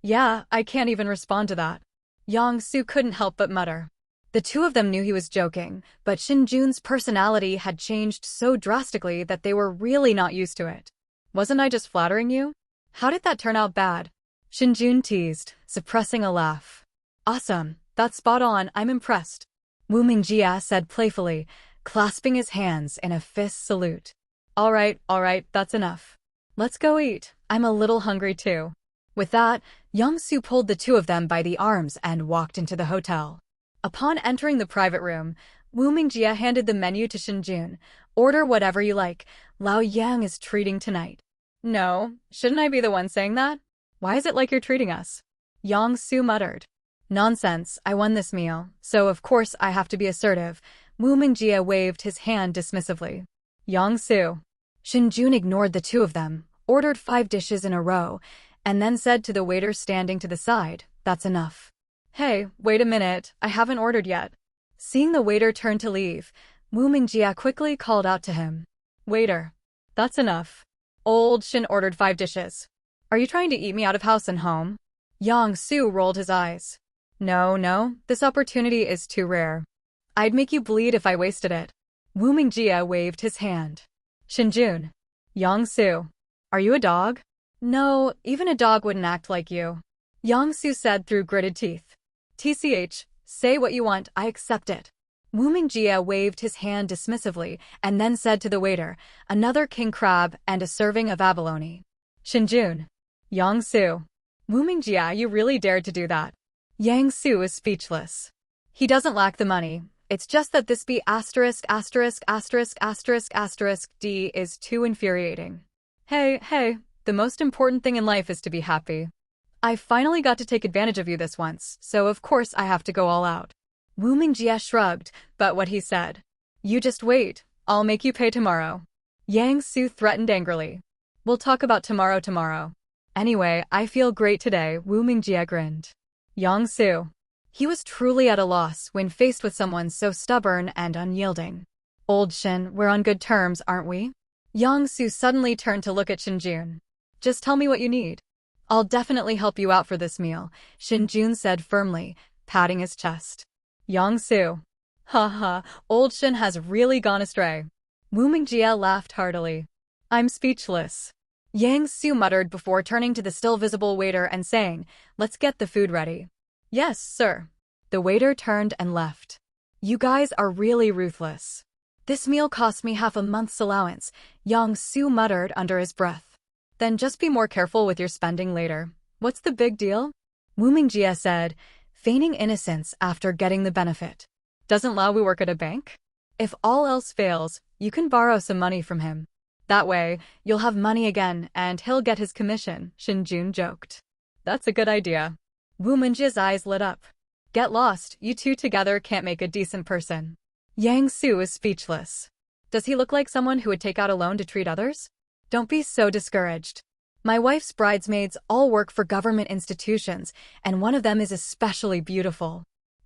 Yeah, I can't even respond to that. Yang Su couldn't help but mutter. The two of them knew he was joking, but Shen Jun's personality had changed so drastically that they were really not used to it. Wasn't I just flattering you? How did that turn out bad? Shen Jun teased, suppressing a laugh. Awesome, that's spot on, I'm impressed, Wu Mingjie said playfully, clasping his hands in a fist salute. All right, that's enough. Let's go eat. I'm a little hungry too. With that, Yang Su pulled the two of them by the arms and walked into the hotel. Upon entering the private room, Wu Mingjie handed the menu to Shen Jun. Order whatever you like. Lao Yang is treating tonight. No, shouldn't I be the one saying that? Why is it like you're treating us? Yang Su muttered. Nonsense, I won this meal, so of course I have to be assertive. Wu Mingjie waved his hand dismissively. Yang Su. Shen Jun ignored the two of them, ordered 5 dishes in a row, and then said to the waiter standing to the side, That's enough. Hey, wait a minute, I haven't ordered yet. Seeing the waiter turn to leave, Wu Mingjie quickly called out to him. Waiter. That's enough. Old Shen ordered 5 dishes. Are you trying to eat me out of house and home? Yang Su rolled his eyes. No, this opportunity is too rare. I'd make you bleed if I wasted it. Wu Mingjie waved his hand. Shen Jun. Yang Su. Are you a dog? No, even a dog wouldn't act like you, Yang Su said through gritted teeth. TCH, say what you want, I accept it. Wu Mingjie waved his hand dismissively and then said to the waiter, Another king crab and a serving of abalone. Shen Jun. Yang Su. Wu Mingjie, you really dared to do that. Yang Su is speechless. He doesn't lack the money. It's just that this B*************** D is too infuriating. Hey, the most important thing in life is to be happy. I finally got to take advantage of you this once, so of course I have to go all out. Wu Mingjie shrugged, but what he said. You just wait, I'll make you pay tomorrow. Yang Su threatened angrily. We'll talk about tomorrow. Anyway, I feel great today, Wu Mingjie grinned. Yang Su. He was truly at a loss when faced with someone so stubborn and unyielding. Old Shen, we're on good terms, aren't we? Yang Su suddenly turned to look at Shen Jun. Just tell me what you need. I'll definitely help you out for this meal, Shen Jun said firmly, patting his chest. Yang Su. Ha, Old Shen has really gone astray. Wu Mingjie laughed heartily. I'm speechless. Yang Su muttered before turning to the still visible waiter and saying, Let's get the food ready. Yes, sir. The waiter turned and left. You guys are really ruthless. This meal cost me half a month's allowance, Yang Su muttered under his breath. Then just be more careful with your spending later. What's the big deal? Wu Mingjie said, feigning innocence after getting the benefit. Doesn't Lao Wu work at a bank? If all else fails, you can borrow some money from him. That way, you'll have money again and he'll get his commission, Shen Jun joked. That's a good idea. Wu Mingjie's eyes lit up. Get lost, you two together can't make a decent person. Yang Su is speechless. Does he look like someone who would take out a loan to treat others? Don't be so discouraged. My wife's bridesmaids all work for government institutions, and one of them is especially beautiful.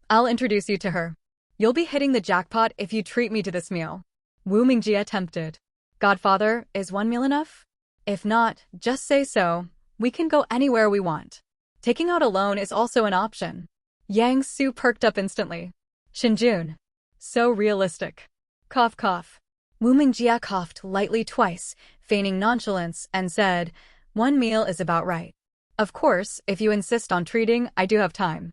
I'll introduce you to her. You'll be hitting the jackpot if you treat me to this meal. Wu Mingjie tempted. Godfather, is one meal enough? If not, just say so. We can go anywhere we want. Taking out a loan is also an option. Yang Su perked up instantly. Shen Jun. So realistic. Cough cough. Wu Mingjie coughed lightly twice, feigning nonchalance, and said, one meal is about right. Of course, if you insist on treating, I do have time.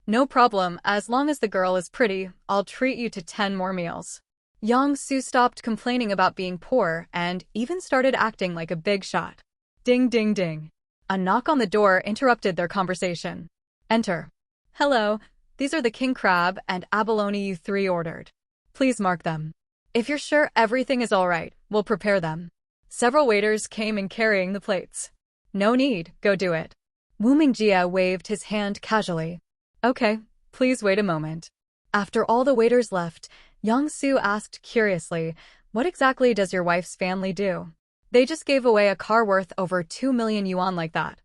No problem, as long as the girl is pretty, I'll treat you to 10 more meals. Yang Su stopped complaining about being poor and even started acting like a big shot. Ding ding ding. A knock on the door interrupted their conversation. Enter. Hello, these are the king crab and abalone you three ordered. Please mark them. If you're sure everything is all right, we'll prepare them. Several waiters came in carrying the plates. No need, go do it. Wu Mingjie waved his hand casually. Okay, please wait a moment. After all the waiters left, Yang Su asked curiously, what exactly does your wife's family do? They just gave away a car worth over 2 million yuan like that.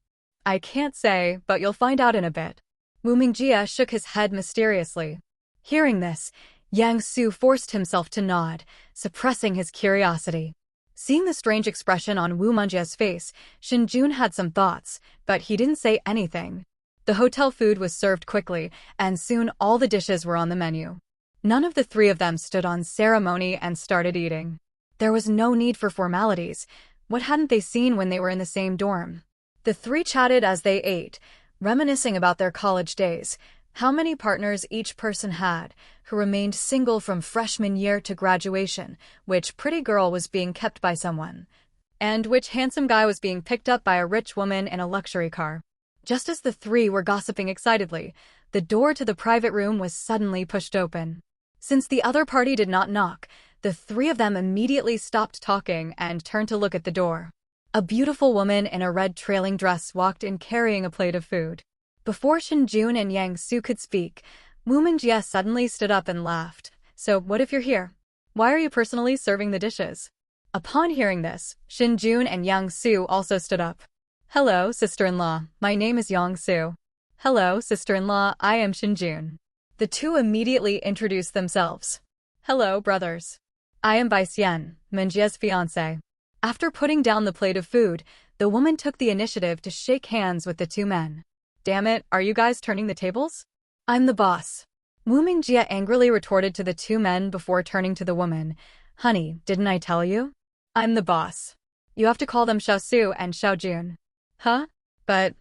I can't say, but you'll find out in a bit. Wu Mingjie shook his head mysteriously. Hearing this, Yang Su forced himself to nod, suppressing his curiosity. Seeing the strange expression on Wu Mingjie's face, Shen Jun had some thoughts, but he didn't say anything. The hotel food was served quickly, and soon all the dishes were on the menu. None of the three of them stood on ceremony and started eating. There was no need for formalities. What hadn't they seen when they were in the same dorm? The three chatted as they ate, reminiscing about their college days, how many partners each person had, who remained single from freshman year to graduation, which pretty girl was being kept by someone, and which handsome guy was being picked up by a rich woman in a luxury car. Just as the three were gossiping excitedly, the door to the private room was suddenly pushed open. Since the other party did not knock, the three of them immediately stopped talking and turned to look at the door. A beautiful woman in a red trailing dress walked in carrying a plate of food. Before Shen Jun and Yang Su could speak, Wu Mingjie suddenly stood up and laughed. So, what if you're here? Why are you personally serving the dishes? Upon hearing this, Shen Jun and Yang Su also stood up. Hello, sister-in-law. My name is Yang Su. Hello, sister-in-law. I am Shen Jun. The two immediately introduced themselves. Hello, brothers. I am Bai Xian, Mingjie's fiancé. After putting down the plate of food, the woman took the initiative to shake hands with the two men. Damn it, are you guys turning the tables? I'm the boss. Wu Mingjie angrily retorted to the two men before turning to the woman. Honey, didn't I tell you? I'm the boss. You have to call them Xiao Su and Xiao Jun. Huh? But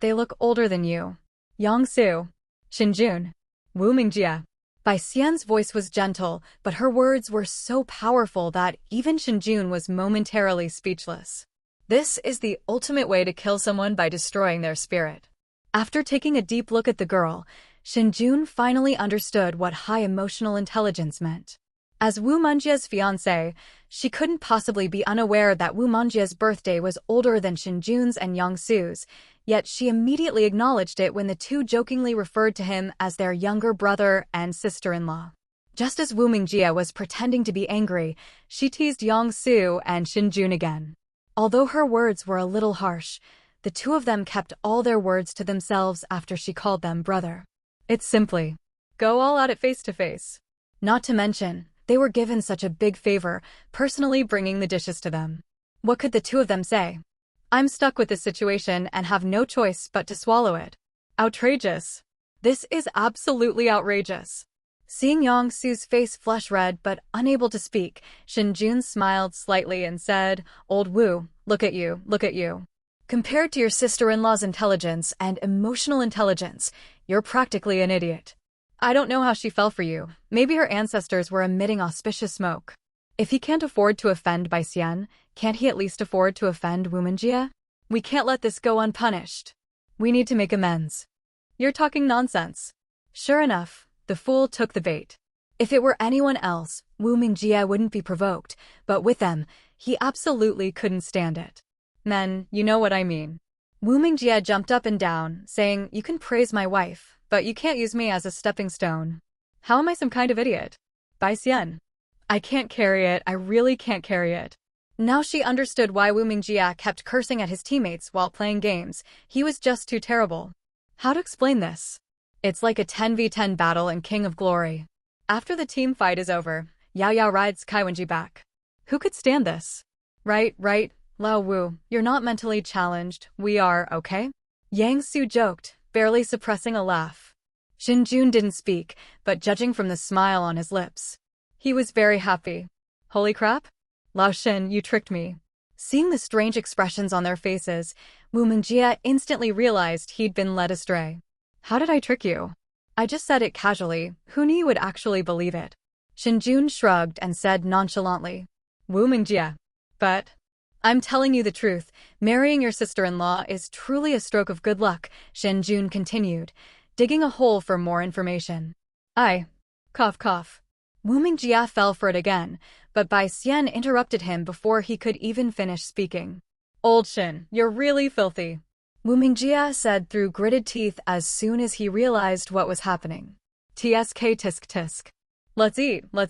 they look older than you. Yang Su. Shen Jun. Wu Mingjie. Bai Xian's voice was gentle, but her words were so powerful that even Shen Jun was momentarily speechless. This is the ultimate way to kill someone by destroying their spirit. After taking a deep look at the girl, Shen Jun finally understood what high emotional intelligence meant. As Wu Mingjie's fiancée, she couldn't possibly be unaware that Wu Mingjie's birthday was older than Shen Jun's and Yang Su's, yet she immediately acknowledged it when the two jokingly referred to him as their younger brother and sister-in-law. Just as Wu Mingjie was pretending to be angry, she teased Yang Su and Shen Jun again. Although her words were a little harsh, the two of them kept all their words to themselves after she called them brother. It's simply, go all out at face to face. Not to mention, they were given such a big favor, personally bringing the dishes to them. What could the two of them say? I'm stuck with this situation and have no choice but to swallow it. Outrageous. This is absolutely outrageous. Seeing Yang Su's face flush red but unable to speak, Shen Jun smiled slightly and said, Old Wu, look at you, look at you. Compared to your sister-in-law's intelligence and emotional intelligence, you're practically an idiot. I don't know how she fell for you. Maybe her ancestors were emitting auspicious smoke. If he can't afford to offend Bai Xian, can't he at least afford to offend Wu Mingjie? We can't let this go unpunished. We need to make amends. You're talking nonsense. Sure enough, the fool took the bait. If it were anyone else, Wu Mingjie wouldn't be provoked, but with them, he absolutely couldn't stand it. Men, you know what I mean. Wu Mingjie jumped up and down, saying, you can praise my wife, but you can't use me as a stepping stone. How am I some kind of idiot? Bai Xian. I can't carry it, I really can't carry it. Now she understood why Wu Mingjia kept cursing at his teammates while playing games. He was just too terrible. How to explain this? It's like a 10v10 battle in King of Glory. After the team fight is over, Yao Yao rides Kaiwenji back. Who could stand this? Right, Lao Wu, you're not mentally challenged. We are, okay? Yang Su joked, barely suppressing a laugh. Shen Jun didn't speak, but judging from the smile on his lips, he was very happy. Holy crap? Lao Shen, you tricked me. Seeing the strange expressions on their faces, Wu Mingjia instantly realized he'd been led astray. How did I trick you? I just said it casually. Who knew you would actually believe it? Shen Jun shrugged and said nonchalantly. Wu Mingjia. But I'm telling you the truth. Marrying your sister-in-law is truly a stroke of good luck, Shen Jun continued, digging a hole for more information. Cough cough. Wu Mingjia fell for it again, but Bai Xian interrupted him before he could even finish speaking. Old Shen, you're really filthy, Wu Mingjia said through gritted teeth as soon as he realized what was happening. Tsk tisk tisk. Let's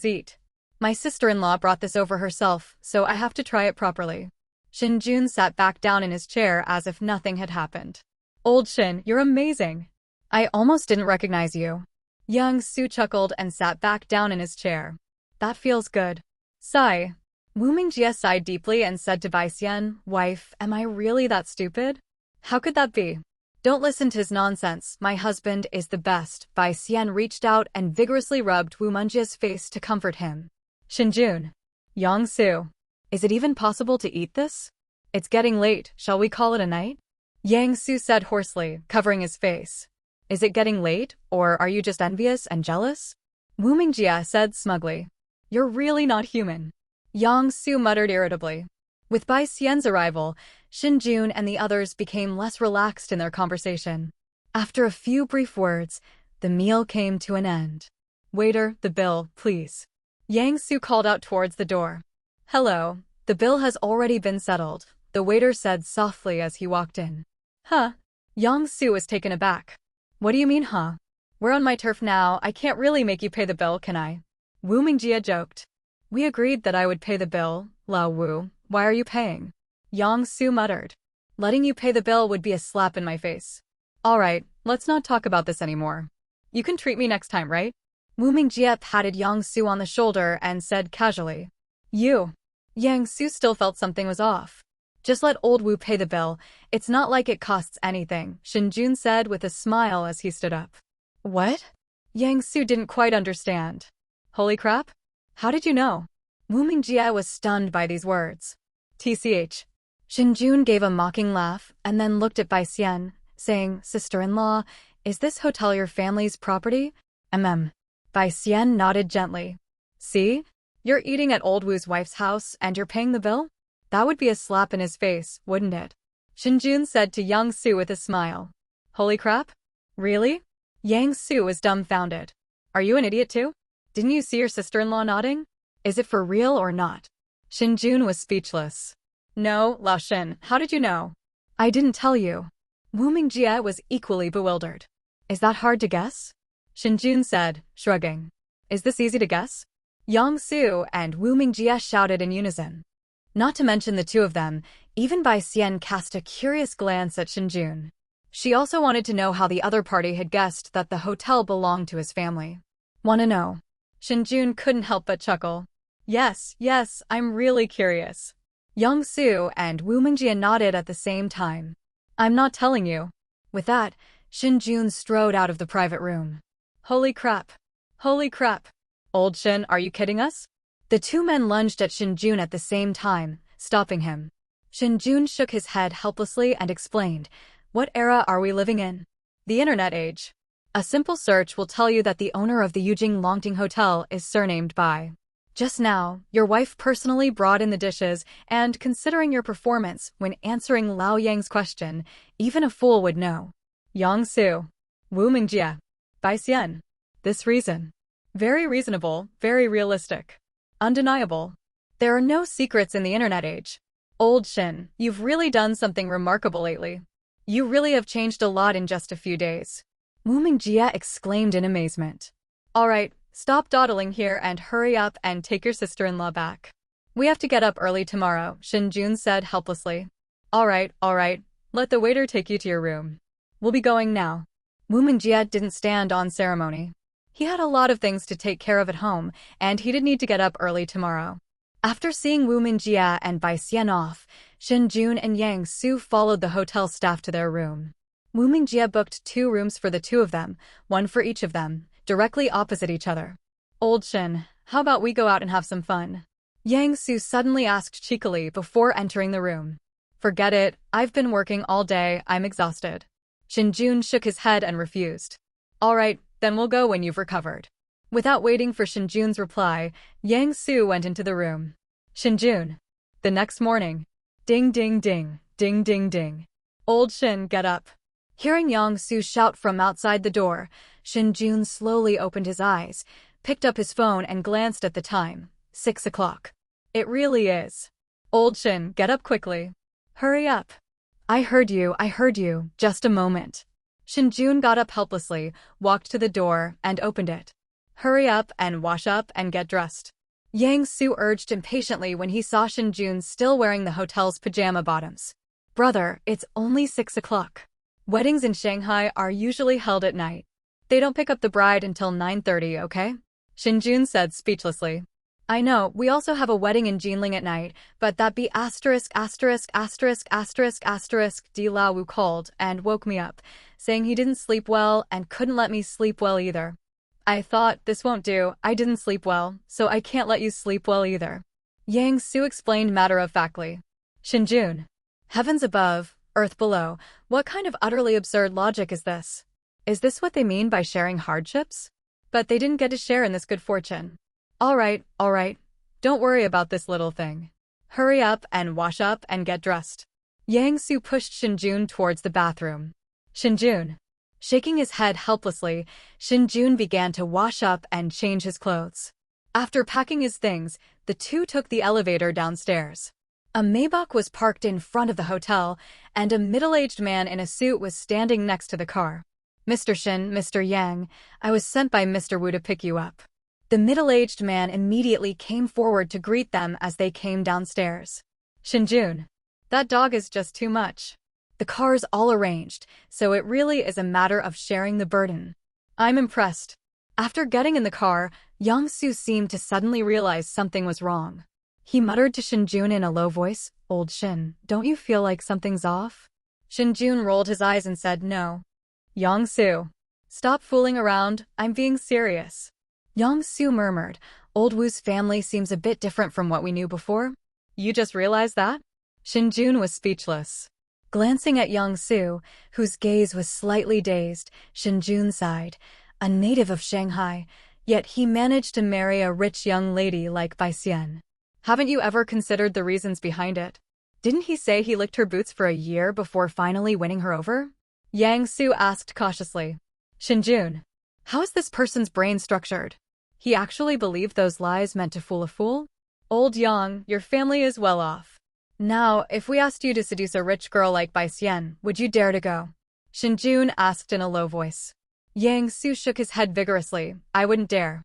eat. My sister-in-law brought this over herself, so I have to try it properly. Shen Jun sat back down in his chair as if nothing had happened. Old Shen, you're amazing. I almost didn't recognize you. Yang Su chuckled and sat back down in his chair. That feels good. Sigh. Wu Mingjia sighed deeply and said to Bai Xian, Wife, am I really that stupid? How could that be? Don't listen to his nonsense. My husband is the best. Bai Xian reached out and vigorously rubbed Wu Mingjia's face to comfort him. Shen Jun. Yang Su. Is it even possible to eat this? It's getting late. Shall we call it a night? Yang Su said hoarsely, covering his face. Is it getting late, or are you just envious and jealous? Wu Mingjia said smugly. You're really not human. Yang Su muttered irritably. With Bai Xian's arrival, Shen Jun and the others became less relaxed in their conversation. After a few brief words, the meal came to an end. Waiter, the bill, please. Yang Su called out towards the door. Hello, the bill has already been settled, the waiter said softly as he walked in. Huh? Yang Su was taken aback. What do you mean, huh? We're on my turf now, I can't really make you pay the bill, can I? Wu Mingjia joked. We agreed that I would pay the bill, Lao Wu, why are you paying? Yang Su muttered. Letting you pay the bill would be a slap in my face. Alright, let's not talk about this anymore. You can treat me next time, right? Wu Mingjia patted Yang Su on the shoulder and said casually. You. Yang Su still felt something was off. Just let old Wu pay the bill, it's not like it costs anything, Shen Jun said with a smile as he stood up. What? Yang Su didn't quite understand. Holy crap? How did you know? Wu Mingjia was stunned by these words. TCH. Shen Jun gave a mocking laugh and then looked at Bai Xian, saying, Sister-in-law, is this hotel your family's property? Bai Xian nodded gently. See? You're eating at old Wu's wife's house and you're paying the bill? That would be a slap in his face, wouldn't it? Shen Jun said to Yang Su with a smile. Holy crap? Really? Yang Su was dumbfounded. Are you an idiot too? Didn't you see your sister-in-law nodding? Is it for real or not? Shen Jun was speechless. No, Lao Shen, how did you know? I didn't tell you. Wu Mingjia was equally bewildered. Is that hard to guess? Shen Jun said, shrugging. Is this easy to guess? Yang Su and Wu Mingjia shouted in unison. Not to mention the two of them, even Bai Xian cast a curious glance at Shen Jun. She also wanted to know how the other party had guessed that the hotel belonged to his family. Wanna know? Shen Jun couldn't help but chuckle. Yes, I'm really curious. Yang Su and Wu Mingjia nodded at the same time. I'm not telling you. With that, Shen Jun strode out of the private room. Holy crap. Old Shen, are you kidding us? The two men lunged at Shen Jun at the same time, stopping him. Shen Jun shook his head helplessly and explained, What era are we living in? The internet age. A simple search will tell you that the owner of the Yujing Longting Hotel is surnamed Bai. Just now, your wife personally brought in the dishes, and considering your performance when answering Lao Yang's question, even a fool would know. Yang Su. Wu Mingjia. Bai Xian. This reason. Very reasonable, very realistic. Undeniable. There are no secrets in the internet age. Old Shen, you've really done something remarkable lately. You really have changed a lot in just a few days. Wu Mingjia exclaimed in amazement. Alright, stop dawdling here and hurry up and take your sister-in-law back. We have to get up early tomorrow, Shen Jun said helplessly. All right. Let the waiter take you to your room. We'll be going now. Wu Mingjie didn't stand on ceremony. He had a lot of things to take care of at home, and he did need to get up early tomorrow. After seeing Wu Mingjie and Bai Xian off, Shen Jun and Yang Su followed the hotel staff to their room. Wu Mingjie booked 2 rooms for the 2 of them, one for each of them, directly opposite each other. Old Shen, how about we go out and have some fun? Yang Su suddenly asked cheekily before entering the room. Forget it, I've been working all day, I'm exhausted. Shen Jun shook his head and refused. All right, then we'll go when you've recovered. Without waiting for Shen Jun's reply, Yang Su went into the room. Shen Jun. The next morning. Ding ding ding, ding ding ding. Old Shen, get up. Hearing Yang Su shout from outside the door, Shen Jun slowly opened his eyes, picked up his phone and glanced at the time. 6 o'clock. It really is. Old Shen, get up quickly. Hurry up. I heard you, just a moment. Shen Jun got up helplessly, walked to the door, and opened it. Hurry up and wash up and get dressed. Yang Su urged impatiently when he saw Shen Jun still wearing the hotel's pajama bottoms. Brother, it's only 6 o'clock. Weddings in Shanghai are usually held at night. They don't pick up the bride until 9:30, okay? Shen Jun said speechlessly. I know, we also have a wedding in Jinling at night, but that be D Lao Wu called and woke me up, saying he didn't sleep well and couldn't let me sleep well either. I thought, this won't do, I didn't sleep well, so I can't let you sleep well either. Yang Su explained matter-of-factly. Shen Jun. Heavens above, earth below, what kind of utterly absurd logic is this? Is this what they mean by sharing hardships? But they didn't get to share in this good fortune. All right. Don't worry about this little thing. Hurry up and wash up and get dressed. Yang Su pushed Shen Jun towards the bathroom. Shen Jun. Shaking his head helplessly, Shen Jun began to wash up and change his clothes. After packing his things, the 2 took the elevator downstairs. A Maybach was parked in front of the hotel, and a middle-aged man in a suit was standing next to the car. Mr. Shen, Mr. Yang, I was sent by Mr. Wu to pick you up. The middle-aged man immediately came forward to greet them as they came downstairs. Shen Jun. That dog is just too much. The car's all arranged, so it really is a matter of sharing the burden. I'm impressed. After getting in the car, Yang Su seemed to suddenly realize something was wrong. He muttered to Shen Jun in a low voice, Old Shen, don't you feel like something's off? Shen Jun rolled his eyes and said no. Yang Su. Stop fooling around, I'm being serious. Yang Su murmured, Old Wu's family seems a bit different from what we knew before. You just realized that? Shen Jun was speechless. Glancing at Yang Su, whose gaze was slightly dazed, Shen Jun sighed. A native of Shanghai, yet he managed to marry a rich young lady like Bai Xian. Haven't you ever considered the reasons behind it? Didn't he say he licked her boots for a year before finally winning her over? Yang Su asked cautiously. Shen Jun. How is this person's brain structured? He actually believed those lies meant to fool a fool? Old Yang, your family is well off. Now, if we asked you to seduce a rich girl like Bai Xian, would you dare to go? Shen Jun asked in a low voice. Yang Su shook his head vigorously. I wouldn't dare.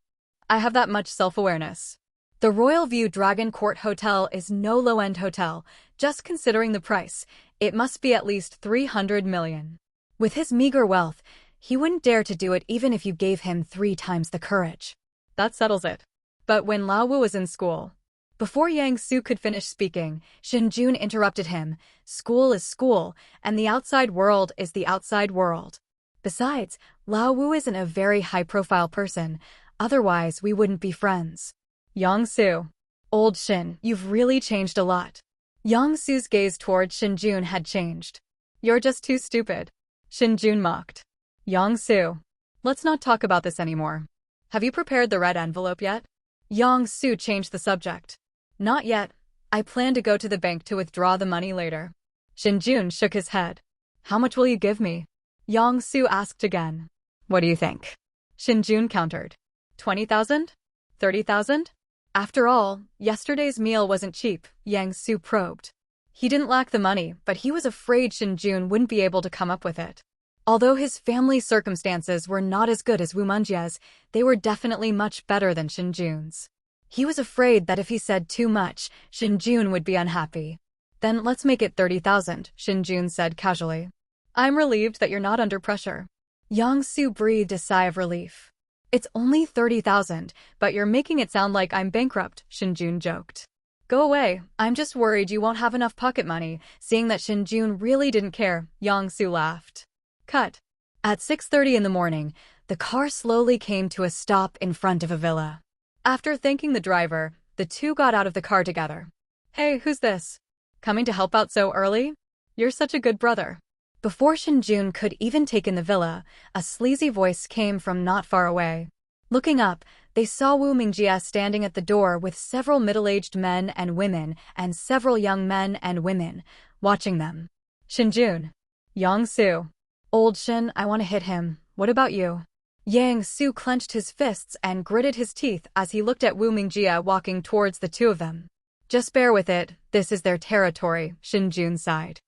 I have that much self-awareness. The Royal View Dragon Court Hotel is no low-end hotel. Just considering the price, it must be at least 300 million. With his meager wealth, he wouldn't dare to do it even if you gave him 3 times the courage. That settles it. But when Lao Wu was in school... Before Yang Su could finish speaking, Shen Jun interrupted him. School is school, and the outside world is the outside world. Besides, Lao Wu isn't a very high-profile person, otherwise we wouldn't be friends. Yang Su. Old Shen, you've really changed a lot. Yang Su's gaze toward Shen Jun had changed. You're just too stupid. Shen Jun mocked. Yang Su. Let's not talk about this anymore. Have you prepared the red envelope yet? Yang Su changed the subject. Not yet. I plan to go to the bank to withdraw the money later. Shen Jun shook his head. How much will you give me? Yang Su asked again. What do you think? Shen Jun countered. 20,000? 30,000? After all, yesterday's meal wasn't cheap, Yang Su probed. He didn't lack the money, but he was afraid Shen Jun wouldn't be able to come up with it. Although his family's circumstances were not as good as Wu Mingjie's, they were definitely much better than Shen Jun's. He was afraid that if he said too much, Shen Jun would be unhappy. Then let's make it 30,000, Shen Jun said casually. I'm relieved that you're not under pressure. Yang Su breathed a sigh of relief. It's only 30,000, but you're making it sound like I'm bankrupt, Shen Jun joked. Go away, I'm just worried you won't have enough pocket money, seeing that Shen Jun really didn't care, Yang Su laughed. Cut. At 6:30 in the morning, the car slowly came to a stop in front of a villa. After thanking the driver, the two got out of the car together. Hey, who's this? Coming to help out so early? You're such a good brother. Before Shen Jun could even take in the villa, a sleazy voice came from not far away. Looking up, they saw Wu Mingjie standing at the door with several middle-aged men and women and several young men and women, watching them. Shen Jun. Yang Su. Old Shen, I want to hit him. What about you? Yang Su clenched his fists and gritted his teeth as he looked at Wu Mingjie walking towards the two of them. Just bear with it, this is their territory, Shen Jun sighed.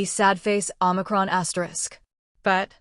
Sad face Omicron asterisk. But,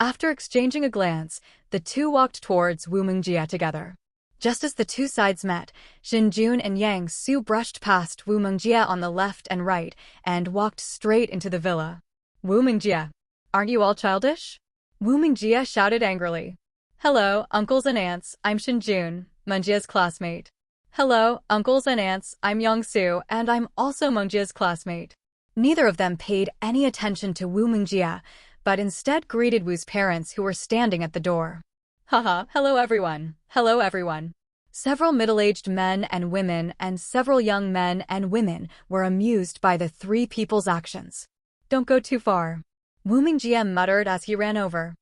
after exchanging a glance, the two walked towards Wu Mingjie together. Just as the two sides met, Shen Jun and Yang Su brushed past Wu Mingjie on the left and right and walked straight into the villa. Wu Mingjie, aren't you all childish? Wu Mingjie shouted angrily. Hello, uncles and aunts, I'm Shen Jun, Mingjie's classmate. Hello, uncles and aunts, I'm Yang Su, and I'm also Mingjie's classmate. Neither of them paid any attention to Wu Mingjie, but instead greeted Wu's parents who were standing at the door. Haha, hello everyone, hello everyone. Several middle-aged men and women and several young men and women were amused by the three people's actions. Don't go too far. Wu Mingjie muttered as he ran over.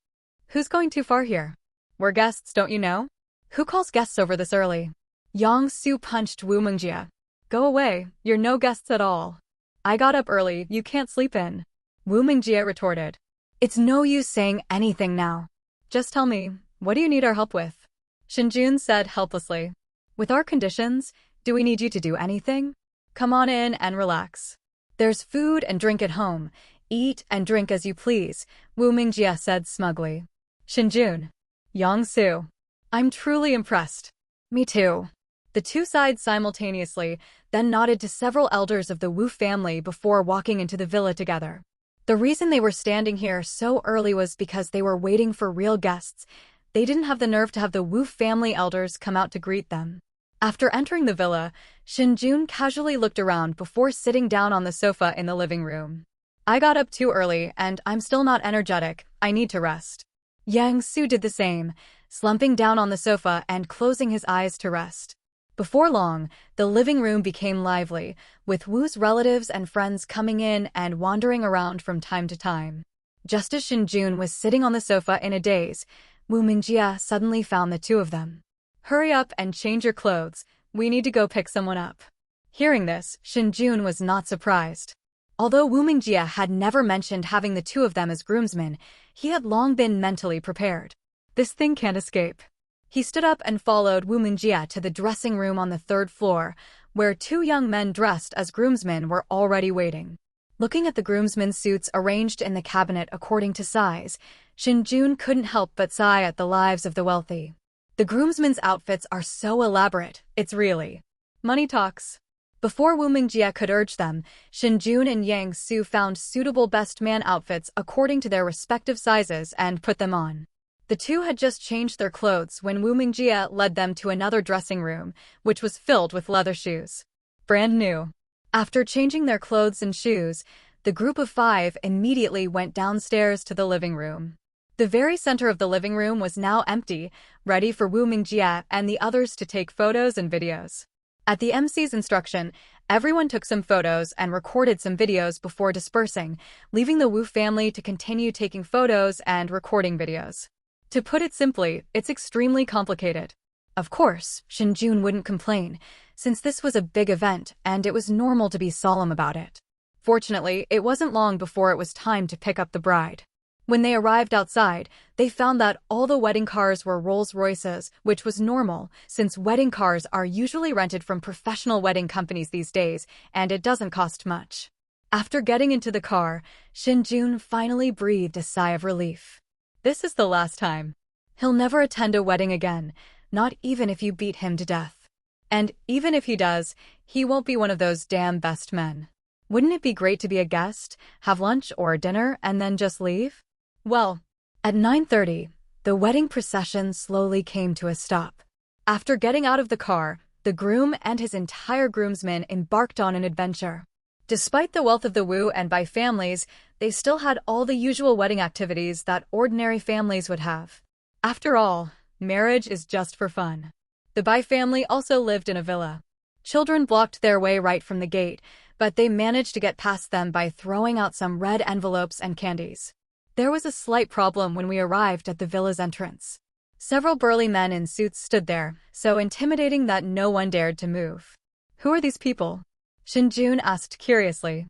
Who's going too far here? We're guests, don't you know? Who calls guests over this early? Yang Su punched Wu Mingjie. Go away, you're no guests at all. I got up early, you can't sleep in. Wu Mingjie retorted. It's no use saying anything now. Just tell me, what do you need our help with? Shen Jun said helplessly. With our conditions, do we need you to do anything? Come on in and relax. There's food and drink at home. Eat and drink as you please, Wu Mingjie said smugly. Shen Jun. Yang Su. I'm truly impressed. Me too. The two sighed simultaneously, then nodded to several elders of the Wu family before walking into the villa together. The reason they were standing here so early was because they were waiting for real guests. They didn't have the nerve to have the Wu family elders come out to greet them. After entering the villa, Shen Jun casually looked around before sitting down on the sofa in the living room. I got up too early, and I'm still not energetic. I need to rest. Yang Su did the same, slumping down on the sofa and closing his eyes to rest. Before long, the living room became lively, with Wu's relatives and friends coming in and wandering around from time to time. Just as Shen Jun was sitting on the sofa in a daze, Wu Mingjie suddenly found the two of them. Hurry up and change your clothes, we need to go pick someone up. Hearing this, Shen Jun was not surprised. Although Wu Mingjie had never mentioned having the two of them as groomsmen, he had long been mentally prepared. This thing can't escape. He stood up and followed Wu Mingjie to the dressing room on the third floor, where two young men dressed as groomsmen were already waiting. Looking at the groomsmen's suits arranged in the cabinet according to size, Shen Jun couldn't help but sigh at the lives of the wealthy. The groomsmen's outfits are so elaborate, it's really money talks. Before Wu Mingjie could urge them, Shen Jun and Yang Su found suitable best man outfits according to their respective sizes and put them on. The two had just changed their clothes when Wu Mingjie led them to another dressing room, which was filled with leather shoes. Brand new. After changing their clothes and shoes, the group of five immediately went downstairs to the living room. The very center of the living room was now empty, ready for Wu Mingjie and the others to take photos and videos. At the MC's instruction, everyone took some photos and recorded some videos before dispersing, leaving the Wu family to continue taking photos and recording videos. To put it simply, it's extremely complicated. Of course, Shen Jun wouldn't complain, since this was a big event and it was normal to be solemn about it. Fortunately, it wasn't long before it was time to pick up the bride. When they arrived outside, they found that all the wedding cars were Rolls-Royces, which was normal, since wedding cars are usually rented from professional wedding companies these days, and it doesn't cost much. After getting into the car, Shen Jun finally breathed a sigh of relief. This is the last time. He'll never attend a wedding again, not even if you beat him to death. And even if he does, he won't be one of those damn best men. Wouldn't it be great to be a guest, have lunch or dinner, and then just leave? Well, at 9:30, the wedding procession slowly came to a stop. After getting out of the car, the groom and his entire groomsmen embarked on an adventure. Despite the wealth of the Wu and Bai families, they still had all the usual wedding activities that ordinary families would have. After all, marriage is just for fun. The Bai family also lived in a villa. Children blocked their way right from the gate, but they managed to get past them by throwing out some red envelopes and candies. There was a slight problem when we arrived at the villa's entrance. Several burly men in suits stood there, so intimidating that no one dared to move. Who are these people? Shen Jun asked curiously.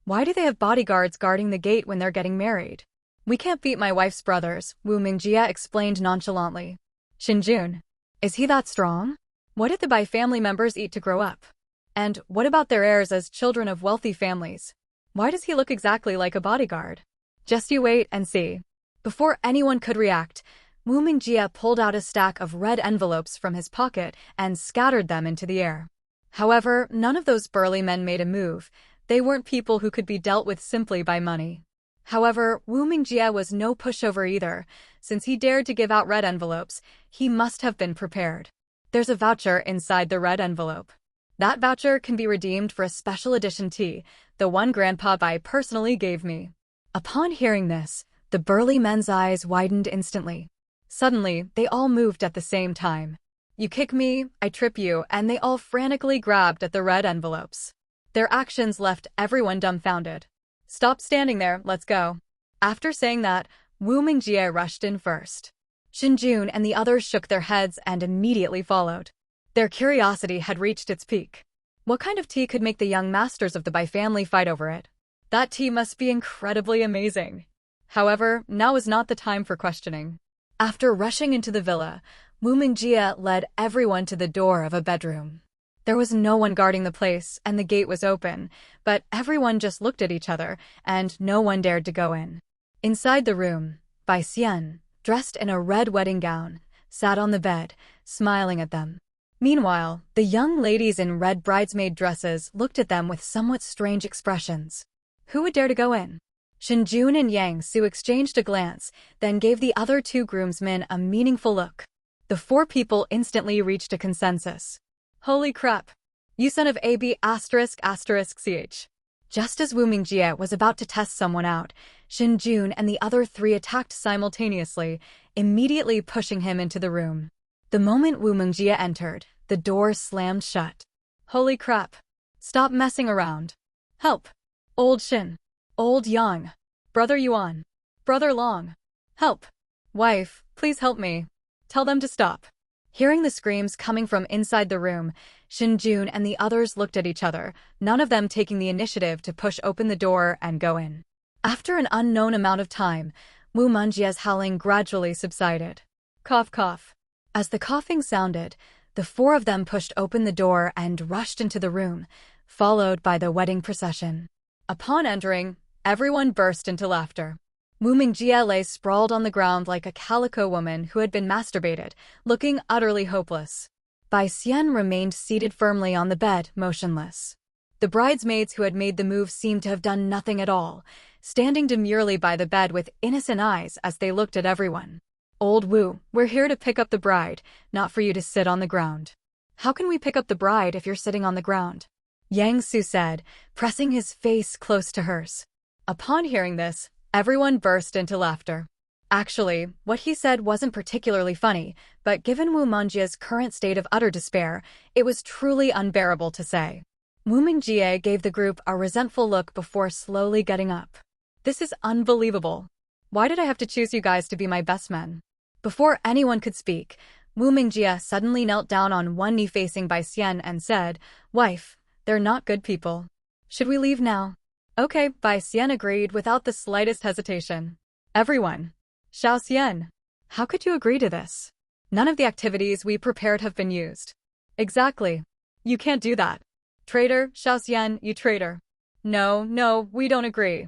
Why do they have bodyguards guarding the gate when they're getting married? We can't beat my wife's brothers, Wu Mingjie explained nonchalantly. Shen Jun, is he that strong? What did the Bai family members eat to grow up? And what about their heirs as children of wealthy families? Why does he look exactly like a bodyguard? Just you wait and see. Before anyone could react, Wu Mingjie pulled out a stack of red envelopes from his pocket and scattered them into the air. However, none of those burly men made a move. They weren't people who could be dealt with simply by money. However, Wu Mingjie was no pushover either. Since he dared to give out red envelopes, he must have been prepared. There's a voucher inside the red envelope. That voucher can be redeemed for a special edition tea, the one Grandpa Bai personally gave me. Upon hearing this, the burly men's eyes widened instantly. Suddenly, they all moved at the same time. You kick me, I trip you, and they all frantically grabbed at the red envelopes. Their actions left everyone dumbfounded. Stop standing there, let's go. After saying that, Wu Mingjie rushed in first. Shen Jun and the others shook their heads and immediately followed. Their curiosity had reached its peak. What kind of tea could make the young masters of the Bai family fight over it? That tea must be incredibly amazing. However, now is not the time for questioning. After rushing into the villa, Wu Mingjie led everyone to the door of a bedroom. There was no one guarding the place, and the gate was open, but everyone just looked at each other, and no one dared to go in. Inside the room, Bai Xian, dressed in a red wedding gown, sat on the bed, smiling at them. Meanwhile, the young ladies in red bridesmaid dresses looked at them with somewhat strange expressions. Who would dare to go in? Shen Jun and Yang Su exchanged a glance, then gave the other two groomsmen a meaningful look. The four people instantly reached a consensus. Holy crap! You son of AB ***ch. Just as Wu Mingjie was about to test someone out, Shen Jun and the other three attacked simultaneously, immediately pushing him into the room. The moment Wu Mingjie entered, the door slammed shut. Holy crap! Stop messing around. Help! Old Shin. Old Yang. Brother Yuan. Brother Long. Help! Wife, please help me. Tell them to stop. Hearing the screams coming from inside the room, Shen Jun and the others looked at each other, none of them taking the initiative to push open the door and go in. After an unknown amount of time, Wu Mingjie's howling gradually subsided. Cough cough. As the coughing sounded, the four of them pushed open the door and rushed into the room, followed by the wedding procession. Upon entering, everyone burst into laughter. Wu Mingjie lay sprawled on the ground like a calico woman who had been masturbated, looking utterly hopeless. Bai Xian remained seated firmly on the bed, motionless. The bridesmaids who had made the move seemed to have done nothing at all, standing demurely by the bed with innocent eyes as they looked at everyone. Old Wu, we're here to pick up the bride, not for you to sit on the ground. How can we pick up the bride if you're sitting on the ground? Yang Su said, pressing his face close to hers. Upon hearing this, everyone burst into laughter. Actually, what he said wasn't particularly funny, but given Wu Mingjie's current state of utter despair, it was truly unbearable to say. Wu Mingjie gave the group a resentful look before slowly getting up. This is unbelievable. Why did I have to choose you guys to be my best men? Before anyone could speak, Wu Mingjie suddenly knelt down on one knee facing Bai Xian and said, Wife, they're not good people. Should we leave now? Okay, Bai Xian agreed without the slightest hesitation. Everyone. Xiao Xian. How could you agree to this? None of the activities we prepared have been used. Exactly. You can't do that. Traitor, Xiao Xian, you traitor. No, we don't agree.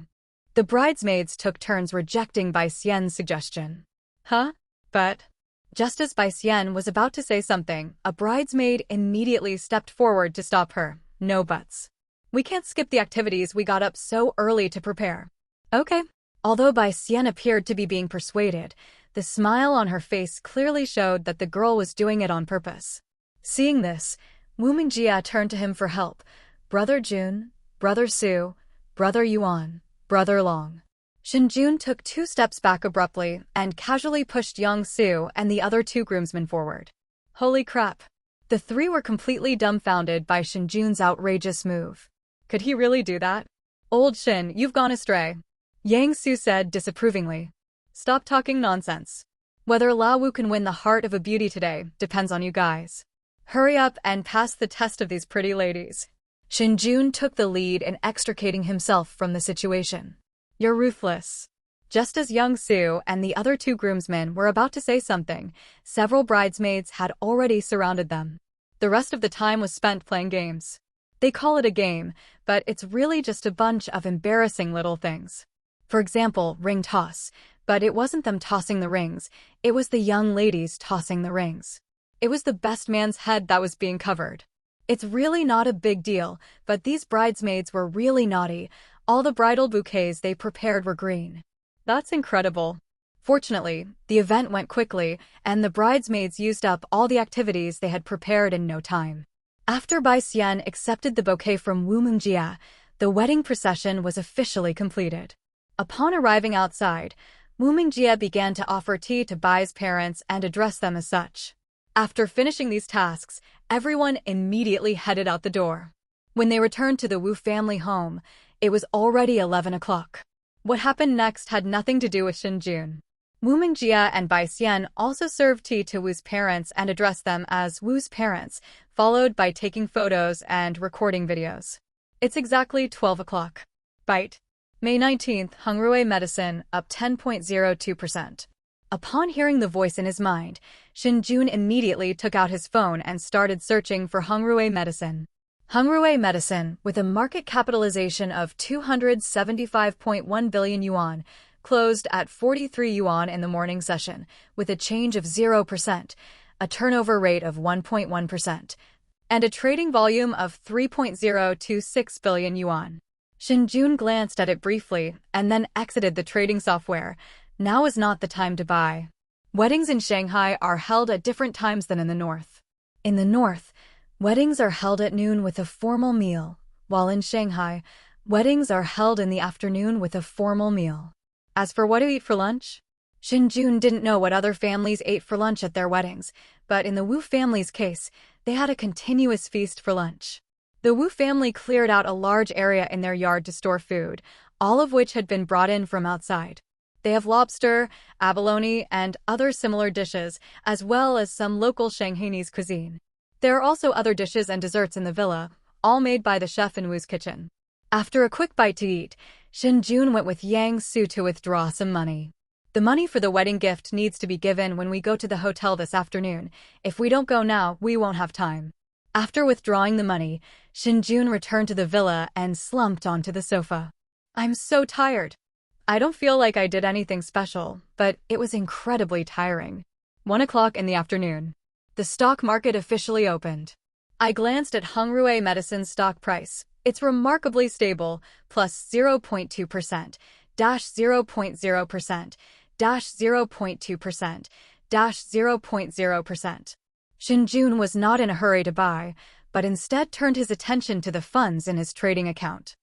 The bridesmaids took turns rejecting Bai Xian's suggestion. Huh? But Just as Bai Xian was about to say something, a bridesmaid immediately stepped forward to stop her. No buts. We can't skip the activities we got up so early to prepare. Okay. Although Bai Xian appeared to be being persuaded, the smile on her face clearly showed that the girl was doing it on purpose. Seeing this, Wu Mingjia turned to him for help. Brother Jun, Brother Su, Brother Yuan, Brother Long. Shen Jun took 2 steps back abruptly and casually pushed Yang Su and the other 2 groomsmen forward. Holy crap. The 3 were completely dumbfounded by Shen Jun's outrageous move. Could he really do that? Old Shen, you've gone astray. Yang Su said disapprovingly. Stop talking nonsense. Whether Lao Wu can win the heart of a beauty today depends on you guys. Hurry up and pass the test of these pretty ladies. Shen Jun took the lead in extricating himself from the situation. You're ruthless. Just as Yang Su and the other 2 groomsmen were about to say something, several bridesmaids had already surrounded them. The rest of the time was spent playing games. They call it a game, but it's really just a bunch of embarrassing little things. For example, ring toss, but it wasn't them tossing the rings, it was the young ladies tossing the rings. It was the best man's head that was being covered. It's really not a big deal, but these bridesmaids were really naughty. All the bridal bouquets they prepared were green. That's incredible. Fortunately, the event went quickly, and the bridesmaids used up all the activities they had prepared in no time. After Bai Xian accepted the bouquet from Wu Mingjia, the wedding procession was officially completed. Upon arriving outside, Wu Mingjia began to offer tea to Bai's parents and address them as such. After finishing these tasks, everyone immediately headed out the door. When they returned to the Wu family home, it was already 11 o'clock. What happened next had nothing to do with Shen Jun. Wu Mingjia and Bai Xian also served tea to Wu's parents and addressed them as Wu's parents, followed by taking photos and recording videos. It's exactly 12 o'clock. Bite. May 19th, Hengrui Medicine, up 10.02%. Upon hearing the voice in his mind, Shen Jun immediately took out his phone and started searching for Hengrui Medicine. Hengrui Medicine, with a market capitalization of 275.1 billion yuan, closed at 43 yuan in the morning session, with a change of 0%, a turnover rate of 1.1%, and a trading volume of 3.026 billion yuan. Shen Jun glanced at it briefly and then exited the trading software. Now is not the time to buy. Weddings in Shanghai are held at different times than in the north. In the north, weddings are held at noon with a formal meal, while in Shanghai, weddings are held in the afternoon with a formal meal. As for what to eat for lunch, Shen Jun didn't know what other families ate for lunch at their weddings, but in the Wu family's case, they had a continuous feast for lunch. The Wu family cleared out a large area in their yard to store food, all of which had been brought in from outside. They have lobster, abalone, and other similar dishes, as well as some local Shanghainese cuisine. There are also other dishes and desserts in the villa, all made by the chef in Wu's kitchen. After a quick bite to eat, Shen Jun went with Yang Su to withdraw some money. The money for the wedding gift needs to be given when we go to the hotel this afternoon. If we don't go now, we won't have time. After withdrawing the money, Shen Jun returned to the villa and slumped onto the sofa. I'm so tired. I don't feel like I did anything special, but it was incredibly tiring. 1 o'clock in the afternoon. The stock market officially opened. I glanced at Hengrui Medicine's stock price. It's remarkably stable, plus 0.2%, dash 0.0%, dash 0.2%, dash 0.0%. Shen Jun was not in a hurry to buy, but instead turned his attention to the funds in his trading account.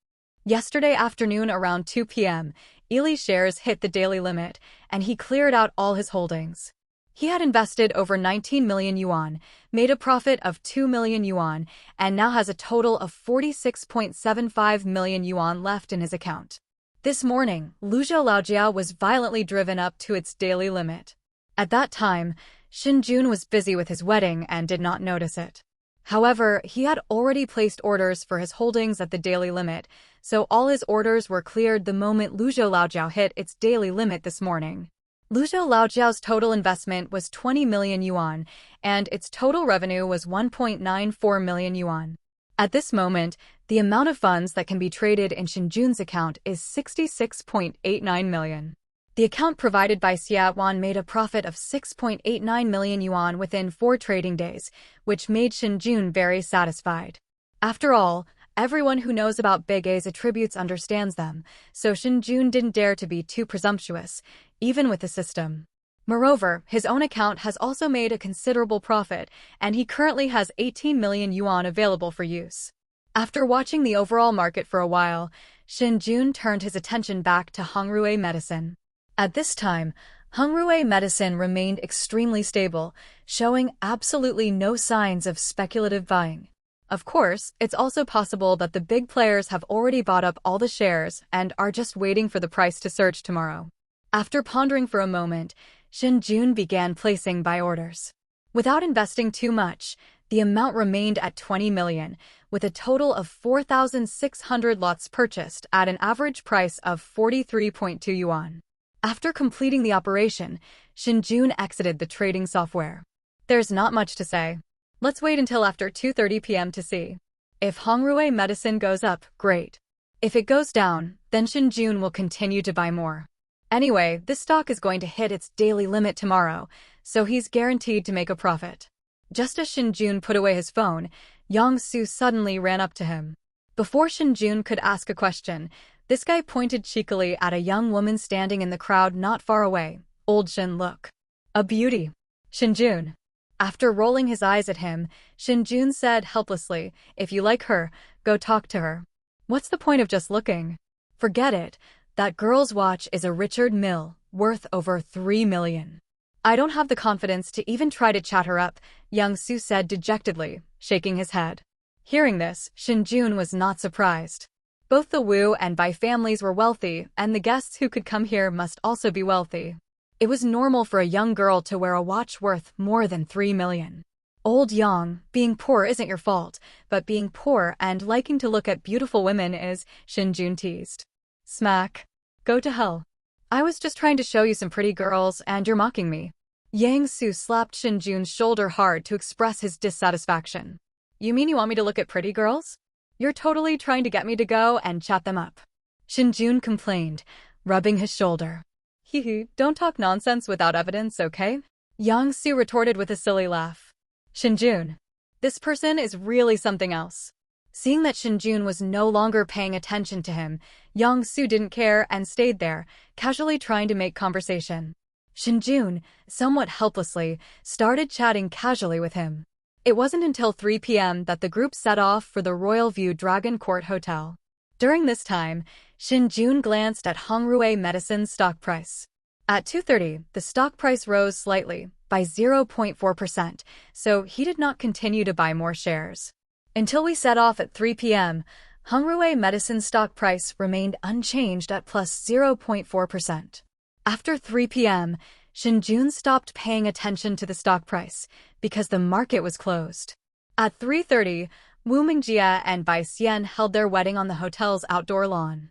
Yesterday afternoon around 2 p.m., Ili's shares hit the daily limit, and he cleared out all his holdings. He had invested over 19 million yuan, made a profit of 2 million yuan, and now has a total of 46.75 million yuan left in his account. This morning, Luzhou Laojiao was violently driven up to its daily limit. At that time, Shen Jun was busy with his wedding and did not notice it. However, he had already placed orders for his holdings at the daily limit, so all his orders were cleared the moment Luzhou Laojiao hit its daily limit this morning. Luzhou Laojiao's total investment was 20 million yuan, and its total revenue was 1.94 million yuan. At this moment, the amount of funds that can be traded in Shen Jun's account is 66.89 million. The account provided by Xia Wan made a profit of 6.89 million yuan within 4 trading days, which made Shen Jun very satisfied. After all, everyone who knows about Big A's attributes understands them, so Shen Jun didn't dare to be too presumptuous, even with the system. Moreover, his own account has also made a considerable profit, and he currently has 18 million yuan available for use. After watching the overall market for a while, Shen Jun turned his attention back to Hongrui medicine. At this time, Hongrui medicine remained extremely stable, showing absolutely no signs of speculative buying. Of course, it's also possible that the big players have already bought up all the shares and are just waiting for the price to surge tomorrow. After pondering for a moment, Shen Jun began placing buy orders. Without investing too much, the amount remained at 20 million, with a total of 4,600 lots purchased at an average price of 43.2 yuan. After completing the operation, Shen Jun exited the trading software. There's not much to say. Let's wait until after 2:30 p.m. to see. If Hongrui medicine goes up, great. If it goes down, then Shen Jun will continue to buy more. Anyway, this stock is going to hit its daily limit tomorrow, so he's guaranteed to make a profit. Just as Shen Jun put away his phone, Yang Su suddenly ran up to him. Before Shen Jun could ask a question, this guy pointed cheekily at a young woman standing in the crowd not far away. Old Shen, look. A beauty. Shen Jun. After rolling his eyes at him, Shen Jun said helplessly, if you like her, go talk to her. What's the point of just looking? Forget it. That girl's watch is a Richard Mille, worth over 3 million. I don't have the confidence to even try to chat her up, Yang Su said dejectedly, shaking his head. Hearing this, Shen Jun was not surprised. Both the Wu and Bai families were wealthy, and the guests who could come here must also be wealthy. It was normal for a young girl to wear a watch worth more than 3 million. Old Yang, being poor isn't your fault, but being poor and liking to look at beautiful women is, Shen Jun teased. Smack. Go to hell. I was just trying to show you some pretty girls and you're mocking me. Yang Su slapped Shen Jun's shoulder hard to express his dissatisfaction. You mean you want me to look at pretty girls? You're totally trying to get me to go and chat them up. Shen Jun complained, rubbing his shoulder. Hee, don't talk nonsense without evidence, okay? Yang Su retorted with a silly laugh. Shen Jun. This person is really something else. Seeing that Shen Jun was no longer paying attention to him, Yang Su didn't care and stayed there, casually trying to make conversation. Shen Jun, somewhat helplessly, started chatting casually with him. It wasn't until 3 p.m. that the group set off for the Royal View Dragon Court Hotel. During this time, Shen Jun glanced at Hongrui Medicine's stock price. At 2:30, the stock price rose slightly, by 0.4%, so he did not continue to buy more shares. Until we set off at 3 p.m., Hongrui Medicine's stock price remained unchanged at plus 0.4%. After 3 p.m., Shen Jun stopped paying attention to the stock price because the market was closed. At 3:30, Wu Mingjie and Bai Xian held their wedding on the hotel's outdoor lawn.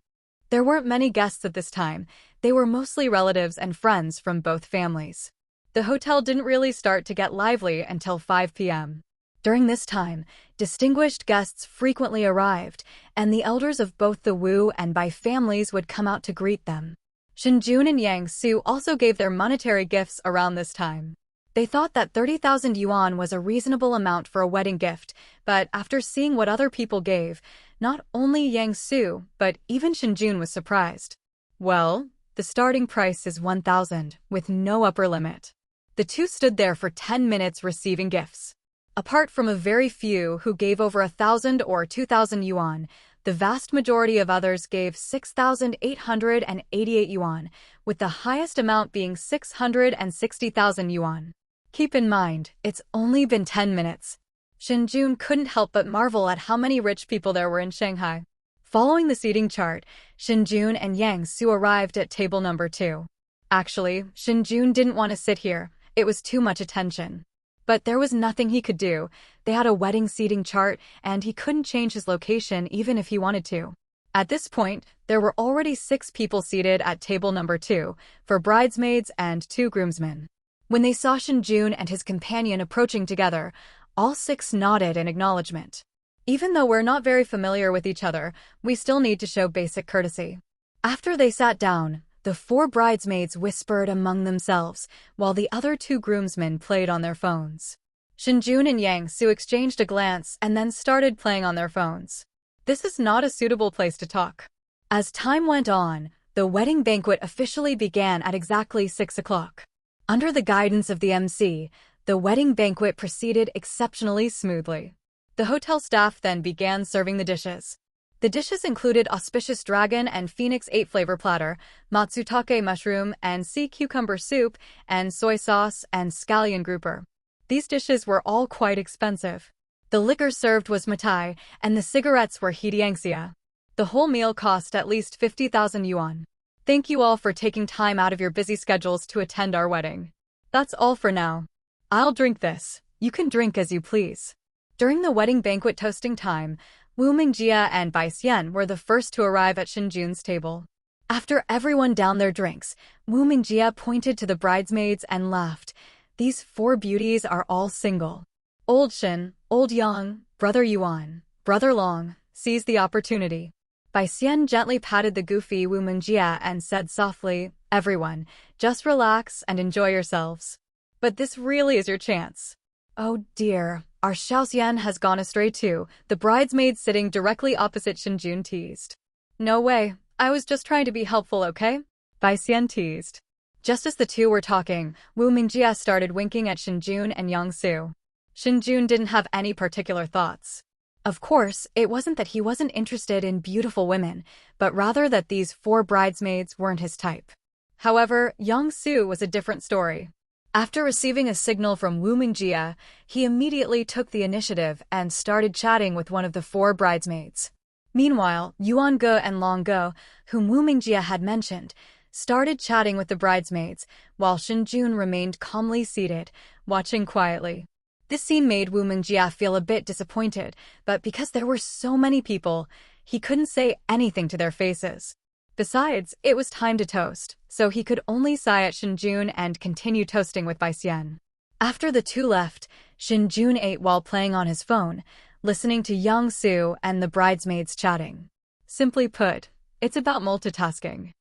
There weren't many guests at this time. They were mostly relatives and friends from both families. The hotel didn't really start to get lively until 5 p.m. During this time, distinguished guests frequently arrived, and the elders of both the Wu and Bai families would come out to greet them. Shen Jun and Yang Su also gave their monetary gifts around this time. They thought that 30,000 yuan was a reasonable amount for a wedding gift, but after seeing what other people gave, not only Yang Su, but even Shen Jun was surprised. Well, the starting price is 1,000, with no upper limit. The two stood there for 10 minutes receiving gifts. Apart from a very few who gave over 1,000 or 2,000 yuan, the vast majority of others gave 6,888 yuan, with the highest amount being 660,000 yuan. Keep in mind, it's only been 10 minutes. Shen Jun couldn't help but marvel at how many rich people there were in Shanghai. Following the seating chart, Shen Jun and Yang Su arrived at table number 2. Actually, Shen Jun didn't want to sit here. It was too much attention. But there was nothing he could do. They had a wedding seating chart, and he couldn't change his location even if he wanted to. At this point, there were already 6 people seated at table number 2, 4 bridesmaids and 2 groomsmen. When they saw Shen Jun and his companion approaching together, all 6 nodded in acknowledgement. Even though we're not very familiar with each other, we still need to show basic courtesy. After they sat down, The 4 bridesmaids whispered among themselves, while the other 2 groomsmen played on their phones. Shen Jun and Yang Su exchanged a glance and then started playing on their phones. This is not a suitable place to talk. As time went on, the wedding banquet officially began at exactly 6 o'clock. Under the guidance of the MC, the wedding banquet proceeded exceptionally smoothly. The hotel staff then began serving the dishes. The dishes included auspicious dragon and phoenix 8-flavor platter, matsutake mushroom and sea cucumber soup, and soy sauce and scallion grouper. These dishes were all quite expensive. The liquor served was matai, and the cigarettes were hidiangxia. The whole meal cost at least 50,000 yuan. Thank you all for taking time out of your busy schedules to attend our wedding. That's all for now. I'll drink this. You can drink as you please. During the wedding banquet toasting time, Wu Mingjia and Bai Xian were the first to arrive at Shen Jun's table. After everyone downed their drinks, Wu Mingjia pointed to the bridesmaids and laughed. These 4 beauties are all single. Old Shen, Old Yang, Brother Yuan, Brother Long, seized the opportunity. Bai Xian gently patted the goofy Wu Mingjia and said softly, "Everyone, just relax and enjoy yourselves. But this really is your chance." "Oh dear, our Xiaoxian has gone astray too," the bridesmaid sitting directly opposite Shen Jun teased. "No way, I was just trying to be helpful, okay?" Bai Xian teased. Just as the two were talking, Wu Mingjia started winking at Shen Jun and Yang Su. Shen Jun didn't have any particular thoughts. Of course, it wasn't that he wasn't interested in beautiful women, but rather that these 4 bridesmaids weren't his type. However, Yang Su was a different story. After receiving a signal from Wu Mingjia, he immediately took the initiative and started chatting with one of the 4 bridesmaids. Meanwhile, Yuan Ge and Long Ge, whom Wu Mingjia had mentioned, started chatting with the bridesmaids, while Shen Jun remained calmly seated, watching quietly. This scene made Wu Mingjia feel a bit disappointed, but because there were so many people, he couldn't say anything to their faces. Besides, it was time to toast, so he could only sigh at Shen Jun and continue toasting with Bai Xian. After the two left, Shen Jun ate while playing on his phone, listening to Yang Su and the bridesmaids chatting. Simply put, it's about multitasking.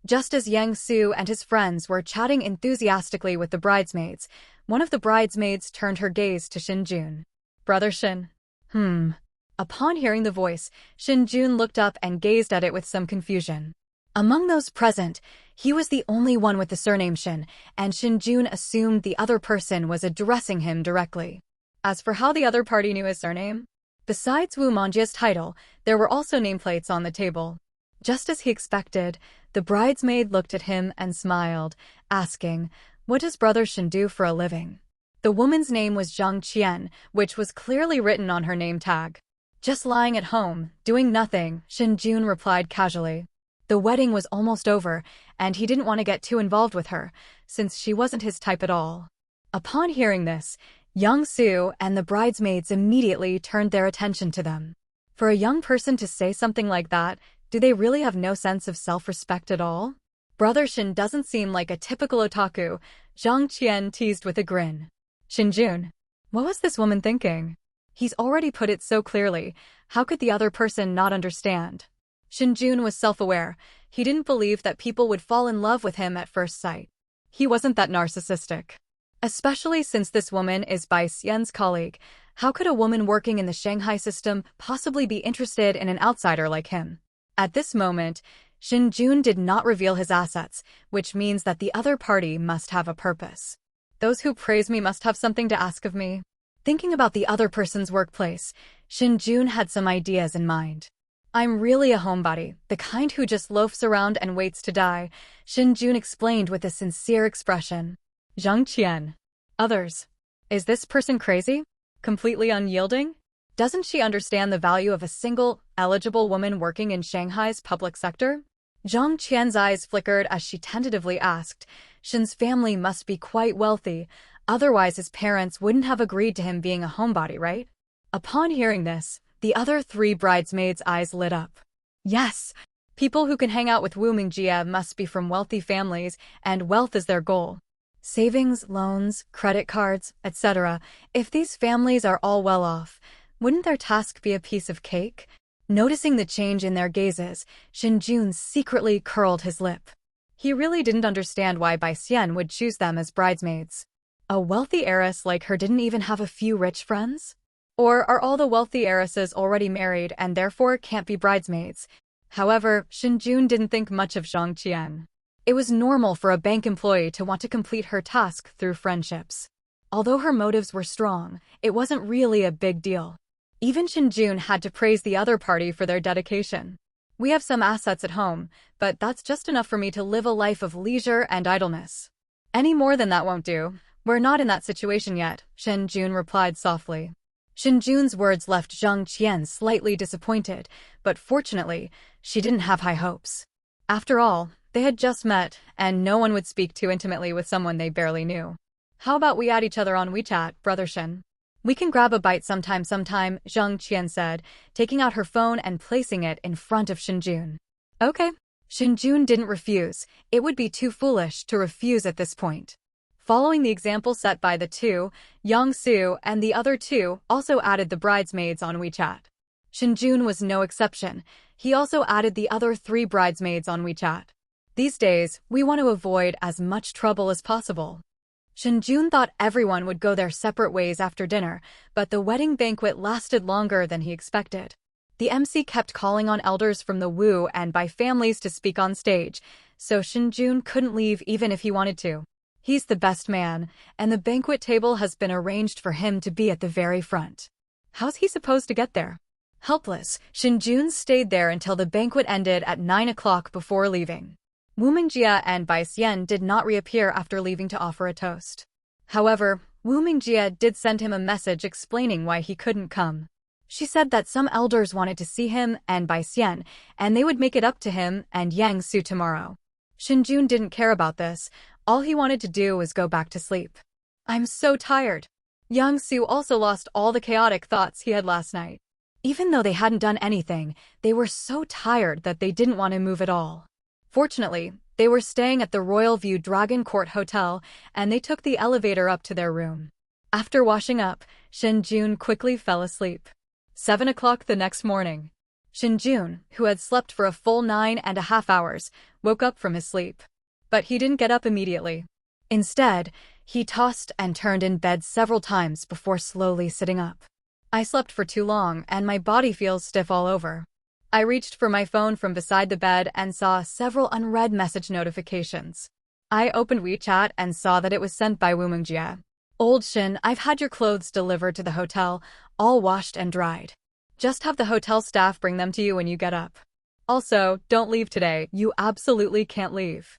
Just as Yang Su and his friends were chatting enthusiastically with the bridesmaids, one of the bridesmaids turned her gaze to Shen Jun. "Brother Shen." Upon hearing the voice, Shen Jun looked up and gazed at it with some confusion. Among those present, he was the only one with the surname Shen, and Shen Jun assumed the other person was addressing him directly. As for how the other party knew his surname, besides Wu Mingjia's title, there were also nameplates on the table. Just as he expected, the bridesmaid looked at him and smiled, asking, "What does Brother Shen do for a living?" The woman's name was Zhang Qian, which was clearly written on her name tag. "Just lying at home, doing nothing," Shen Jun replied casually. The wedding was almost over, and he didn't want to get too involved with her, since she wasn't his type at all. Upon hearing this, Yang Su and the bridesmaids immediately turned their attention to them. For a young person to say something like that, do they really have no sense of self-respect at all? Brother Shen doesn't seem like a typical otaku, Zhang Qian teased with a grin. Shen Jun, what was this woman thinking? He's already put it so clearly, how could the other person not understand? Shen Jun was self-aware. He didn't believe that people would fall in love with him at first sight. He wasn't that narcissistic. Especially since this woman is Bai Xian's colleague, how could a woman working in the Shanghai system possibly be interested in an outsider like him? At this moment, Shen Jun did not reveal his assets, which means that the other party must have a purpose. Those who praise me must have something to ask of me. Thinking about the other person's workplace, Shen Jun had some ideas in mind. "I'm really a homebody, the kind who just loafs around and waits to die," Shen Jun explained with a sincere expression. Zhang Qian. Others. Is this person crazy? Completely unyielding? Doesn't she understand the value of a single, eligible woman working in Shanghai's public sector? Zhang Qian's eyes flickered as she tentatively asked. Shen's family must be quite wealthy, otherwise his parents wouldn't have agreed to him being a homebody, right? Upon hearing this, the other 3 bridesmaids' eyes lit up. Yes, people who can hang out with Wu Mingjia must be from wealthy families, and wealth is their goal. Savings, loans, credit cards, etc. If these families are all well off, wouldn't their task be a piece of cake? Noticing the change in their gazes, Shen Jun secretly curled his lip. He really didn't understand why Bai Xian would choose them as bridesmaids. A wealthy heiress like her didn't even have a few rich friends? Or are all the wealthy heiresses already married and therefore can't be bridesmaids? However, Shen Jun didn't think much of Zhang Qian. It was normal for a bank employee to want to complete her task through friendships. Although her motives were strong, it wasn't really a big deal. Even Shen Jun had to praise the other party for their dedication. We have some assets at home, but that's just enough for me to live a life of leisure and idleness. Any more than that won't do. We're not in that situation yet, Shen Jun replied softly. Shen Jun's words left Zhang Qian slightly disappointed, but fortunately, she didn't have high hopes. After all, they had just met, and no one would speak too intimately with someone they barely knew. How about we add each other on WeChat, brother Shen? We can grab a bite sometime, Zhang Qian said, taking out her phone and placing it in front of Shen Jun. Okay. Shen Jun didn't refuse. It would be too foolish to refuse at this point. Following the example set by the two, Yang Su and the other two also added the bridesmaids on WeChat. Shen Jun was no exception. He also added the other 3 bridesmaids on WeChat. These days, we want to avoid as much trouble as possible. Shen Jun thought everyone would go their separate ways after dinner, but the wedding banquet lasted longer than he expected. The MC kept calling on elders from the Wu and Bai families to speak on stage, so Shen Jun couldn't leave even if he wanted to. He's the best man, and the banquet table has been arranged for him to be at the very front. How's he supposed to get there? Helpless, Shen Jun stayed there until the banquet ended at 9 o'clock before leaving. Wu Mingjie and Bai Xian did not reappear after leaving to offer a toast. However, Wu Mingjie did send him a message explaining why he couldn't come. She said that some elders wanted to see him and Bai Xian, and they would make it up to him and Yang Su tomorrow. Shen Jun didn't care about this. All he wanted to do was go back to sleep. I'm so tired. Yang Su also lost all the chaotic thoughts he had last night. Even though they hadn't done anything, they were so tired that they didn't want to move at all. Fortunately, they were staying at the Royal View Dragon Court Hotel, and they took the elevator up to their room. After washing up, Shen Jun quickly fell asleep. 7 o'clock the next morning. Shen Jun, who had slept for a full 9.5 hours, woke up from his sleep. But he didn't get up immediately. Instead, he tossed and turned in bed several times before slowly sitting up. I slept for too long and my body feels stiff all over. I reached for my phone from beside the bed and saw several unread message notifications. I opened WeChat and saw that it was sent by Wu Mingjie. Old Shen, I've had your clothes delivered to the hotel, all washed and dried. Just have the hotel staff bring them to you when you get up. Also, don't leave today, you absolutely can't leave.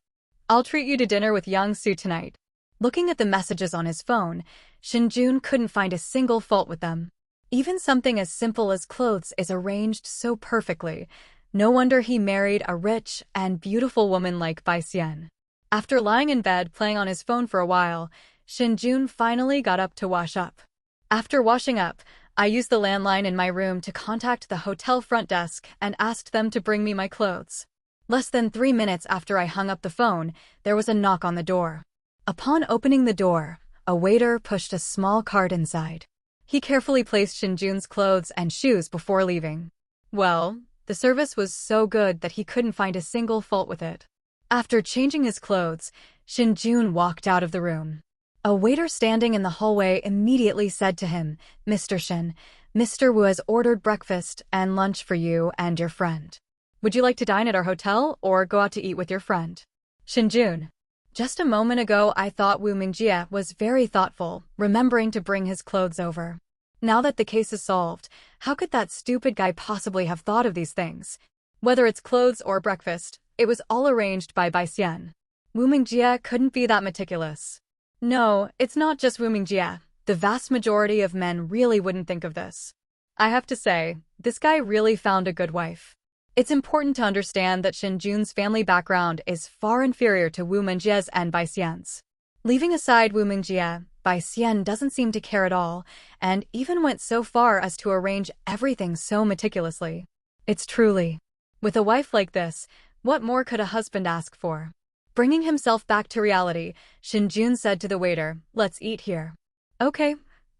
I'll treat you to dinner with Yang Su tonight. Looking at the messages on his phone, Shen Jun couldn't find a single fault with them. Even something as simple as clothes is arranged so perfectly. No wonder he married a rich and beautiful woman like Bai Xian. After lying in bed playing on his phone for a while, Shen Jun finally got up to wash up. After washing up, I used the landline in my room to contact the hotel front desk and asked them to bring me my clothes. Less than 3 minutes after I hung up the phone, there was a knock on the door. Upon opening the door, a waiter pushed a small cart inside. He carefully placed Shen Jun's clothes and shoes before leaving. Well, the service was so good that he couldn't find a single fault with it. After changing his clothes, Shen Jun walked out of the room. A waiter standing in the hallway immediately said to him, Mr. Shen, Mr. Wu has ordered breakfast and lunch for you and your friend. Would you like to dine at our hotel or go out to eat with your friend? Shen Jun. Just a moment ago I thought Wu Mingjie was very thoughtful, remembering to bring his clothes over. Now that the case is solved, how could that stupid guy possibly have thought of these things? Whether it's clothes or breakfast, it was all arranged by Bai Xian. Wu Mingjie couldn't be that meticulous. No, it's not just Wu Mingjie. The vast majority of men really wouldn't think of this. I have to say, this guy really found a good wife. It's important to understand that Shen Jun's family background is far inferior to Wu Mingjie's and Bai Xian's. Leaving aside Wu Mingjie, Bai Xian doesn't seem to care at all, and even went so far as to arrange everything so meticulously. It's truly. With a wife like this, what more could a husband ask for? Bringing himself back to reality, Shen Jun said to the waiter, let's eat here. Okay.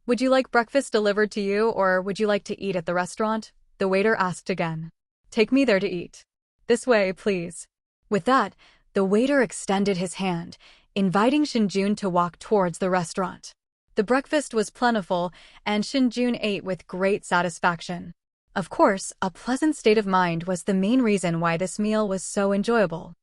Would you like breakfast delivered to you or would you like to eat at the restaurant? The waiter asked again. Take me there to eat. This way, please. With that, The waiter extended his hand, inviting Shen Jun to walk towards the restaurant. The breakfast was plentiful, and Shen Jun ate with great satisfaction. Of course, a pleasant state of mind was the main reason why this meal was so enjoyable.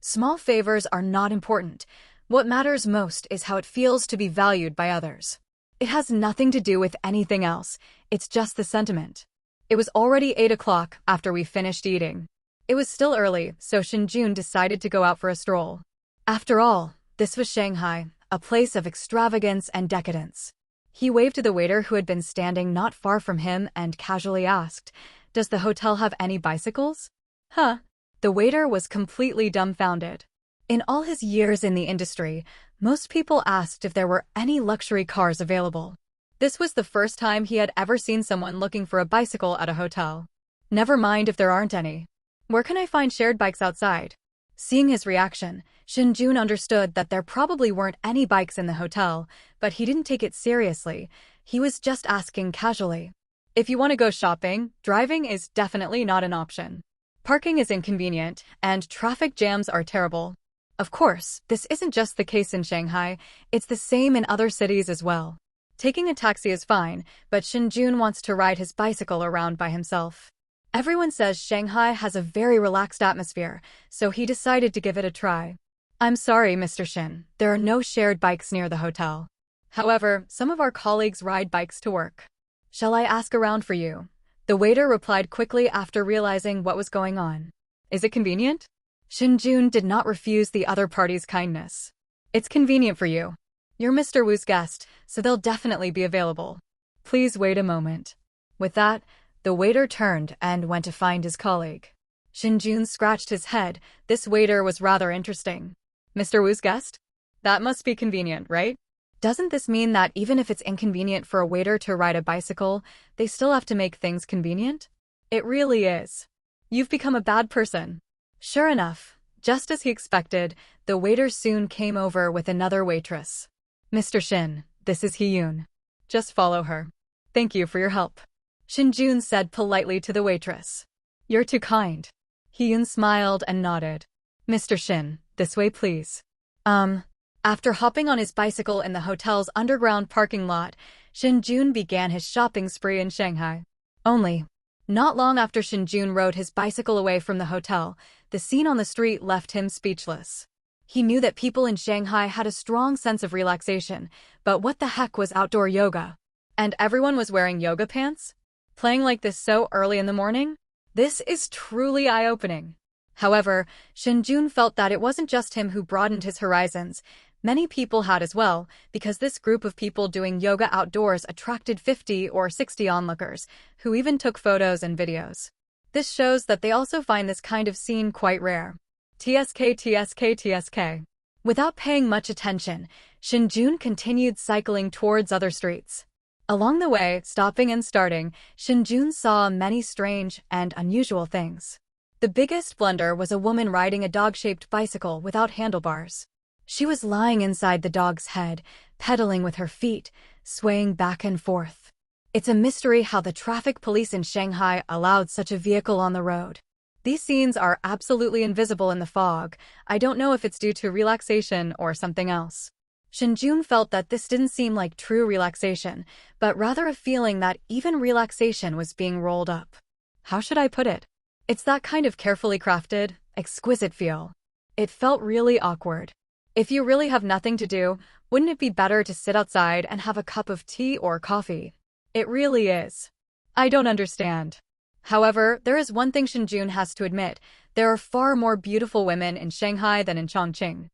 Small favors are not important. What matters most is how it feels to be valued by others. It has nothing to do with anything else, it's just the sentiment. It was already 8 o'clock after we finished eating. It was still early, so Shen Jun decided to go out for a stroll. After all, this was Shanghai, a place of extravagance and decadence. He waved to the waiter who had been standing not far from him and casually asked, "Does the hotel have any bicycles?" Huh? The waiter was completely dumbfounded. In all his years in the industry, most people asked if there were any luxury cars available. This was the first time he had ever seen someone looking for a bicycle at a hotel. Never mind if there aren't any. Where can I find shared bikes outside? Seeing his reaction, Shen Jun understood that there probably weren't any bikes in the hotel, but he didn't take it seriously. He was just asking casually. If you want to go shopping, driving is definitely not an option. Parking is inconvenient, and traffic jams are terrible. Of course, this isn't just the case in Shanghai, it's the same in other cities as well. Taking a taxi is fine, but Shen Jun wants to ride his bicycle around by himself. Everyone says Shanghai has a very relaxed atmosphere, so he decided to give it a try. I'm sorry, Mr. Shen, there are no shared bikes near the hotel. However, some of our colleagues ride bikes to work. Shall I ask around for you? The waiter replied quickly after realizing what was going on. Is it convenient? Shen Jun did not refuse the other party's kindness. It's convenient for you. You're Mr. Wu's guest, so they'll definitely be available. Please wait a moment. With that, the waiter turned and went to find his colleague. Shen Jun scratched his head. This waiter was rather interesting. Mr. Wu's guest? That must be convenient, right? Doesn't this mean that even if it's inconvenient for a waiter to ride a bicycle, they still have to make things convenient? It really is. You've become a bad person. Sure enough, just as he expected, the waiter soon came over with another waitress. Mr. Shin, this is Hee-yoon. Just follow her. Thank you for your help. Shen Jun said politely to the waitress. You're too kind. Hee-yoon smiled and nodded. Mr. Shin, this way please. After hopping on his bicycle in the hotel's underground parking lot, Shen Jun began his shopping spree in Shanghai. Not long after Shen Jun rode his bicycle away from the hotel, the scene on the street left him speechless. He knew that people in Shanghai had a strong sense of relaxation, but what the heck was outdoor yoga? And everyone was wearing yoga pants? Playing like this so early in the morning? This is truly eye-opening. However, Shen Jun felt that it wasn't just him who broadened his horizons. Many people had as well, because this group of people doing yoga outdoors attracted 50 or 60 onlookers, who even took photos and videos. This shows that they also find this kind of scene quite rare. TSK. Without paying much attention, Shen Jun continued cycling towards other streets. Along the way, stopping and starting, Shen Jun saw many strange and unusual things. The biggest blunder was a woman riding a dog-shaped bicycle without handlebars. She was lying inside the dog's head, pedaling with her feet, swaying back and forth. It's a mystery how the traffic police in Shanghai allowed such a vehicle on the road. These scenes are absolutely invisible in the fog. I don't know if it's due to relaxation or something else. Shen Jun felt that this didn't seem like true relaxation, but rather a feeling that even relaxation was being rolled up. How should I put it? It's that kind of carefully crafted, exquisite feel. It felt really awkward. If you really have nothing to do, wouldn't it be better to sit outside and have a cup of tea or coffee? It really is. I don't understand. However, there is one thing Shen Jun has to admit. There are far more beautiful women in Shanghai than in Chongqing.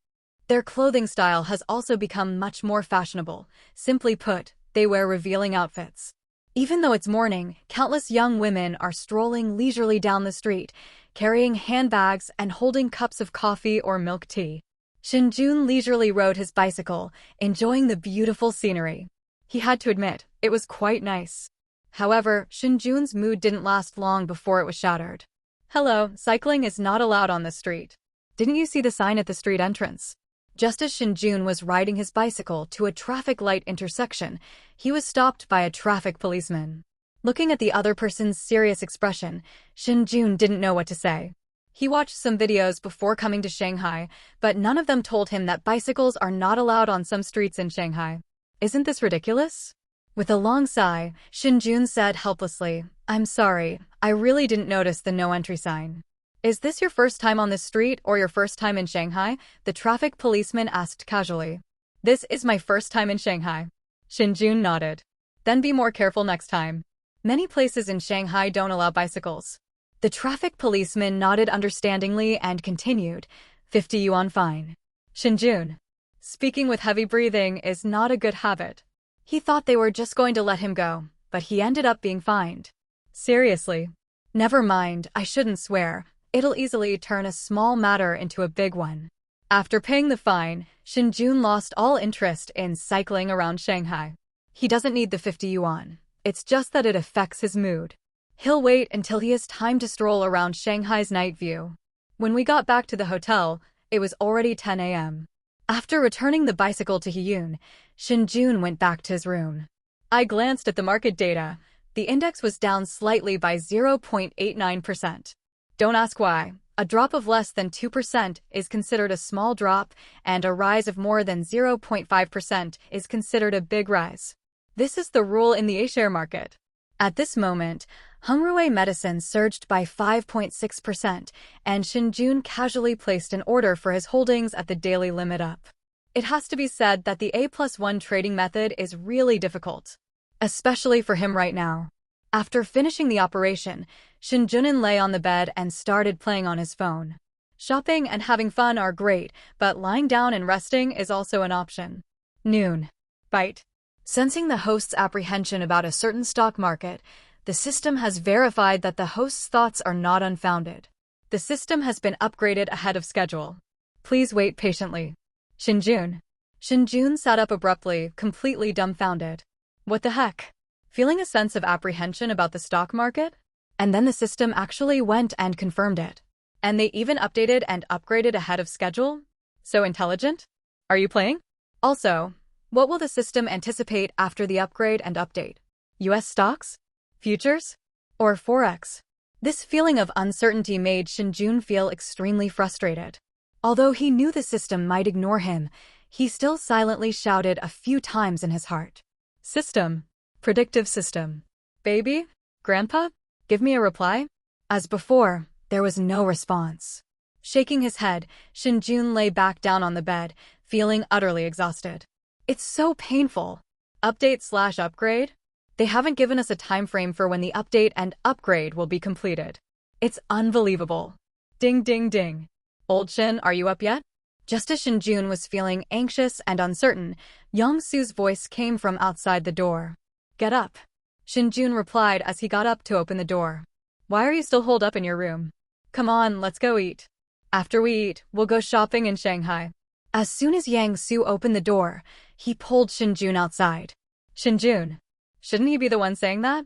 Their clothing style has also become much more fashionable. Simply put, they wear revealing outfits. Even though it's morning, countless young women are strolling leisurely down the street, carrying handbags and holding cups of coffee or milk tea. Shen Jun leisurely rode his bicycle, enjoying the beautiful scenery. He had to admit, it was quite nice. However, Shen Jun's mood didn't last long before it was shattered. Hello, cycling is not allowed on this street. Didn't you see the sign at the street entrance? Just as Shen Jun was riding his bicycle to a traffic light intersection, he was stopped by a traffic policeman. Looking at the other person's serious expression, Shen Jun didn't know what to say. He watched some videos before coming to Shanghai, but none of them told him that bicycles are not allowed on some streets in Shanghai. Isn't this ridiculous? With a long sigh, Shen Jun said helplessly, "I'm sorry, I really didn't notice the no entry sign." "Is this your first time on this street or your first time in Shanghai?" the traffic policeman asked casually. "This is my first time in Shanghai." Shen Jun nodded. "Then be more careful next time. Many places in Shanghai don't allow bicycles." The traffic policeman nodded understandingly and continued, 50 yuan fine. Shen Jun, speaking with heavy breathing is not a good habit. He thought they were just going to let him go, but he ended up being fined. Seriously? Never mind, I shouldn't swear. It'll easily turn a small matter into a big one. After paying the fine, Shen Jun lost all interest in cycling around Shanghai. He doesn't need the 50 yuan. It's just that it affects his mood. He'll wait until he has time to stroll around Shanghai's night view. When we got back to the hotel, it was already 10 a.m. After returning the bicycle to Hyun, Shen Jun went back to his room. I glanced at the market data. The index was down slightly by 0.89%. Don't ask why. A drop of less than 2% is considered a small drop, and a rise of more than 0.5% is considered a big rise. This is the rule in the A-share market. At this moment, Hungrui medicine surged by 5.6%, and Shen Jun casually placed an order for his holdings at the daily limit up. It has to be said that the A+1 trading method is really difficult, especially for him right now. After finishing the operation, Shen Junin lay on the bed and started playing on his phone. Shopping and having fun are great, but lying down and resting is also an option. Noon. Bite. Sensing the host's apprehension about a certain stock market, the system has verified that the host's thoughts are not unfounded. The system has been upgraded ahead of schedule. Please wait patiently. Shen Jun. Shen Jun sat up abruptly, completely dumbfounded. What the heck? Feeling a sense of apprehension about the stock market? And then the system actually went and confirmed it. And they even updated and upgraded ahead of schedule? So intelligent? Are you playing? Also, what will the system anticipate after the upgrade and update? US stocks? Futures? Or Forex? This feeling of uncertainty made Shen Jun feel extremely frustrated. Although he knew the system might ignore him, he still silently shouted a few times in his heart. System. Predictive system. Baby? Grandpa? Give me a reply? As before, there was no response. Shaking his head, Shen Jun lay back down on the bed, feeling utterly exhausted. It's so painful. Update/upgrade? They haven't given us a time frame for when the update and upgrade will be completed. It's unbelievable. Ding ding ding. Old Shen, are you up yet? Just as Shen Jun was feeling anxious and uncertain, Yang Su's voice came from outside the door. Get up. Shen Jun replied as he got up to open the door. Why are you still holed up in your room? Come on, let's go eat. After we eat, we'll go shopping in Shanghai. As soon as Yang Su opened the door, he pulled Shen Jun outside. Shen Jun. Shouldn't he be the one saying that?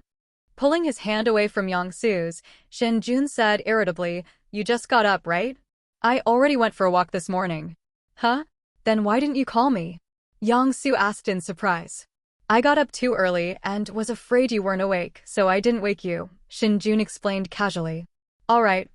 Pulling his hand away from Yang Su's, Shen Jun said irritably, You just got up, right? I already went for a walk this morning. Huh? Then why didn't you call me? Yang Su asked in surprise. I got up too early and was afraid you weren't awake, so I didn't wake you, Shen Jun explained casually. All right,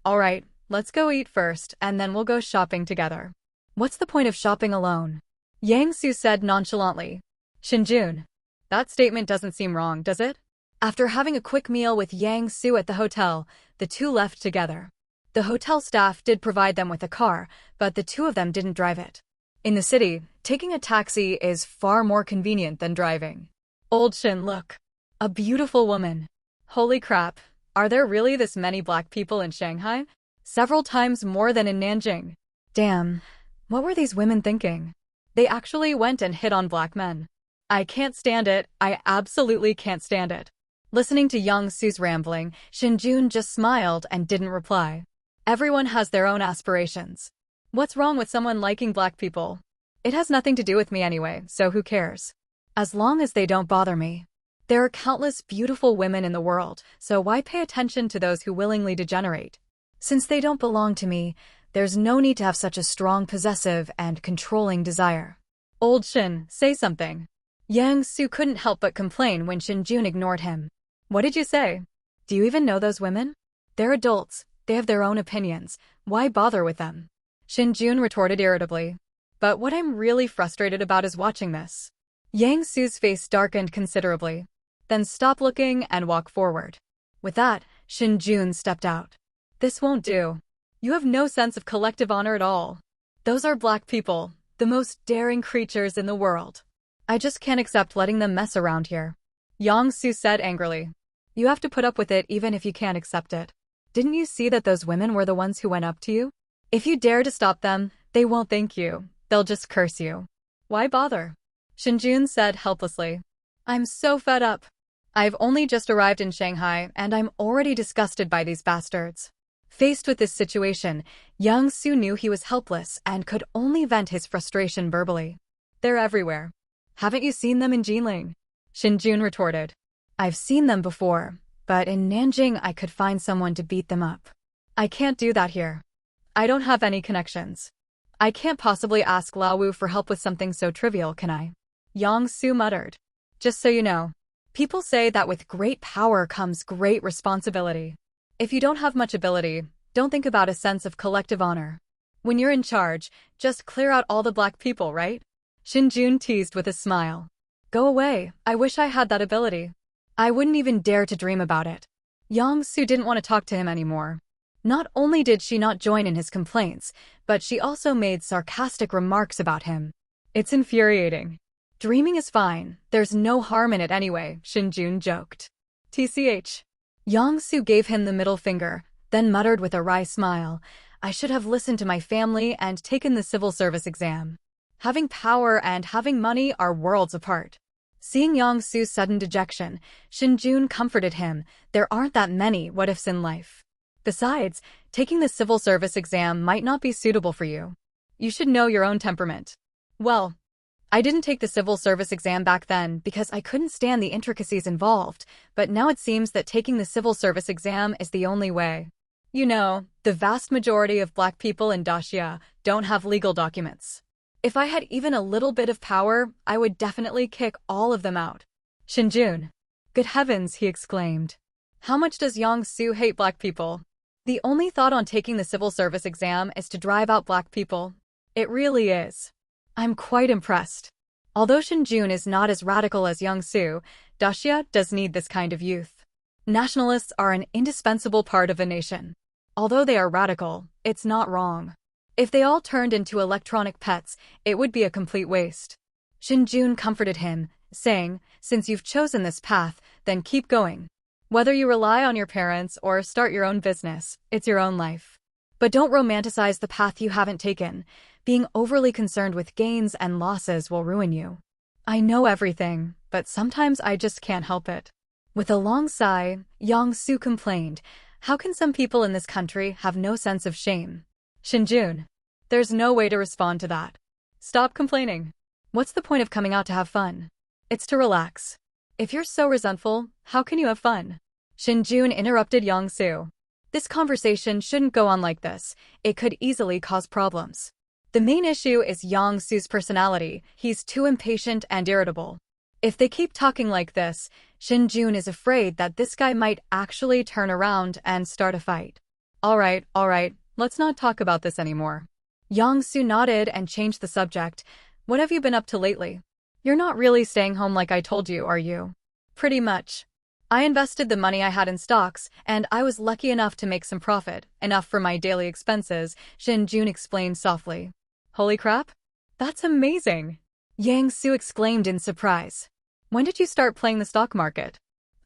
let's go eat first, and then we'll go shopping together. What's the point of shopping alone? Yang Su said nonchalantly. Shen Jun. That statement doesn't seem wrong, does it? After having a quick meal with Yang Su at the hotel, the two left together. The hotel staff did provide them with a car, but the two of them didn't drive it. In the city, taking a taxi is far more convenient than driving. Old Shen, look. A beautiful woman. Holy crap, are there really this many black people in Shanghai? Several times more than in Nanjing. Damn, what were these women thinking? They actually went and hit on black men. I can't stand it, I absolutely can't stand it. Listening to Yang Su's rambling, Shen Jun just smiled and didn't reply. Everyone has their own aspirations. What's wrong with someone liking black people? It has nothing to do with me anyway, so who cares? As long as they don't bother me. There are countless beautiful women in the world, so why pay attention to those who willingly degenerate? Since they don't belong to me, there's no need to have such a strong possessive and controlling desire. Old Shen, say something. Yang Su couldn't help but complain when Shen Jun ignored him. What did you say? Do you even know those women? They're adults, They have their own opinions. Why bother with them? Shen Jun retorted irritably. But what I'm really frustrated about is watching this. Yang Su's face darkened considerably. Then stop looking and walk forward. With that, Shen Jun stepped out. This won't do. You have no sense of collective honor at all. Those are black people, the most daring creatures in the world. I just can't accept letting them mess around here. Yang Su said angrily. You have to put up with it even if you can't accept it. Didn't you see that those women were the ones who went up to you? If you dare to stop them, they won't thank you. They'll just curse you. Why bother? Shen Jun said helplessly. I'm so fed up. I've only just arrived in Shanghai and I'm already disgusted by these bastards. Faced with this situation, Yang Su knew he was helpless and could only vent his frustration verbally. They're everywhere. Haven't you seen them in Jinling? Shen Jun retorted. I've seen them before, but in Nanjing I could find someone to beat them up. I can't do that here. I don't have any connections. I can't possibly ask Lao Wu for help with something so trivial, can I? Yang Su muttered. Just so you know, people say that with great power comes great responsibility. If you don't have much ability, don't think about a sense of collective honor. When you're in charge, just clear out all the black people, right? Shen Jun teased with a smile. Go away, I wish I had that ability. I wouldn't even dare to dream about it. Yang Su didn't want to talk to him anymore. Not only did she not join in his complaints, but she also made sarcastic remarks about him. It's infuriating. Dreaming is fine, there's no harm in it anyway, Shen Jun joked. TCH. Yang Su gave him the middle finger, then muttered with a wry smile, I should have listened to my family and taken the civil service exam. Having power and having money are worlds apart. Seeing Yang Su's sudden dejection, Shen Jun comforted him, there aren't that many what-ifs in life. Besides, taking the civil service exam might not be suitable for you. You should know your own temperament. Well, I didn't take the civil service exam back then because I couldn't stand the intricacies involved, but now it seems that taking the civil service exam is the only way. You know, the vast majority of black people in Daxia don't have legal documents. If I had even a little bit of power, I would definitely kick all of them out. Shen Jun. Good heavens, he exclaimed. How much does Yang Su hate black people? The only thought on taking the civil service exam is to drive out black people. It really is. I'm quite impressed. Although Shen Jun is not as radical as Yang Su, Daxia does need this kind of youth. Nationalists are an indispensable part of a nation. Although they are radical, it's not wrong. If they all turned into electronic pets, it would be a complete waste. Shen Jun comforted him, saying, since you've chosen this path, then keep going. Whether you rely on your parents or start your own business, it's your own life. But don't romanticize the path you haven't taken. Being overly concerned with gains and losses will ruin you. I know everything, but sometimes I just can't help it. With a long sigh, Yang Su complained, how can some people in this country have no sense of shame? Shen Jun. There's no way to respond to that. Stop complaining. What's the point of coming out to have fun? It's to relax. If you're so resentful, how can you have fun? Shen Jun interrupted Yang Su. This conversation shouldn't go on like this. It could easily cause problems. The main issue is Yang Su's personality. He's too impatient and irritable. If they keep talking like this, Shen Jun is afraid that this guy might actually turn around and start a fight. All right, let's not talk about this anymore. Yang Su nodded and changed the subject. What have you been up to lately? You're not really staying home like I told you, are you? Pretty much. I invested the money I had in stocks, and I was lucky enough to make some profit, enough for my daily expenses, Shen Jun explained softly. Holy crap? That's amazing! Yang Su exclaimed in surprise. When did you start playing the stock market?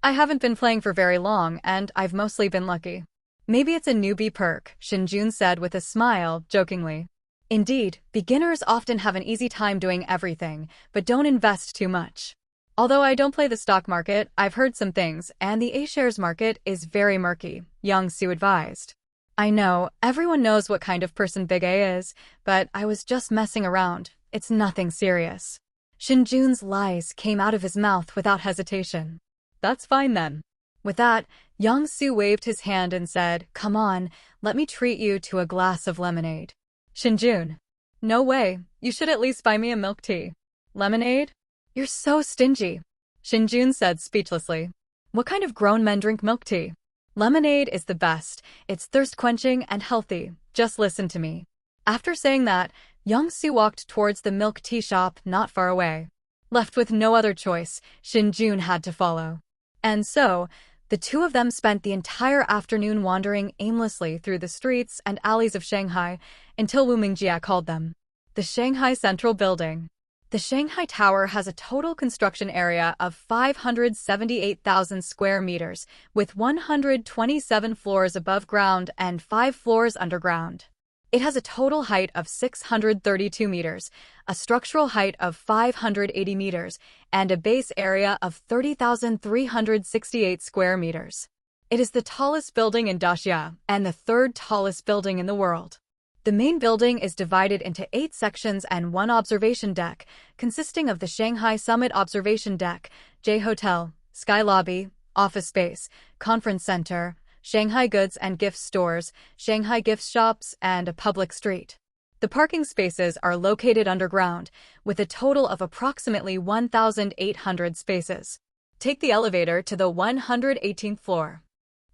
I haven't been playing for very long, and I've mostly been lucky. Maybe it's a newbie perk, Shen Jun said with a smile, jokingly. Indeed, beginners often have an easy time doing everything, but don't invest too much. Although I don't play the stock market, I've heard some things, and the A-shares market is very murky, Yang Su advised. I know, everyone knows what kind of person Big A is, but I was just messing around. It's nothing serious. Shen Jun's lies came out of his mouth without hesitation. That's fine then. With that, Yang Su waved his hand and said, come on, let me treat you to a glass of lemonade. Shen Jun. No way, you should at least buy me a milk tea. Lemonade? You're so stingy. Shen Jun said speechlessly. What kind of grown men drink milk tea? Lemonade is the best. It's thirst-quenching and healthy. Just listen to me. After saying that, Young-soo walked towards the milk tea shop not far away. Left with no other choice, Shen Jun had to follow. And so, the two of them spent the entire afternoon wandering aimlessly through the streets and alleys of Shanghai until Wu Mingjie called them. The Shanghai Central Building. The Shanghai Tower has a total construction area of 578,000 square meters, with 127 floors above ground and 5 floors underground. It has a total height of 632 meters, a structural height of 580 meters, and a base area of 30,368 square meters. It is the tallest building in Daxia and the third tallest building in the world. The main building is divided into 8 sections and 1 observation deck, consisting of the Shanghai Summit Observation Deck, J Hotel, Sky Lobby, Office Space, Conference Center, Shanghai Goods and Gift Stores, Shanghai Gift Shops, and a public street. The parking spaces are located underground, with a total of approximately 1,800 spaces. Take the elevator to the 118th floor.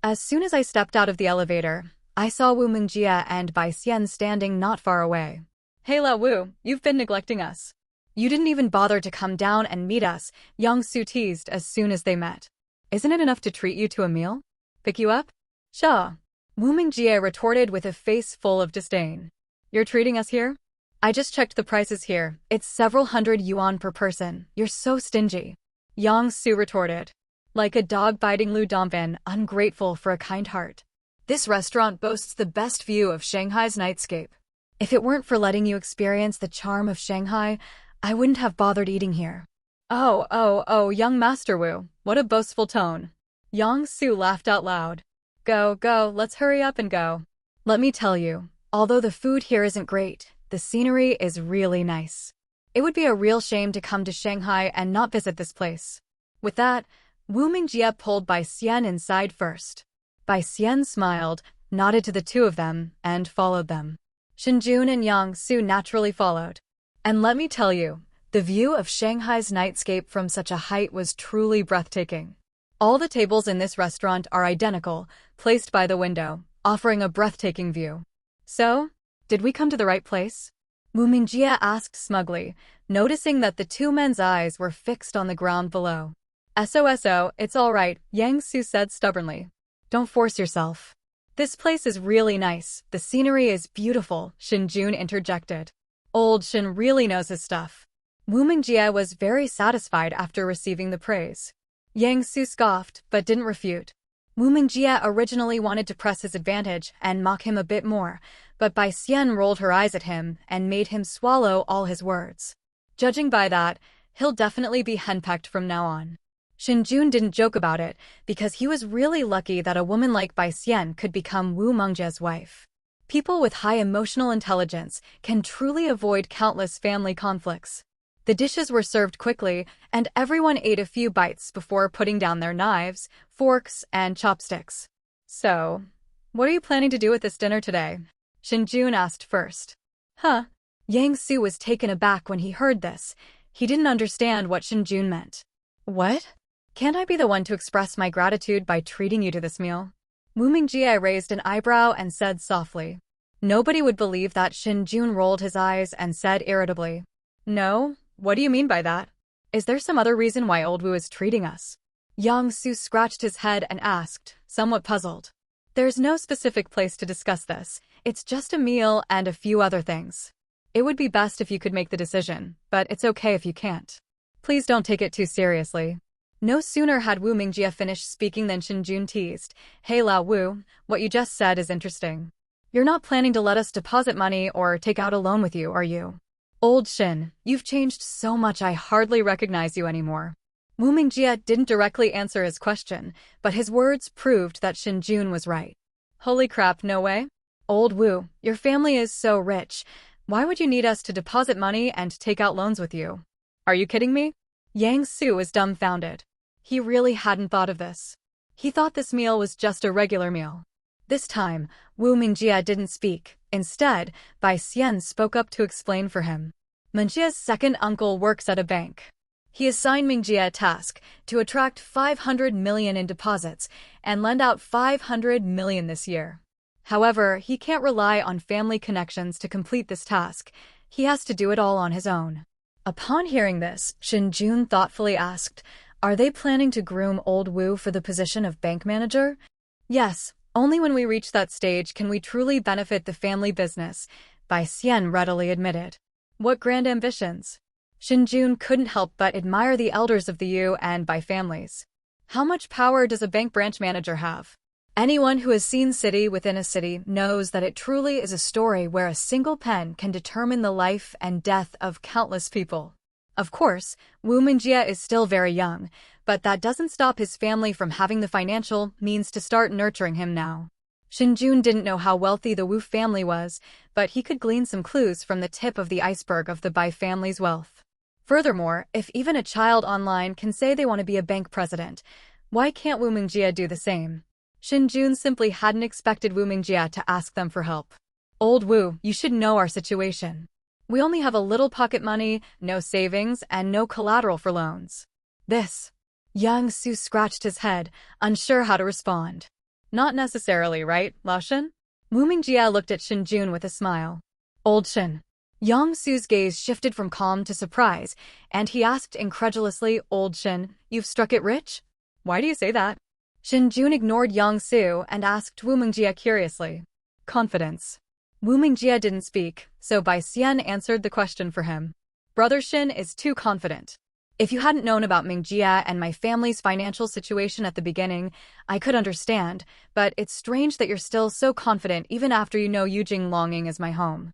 As soon as I stepped out of the elevator, I saw Wu Mingjie and Bai Xian standing not far away. "Hey La Wu, you've been neglecting us. You didn't even bother to come down and meet us," Young-soo teased as soon as they met. "Isn't it enough to treat you to a meal? Pick you up?" "Sure," Wu Mingjie retorted with a face full of disdain. "You're treating us here? I just checked the prices here. It's several hundred yuan per person. You're so stingy." Young-soo retorted. "Like a dog biting Lu Dongbin, ungrateful for a kind heart. This restaurant boasts the best view of Shanghai's nightscape. If it weren't for letting you experience the charm of Shanghai, I wouldn't have bothered eating here." Oh, young Master Wu, what a boastful tone." Young-soo laughed out loud. Go, let's hurry up and go. Let me tell you, although the food here isn't great, the scenery is really nice. It would be a real shame to come to Shanghai and not visit this place." With that, Wu Mingjie pulled Bai Xian inside first. Bai Xian smiled, nodded to the two of them, and followed them. Shen Jun and Young-soo naturally followed. And let me tell you, the view of Shanghai's nightscape from such a height was truly breathtaking. All the tables in this restaurant are identical, placed by the window, offering a breathtaking view. "So, did we come to the right place?" Wu Mingjie asked smugly, noticing that the two men's eyes were fixed on the ground below. "So, it's all right," Yang-soo said stubbornly. "Don't force yourself. This place is really nice. The scenery is beautiful," Shen Jun interjected. Old Shen really knows his stuff. Wu Mingjie was very satisfied after receiving the praise. Yang-soo scoffed, but didn't refute. Wu Mingjie originally wanted to press his advantage and mock him a bit more, but Bai Xian rolled her eyes at him and made him swallow all his words. Judging by that, he'll definitely be henpecked from now on. Shen Jun didn't joke about it, because he was really lucky that a woman like Bai Xian could become Wu Mingjie's wife. People with high emotional intelligence can truly avoid countless family conflicts. The dishes were served quickly, and everyone ate a few bites before putting down their knives, forks, and chopsticks. "So, what are you planning to do with this dinner today?" Shen Jun asked first. Yang-soo was taken aback when he heard this. He didn't understand what Shen Jun meant. "What? Can't I be the one to express my gratitude by treating you to this meal?" Wu Mingjie raised an eyebrow and said softly. Nobody would believe that. Shen Jun rolled his eyes and said irritably. "No? What do you mean by that? Is there some other reason why old Wu is treating us?" Yang-soo scratched his head and asked, somewhat puzzled. "There's no specific place to discuss this. It's just a meal and a few other things. It would be best if you could make the decision, but it's okay if you can't. Please don't take it too seriously." No sooner had Wu Mingjie finished speaking than Shen Jun teased. "Hey La Wu, what you just said is interesting. You're not planning to let us deposit money or take out a loan with you, are you?" "Old Shen, you've changed so much I hardly recognize you anymore." Wu Mingjie didn't directly answer his question, but his words proved that Shen Jun was right. "Holy crap, no way? Old Wu, your family is so rich. Why would you need us to deposit money and take out loans with you? Are you kidding me?" Yang-soo was dumbfounded. He really hadn't thought of this. He thought this meal was just a regular meal. This time, Wu Mingjie didn't speak. Instead, Bai Xian spoke up to explain for him. "Mingjie's second uncle works at a bank. He assigned Mingjie a task to attract 500 million in deposits and lend out 500 million this year. However, he can't rely on family connections to complete this task. He has to do it all on his own. Upon hearing this, Shen Jun thoughtfully asked, "Are they planning to groom old Wu for the position of bank manager?" "Yes, only when we reach that stage can we truly benefit the family business," Bai Xian readily admitted. What grand ambitions! Shen Jun couldn't help but admire the elders of the Yu and Bai families. How much power does a bank branch manager have? Anyone who has seen City Within a City knows that it truly is a story where a single pen can determine the life and death of countless people. Of course, Wu Mingjie is still very young, but that doesn't stop his family from having the financial means to start nurturing him now. Shen Jun didn't know how wealthy the Wu family was, but he could glean some clues from the tip of the iceberg of the Bai family's wealth. Furthermore, if even a child online can say they want to be a bank president, why can't Wu Mingjie do the same? Shen Jun simply hadn't expected Wu Mingjie to ask them for help. "Old Wu, you should know our situation. We only have a little pocket money, no savings, and no collateral for loans." This. Yang Su scratched his head, unsure how to respond. "Not necessarily, right, Lao Shen?" Wu Mingjie looked at Shen Jun with a smile. "Old Shen." Yang Su's gaze shifted from calm to surprise, and he asked incredulously, "Old Shen, you've struck it rich? Why do you say that?" Shen Jun ignored Yang Su and asked Wu Mingjie curiously. "Confidence." Wu Mingjie didn't speak, so Bai Xian answered the question for him. "Brother Shen is too confident. If you hadn't known about Mingjie and my family's financial situation at the beginning, I could understand, but it's strange that you're still so confident even after you know Yujing Longing is my home.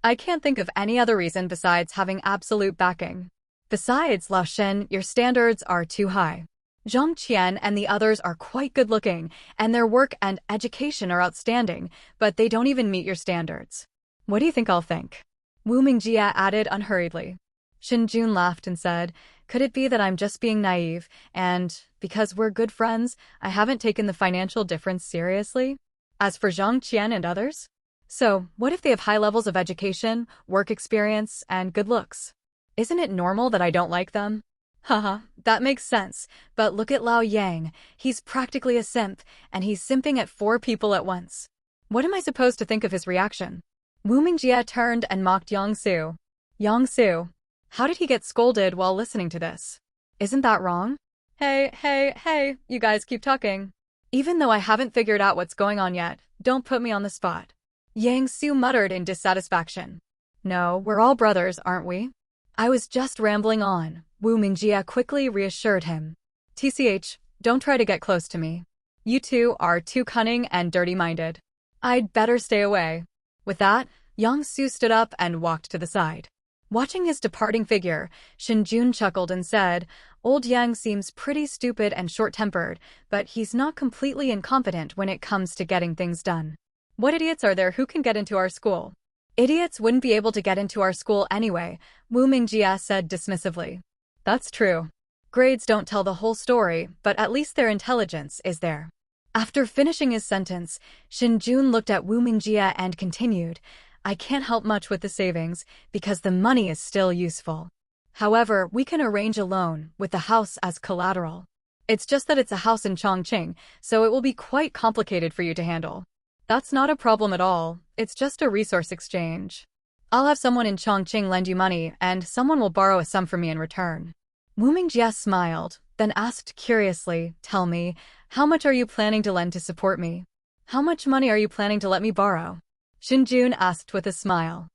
I can't think of any other reason besides having absolute backing. Besides, Lao Shen, your standards are too high. Zhang Qian and the others are quite good-looking, and their work and education are outstanding, but they don't even meet your standards. What do you think I'll think?" Wu Mingjie added unhurriedly. Shen Jun laughed and said, "Could it be that I'm just being naive, and, because we're good friends, I haven't taken the financial difference seriously? As for Zhang Qian and others? So, what if they have high levels of education, work experience, and good looks? Isn't it normal that I don't like them?" "Haha, that makes sense, but look at Lao Yang, he's practically a simp, and he's simping at 4 people at once. What am I supposed to think of his reaction?" Wu Mingjie turned and mocked Yang Su. "Yang Su, how did he get scolded while listening to this? Isn't that wrong?" Hey, you guys keep talking. Even though I haven't figured out what's going on yet, don't put me on the spot." Yang Su muttered in dissatisfaction. "No, we're all brothers, aren't we?" "I was just rambling on," Wu Mingjie quickly reassured him. "TCH, don't try to get close to me. You two are too cunning and dirty-minded. I'd better stay away." With that, Yang Su stood up and walked to the side. Watching his departing figure, Shen Jun chuckled and said, "Old Yang seems pretty stupid and short-tempered, but he's not completely incompetent when it comes to getting things done. What idiots are there who can get into our school?" "Idiots wouldn't be able to get into our school anyway," Wu Mingjie said dismissively. "That's true. Grades don't tell the whole story, but at least their intelligence is there." After finishing his sentence, Shen Jun looked at Wu Mingjie and continued, "I can't help much with the savings, because the money is still useful. However, we can arrange a loan, with the house as collateral. It's just that it's a house in Chongqing, so it will be quite complicated for you to handle." "That's not a problem at all, it's just a resource exchange. I'll have someone in Chongqing lend you money, and someone will borrow a sum from me in return." Wu Mingjie smiled, then asked curiously, "Tell me, how much are you planning to lend to support me? How much money are you planning to let me borrow?" Shen Jun asked with a smile.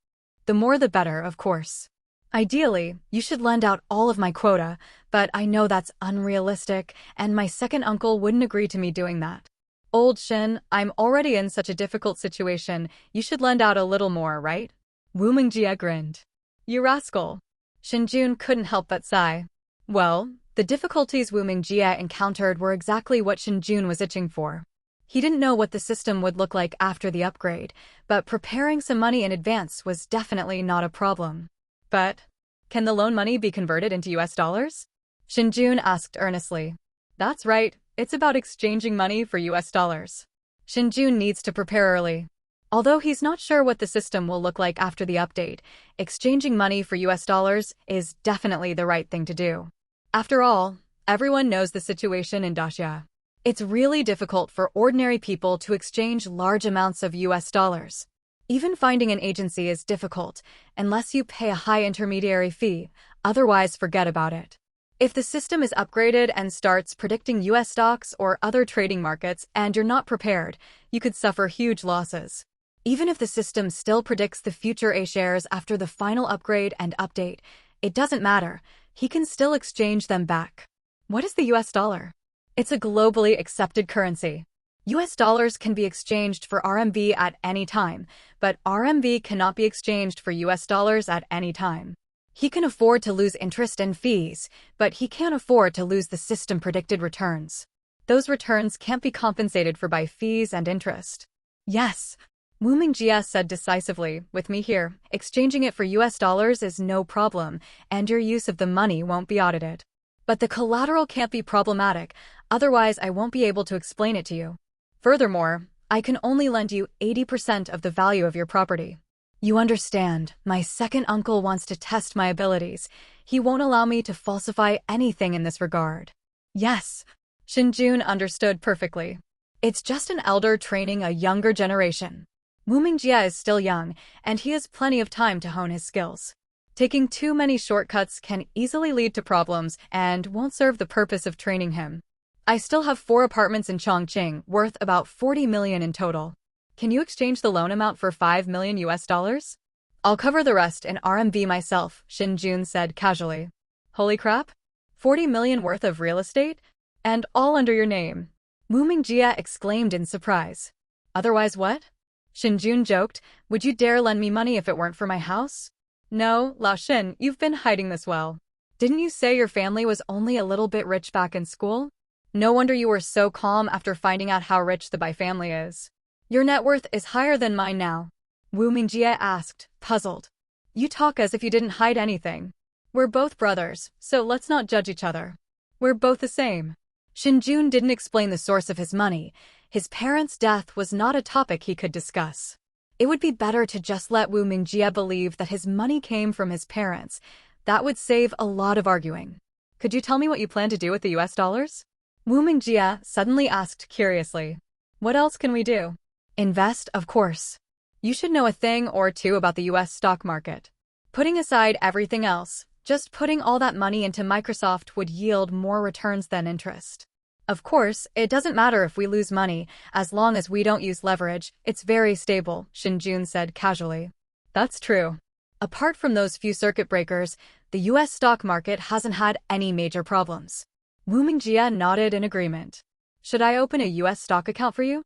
"The more the better, of course. Ideally, you should lend out all of my quota, but I know that's unrealistic, and my second uncle wouldn't agree to me doing that. Old Shen, I'm already in such a difficult situation, you should lend out a little more, right?" Wu Mingjie grinned. "You rascal." Shen Jun couldn't help but sigh. Well, the difficulties Wu Mingjie encountered were exactly what Shen Jun was itching for. He didn't know what the system would look like after the upgrade, but preparing some money in advance was definitely not a problem. "But, can the loan money be converted into US dollars?" Shen Jun asked earnestly. "That's right, it's about exchanging money for US dollars. Shen Jun needs to prepare early. Although he's not sure what the system will look like after the update, exchanging money for US dollars is definitely the right thing to do. After all, everyone knows the situation in Dacia. It's really difficult for ordinary people to exchange large amounts of US dollars. Even finding an agency is difficult, unless you pay a high intermediary fee, otherwise forget about it. If the system is upgraded and starts predicting US stocks or other trading markets and you're not prepared, you could suffer huge losses. Even if the system still predicts the future A shares after the final upgrade and update, it doesn't matter, he can still exchange them back. What is the US dollar? It's a globally accepted currency. US dollars can be exchanged for RMB at any time, but RMB cannot be exchanged for US dollars at any time. He can afford to lose interest and fees, but he can't afford to lose the system-predicted returns. Those returns can't be compensated for by fees and interest. Yes, Wu Mingjie said decisively, with me here, exchanging it for US dollars is no problem, and your use of the money won't be audited. But the collateral can't be problematic, otherwise I won't be able to explain it to you. Furthermore, I can only lend you 80% of the value of your property. You understand, my second uncle wants to test my abilities. He won't allow me to falsify anything in this regard. Yes, Shen Jun understood perfectly. It's just an elder training a younger generation. Wu Mingjie is still young, and he has plenty of time to hone his skills. Taking too many shortcuts can easily lead to problems and won't serve the purpose of training him. I still have 4 apartments in Chongqing, worth about 40 million in total. Can you exchange the loan amount for 5 million US dollars? I'll cover the rest in RMB myself, Shen Jun said casually. Holy crap? 40 million worth of real estate? And all under your name. Wu Mingjie exclaimed in surprise. Otherwise what? Shen Jun joked, would you dare lend me money if it weren't for my house? No, Lao Shen, you've been hiding this well. Didn't you say your family was only a little bit rich back in school? No wonder you were so calm after finding out how rich the Bai family is. Your net worth is higher than mine now. Wu Mingjie asked, puzzled. You talk as if you didn't hide anything. We're both brothers, so let's not judge each other. We're both the same. Shen Jun didn't explain the source of his money. His parents' death was not a topic he could discuss. It would be better to just let Wu Mingjie believe that his money came from his parents. That would save a lot of arguing. Could you tell me what you plan to do with the US dollars? Wu Mingjie suddenly asked curiously. What else can we do? Invest, of course. You should know a thing or two about the US stock market. Putting aside everything else, just putting all that money into Microsoft would yield more returns than interest. Of course, it doesn't matter if we lose money, as long as we don't use leverage, it's very stable, Shen Jun said casually. That's true. Apart from those few circuit breakers, the US stock market hasn't had any major problems. Wu Mingjie nodded in agreement. Should I open a US stock account for you?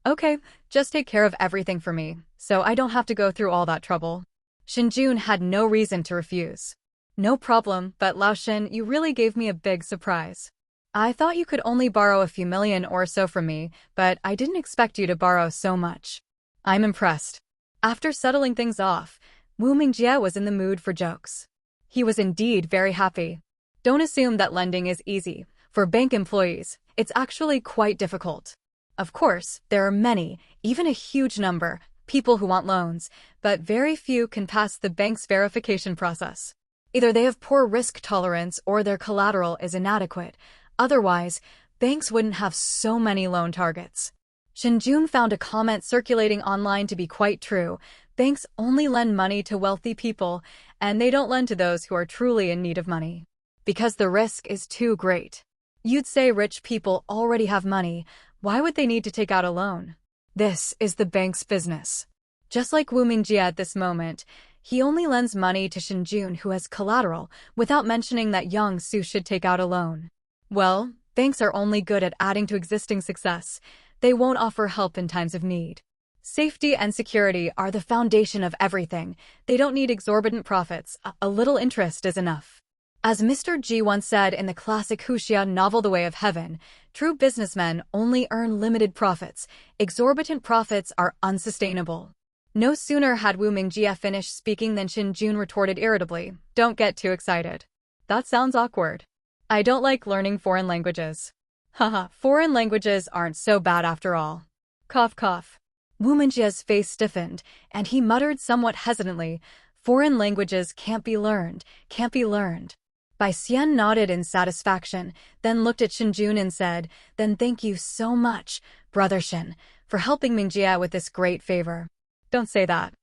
Okay, just take care of everything for me, so I don't have to go through all that trouble. Shen Jun had no reason to refuse. No problem, but Lao Shen, you really gave me a big surprise. I thought you could only borrow a few million or so from me, but I didn't expect you to borrow so much. I'm impressed. After settling things off, Wu Mingjie was in the mood for jokes. He was indeed very happy. Don't assume that lending is easy. For bank employees, it's actually quite difficult. Of course, there are many, even a huge number, people who want loans, but very few can pass the bank's verification process. Either they have poor risk tolerance or their collateral is inadequate. Otherwise, banks wouldn't have so many loan targets. Shen Jun found a comment circulating online to be quite true. Banks only lend money to wealthy people, and they don't lend to those who are truly in need of money. Because the risk is too great. You'd say rich people already have money. Why would they need to take out a loan? This is the bank's business. Just like Wu Mingjie at this moment, he only lends money to Shen Jun who has collateral, without mentioning that Yang Su should take out a loan. Well, banks are only good at adding to existing success. They won't offer help in times of need. Safety and security are the foundation of everything. They don't need exorbitant profits. A little interest is enough. As Mr. G once said in the classic Huxia novel The Way of Heaven, true businessmen only earn limited profits. Exorbitant profits are unsustainable. No sooner had Wu Mingjie finished speaking than Shen Jun retorted irritably, "Don't get too excited. That sounds awkward. I don't like learning foreign languages." Haha, foreign languages aren't so bad after all. Cough cough. Wu Mingjie's face stiffened, and he muttered somewhat hesitantly, "Foreign languages can't be learned, can't be learned." Bai Xian nodded in satisfaction, then looked at Shen Jun and said, "Then thank you so much, Brother Shen, for helping Mingjia with this great favor." "Don't say that.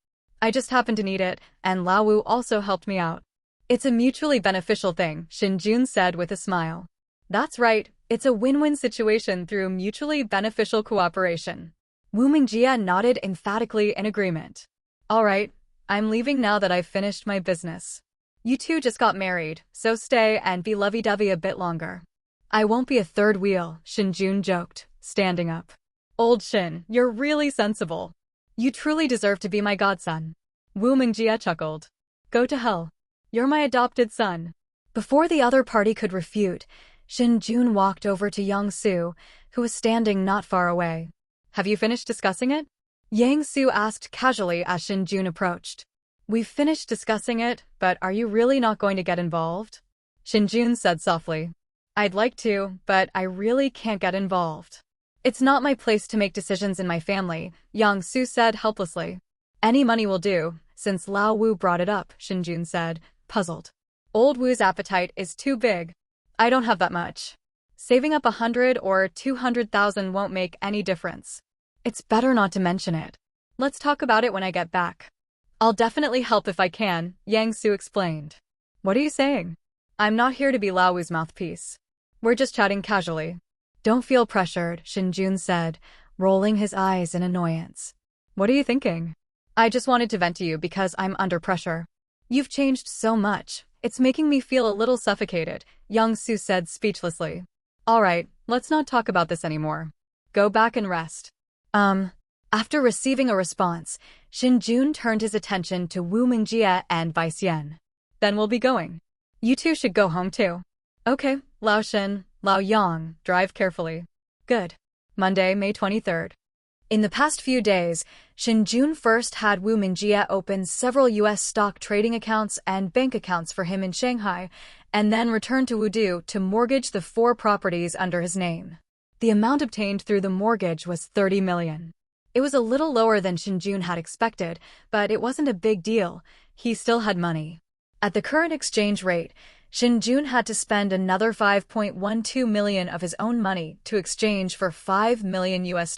I just happened to need it, and Lao Wu also helped me out." "It's a mutually beneficial thing," Shen Jun said with a smile. "That's right, it's a win-win situation through mutually beneficial cooperation." Wu Mingjia nodded emphatically in agreement. "All right, I'm leaving now that I've finished my business. You two just got married, so stay and be lovey-dovey a bit longer." "I won't be a third wheel," Shen Jun joked, standing up. "Old Shen, you're really sensible. You truly deserve to be my godson." Wu Mingjia chuckled. "Go to hell. You're my adopted son." Before the other party could refute, Shen Jun walked over to Yang Su, who was standing not far away. "Have you finished discussing it?" Yang Su asked casually as Shen Jun approached. "We've finished discussing it, but are you really not going to get involved?" Shen Jun said softly. "I'd like to, but I really can't get involved. It's not my place to make decisions in my family," Yang Su said helplessly. "Any money will do, since Lao Wu brought it up," Shen Jun said, puzzled. "Old Wu's appetite is too big. I don't have that much. Saving up 100 or 200,000 won't make any difference. It's better not to mention it. Let's talk about it when I get back." "I'll definitely help if I can," Yang Su explained. "What are you saying?" "I'm not here to be Lao Wu's mouthpiece. We're just chatting casually." "Don't feel pressured," Shen Jun said, rolling his eyes in annoyance. "What are you thinking?" "I just wanted to vent to you because I'm under pressure. You've changed so much. It's making me feel a little suffocated," Yang Su said speechlessly. "All right, let's not talk about this anymore. Go back and rest." After receiving a response, Shen Jun turned his attention to Wu Mingjia and Bai Xian. "Then we'll be going. You two should go home too." "Okay, Lao Shen, Lao Yang, drive carefully." "Good." Monday, May 23rd. In the past few days, Shen Jun first had Wu Mingjia open several U.S. stock trading accounts and bank accounts for him in Shanghai, and then returned to Wudu to mortgage the 4 properties under his name. The amount obtained through the mortgage was 30 million. It was a little lower than Shen Jun had expected, but it wasn't a big deal. He still had money. At the current exchange rate, Shen Jun had to spend another 5.12 million of his own money to exchange for $5 million US.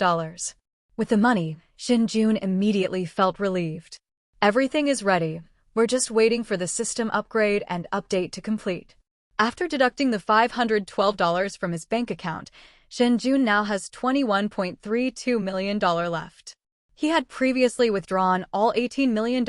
With the money, Shen Jun immediately felt relieved. "Everything is ready. We're just waiting for the system upgrade and update to complete." After deducting the $512 from his bank account, Shen Jun now has $21.32 million left. He had previously withdrawn all $18 million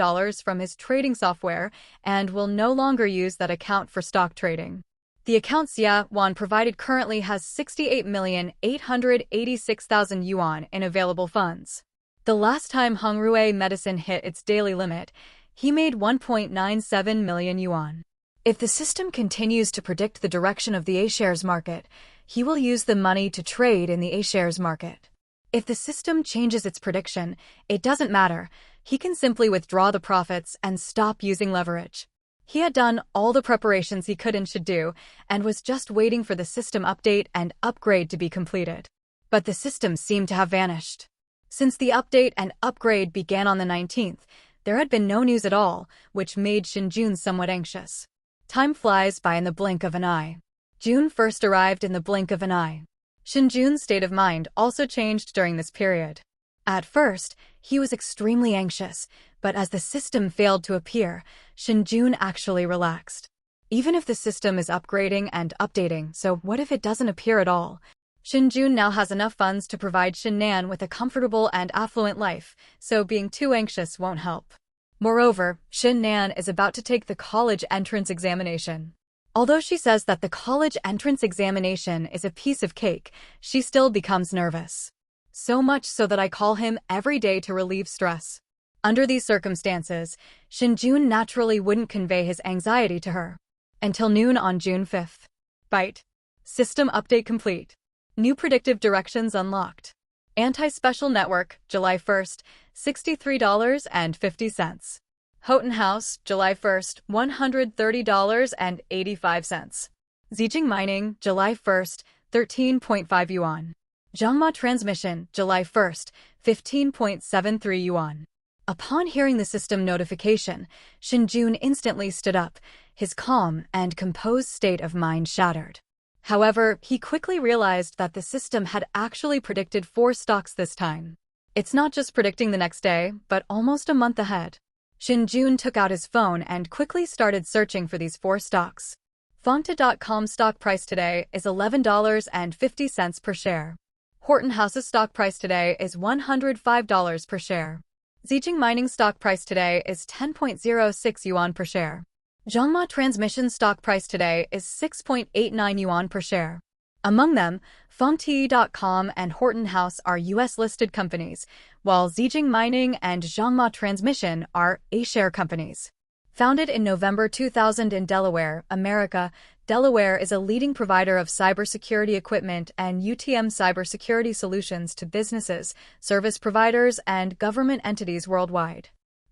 from his trading software and will no longer use that account for stock trading. The account Xia Wan provided currently has 68,886,000 yuan in available funds. The last time Hongrui Medicine hit its daily limit, he made 1.97 million yuan. If the system continues to predict the direction of the A-shares market, he will use the money to trade in the A-shares market. If the system changes its prediction, it doesn't matter. He can simply withdraw the profits and stop using leverage. He had done all the preparations he could and should do, and was just waiting for the system update and upgrade to be completed. But the system seemed to have vanished. Since the update and upgrade began on the 19th, there had been no news at all, which made Shen Jun somewhat anxious. Time flies by in the blink of an eye. June first arrived in the blink of an eye. Shen Jun's state of mind also changed during this period. At first, he was extremely anxious, but as the system failed to appear, Shen Jun actually relaxed. Even if the system is upgrading and updating, so what if it doesn't appear at all? Shen Jun now has enough funds to provide Shen Nan with a comfortable and affluent life, so being too anxious won't help. Moreover, Shen Nan is about to take the college entrance examination. Although she says that the college entrance examination is a piece of cake, she still becomes nervous. So much so that I call him every day to relieve stress. Under these circumstances, Shen Jun naturally wouldn't convey his anxiety to her. Until noon on June 5th. Byte. System update complete. New predictive directions unlocked. Anti-special network, July 1st, $63.50. Houghton House, July 1st, $130.85. Zijing Mining, July 1st, 13.5 yuan. Zhangma Transmission, July 1st, 15.73 yuan. Upon hearing the system notification, Shen Jun instantly stood up. his calm and composed state of mind shattered. However, he quickly realized that the system had actually predicted 4 stocks this time. It's not just predicting the next day, but almost a month ahead. Shen Jun took out his phone and quickly started searching for these 4 stocks. Fangta.com stock price today is $11.50 per share. Horton House's stock price today is $105 per share. Zijing Mining stock price today is 10.06 yuan per share. Zhongma Transmission stock price today is 6.89 yuan per share. Among them, Fangte.com and Horton House are U.S.-listed companies, while Zijing Mining and Zhongma Transmission are A-share companies. Founded in November 2000 in Delaware, America, Delaware is a leading provider of cybersecurity equipment and UTM cybersecurity solutions to businesses, service providers, and government entities worldwide.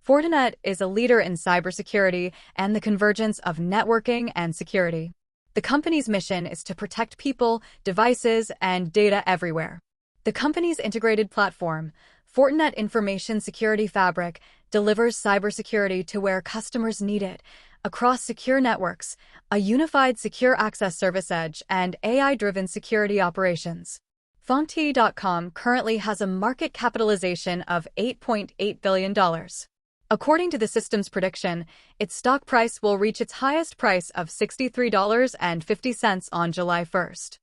Fortinet is a leader in cybersecurity and the convergence of networking and security. The company's mission is to protect people, devices, and data everywhere. The company's integrated platform, Fortinet Information Security Fabric, delivers cybersecurity to where customers need it, across secure networks, a unified secure access service edge, and AI-driven security operations. Fangte.com currently has a market capitalization of $8.8 billion. According to the system's prediction, its stock price will reach its highest price of $63.50 on July 1st.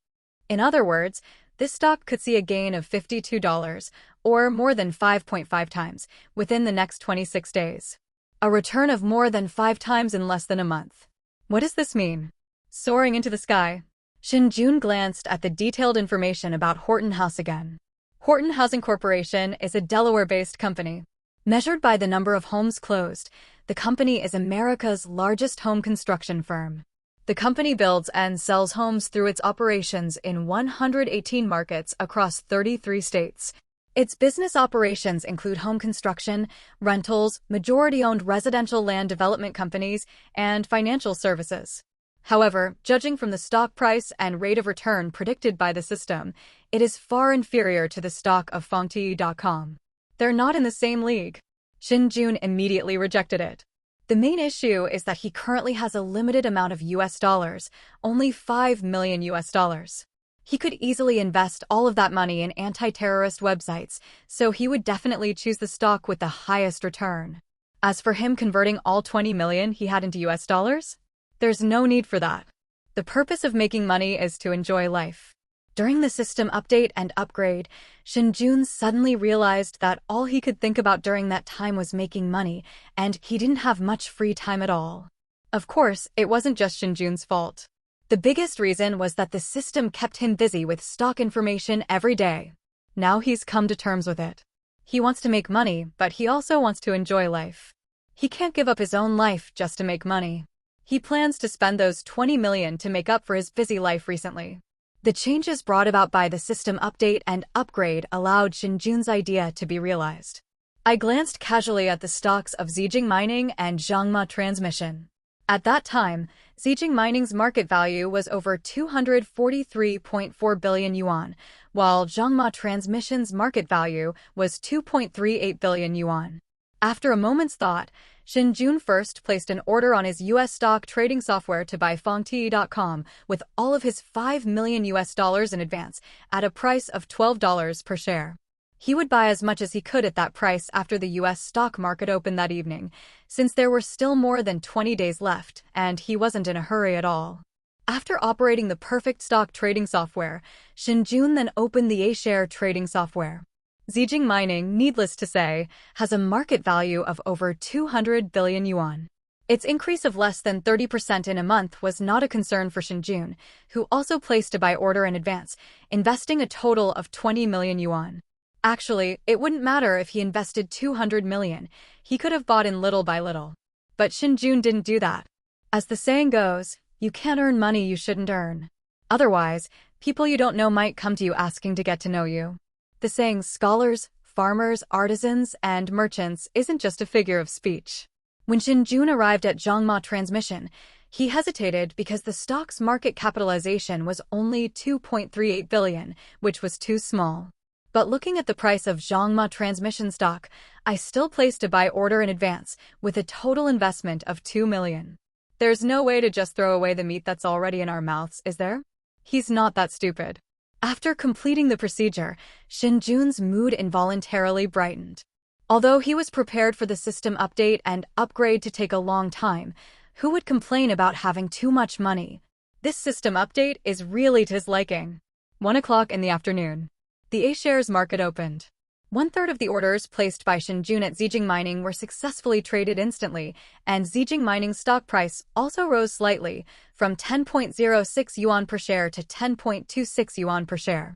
In other words, this stock could see a gain of $52, or more than 5.5 times, within the next 26 days. A return of more than 5 times in less than a month. What does this mean? Soaring into the sky. Shen Jun glanced at the detailed information about Horton House again. Horton Housing Corporation is a Delaware-based company. Measured by the number of homes closed, the company is America's largest home construction firm. The company builds and sells homes through its operations in 118 markets across 33 states. Its business operations include home construction, rentals, majority-owned residential land development companies, and financial services. However, judging from the stock price and rate of return predicted by the system, it is far inferior to the stock of Fangte.com. They're not in the same league. Shen Jun immediately rejected it. The main issue is that he currently has a limited amount of US dollars, only $5 million US dollars. He could easily invest all of that money in anti-terrorist websites, so he would definitely choose the stock with the highest return. As for him converting all 20 million he had into US dollars, there's no need for that. The purpose of making money is to enjoy life. During the system update and upgrade, Shen Jun suddenly realized that all he could think about during that time was making money, and he didn't have much free time at all. Of course, it wasn't just Shen Jun's fault. The biggest reason was that the system kept him busy with stock information every day. Now he's come to terms with it. He wants to make money, but he also wants to enjoy life. He can't give up his own life just to make money. He plans to spend those 20 million to make up for his busy life recently. The changes brought about by the system update and upgrade allowed Shen Jun's idea to be realized. I glanced casually at the stocks of Zijing Mining and Zhongma Transmission. At that time, Zijing Mining's market value was over 243.4 billion yuan, while Zhongma Transmission's market value was 2.38 billion yuan. After a moment's thought, Shen Jun first placed an order on his U.S. stock trading software to buy Fangte.com with all of his $5 million US dollars in advance at a price of $12 per share. He would buy as much as he could at that price after the U.S. stock market opened that evening, since there were still more than 20 days left and he wasn't in a hurry at all. After operating the perfect stock trading software, Shen Jun then opened the A-share trading software. Zijing Mining, needless to say, has a market value of over 200 billion yuan. Its increase of less than 30% in a month was not a concern for Shen Jun, who also placed a buy order in advance, investing a total of 20 million yuan. Actually, it wouldn't matter if he invested 200 million, he could have bought in little by little. But Shen Jun didn't do that. As the saying goes, you can't earn money you shouldn't earn. Otherwise, people you don't know might come to you asking to get to know you. The saying scholars, farmers, artisans, and merchants isn't just a figure of speech. When Shen Jun arrived at Zhongma Transmission, he hesitated because the stock's market capitalization was only 2.38 billion, which was too small. But looking at the price of Zhongma Transmission stock, I still placed a buy order in advance, with a total investment of 2 million. There's no way to just throw away the meat that's already in our mouths, is there? He's not that stupid. After completing the procedure, Shen Jun's mood involuntarily brightened. Although he was prepared for the system update and upgrade to take a long time, who would complain about having too much money? This system update is really to his liking. 1 o'clock in the afternoon. The A-shares market opened. One-third of the orders placed by Shen Jun at Zijing Mining were successfully traded instantly, and Zijing Mining's stock price also rose slightly, from 10.06 yuan per share to 10.26 yuan per share.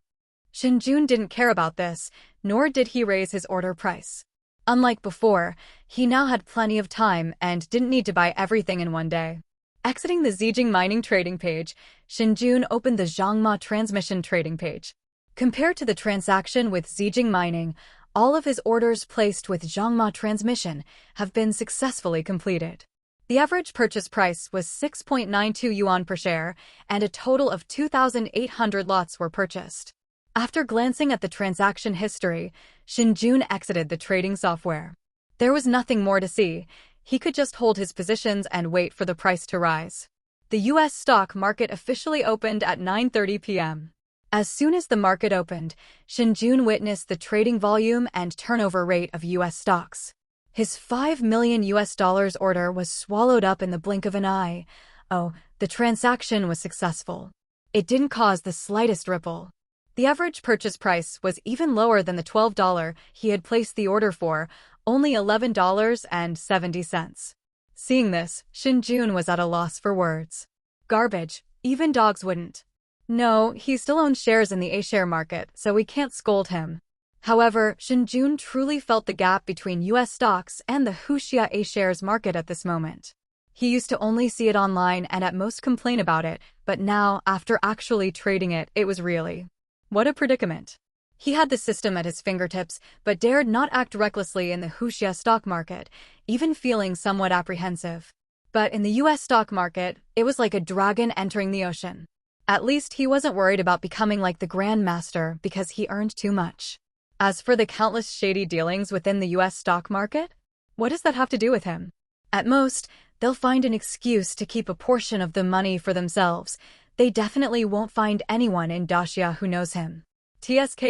Shen Jun didn't care about this, nor did he raise his order price. Unlike before, he now had plenty of time and didn't need to buy everything in one day. Exiting the Zijing Mining trading page, Shen Jun opened the Zhangma Transmission trading page. Compared to the transaction with Zijing Mining, all of his orders placed with Zhangma Transmission have been successfully completed. The average purchase price was 6.92 yuan per share, and a total of 2,800 lots were purchased. After glancing at the transaction history, Shen Jun exited the trading software. There was nothing more to see. He could just hold his positions and wait for the price to rise. The U.S. stock market officially opened at 9:30 p.m. As soon as the market opened, Shen Jun witnessed the trading volume and turnover rate of U.S. stocks. His $5 million order was swallowed up in the blink of an eye. Oh, the transaction was successful. It didn't cause the slightest ripple. The average purchase price was even lower than the $12 he had placed the order for, only $11.70. Seeing this, Shen Jun was at a loss for words. Garbage. Even dogs wouldn't. No, he still owns shares in the A-share market, so we can't scold him. However, Shen Jun truly felt the gap between U.S. stocks and the Huxia A-shares market at this moment. He used to only see it online and at most complain about it, but now, after actually trading it, it was really... what a predicament. He had the system at his fingertips, but dared not act recklessly in the Huxia stock market, even feeling somewhat apprehensive. But in the U.S. stock market, it was like a dragon entering the ocean. At least he wasn't worried about becoming like the Grandmaster because he earned too much. As for the countless shady dealings within the U.S. stock market, what does that have to do with him? At most, they'll find an excuse to keep a portion of the money for themselves. They definitely won't find anyone in Daxia who knows him. TSK.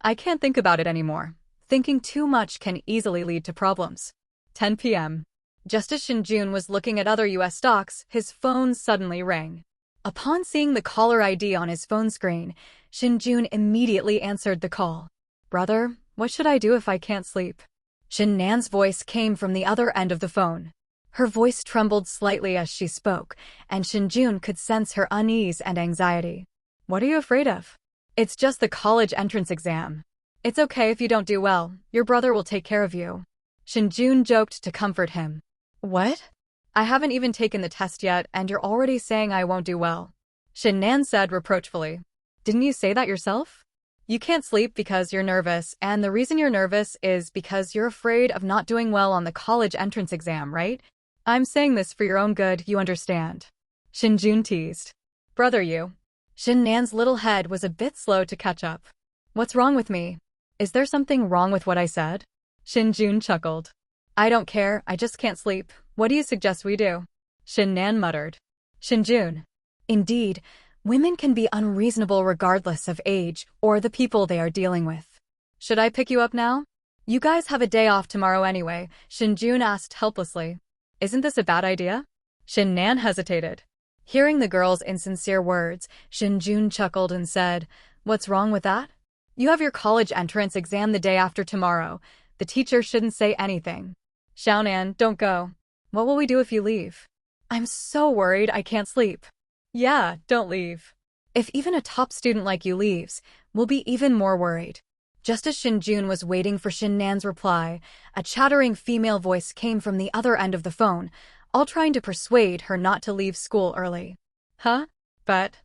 I can't think about it anymore. Thinking too much can easily lead to problems. 10 p.m. Just as Shen Jun was looking at other U.S. stocks, his phone suddenly rang. Upon seeing the caller ID on his phone screen, Shen Jun immediately answered the call. Brother, what should I do if I can't sleep? Shen Nan's voice came from the other end of the phone. Her voice trembled slightly as she spoke, and Shen Jun could sense her unease and anxiety. What are you afraid of? It's just the college entrance exam. It's okay if you don't do well. Your brother will take care of you. Shen Jun joked to comfort him. What? I haven't even taken the test yet, and you're already saying I won't do well. Shen Nan said reproachfully. Didn't you say that yourself? You can't sleep because you're nervous, and the reason you're nervous is because you're afraid of not doing well on the college entrance exam, right? I'm saying this for your own good, you understand. Shen Jun teased. Brother, you. Shen Nan's little head was a bit slow to catch up. What's wrong with me? Is there something wrong with what I said? Shen Jun chuckled. I don't care, I just can't sleep. What do you suggest we do? Shen Nan muttered. Shen Jun. Indeed, women can be unreasonable regardless of age or the people they are dealing with. Should I pick you up now? You guys have a day off tomorrow anyway, Shen Jun asked helplessly. Isn't this a bad idea? Shen Nan hesitated. Hearing the girl's insincere words, Shen Jun chuckled and said, What's wrong with that? You have your college entrance exam the day after tomorrow. The teacher shouldn't say anything. Xiaonan, don't go. What will we do if you leave? I'm so worried I can't sleep. Yeah, don't leave. If even a top student like you leaves, we'll be even more worried. Just as Shen Jun was waiting for Shen Nan's reply, a chattering female voice came from the other end of the phone, all trying to persuade her not to leave school early. Huh? But?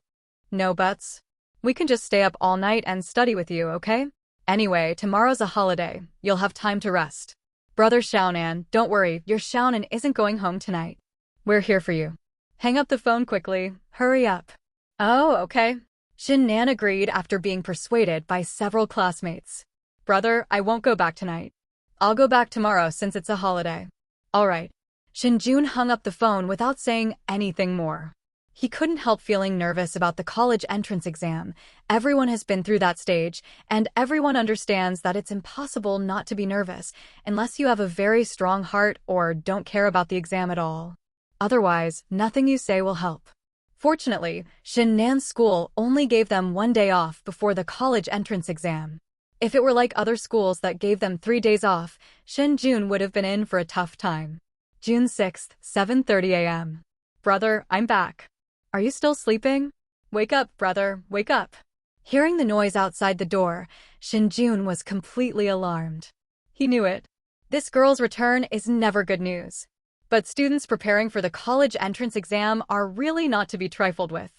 No buts. We can just stay up all night and study with you, okay? Anyway, tomorrow's a holiday. You'll have time to rest. Brother Xiaonan, don't worry, your Xiaonan isn't going home tonight. We're here for you. Hang up the phone quickly. Hurry up. Oh, okay. Shen Nan agreed after being persuaded by several classmates. Brother, I won't go back tonight. I'll go back tomorrow since it's a holiday. All right. Shen Jun hung up the phone without saying anything more. He couldn't help feeling nervous about the college entrance exam. Everyone has been through that stage, and everyone understands that it's impossible not to be nervous unless you have a very strong heart or don't care about the exam at all. Otherwise, nothing you say will help. Fortunately, Shen Nan's school only gave them 1 day off before the college entrance exam. If it were like other schools that gave them 3 days off, Shen Jun would have been in for a tough time. June 6th, 7:30 a.m. Brother, I'm back. Are you still sleeping? Wake up, brother, wake up. Hearing the noise outside the door, Shen Jun was completely alarmed. He knew it. This girl's return is never good news. But students preparing for the college entrance exam are really not to be trifled with.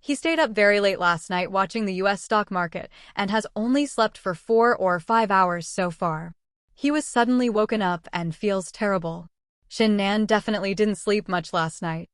He stayed up very late last night watching the US stock market and has only slept for 4 or 5 hours so far. He was suddenly woken up and feels terrible. Shen Nan definitely didn't sleep much last night.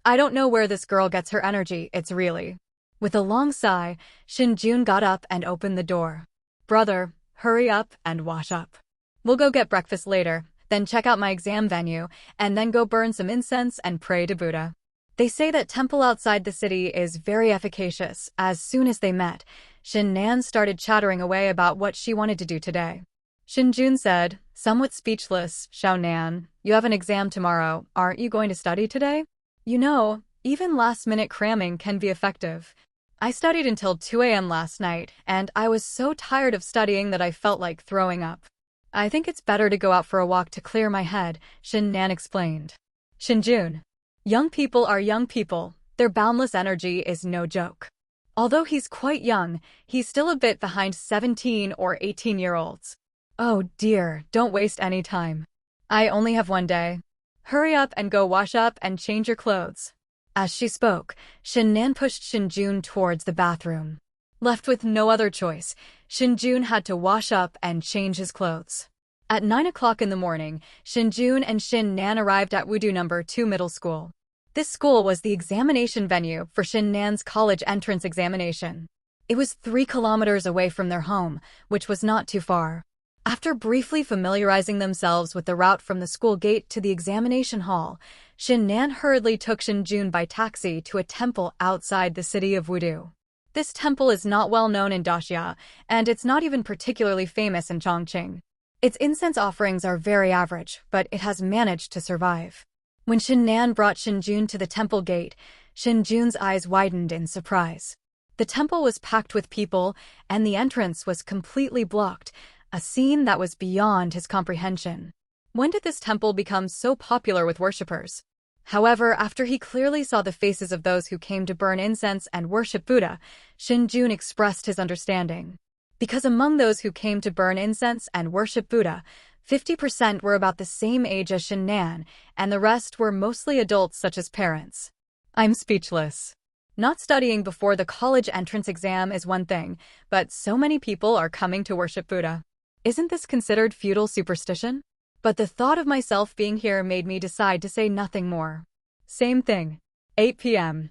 I don't know where this girl gets her energy, it's really. With a long sigh, Shen Jun got up and opened the door. Brother, hurry up and wash up. We'll go get breakfast later, then check out my exam venue, and then go burn some incense and pray to Buddha. They say that temple outside the city is very efficacious. As soon as they met, Shen Nan started chattering away about what she wanted to do today. Shen Jun said, somewhat speechless, Xiao Nan, you have an exam tomorrow, aren't you going to study today? You know, even last-minute cramming can be effective. I studied until 2 a.m. last night, and I was so tired of studying that I felt like throwing up. I think it's better to go out for a walk to clear my head, Shen Nan explained. Shen Jun. Young people are young people. Their boundless energy is no joke. Although he's quite young, he's still a bit behind 17 or 18-year-olds. Oh dear, don't waste any time. I only have 1 day. Hurry up and go wash up and change your clothes. As she spoke, Shen Nan pushed Shen Jun towards the bathroom. Left with no other choice, Shen Jun had to wash up and change his clothes. At 9 o'clock in the morning, Shen Jun and Shen Nan arrived at Wudu No. 2 Middle School. This school was the examination venue for Shen Nan's college entrance examination. It was 3 kilometers away from their home, which was not too far. After briefly familiarizing themselves with the route from the school gate to the examination hall, Shen Nan hurriedly took Shen Jun by taxi to a temple outside the city of Wudu. This temple is not well known in Daxia, and it's not even particularly famous in Chongqing. Its incense offerings are very average, but it has managed to survive. When Shen Nan brought Shen Jun to the temple gate, Shen Jun's eyes widened in surprise. The temple was packed with people, and the entrance was completely blocked, a scene that was beyond his comprehension. When did this temple become so popular with worshippers? However, after he clearly saw the faces of those who came to burn incense and worship Buddha, Shen Jun expressed his understanding. Because among those who came to burn incense and worship Buddha, 50% were about the same age as Shen Nan, and the rest were mostly adults such as parents. I'm speechless. Not studying before the college entrance exam is one thing, but so many people are coming to worship Buddha. Isn't this considered feudal superstition? But the thought of myself being here made me decide to say nothing more. Same thing. 8 p.m.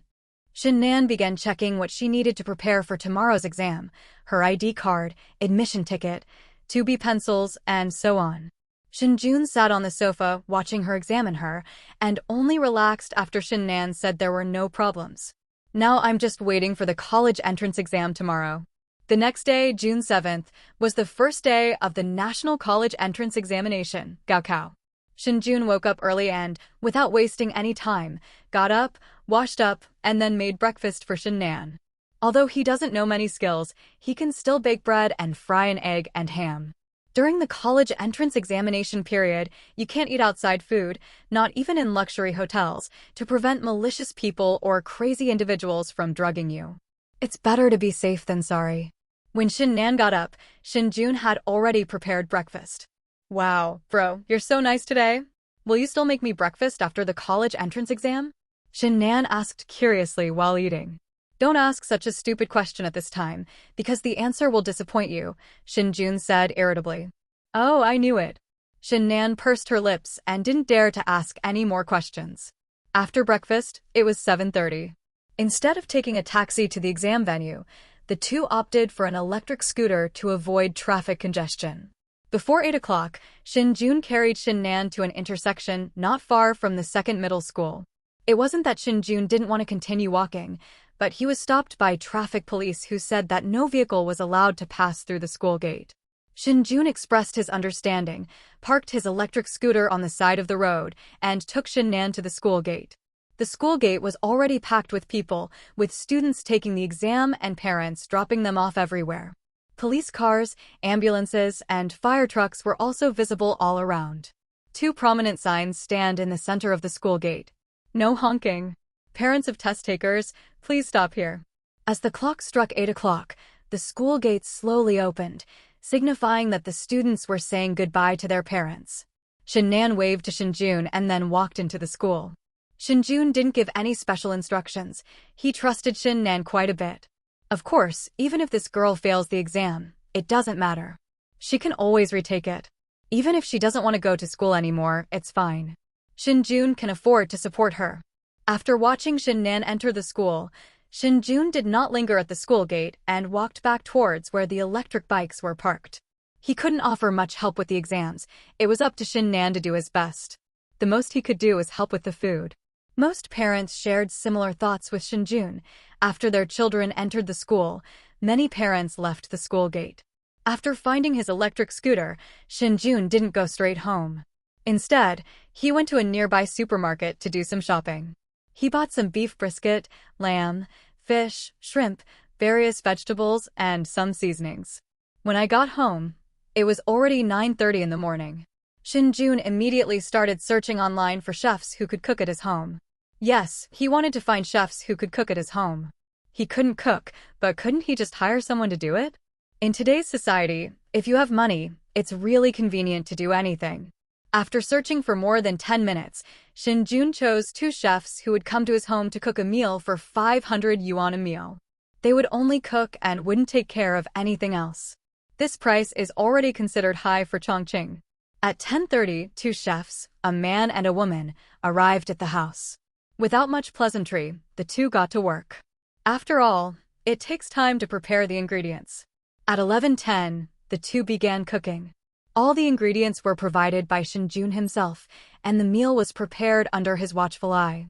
Shen Nan began checking what she needed to prepare for tomorrow's exam, her ID card, admission ticket, 2B pencils, and so on. Shen Jun sat on the sofa watching her examine her, and only relaxed after Shen Nan said there were no problems. Now I'm just waiting for the college entrance exam tomorrow. The next day, June 7th, was the first day of the National College Entrance Examination, Gaokao. Shen Jun woke up early and, without wasting any time, got up, washed up, and then made breakfast for Shen Nan. Although he doesn't know many skills, he can still bake bread and fry an egg and ham. During the college entrance examination period, you can't eat outside food, not even in luxury hotels, to prevent malicious people or crazy individuals from drugging you. It's better to be safe than sorry. When Shen Nan got up, Shen Jun had already prepared breakfast. Wow, bro, you're so nice today. Will you still make me breakfast after the college entrance exam? Shen Nan asked curiously while eating. Don't ask such a stupid question at this time, because the answer will disappoint you, Shen Jun said irritably. Oh, I knew it. Shen Nan pursed her lips and didn't dare to ask any more questions. After breakfast, it was 7:30. Instead of taking a taxi to the exam venue, the two opted for an electric scooter to avoid traffic congestion. Before 8 o'clock, Shen Jun carried Shen Nan to an intersection not far from the second middle school. It wasn't that Shen Jun didn't want to continue walking, but he was stopped by traffic police who said that no vehicle was allowed to pass through the school gate. Shen Jun expressed his understanding, parked his electric scooter on the side of the road, and took Shen Nan to the school gate. The school gate was already packed with people, with students taking the exam and parents dropping them off everywhere. Police cars, ambulances, and fire trucks were also visible all around. Two prominent signs stand in the center of the school gate. No honking. Parents of test takers, please stop here. As the clock struck 8 o'clock, the school gate slowly opened, signifying that the students were saying goodbye to their parents. Shen Nan waved to Shen Jun and then walked into the school. Shen Jun didn't give any special instructions. He trusted Shen Nan quite a bit. Of course, even if this girl fails the exam, it doesn't matter. She can always retake it. Even if she doesn't want to go to school anymore, it's fine. Shen Jun can afford to support her. After watching Shen Nan enter the school, Shen Jun did not linger at the school gate and walked back towards where the electric bikes were parked. He couldn't offer much help with the exams. It was up to Shen Nan to do his best. The most he could do was help with the food. Most parents shared similar thoughts with Shen Jun. After their children entered the school, many parents left the school gate. After finding his electric scooter, Shen Jun didn't go straight home. Instead, he went to a nearby supermarket to do some shopping. He bought some beef brisket, lamb, fish, shrimp, various vegetables, and some seasonings. When I got home, it was already 9:30 in the morning. Shen Jun immediately started searching online for chefs who could cook at his home. Yes, he wanted to find chefs who could cook at his home. He couldn't cook, but couldn't he just hire someone to do it? In today's society, if you have money, it's really convenient to do anything. After searching for more than 10 minutes, Shen Jun chose 2 chefs who would come to his home to cook a meal for 500 yuan a meal. They would only cook and wouldn't take care of anything else. This price is already considered high for Chongqing. At 10:30, 2 chefs, a man and a woman, arrived at the house. Without much pleasantry, the 2 got to work. After all, it takes time to prepare the ingredients. At 11:10, the 2 began cooking. All the ingredients were provided by Shen Jun himself, and the meal was prepared under his watchful eye.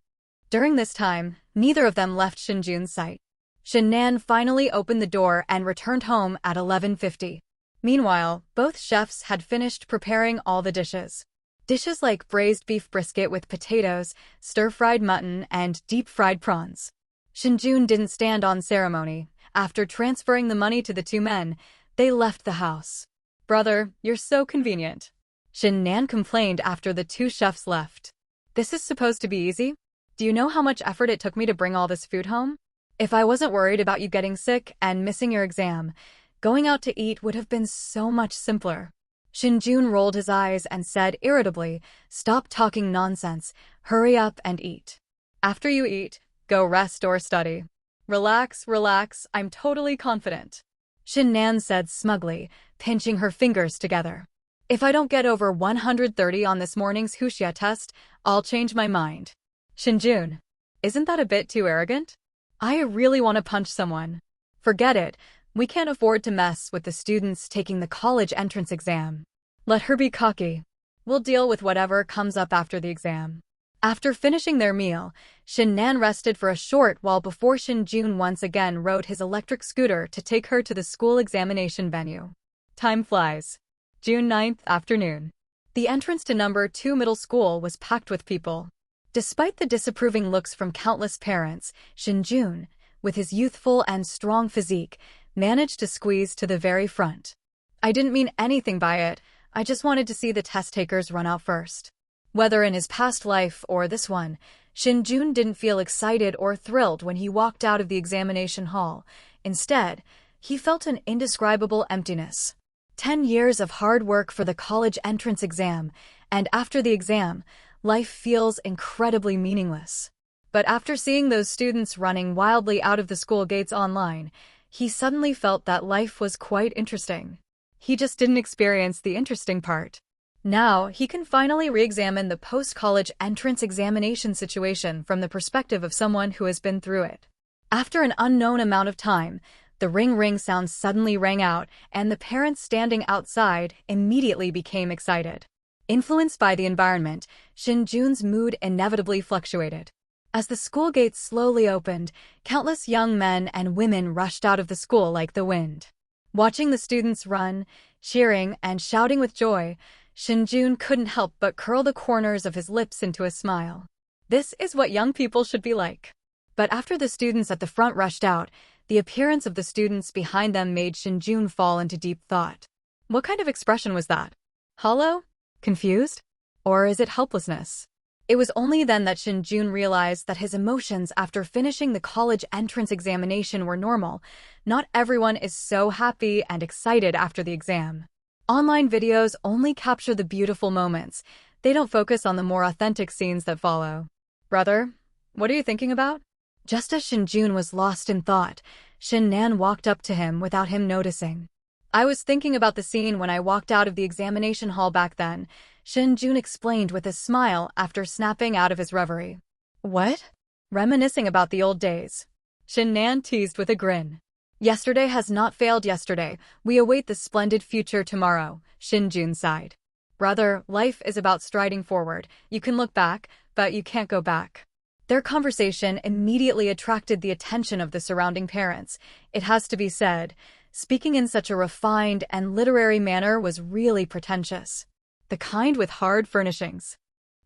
During this time, neither of them left Shen Jun's sight. Shen Nan finally opened the door and returned home at 11:50. Meanwhile, both chefs had finished preparing all the dishes. Dishes like braised beef brisket with potatoes, stir-fried mutton, and deep-fried prawns. Shen Jun didn't stand on ceremony. After transferring the money to the 2 men, they left the house. "Brother, you're so convenient," Shen Nan complained after the 2 chefs left. "This is supposed to be easy? Do you know how much effort it took me to bring all this food home? If I wasn't worried about you getting sick and missing your exam, going out to eat would have been so much simpler." Shen Jun rolled his eyes and said irritably, "Stop talking nonsense, hurry up and eat. After you eat, go rest or study. Relax, relax, I'm totally confident," Shen Nan said smugly, pinching her fingers together. "If I don't get over 130 on this morning's Huxia test, I'll change my mind." "Shen Jun, isn't that a bit too arrogant? I really want to punch someone." "Forget it. We can't afford to mess with the students taking the college entrance exam. Let her be cocky. We'll deal with whatever comes up after the exam." After finishing their meal, Shen Nan rested for a short while before Shen Jun once again rode his electric scooter to take her to the school examination venue. Time flies. June 9th afternoon. The entrance to number 2 middle school was packed with people. Despite the disapproving looks from countless parents, Shen Jun, with his youthful and strong physique, managed to squeeze to the very front. "I didn't mean anything by it. I just wanted to see the test takers run out first." Whether in his past life or this one, Shen Jun didn't feel excited or thrilled when he walked out of the examination hall. Instead, he felt an indescribable emptiness. 10 years of hard work for the college entrance exam, and after the exam, life feels incredibly meaningless. But after seeing those students running wildly out of the school gates online, he suddenly felt that life was quite interesting. He just didn't experience the interesting part. Now, he can finally re-examine the post-college entrance examination situation from the perspective of someone who has been through it. After an unknown amount of time, The ring-ring sound suddenly rang out, and the parents standing outside immediately became excited. Influenced by the environment, Shen Jun's mood inevitably fluctuated. As the school gates slowly opened, countless young men and women rushed out of the school like the wind. Watching the students run, cheering, and shouting with joy, Shen Jun couldn't help but curl the corners of his lips into a smile. This is what young people should be like. But after the students at the front rushed out, the appearance of the students behind them made Shen Jun fall into deep thought. What kind of expression was that? Hollow? Confused? Or is it helplessness? It was only then that Shen Jun realized that his emotions after finishing the college entrance examination were normal. Not everyone is so happy and excited after the exam. Online videos only capture the beautiful moments. They don't focus on the more authentic scenes that follow. Brother, what are you thinking about? Just as Shen Jun was lost in thought, Shen Nan walked up to him without him noticing. I was thinking about the scene when I walked out of the examination hall back then, Shen Jun explained with a smile after snapping out of his reverie. What? Reminiscing about the old days. Shen Nan teased with a grin. Yesterday has not failed yesterday. We await the splendid future tomorrow, Shen Jun sighed. Brother, life is about striding forward. You can look back, but you can't go back. Their conversation immediately attracted the attention of the surrounding parents. It has to be said, speaking in such a refined and literary manner was really pretentious. The kind with hard furnishings.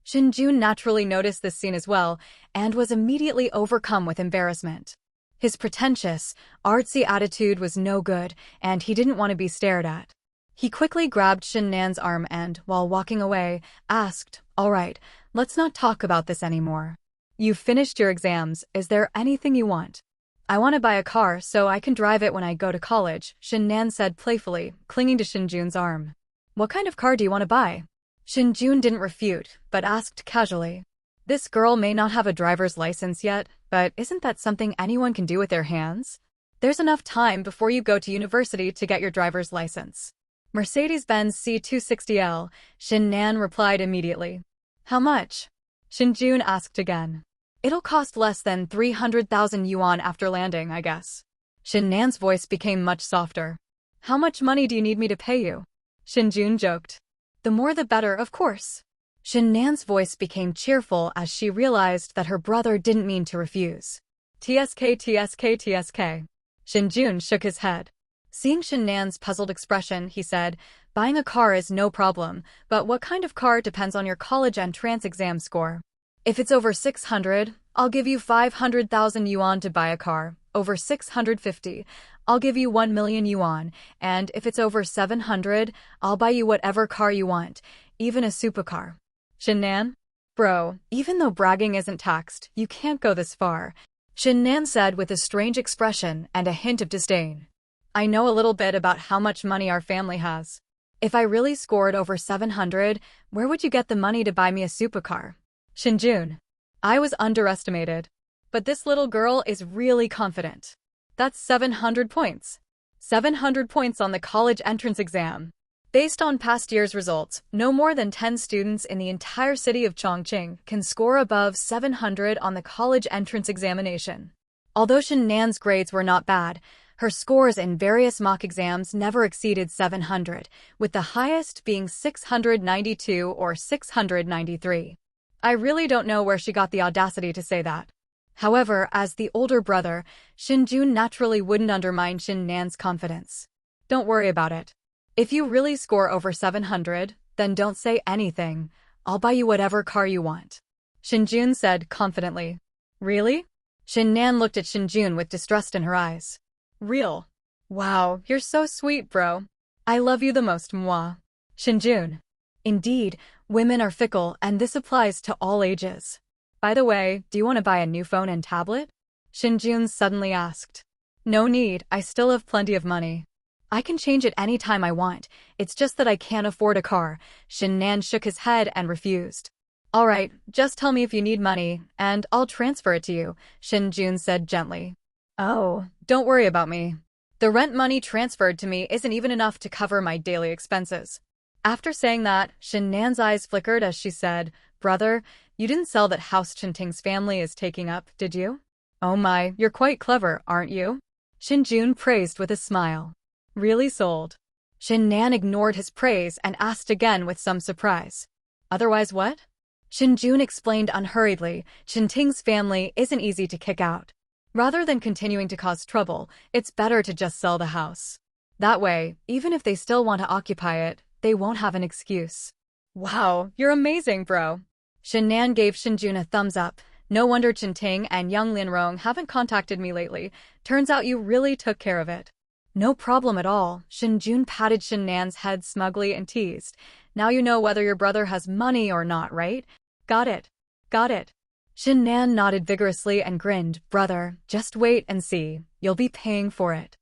Shen Jun naturally noticed this scene as well, and was immediately overcome with embarrassment. His pretentious, artsy attitude was no good, and he didn't want to be stared at. He quickly grabbed Shen Nan's arm and, while walking away, asked, All right, let's not talk about this anymore. You've finished your exams, is there anything you want? I want to buy a car so I can drive it when I go to college, Shen Nan said playfully, clinging to Shen Jun's arm. What kind of car do you want to buy? Shen Jun didn't refute, but asked casually. This girl may not have a driver's license yet, but isn't that something anyone can do with their hands? There's enough time before you go to university to get your driver's license. Mercedes-Benz C260L, Shen Nan replied immediately. How much? Shen Jun asked again. It'll cost less than 300,000 yuan after landing, I guess. Shen Nan's voice became much softer. How much money do you need me to pay you? Shen Jun joked. The more the better, of course. Shen Nan's voice became cheerful as she realized that her brother didn't mean to refuse. TSK. Shen Jun shook his head. Seeing Shen Nan's puzzled expression, he said, Buying a car is no problem, but what kind of car depends on your college entrance exam score. If it's over 600, I'll give you 500,000 yuan to buy a car. Over 650, I'll give you 1 million yuan, and if it's over 700, I'll buy you whatever car you want, even a supercar. Shen Nan? Bro, even though bragging isn't taxed, you can't go this far, Shen Nan said with a strange expression and a hint of disdain. I know a little bit about how much money our family has. If I really scored over 700, where would you get the money to buy me a supercar? Shen Jun. I was underestimated. But this little girl is really confident. That's 700 points. 700 points on the college entrance exam. Based on past year's results, no more than 10 students in the entire city of Chongqing can score above 700 on the college entrance examination. Although Shen Nan's grades were not bad, her scores in various mock exams never exceeded 700, with the highest being 692 or 693. I really don't know where she got the audacity to say that. However, as the older brother, Shen Jun naturally wouldn't undermine Shen Nan's confidence. Don't worry about it. If you really score over 700, then don't say anything. I'll buy you whatever car you want. Shen Jun said confidently. Really? Shen Nan looked at Shen Jun with distrust in her eyes. Real? Wow, you're so sweet, bro. I love you the most, moi. Shen Jun. Indeed, women are fickle, and this applies to all ages. By the way, do you want to buy a new phone and tablet? Shen Jun suddenly asked. No need, I still have plenty of money. I can change it any time I want, it's just that I can't afford a car. Shen Nan shook his head and refused. All right, just tell me if you need money, and I'll transfer it to you, Shen Jun said gently. Oh, don't worry about me. The rent money transferred to me isn't even enough to cover my daily expenses. After saying that, Shen Nan's eyes flickered as she said, Brother, you didn't sell that house Chen Ting's family is taking up, did you? Oh my, you're quite clever, aren't you? Shen Jun praised with a smile. Really sold. Shen Nan ignored his praise and asked again with some surprise. Otherwise what? Shen Jun explained unhurriedly, Shen Ting's family isn't easy to kick out. Rather than continuing to cause trouble, it's better to just sell the house. That way, even if they still want to occupy it, they won't have an excuse. Wow, you're amazing, bro. Shen Nan gave Shen Jun a thumbs up. No wonder Chen Ting and young Lin Rong haven't contacted me lately. Turns out you really took care of it. No problem at all. Shen Jun patted Shen Nan's head smugly and teased. Now you know whether your brother has money or not, right? Got it. Got it. Shen Nan nodded vigorously and grinned. Brother, just wait and see. You'll be paying for it.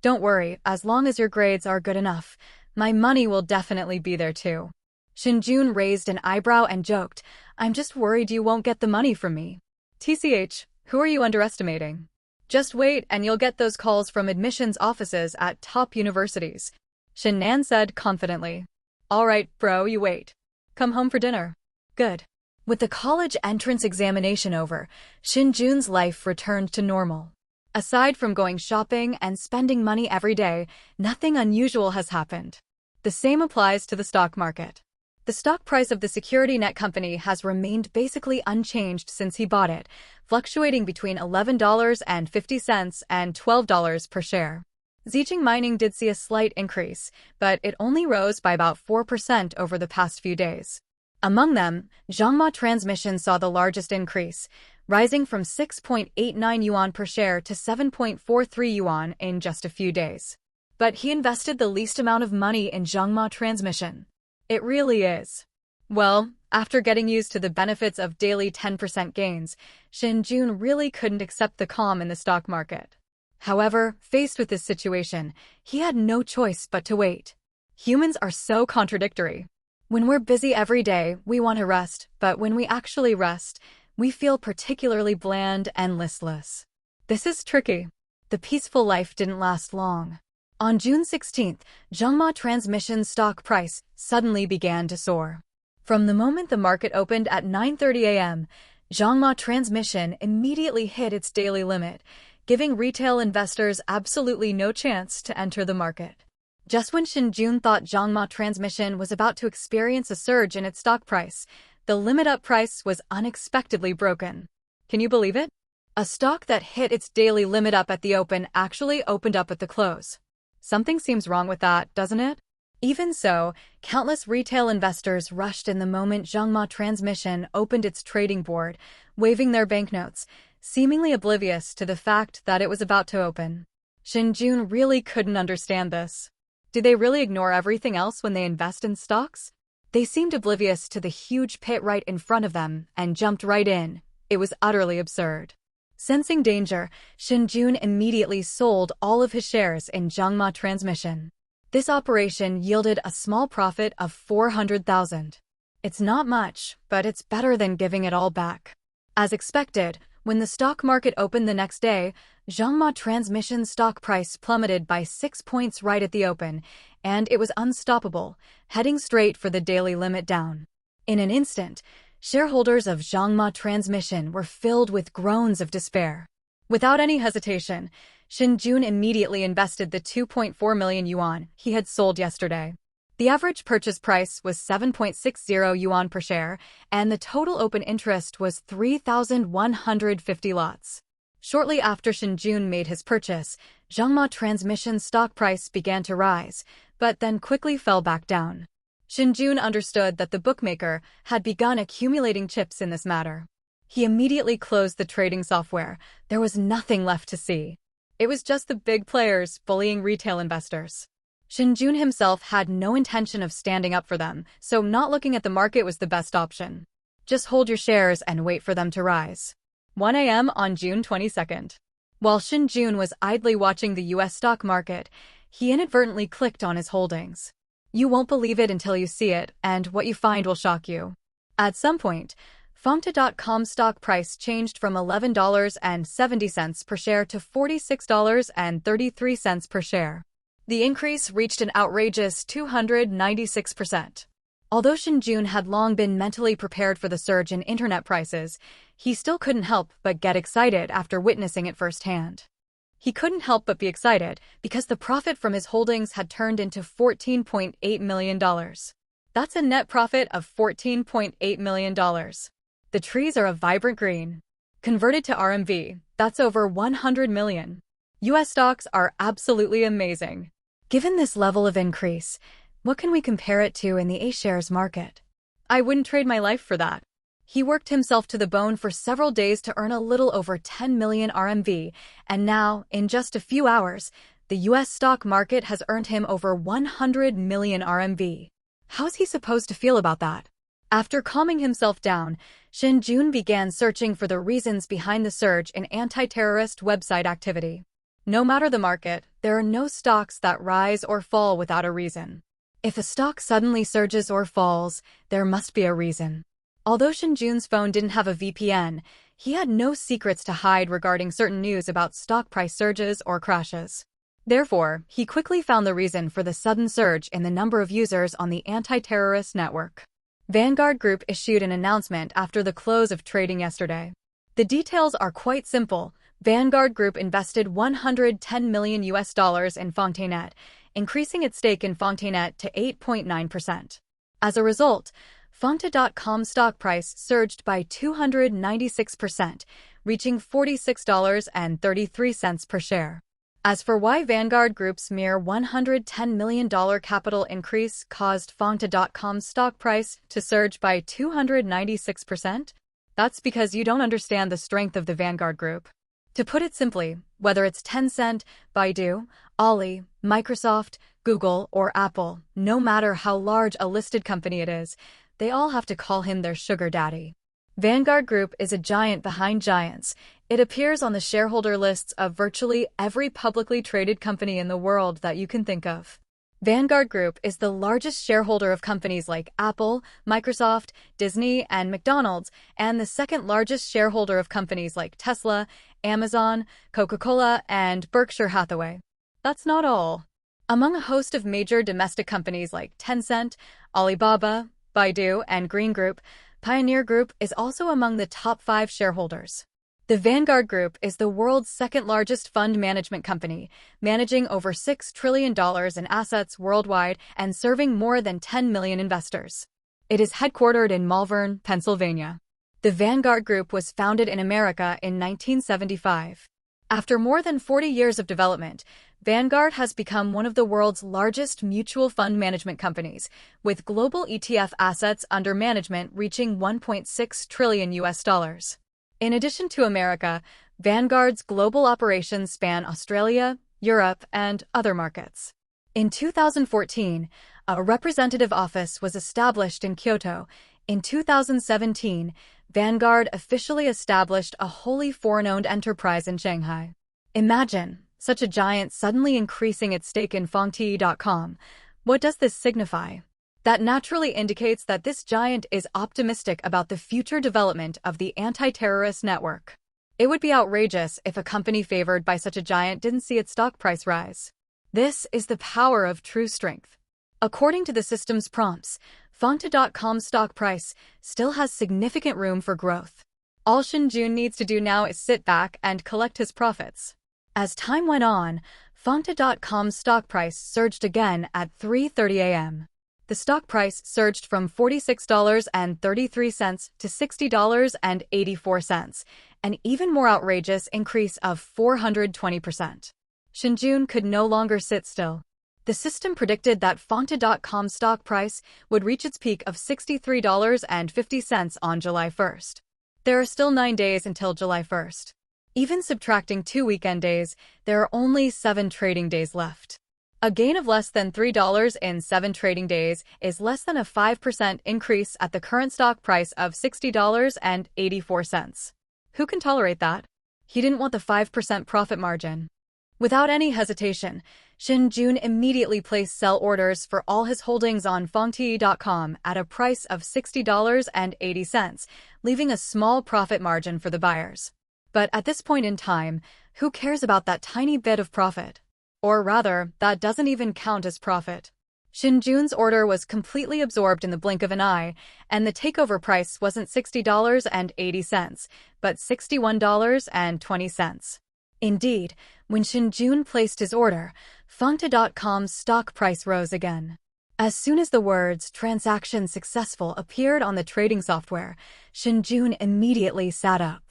Don't worry, as long as your grades are good enough, my money will definitely be there too. Shen Jun raised an eyebrow and joked, I'm just worried you won't get the money from me. TCH, who are you underestimating? Just wait and you'll get those calls from admissions offices at top universities, Shen Nan said confidently. All right, bro, you wait. Come home for dinner. Good. With the college entrance examination over, Shen Jun's life returned to normal. Aside from going shopping and spending money every day, nothing unusual has happened. The same applies to the stock market. The stock price of the security net company has remained basically unchanged since he bought it, fluctuating between $11.50 and $12 per share. Zicheng Mining did see a slight increase, but it only rose by about 4% over the past few days. Among them, Zhongma Transmission saw the largest increase, rising from 6.89 yuan per share to 7.43 yuan in just a few days. But he invested the least amount of money in Zhongma Transmission. It really is. Well, after getting used to the benefits of daily 10% gains, Shen Jun really couldn't accept the calm in the stock market. However, faced with this situation, he had no choice but to wait. Humans are so contradictory. When we're busy every day, we want to rest, but when we actually rest, we feel particularly bland and listless. This is tricky. The peaceful life didn't last long. On June 16th, Zhongma Transmission's stock price suddenly began to soar. From the moment the market opened at 9:30 a.m., Zhongma Transmission immediately hit its daily limit, giving retail investors absolutely no chance to enter the market. Just when Shen Jun thought Zhongma Transmission was about to experience a surge in its stock price, the limit-up price was unexpectedly broken. Can you believe it? A stock that hit its daily limit up at the open actually opened up at the close. Something seems wrong with that, doesn't it? Even so, countless retail investors rushed in the moment Zhongma Transmission opened its trading board, waving their banknotes, seemingly oblivious to the fact that it was about to open. Shen Jun really couldn't understand this. Do they really ignore everything else when they invest in stocks? They seemed oblivious to the huge pit right in front of them and jumped right in. It was utterly absurd. Sensing danger, Shen Jun immediately sold all of his shares in Zhongma Transmission. This operation yielded a small profit of 400,000. It's not much, but it's better than giving it all back. As expected, when the stock market opened the next day, Zhongma Transmission's stock price plummeted by 6 points right at the open, and it was unstoppable, heading straight for the daily limit down. In an instant, shareholders of Zhongma Transmission were filled with groans of despair. Without any hesitation, Shen Jun immediately invested the 2.4 million yuan he had sold yesterday. The average purchase price was 7.60 yuan per share, and the total open interest was 3,150 lots. Shortly after Shen Jun made his purchase, Zhongma Transmission's stock price began to rise, but then quickly fell back down. Shen Jun understood that the bookmaker had begun accumulating chips in this matter. He immediately closed the trading software. There was nothing left to see. It was just the big players bullying retail investors. Shen Jun himself had no intention of standing up for them, so not looking at the market was the best option. Just hold your shares and wait for them to rise. 1 a.m. on June 22nd. While Shen Jun was idly watching the U.S. stock market, he inadvertently clicked on his holdings. You won't believe it until you see it, and what you find will shock you. At some point, Fomta.com stock price changed from $11.70 per share to $46.33 per share. The increase reached an outrageous 296%. Although Shen Jun had long been mentally prepared for the surge in internet prices, he still couldn't help but get excited after witnessing it firsthand. He couldn't help but be excited because the profit from his holdings had turned into $14.8 million. That's a net profit of $14.8 million. The trees are a vibrant green. Converted to RMB, that's over 100 million. US stocks are absolutely amazing. Given this level of increase, what can we compare it to in the A-shares market? I wouldn't trade my life for that. He worked himself to the bone for several days to earn a little over 10 million RMB, and now, in just a few hours, the US stock market has earned him over 100 million RMB. How's he supposed to feel about that? After calming himself down, Shen Jun began searching for the reasons behind the surge in anti-terrorist website activity. No matter the market, there are no stocks that rise or fall without a reason. If a stock suddenly surges or falls, there must be a reason. Although Shen Jun's phone didn't have a VPN, he had no secrets to hide regarding certain news about stock price surges or crashes. Therefore, he quickly found the reason for the sudden surge in the number of users on the anti-terrorist network. Vanguard Group issued an announcement after the close of trading yesterday. The details are quite simple. Vanguard Group invested $110 million in Fongtainet, increasing its stake in Fongtainet to 8.9%. As a result, Fongta.com stock price surged by 296%, reaching $46.33 per share. As for why Vanguard Group's mere $110 million capital increase caused Fongta.com's stock price to surge by 296%, that's because you don't understand the strength of the Vanguard Group. To put it simply, whether it's Tencent, Baidu, Ali, Microsoft, Google, or Apple, no matter how large a listed company it is, they all have to call him their sugar daddy. Vanguard Group is a giant behind giants. It appears on the shareholder lists of virtually every publicly traded company in the world that you can think of. Vanguard Group is the largest shareholder of companies like Apple, Microsoft, Disney, and McDonald's, and the second largest shareholder of companies like Tesla, Amazon, Coca-Cola, and Berkshire Hathaway. That's not all. Among a host of major domestic companies like Tencent, Alibaba, Baidu, and Green Group, Pioneer Group is also among the top 5 shareholders. The Vanguard Group is the world's second-largest fund management company, managing over $6 trillion in assets worldwide and serving more than 10 million investors. It is headquartered in Malvern, Pennsylvania. The Vanguard Group was founded in America in 1975. After more than 40 years of development, Vanguard has become one of the world's largest mutual fund management companies, with global ETF assets under management reaching $1.6 trillion. In addition to America, Vanguard's global operations span Australia, Europe, and other markets. In 2014, a representative office was established in Kyoto. In 2017, Vanguard officially established a wholly foreign-owned enterprise in Shanghai. Imagine such a giant suddenly increasing its stake in Fongta.com. What does this signify? That naturally indicates that this giant is optimistic about the future development of the anti-terrorist network. It would be outrageous if a company favored by such a giant didn't see its stock price rise. This is the power of true strength. According to the system's prompts, Fongta.com's stock price still has significant room for growth. All Shen Jun needs to do now is sit back and collect his profits. As time went on, Fongta.com's stock price surged again at 3:30 a.m. The stock price surged from $46.33 to $60.84, an even more outrageous increase of 420%. Shen Jun could no longer sit still. The system predicted that Fongta.com's stock price would reach its peak of $63.50 on July 1st. There are still 9 days until July 1st. Even subtracting 2 weekend days, there are only 7 trading days left. A gain of less than $3 in 7 trading days is less than a 5% increase at the current stock price of $60.84. Who can tolerate that? He didn't want the 5% profit margin. Without any hesitation, Shen Jun immediately placed sell orders for all his holdings on Fongta.com at a price of $60.80, leaving a small profit margin for the buyers. But at this point in time, who cares about that tiny bit of profit? Or rather, that doesn't even count as profit. Shen Jun's order was completely absorbed in the blink of an eye, and the takeover price wasn't $60.80, but $61.20. Indeed, when Shen Jun placed his order, Fangta.com's stock price rose again. As soon as the words "transaction successful" appeared on the trading software, Shen Jun immediately sat up.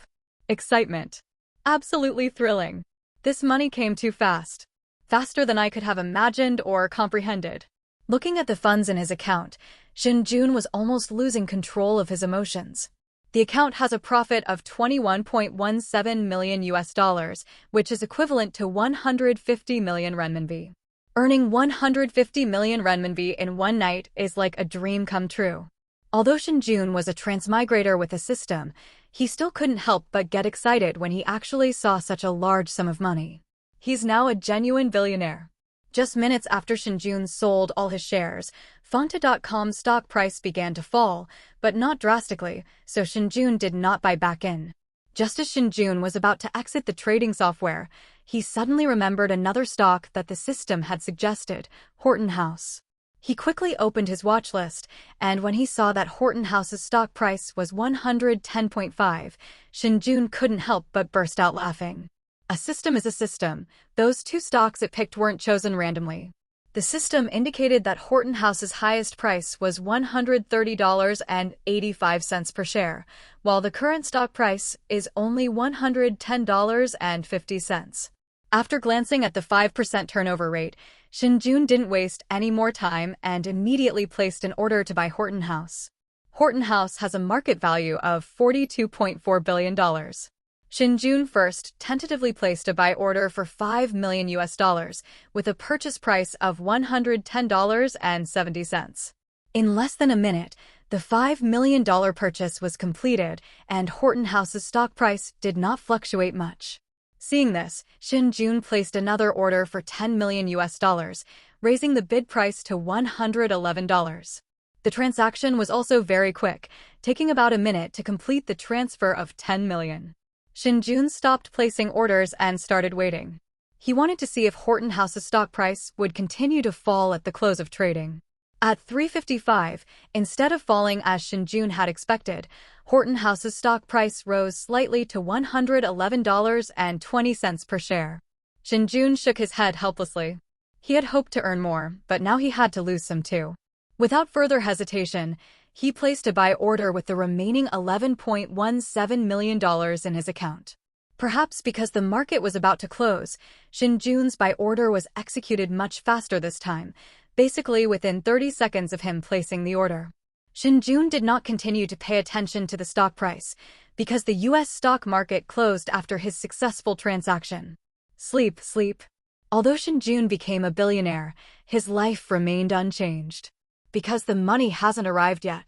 Excitement. Absolutely thrilling. This money came too fast. Faster than I could have imagined or comprehended. Looking at the funds in his account, Shen Jun was almost losing control of his emotions. The account has a profit of 21.17 million US dollars, which is equivalent to 150 million renminbi. Earning 150 million renminbi in one night is like a dream come true. Although Shen Jun was a transmigrator with a system, he still couldn't help but get excited when he actually saw such a large sum of money. He's now a genuine billionaire. Just minutes after Shen Jun sold all his shares, Fangta.com's stock price began to fall, but not drastically, so Shen Jun did not buy back in. Just as Shen Jun was about to exit the trading software, he suddenly remembered another stock that the system had suggested, Horton House. He quickly opened his watch list, and when he saw that Horton House's stock price was 110.5, Shen Jun couldn't help but burst out laughing. A system is a system. Those two stocks it picked weren't chosen randomly. The system indicated that Horton House's highest price was $130.85 per share, while the current stock price is only $110.50. After glancing at the 5% turnover rate, Shen Jun didn't waste any more time and immediately placed an order to buy Horton House. Horton House has a market value of $42.4 billion. Shen Jun first tentatively placed a buy order for 5 million US dollars, with a purchase price of $110.70. In less than a minute, the $5 million purchase was completed, and Horton House's stock price did not fluctuate much. Seeing this, Shen Jun placed another order for 10 million US dollars, raising the bid price to $111. The transaction was also very quick, taking about a minute to complete the transfer of 10 million. Shen Jun stopped placing orders and started waiting. He wanted to see if Horton House's stock price would continue to fall at the close of trading. At 3:55, instead of falling as Shen Jun had expected, Horton House's stock price rose slightly to $111.20 per share. Shen Jun shook his head helplessly. He had hoped to earn more, but now he had to lose some too. Without further hesitation, he placed a buy order with the remaining $11.17 million in his account. Perhaps because the market was about to close, Shen Jun's buy order was executed much faster this time, basically within 30 seconds of him placing the order. Shen Jun did not continue to pay attention to the stock price, because the US stock market closed after his successful transaction. Sleep. Although Shen Jun became a billionaire, his life remained unchanged. Because the money hasn't arrived yet.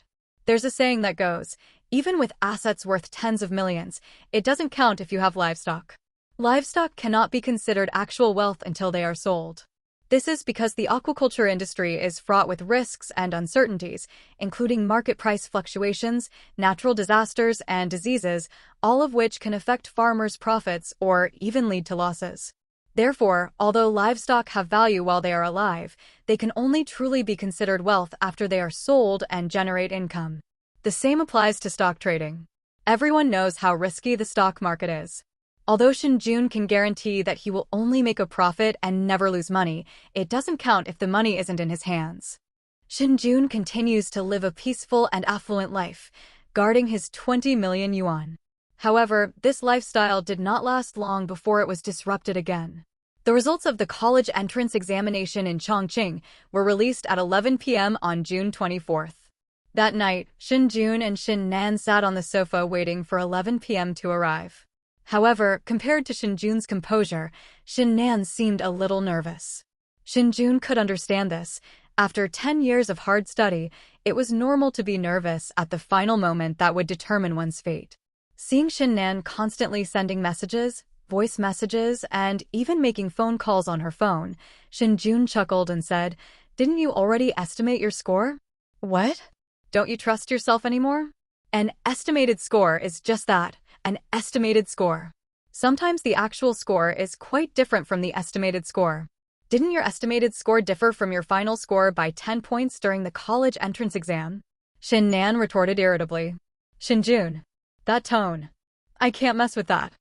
There's a saying that goes, even with assets worth tens of millions, it doesn't count if you have livestock. Livestock cannot be considered actual wealth until they are sold. This is because the aquaculture industry is fraught with risks and uncertainties, including market price fluctuations, natural disasters, and diseases, all of which can affect farmers' profits or even lead to losses. Therefore, although livestock have value while they are alive, they can only truly be considered wealth after they are sold and generate income. The same applies to stock trading. Everyone knows how risky the stock market is. Although Shen Jun can guarantee that he will only make a profit and never lose money, it doesn't count if the money isn't in his hands. Shen Jun continues to live a peaceful and affluent life, guarding his 20 million yuan. However, this lifestyle did not last long before it was disrupted again. The results of the college entrance examination in Chongqing were released at 11 p.m. on June 24th. That night, Shen Jun and Shen Nan sat on the sofa waiting for 11 p.m. to arrive. However, compared to Shen Jun's composure, Shen Nan seemed a little nervous. Shen Jun could understand this. After 10 years of hard study, it was normal to be nervous at the final moment that would determine one's fate. Seeing Shen Nan constantly sending messages, voice messages, and even making phone calls on her phone, Shen Jun chuckled and said, "Didn't you already estimate your score?" "What? Don't you trust yourself anymore?" An estimated score is just that, an estimated score. Sometimes the actual score is quite different from the estimated score. Didn't your estimated score differ from your final score by 10 points during the college entrance exam? Shen Nan retorted irritably. "Shen Jun. That tone. I can't mess with that."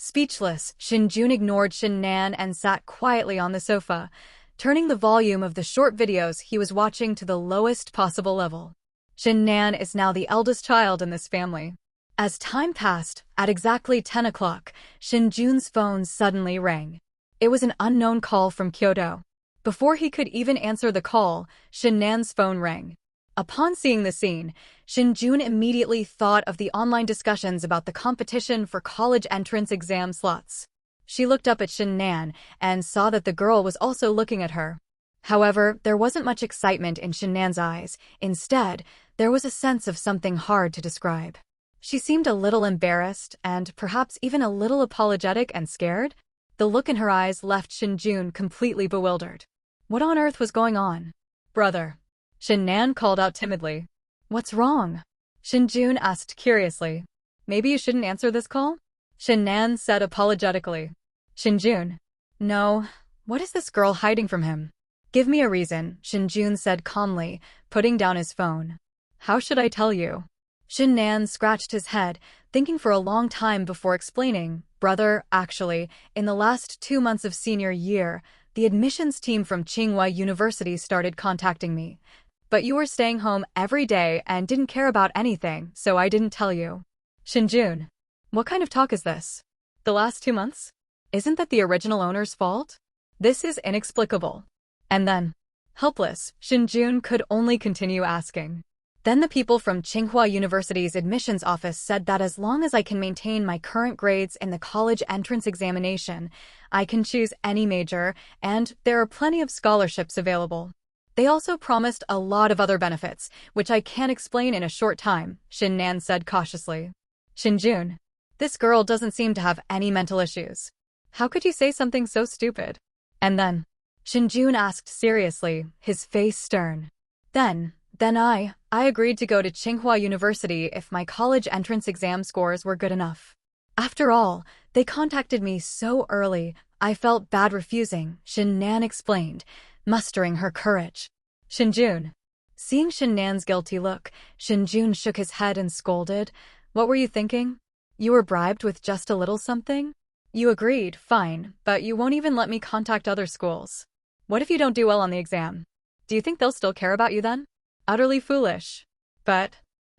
Speechless, Shen Jun ignored Shen Nan and sat quietly on the sofa, turning the volume of the short videos he was watching to the lowest possible level. Shen Nan is now the eldest child in this family. As time passed, at exactly 10 o'clock, Shen Jun's phone suddenly rang. It was an unknown call from Kyoto. Before he could even answer the call, Shen Nan's phone rang. Upon seeing the scene, Shen Jun immediately thought of the online discussions about the competition for college entrance exam slots. She looked up at Shen Nan and saw that the girl was also looking at her. However, there wasn't much excitement in Shen Nan's eyes. Instead, there was a sense of something hard to describe. She seemed a little embarrassed and perhaps even a little apologetic and scared. The look in her eyes left Shen Jun completely bewildered. What on earth was going on? Brother. Shen Nan called out timidly. What's wrong? Shen Jun asked curiously. Maybe you shouldn't answer this call? Shen Nan said apologetically. Shen Jun. No, what is this girl hiding from him? Give me a reason, Shen Jun said calmly, putting down his phone. How should I tell you? Shen Nan scratched his head, thinking for a long time before explaining. Brother, actually, in the last 2 months of senior year, the admissions team from Tsinghua University started contacting me. But you were staying home every day and didn't care about anything, so I didn't tell you. Shen Jun. What kind of talk is this? The last 2 months? Isn't that the original owner's fault? This is inexplicable. And then, helpless, Shen Jun could only continue asking. Then the people from Tsinghua University's admissions office said that as long as I can maintain my current grades in the college entrance examination, I can choose any major, and there are plenty of scholarships available. They also promised a lot of other benefits, which I can't explain in a short time, Shen Nan said cautiously. Shen Jun. This girl doesn't seem to have any mental issues. How could you say something so stupid? And then, Shen Jun asked seriously, his face stern. Then I agreed to go to Tsinghua University if my college entrance exam scores were good enough. After all, they contacted me so early, I felt bad refusing, Shen Nan explained, mustering her courage. Shen Jun. Seeing Shen Nan's guilty look, Shen Jun shook his head and scolded. What were you thinking? You were bribed with just a little something? You agreed, fine, but you won't even let me contact other schools. What if you don't do well on the exam? Do you think they'll still care about you then? Utterly foolish. But,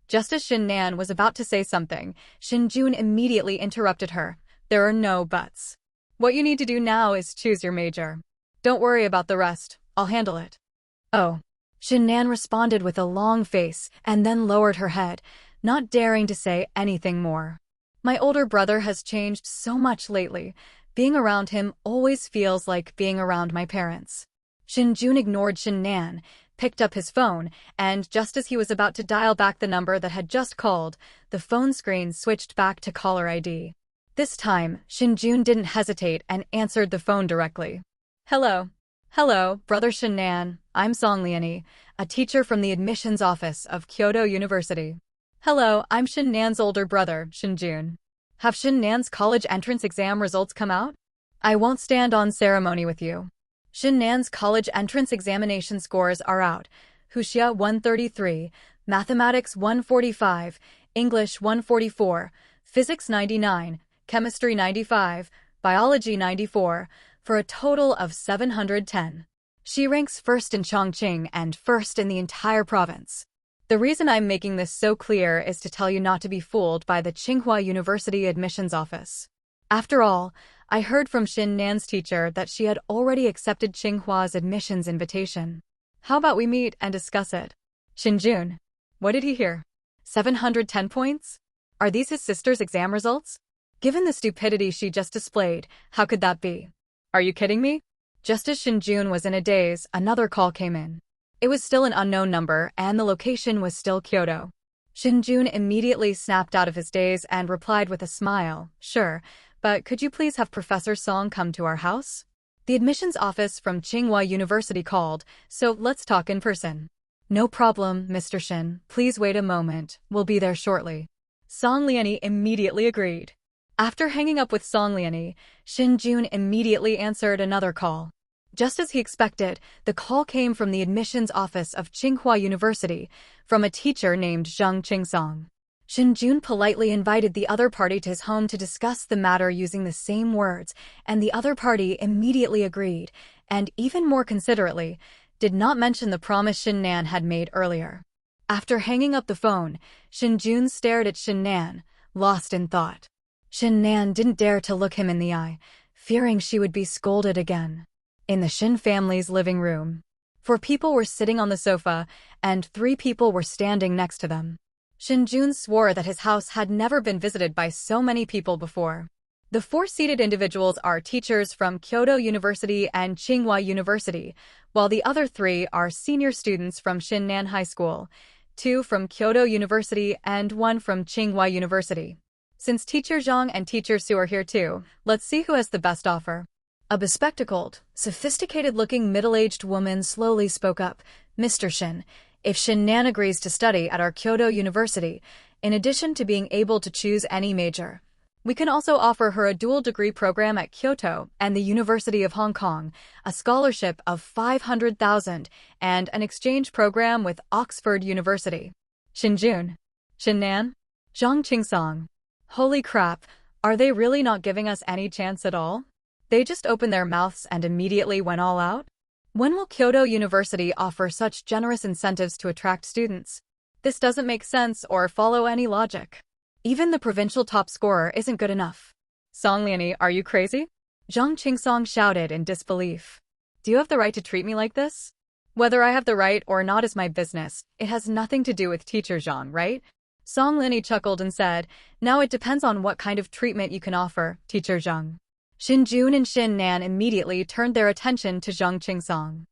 just as Shen Nan was about to say something, Shen Jun immediately interrupted her. There are no buts. What you need to do now is choose your major. Don't worry about the rest, I'll handle it. Oh. Shen Nan responded with a long face and then lowered her head, not daring to say anything more. My older brother has changed so much lately. Being around him always feels like being around my parents. Shen Jun ignored Shen Nan, picked up his phone, and just as he was about to dial back the number that had just called, the phone screen switched back to caller ID. This time, Shen Jun didn't hesitate and answered the phone directly. Hello. Hello, Brother Shen Nan. I'm Song Liani, a teacher from the admissions office of Kyoto University. Hello, I'm Shen Nan's older brother, Shen Jun. Have Shen Nan's college entrance exam results come out? I won't stand on ceremony with you. Shen Nan's college entrance examination scores are out. Wuxia 133, Mathematics 145, English 144, Physics 99, Chemistry 95, Biology 94, for a total of 710. She ranks first in Chongqing and first in the entire province. The reason I'm making this so clear is to tell you not to be fooled by the Tsinghua University admissions office. After all, I heard from Shen Nan's teacher that she had already accepted Tsinghua's admissions invitation. How about we meet and discuss it? Shen Jun. What did he hear? 710 points? Are these his sister's exam results? Given the stupidity she just displayed, how could that be? Are you kidding me? Just as Shen Jun was in a daze, another call came in. It was still an unknown number, and the location was still Kyoto. Shen Jun immediately snapped out of his daze and replied with a smile, Sure, but could you please have Professor Song come to our house? The admissions office from Tsinghua University called, so let's talk in person. No problem, Mr. Shen. Please wait a moment. We'll be there shortly. Song Liani immediately agreed. After hanging up with Song Liani, Shen Jun immediately answered another call. Just as he expected, the call came from the admissions office of Tsinghua University, from a teacher named Zhang Qingsong. Shen Jun politely invited the other party to his home to discuss the matter using the same words, and the other party immediately agreed, and even more considerately, did not mention the promise Shen Nan had made earlier. After hanging up the phone, Shen Jun stared at Shen Nan, lost in thought. Shen Nan didn't dare to look him in the eye, fearing she would be scolded again. In the Shen family's living room, 4 people were sitting on the sofa, and 3 people were standing next to them. Shen Jun swore that his house had never been visited by so many people before. The 4 seated individuals are teachers from Kyoto University and Tsinghua University, while the other 3 are senior students from Shinnan High School, 2 from Kyoto University and 1 from Tsinghua University. Since Teacher Zhang and Teacher Su are here too, let's see who has the best offer. A bespectacled, sophisticated-looking middle-aged woman slowly spoke up. Mr. Shen, if Shen Nan agrees to study at our Kyoto University, in addition to being able to choose any major, we can also offer her a dual degree program at Kyoto and the University of Hong Kong, a scholarship of 500,000, and an exchange program with Oxford University. Shen Jun. Shen Nan? Zhang Qingsong. Holy crap, are they really not giving us any chance at all? They just opened their mouths and immediately went all out? When will Kyoto University offer such generous incentives to attract students? This doesn't make sense or follow any logic. Even the provincial top scorer isn't good enough. Song Liani, are you crazy? Zhang Qingsong shouted in disbelief. Do you have the right to treat me like this? Whether I have the right or not is my business. It has nothing to do with Teacher Zhang, right? Song Liani chuckled and said, now it depends on what kind of treatment you can offer, Teacher Zhang. Shen Jun and Shen Nan immediately turned their attention to Zhang Qingsong.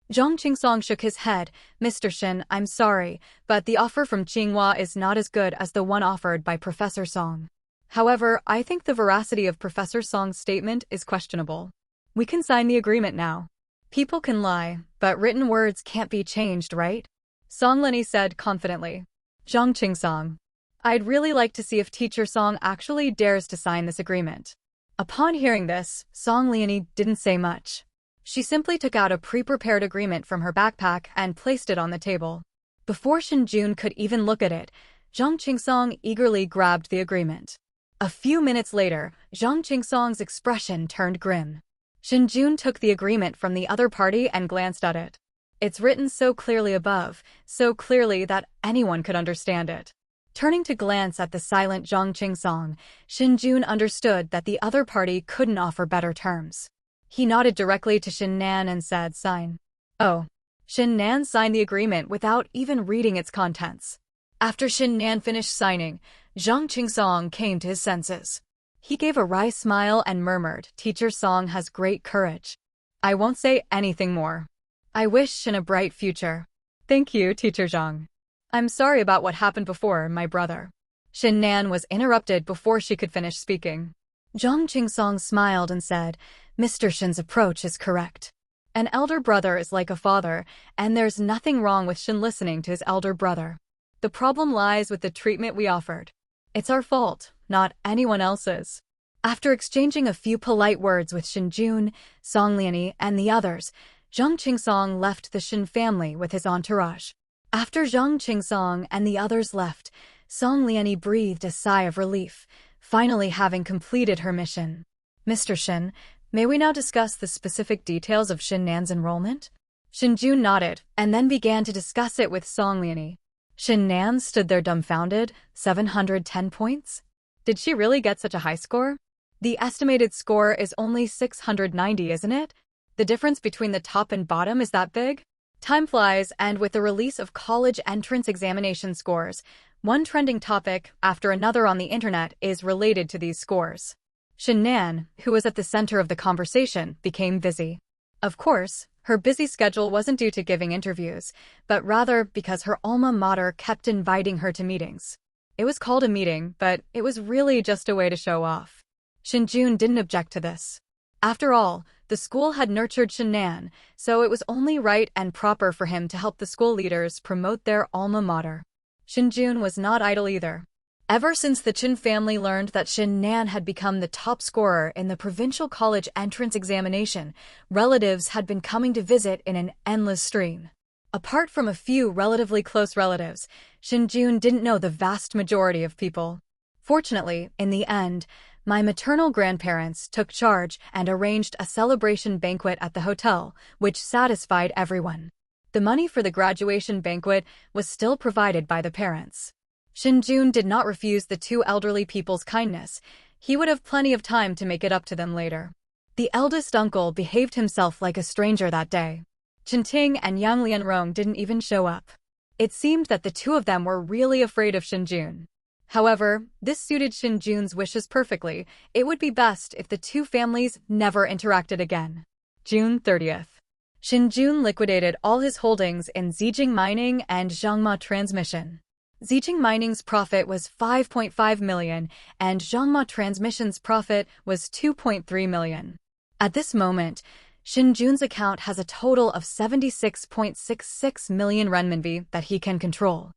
Zhang Qingsong shook his head. Mr. Shen, I'm sorry, but the offer from Tsinghua is not as good as the one offered by Professor Song. However, I think the veracity of Professor Song's statement is questionable. We can sign the agreement now. People can lie, but written words can't be changed, right? Song Liani said confidently. Zhang Qingsong. I'd really like to see if Teacher Song actually dares to sign this agreement. Upon hearing this, Song Liani didn't say much. She simply took out a pre-prepared agreement from her backpack and placed it on the table. Before Shen Jun could even look at it, Zhang Qingsong eagerly grabbed the agreement. A few minutes later, Zhang Qingsong's expression turned grim. Shen Jun took the agreement from the other party and glanced at it. It's written so clearly above, so clearly that anyone could understand it. Turning to glance at the silent Zhang Qingsong, Shen Jun understood that the other party couldn't offer better terms. He nodded directly to Shen Nan and said, sign. Oh. Shen Nan signed the agreement without even reading its contents. After Shen Nan finished signing, Zhang Qingsong came to his senses. He gave a wry smile and murmured, Teacher Song has great courage. I won't say anything more. I wish Shen a bright future. Thank you, Teacher Zhang. I'm sorry about what happened before, my brother. Shen Nan was interrupted before she could finish speaking. Zhang Qingsong smiled and said, Mr. Shen's approach is correct. An elder brother is like a father, and there's nothing wrong with Shen listening to his elder brother. The problem lies with the treatment we offered. It's our fault, not anyone else's. After exchanging a few polite words with Shen Jun, Song Liani, and the others, Zhang Qingsong left the Shen family with his entourage. After Zhang Qingsong and the others left, Song Liani breathed a sigh of relief, finally having completed her mission. Mr. Shen, may we now discuss the specific details of Shen Nan's enrollment? Shen Jun nodded, and then began to discuss it with Song Liani. Shen Nan stood there dumbfounded. 710 points? Did she really get such a high score? The estimated score is only 690, isn't it? The difference between the top and bottom is that big? Time flies, and with the release of college entrance examination scores, one trending topic after another on the internet is related to these scores. Shen Nan, who was at the center of the conversation, became busy. Of course, her busy schedule wasn't due to giving interviews, but rather because her alma mater kept inviting her to meetings. It was called a meeting, but it was really just a way to show off. Shen Jun didn't object to this. After all, the school had nurtured Shen Nan, so it was only right and proper for him to help the school leaders promote their alma mater. Shen Jun was not idle either. Ever since the Chen family learned that Shen Nan had become the top scorer in the provincial college entrance examination, relatives had been coming to visit in an endless stream. Apart from a few relatively close relatives, Shen Jun didn't know the vast majority of people. Fortunately, in the end, my maternal grandparents took charge and arranged a celebration banquet at the hotel, which satisfied everyone. The money for the graduation banquet was still provided by the parents. Shen Jun did not refuse the two elderly people's kindness. He would have plenty of time to make it up to them later. The eldest uncle behaved himself like a stranger that day. Chen Ting and Yang Lianrong didn't even show up. It seemed that the two of them were really afraid of Shen Jun. However, this suited Shen Jun's wishes perfectly. It would be best if the two families never interacted again. June 30th. Shen Jun liquidated all his holdings in Zijing Mining and Zhangma Transmission. Zijing Mining's profit was 5.5 million and Zhangma Transmission's profit was 2.3 million. At this moment, Shen Jun's account has a total of 76.66 million renminbi that he can control.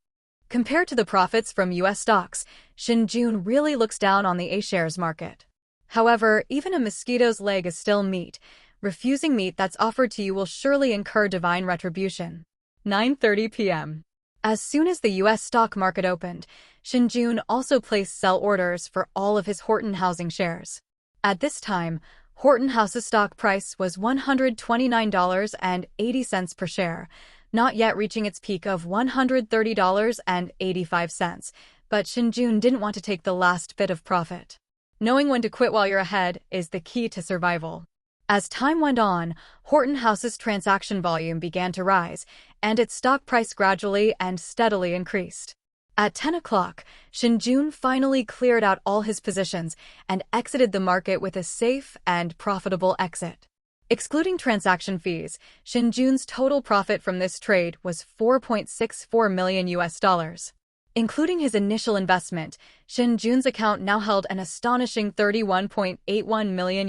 Compared to the profits from US stocks, Shen Jun really looks down on the A-shares market. However, even a mosquito's leg is still meat. Refusing meat that's offered to you will surely incur divine retribution. 9:30 p.m. As soon as the US stock market opened, Shen Jun also placed sell orders for all of his Horton Housing shares. At this time, Horton House's stock price was $129.80 per share, not yet reaching its peak of $130.85, but Shen Jun didn't want to take the last bit of profit. Knowing when to quit while you're ahead is the key to survival. As time went on, Horton House's transaction volume began to rise, and its stock price gradually and steadily increased. At 10 o'clock, Shen Jun finally cleared out all his positions and exited the market with a safe and profitable exit. Excluding transaction fees, Shen Jun's total profit from this trade was $4.64 million. Including his initial investment, Shen Jun's account now held an astonishing $31.81 million.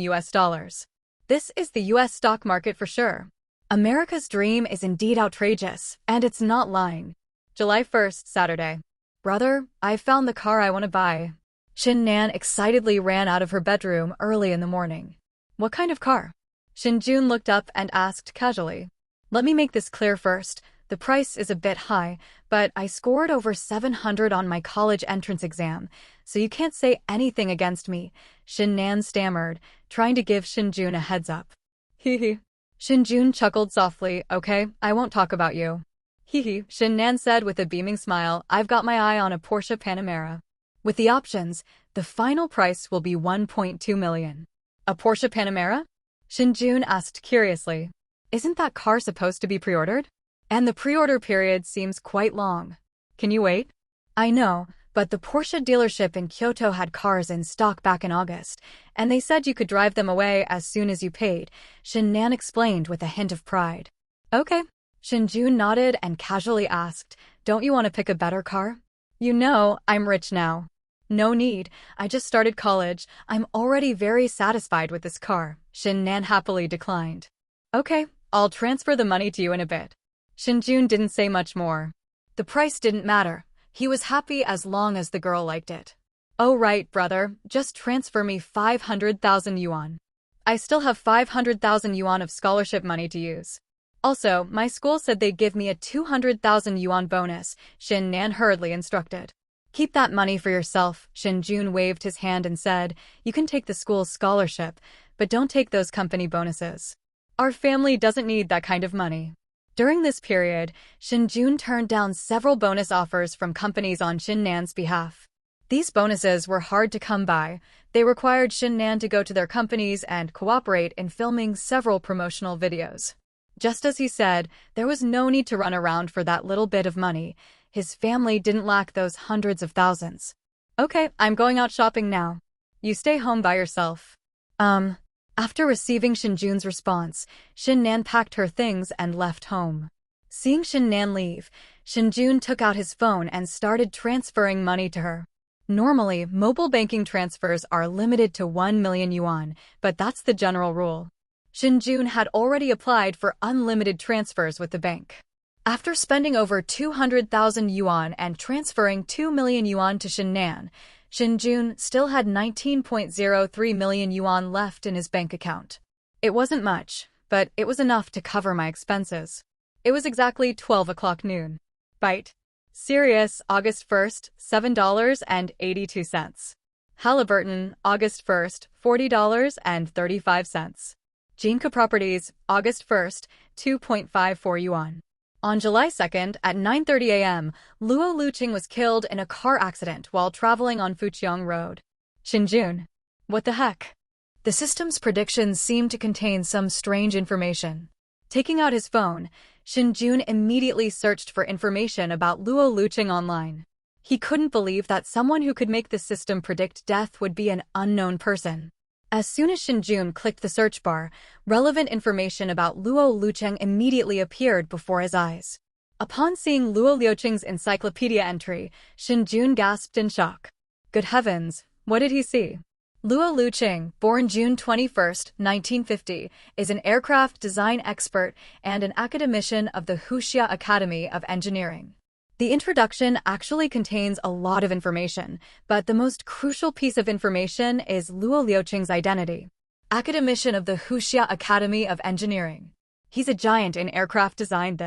This is the US stock market for sure. America's dream is indeed outrageous, and it's not lying. July 1st, Saturday. Brother, I found the car I want to buy. Shen Nan excitedly ran out of her bedroom early in the morning. What kind of car? Shen Jun looked up and asked casually. Let me make this clear first. The price is a bit high, but I scored over 700 on my college entrance exam, so you can't say anything against me, Shen Nan stammered, trying to give Shen Jun a heads up. Hee. Shen Jun chuckled softly. Okay, I won't talk about you. Hee, Shen Nan said with a beaming smile. I've got my eye on a Porsche Panamera. With the options, the final price will be 1.2 million. A Porsche Panamera? Shen Jun asked curiously. Isn't that car supposed to be pre-ordered? And the pre-order period seems quite long. Can you wait? I know, but the Porsche dealership in Kyoto had cars in stock back in August, and they said you could drive them away as soon as you paid, Shen Nan explained with a hint of pride. Okay. Shen Jun nodded and casually asked, don't you want to pick a better car? You know, I'm rich now. No need, I just started college. I'm already very satisfied with this car, Shen Nan happily declined. Okay, I'll transfer the money to you in a bit. Shen Jun didn't say much more. The price didn't matter. He was happy as long as the girl liked it. Oh right, brother, just transfer me 500,000 yuan. I still have 500,000 yuan of scholarship money to use. Also, my school said they'd give me a 200,000 yuan bonus, Shen Nan hurriedly instructed. Keep that money for yourself, Shen Jun waved his hand and said, you can take the school's scholarship, but don't take those company bonuses. Our family doesn't need that kind of money. During this period, Shen Jun turned down several bonus offers from companies on Shen Nan's behalf. These bonuses were hard to come by. They required Shen Nan to go to their companies and cooperate in filming several promotional videos. Just as he said, there was no need to run around for that little bit of money. His family didn't lack those hundreds of thousands. Okay, I'm going out shopping now. You stay home by yourself. After receiving Shen Jun's response, Shen Nan packed her things and left home. Seeing Shen Nan leave, Shen Jun took out his phone and started transferring money to her. Normally, mobile banking transfers are limited to 1 million yuan, but that's the general rule. Shen Jun had already applied for unlimited transfers with the bank. After spending over 200,000 yuan and transferring 2 million yuan to Shen Nan, Shen Jun still had 19.03 million yuan left in his bank account. It wasn't much, but it was enough to cover my expenses. It was exactly 12 o'clock noon. Bite. Sirius, August 1st, $7.82. Halliburton, August 1st, $40.35. Jinka Properties, August 1st, 2.54 yuan. On July 2nd, at 9:30 a.m., Luo Luqing was killed in a car accident while traveling on Fuqiang Road. Shen Jun. What the heck? The system's predictions seemed to contain some strange information. Taking out his phone, Shen Jun immediately searched for information about Luo Luqing online. He couldn't believe that someone who could make the system predict death would be an unknown person. As soon as Shen Jun clicked the search bar, relevant information about Luo Luqing immediately appeared before his eyes. Upon seeing Luo Luqing's encyclopedia entry, Shen Jun gasped in shock. Good heavens, what did he see? Luo Luqing, born June 21, 1950, is an aircraft design expert and an academician of the Huxia Academy of Engineering. The introduction actually contains a lot of information, but the most crucial piece of information is Luo Luqing's identity. Academician of the Huxia Academy of Engineering. He's a giant in aircraft design.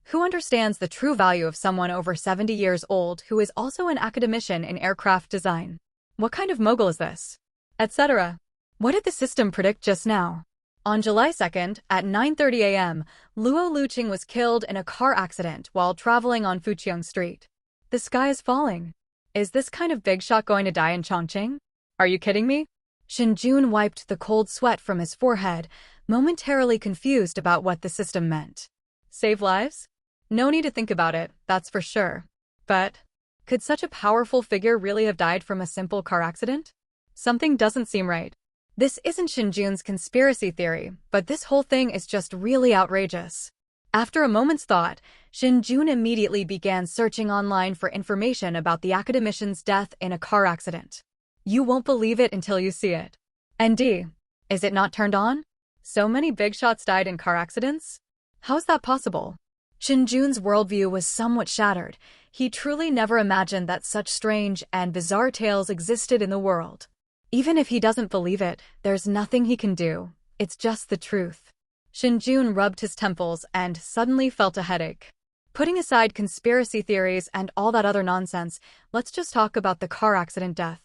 Who understands the true value of someone over 70 years old who is also an academician in aircraft design? What kind of mogul is this? Etc. What did the system predict just now? On July 2nd, at 9:30 a.m., Luo Luqing was killed in a car accident while traveling on Fuqiang Street. The sky is falling. Is this kind of big shot going to die in Chongqing? Are you kidding me? Shen Jun wiped the cold sweat from his forehead, momentarily confused about what the system meant. Save lives? No need to think about it, that's for sure. But could such a powerful figure really have died from a simple car accident? Something doesn't seem right. This isn't Shen Jun's conspiracy theory, but this whole thing is just really outrageous. After a moment's thought, Shen Jun immediately began searching online for information about the academician's death in a car accident. You won't believe it until you see it. ND. Is it not turned on? So many big shots died in car accidents? How's that possible? Shen Jun's worldview was somewhat shattered. He truly never imagined that such strange and bizarre tales existed in the world. Even if he doesn't believe it, there's nothing he can do. It's just the truth. Shen Jun rubbed his temples and suddenly felt a headache. Putting aside conspiracy theories and all that other nonsense, let's just talk about the car accident death.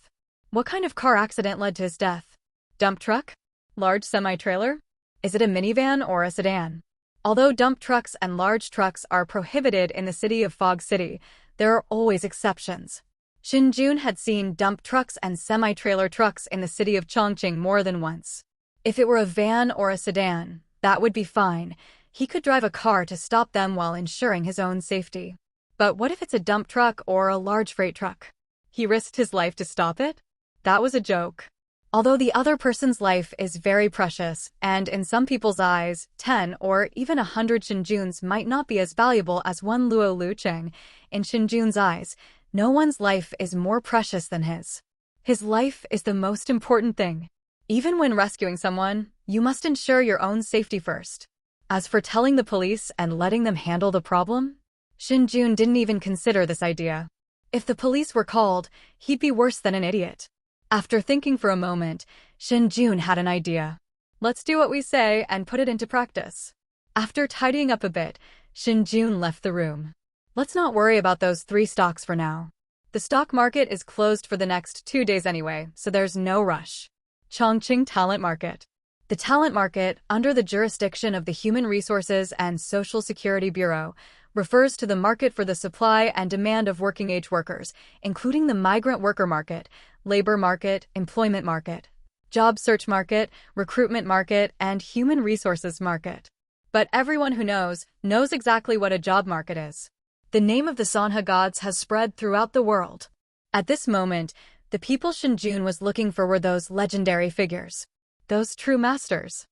What kind of car accident led to his death? Dump truck? Large semi-trailer? Is it a minivan or a sedan? Although dump trucks and large trucks are prohibited in the city of Fog City, there are always exceptions. Shen Jun had seen dump trucks and semi-trailer trucks in the city of Chongqing more than once. If it were a van or a sedan, that would be fine. He could drive a car to stop them while ensuring his own safety. But what if it's a dump truck or a large freight truck? He risked his life to stop it? That was a joke. Although the other person's life is very precious, and in some people's eyes, 10 or even 100 Shen Juns might not be as valuable as one Luo Luqing, in Shen Jun's eyes, no one's life is more precious than his. His life is the most important thing. Even when rescuing someone, you must ensure your own safety first. As for telling the police and letting them handle the problem, Shen Jun didn't even consider this idea. If the police were called, he'd be worse than an idiot. After thinking for a moment, Shen Jun had an idea. Let's do what we say and put it into practice. After tidying up a bit, Shen Jun left the room. Let's not worry about those 3 stocks for now. The stock market is closed for the next 2 days anyway, so there's no rush. Chongqing Talent Market. The talent market, under the jurisdiction of the Human Resources and Social Security Bureau, refers to the market for the supply and demand of working-age workers, including the migrant worker market, labor market, employment market, job search market, recruitment market, and human resources market. But everyone who knows exactly what a job market is. The name of the Sanhe gods has spread throughout the world. At this moment, the people Shen Jun was looking for were those legendary figures, those true masters.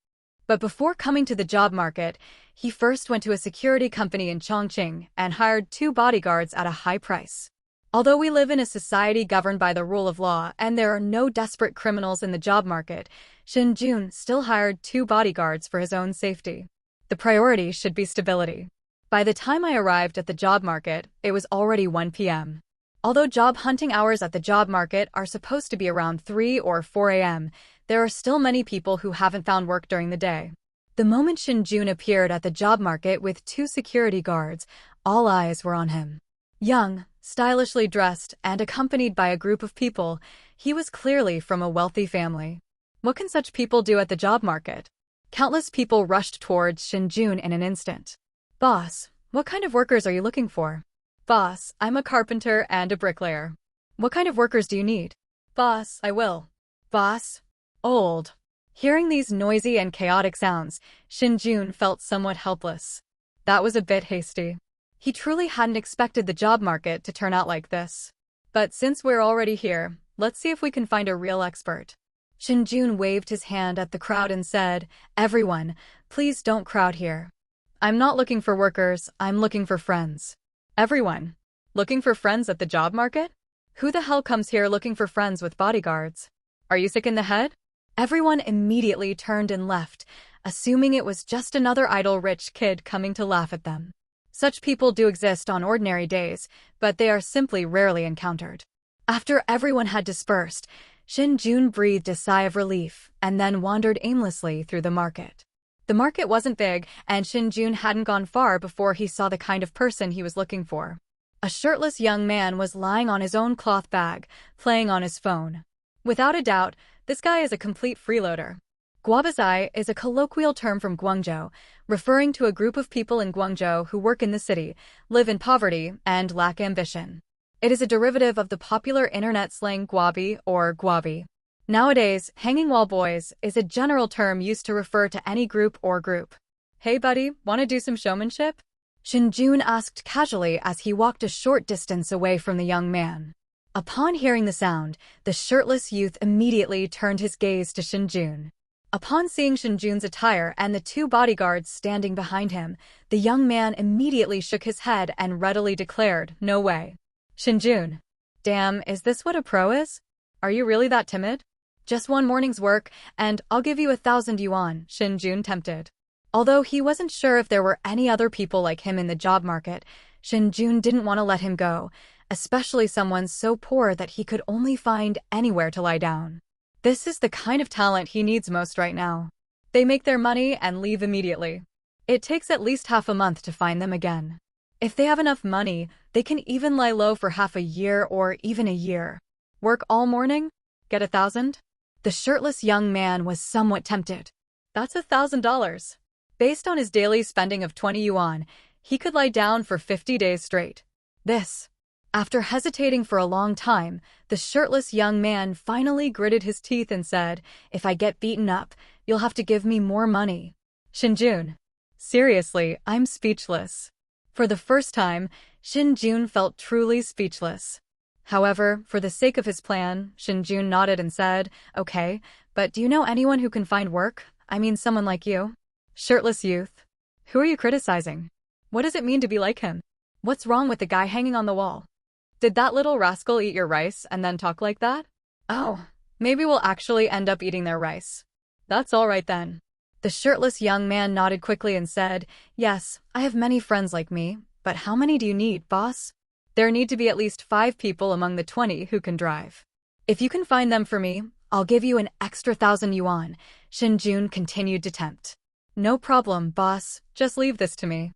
But before coming to the job market, he first went to a security company in Chongqing and hired 2 bodyguards at a high price. Although we live in a society governed by the rule of law and there are no desperate criminals in the job market, Shen Jun still hired 2 bodyguards for his own safety. The priority should be stability. By the time I arrived at the job market, it was already 1 p.m. Although job hunting hours at the job market are supposed to be around 3 or 4 a.m., there are still many people who haven't found work during the day. The moment Shen Jun appeared at the job market with two security guards, all eyes were on him. Young, stylishly dressed, and accompanied by a group of people, he was clearly from a wealthy family. What can such people do at the job market? Countless people rushed towards Shen Jun in an instant. Boss, what kind of workers are you looking for? Boss, I'm a carpenter and a bricklayer. What kind of workers do you need? Boss, I will. Boss? Old. Hearing these noisy and chaotic sounds, Shen Jun felt somewhat helpless. That was a bit hasty. He truly hadn't expected the job market to turn out like this. But since we're already here, let's see if we can find a real expert. Shen Jun waved his hand at the crowd and said, "Everyone, please don't crowd here. I'm not looking for workers, I'm looking for friends." Everyone? Looking for friends at the job market? Who the hell comes here looking for friends with bodyguards? Are you sick in the head? Everyone immediately turned and left, assuming it was just another idle rich kid coming to laugh at them. Such people do exist on ordinary days, but they are simply rarely encountered. After everyone had dispersed, Shen Jun breathed a sigh of relief and then wandered aimlessly through the market. The market wasn't big, and Shen Jun hadn't gone far before he saw the kind of person he was looking for. A shirtless young man was lying on his own cloth bag, playing on his phone. Without a doubt, this guy is a complete freeloader. Guabazai is a colloquial term from Guangzhou, referring to a group of people in Guangzhou who work in the city, live in poverty, and lack ambition. It is a derivative of the popular internet slang guabi or guabi. Nowadays, hanging wall boys is a general term used to refer to any group or group. "Hey buddy, wanna do some showmanship?" Shen Jun asked casually as he walked a short distance away from the young man. Upon hearing the sound, the shirtless youth immediately turned his gaze to Shen Jun. Upon seeing Shen Jun's attire and the two bodyguards standing behind him, the young man immediately shook his head and readily declared, "No way." "Shen Jun. Damn, is this what a pro is? Are you really that timid?" "Just one morning's work, and I'll give you 1,000 yuan, Shen Jun tempted. Although he wasn't sure if there were any other people like him in the job market, Shen Jun didn't want to let him go, especially someone so poor that he could only find anywhere to lie down. This is the kind of talent he needs most right now. They make their money and leave immediately. It takes at least half a month to find them again. If they have enough money, they can even lie low for half a year or even a year. Work all morning? Get 1,000? The shirtless young man was somewhat tempted. That's $1,000. Based on his daily spending of 20 yuan, he could lie down for 50 days straight. This. After hesitating for a long time, the shirtless young man finally gritted his teeth and said, "If I get beaten up, you'll have to give me more money." Shen Jun. Seriously, I'm speechless. For the first time, Shen Jun felt truly speechless. However, for the sake of his plan, Shen Jun nodded and said, "Okay, but do you know anyone who can find work? I mean someone like you?" Shirtless youth. Who are you criticizing? What does it mean to be like him? What's wrong with the guy hanging on the wall? Did that little rascal eat your rice and then talk like that? Oh, maybe we'll actually end up eating their rice. That's all right then. The shirtless young man nodded quickly and said, "Yes, I have many friends like me, but how many do you need, boss?" "There need to be at least 5 people among the 20 who can drive. If you can find them for me, I'll give you an extra 1,000 yuan, Shen Jun continued to tempt. "No problem, boss, just leave this to me.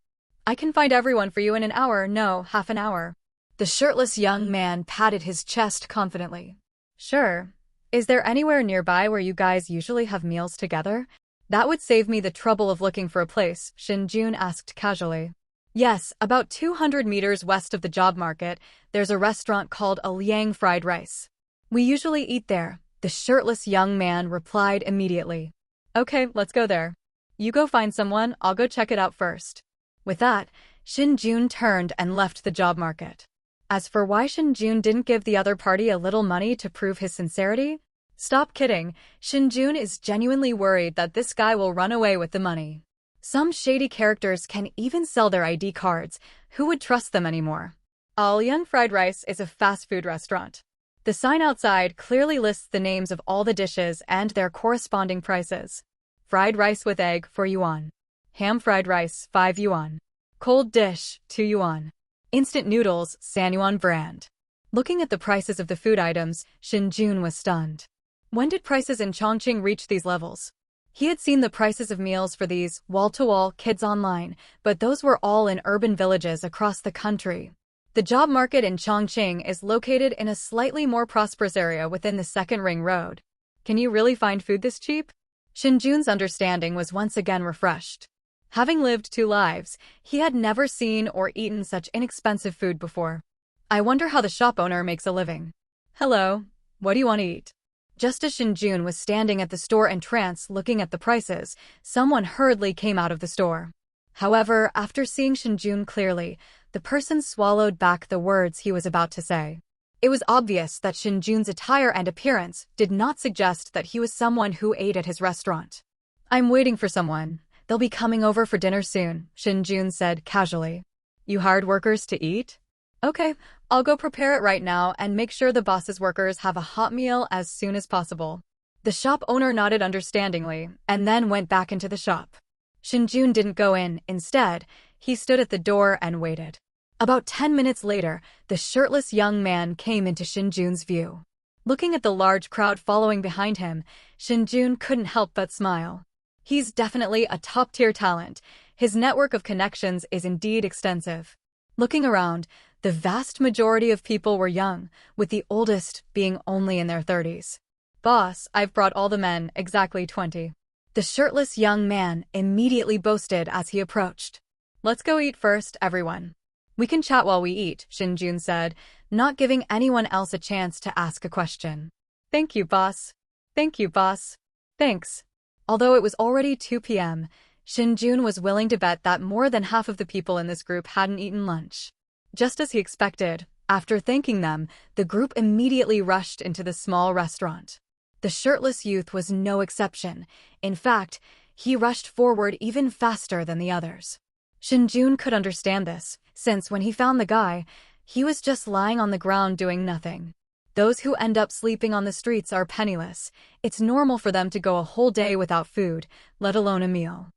I can find everyone for you in an hour, no, half an hour." The shirtless young man patted his chest confidently. "Sure. Is there anywhere nearby where you guys usually have meals together? That would save me the trouble of looking for a place," Shen Jun asked casually. "Yes, about 200 meters west of the job market, there's a restaurant called a Liang Fried Rice. We usually eat there," the shirtless young man replied immediately. "Okay, let's go there. You go find someone, I'll go check it out first." With that, Shen Jun turned and left the job market. As for why Shen Jun didn't give the other party a little money to prove his sincerity? Stop kidding, Shen Jun is genuinely worried that this guy will run away with the money. Some shady characters can even sell their ID cards. Who would trust them anymore? Liang Fried Rice is a fast food restaurant. The sign outside clearly lists the names of all the dishes and their corresponding prices. Fried rice with egg, 4 yuan. Ham fried rice, 5 yuan. Cold dish, 2 yuan. Instant noodles, San Yuan brand. Looking at the prices of the food items, Shen Jun was stunned. When did prices in Chongqing reach these levels? He had seen the prices of meals for these wall-to-wall kids online, but those were all in urban villages across the country. The job market in Chongqing is located in a slightly more prosperous area within the second ring road. Can you really find food this cheap? Shen Jun's understanding was once again refreshed. Having lived 2 lives, he had never seen or eaten such inexpensive food before. I wonder how the shop owner makes a living. Hello, what do you want to eat? Just as Shen Jun was standing at the store entrance looking at the prices, someone hurriedly came out of the store. However, after seeing Shen Jun clearly, the person swallowed back the words he was about to say. It was obvious that Shen Jun's attire and appearance did not suggest that he was someone who ate at his restaurant. I'm waiting for someone. They'll be coming over for dinner soon, Shen Jun said casually. You hired workers to eat? Okay, I'll go prepare it right now and make sure the boss's workers have a hot meal as soon as possible. The shop owner nodded understandingly and then went back into the shop. Shen Jun didn't go in. Instead, he stood at the door and waited. About 10 minutes later, the shirtless young man came into Shen Jun's view. Looking at the large crowd following behind him, Shen Jun couldn't help but smile. He's definitely a top-tier talent. His network of connections is indeed extensive. Looking around, the vast majority of people were young, with the oldest being only in their 30s. Boss, I've brought all the men, exactly 20. The shirtless young man immediately boasted as he approached. Let's go eat first, everyone. We can chat while we eat, Shen Jun said, not giving anyone else a chance to ask a question. Thank you, boss. Thank you, boss. Thanks. Although it was already 2 p.m., Shen Jun was willing to bet that more than half of the people in this group hadn't eaten lunch. Just as he expected, after thanking them, the group immediately rushed into the small restaurant. The shirtless youth was no exception. In fact, he rushed forward even faster than the others. Shen Jun could understand this, since when he found the guy, he was just lying on the ground doing nothing. Those who end up sleeping on the streets are penniless. It's normal for them to go a whole day without food, let alone a meal.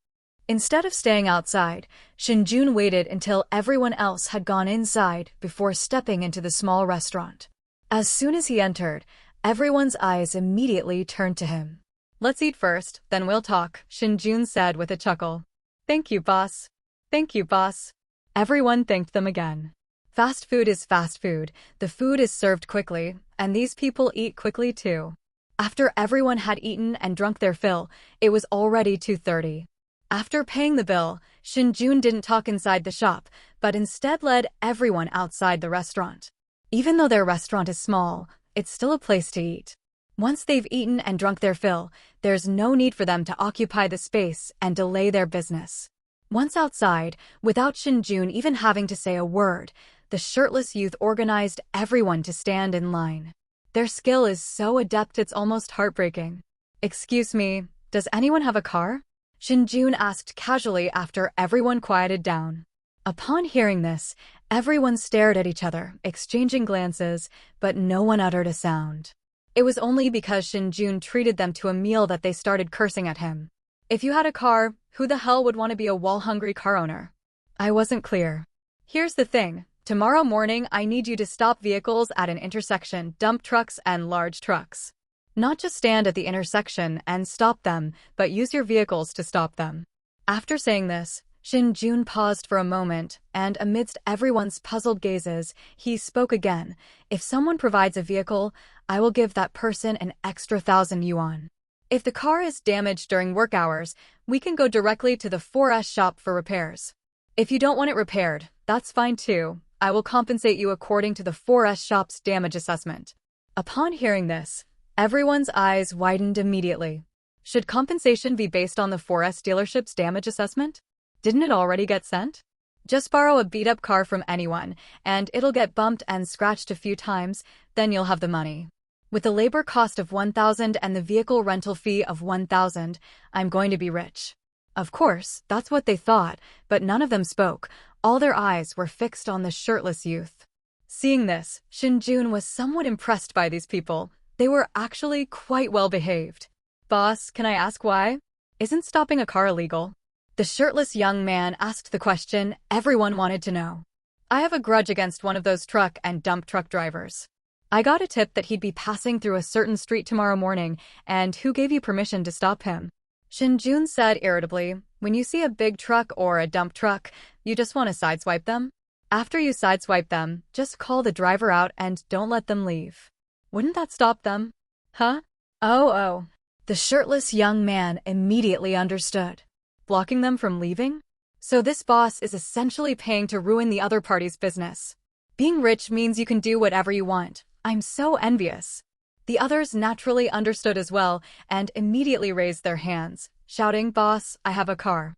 Instead of staying outside, Shen Jun waited until everyone else had gone inside before stepping into the small restaurant. As soon as he entered, everyone's eyes immediately turned to him. Let's eat first, then we'll talk, Shen Jun said with a chuckle. Thank you, boss. Thank you, boss. Everyone thanked them again. Fast food is fast food. The food is served quickly, and these people eat quickly too. After everyone had eaten and drunk their fill, it was already 2:30. After paying the bill, Shen Jun didn't talk inside the shop, but instead led everyone outside the restaurant. Even though their restaurant is small, it's still a place to eat. Once they've eaten and drunk their fill, there's no need for them to occupy the space and delay their business. Once outside, without Shen Jun even having to say a word, the shirtless youth organized everyone to stand in line. Their skill is so adept it's almost heartbreaking. Excuse me, does anyone have a car? Shen Jun asked casually after everyone quieted down. Upon hearing this, everyone stared at each other, exchanging glances, but no one uttered a sound. It was only because Shen Jun treated them to a meal that they started cursing at him. If you had a car, who the hell would want to be a wall-hungry car owner? I wasn't clear. Here's the thing. Tomorrow morning, I need you to stop vehicles at an intersection, dump trucks and large trucks. Not just stand at the intersection and stop them, but use your vehicles to stop them. After saying this, Shen Jun paused for a moment, and amidst everyone's puzzled gazes, he spoke again. If someone provides a vehicle, I will give that person an extra 1,000 yuan. If the car is damaged during work hours, we can go directly to the 4S shop for repairs. If you don't want it repaired, that's fine too. I will compensate you according to the 4S shop's damage assessment. Upon hearing this, everyone's eyes widened immediately. Should compensation be based on the 4S dealership's damage assessment? Didn't it already get sent? Just borrow a beat-up car from anyone, and it'll get bumped and scratched a few times, then you'll have the money. With the labor cost of 1,000 and the vehicle rental fee of 1,000, I'm going to be rich. Of course, that's what they thought, but none of them spoke. All their eyes were fixed on the shirtless youth. Seeing this, Shen Jun was somewhat impressed by these people. They were actually quite well behaved. Boss, can I ask why? Isn't stopping a car illegal? The shirtless young man asked the question everyone wanted to know. I have a grudge against one of those truck and dump truck drivers. I got a tip that he'd be passing through a certain street tomorrow morning, and who gave you permission to stop him? Shen Jun said irritably. When you see a big truck or a dump truck, you just want to sideswipe them? After you sideswipe them, just call the driver out and don't let them leave. Wouldn't that stop them? Huh? Oh. The shirtless young man immediately understood. Blocking them from leaving? So this boss is essentially paying to ruin the other party's business. Being rich means you can do whatever you want. I'm so envious. The others naturally understood as well and immediately raised their hands, shouting, "Boss, I have a car.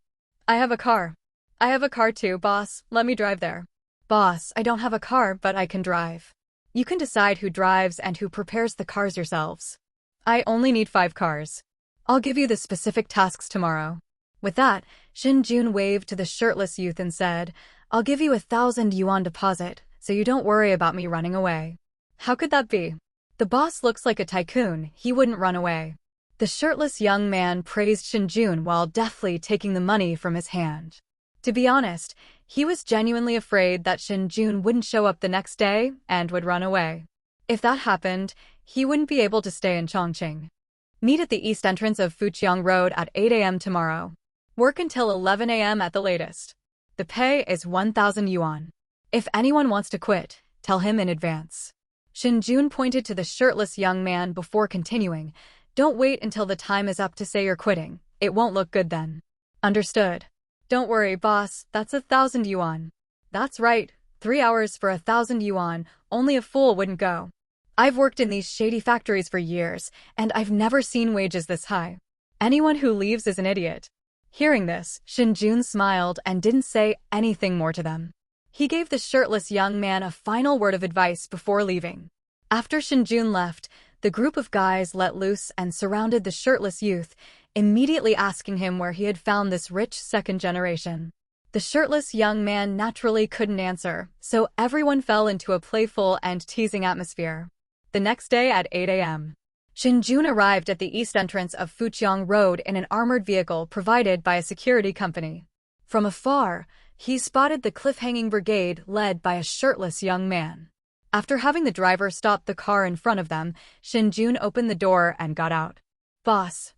I have a car. I have a car too, boss. Let me drive there." "Boss, I don't have a car, but I can drive." "You can decide who drives and who prepares the cars yourselves. I only need 5 cars. I'll give you the specific tasks tomorrow." With that, Shen Jun waved to the shirtless youth and said, "I'll give you 1,000 yuan deposit, so you don't worry about me running away." How could that be? The boss looks like a tycoon, he wouldn't run away. The shirtless young man praised Shen Jun while deftly taking the money from his hand. To be honest, he was genuinely afraid that Shen Jun wouldn't show up the next day and would run away. If that happened, he wouldn't be able to stay in Chongqing. Meet at the east entrance of Fuqiang Road at 8 a.m. tomorrow. Work until 11 a.m. at the latest. The pay is 1,000 yuan. If anyone wants to quit, tell him in advance. Shen Jun pointed to the shirtless young man before continuing, "Don't wait until the time is up to say you're quitting. It won't look good then." Understood. "Don't worry, boss, that's 1,000 yuan. That's right, 3 hours for 1,000 yuan, only a fool wouldn't go. I've worked in these shady factories for years, and I've never seen wages this high. Anyone who leaves is an idiot." Hearing this, Shen Jun smiled and didn't say anything more to them. He gave the shirtless young man a final word of advice before leaving. After Shen Jun left, the group of guys let loose and surrounded the shirtless youth, immediately asking him where he had found this rich second generation. The shirtless young man naturally couldn't answer, so everyone fell into a playful and teasing atmosphere. The next day at 8 a.m., Shen Jun arrived at the east entrance of Fuqiang Road in an armored vehicle provided by a security company. From afar, he spotted the cliff-hanging brigade led by a shirtless young man. After having the driver stop the car in front of them, Shen Jun opened the door and got out. Boss.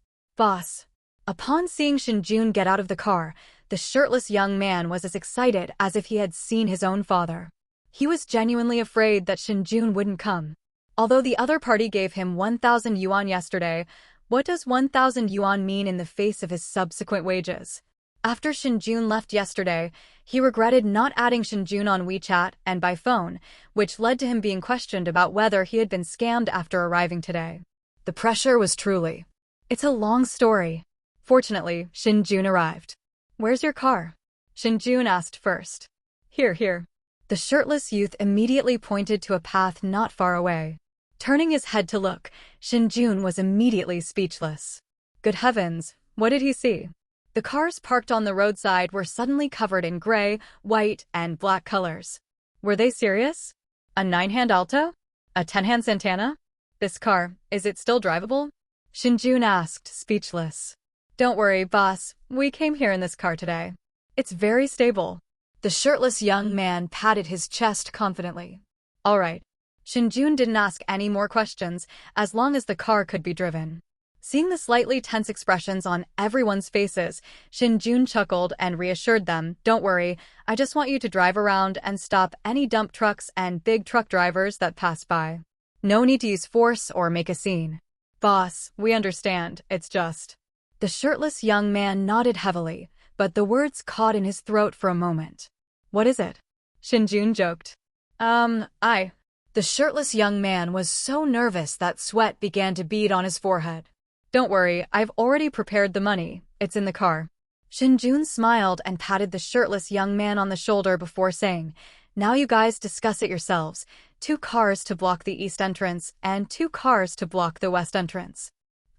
Upon seeing Shen Jun get out of the car, the shirtless young man was as excited as if he had seen his own father. He was genuinely afraid that Shen Jun wouldn't come. Although the other party gave him 1,000 yuan yesterday, what does 1,000 yuan mean in the face of his subsequent wages? After Shen Jun left yesterday, he regretted not adding Shen Jun on WeChat and by phone, which led to him being questioned about whether he had been scammed after arriving today. The pressure was truly. It's a long story. Fortunately, Shen Jun arrived. "Where's your car?" Shen Jun asked first. Here. The shirtless youth immediately pointed to a path not far away. Turning his head to look, Shen Jun was immediately speechless. Good heavens, what did he see? The cars parked on the roadside were suddenly covered in gray, white, and black colors. Were they serious? A 9-hand Alto? A 10-hand Santana? This car, is it still drivable? Shen Jun asked, speechless. "Don't worry, boss, we came here in this car today. It's very stable." The shirtless young man patted his chest confidently. All right. Shen Jun didn't ask any more questions as long as the car could be driven. Seeing the slightly tense expressions on everyone's faces, Shen Jun chuckled and reassured them, "Don't worry, I just want you to drive around and stop any dump trucks and big truck drivers that pass by. No need to use force or make a scene." "Boss, we understand, it's just..." The shirtless young man nodded heavily, but the words caught in his throat for a moment. "What is it?" Shen Jun joked. The shirtless young man was so nervous that sweat began to bead on his forehead. "Don't worry, I've already prepared the money. It's in the car." Shen Jun smiled and patted the shirtless young man on the shoulder before saying, "Now you guys discuss it yourselves. 2 cars to block the east entrance and 2 cars to block the west entrance.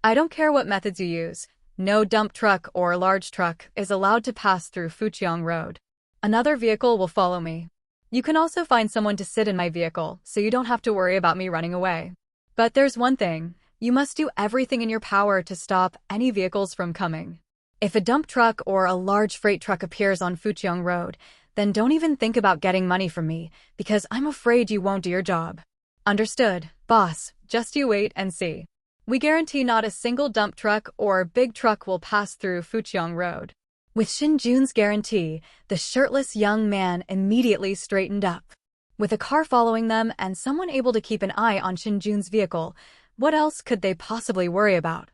I don't care what methods you use. No dump truck or large truck is allowed to pass through Fuqiang Road. Another vehicle will follow me. You can also find someone to sit in my vehicle, so you don't have to worry about me running away. But there's one thing, you must do everything in your power to stop any vehicles from coming. If a dump truck or a large freight truck appears on Fuqiang Road, then don't even think about getting money from me, because I'm afraid you won't do your job." "Understood, boss, just you wait and see." We guarantee not a single dump truck or big truck will pass through Fuqiang Road. With Shen Jun's guarantee, the shirtless young man immediately straightened up. With a car following them and someone able to keep an eye on Shen Jun's vehicle, what else could they possibly worry about?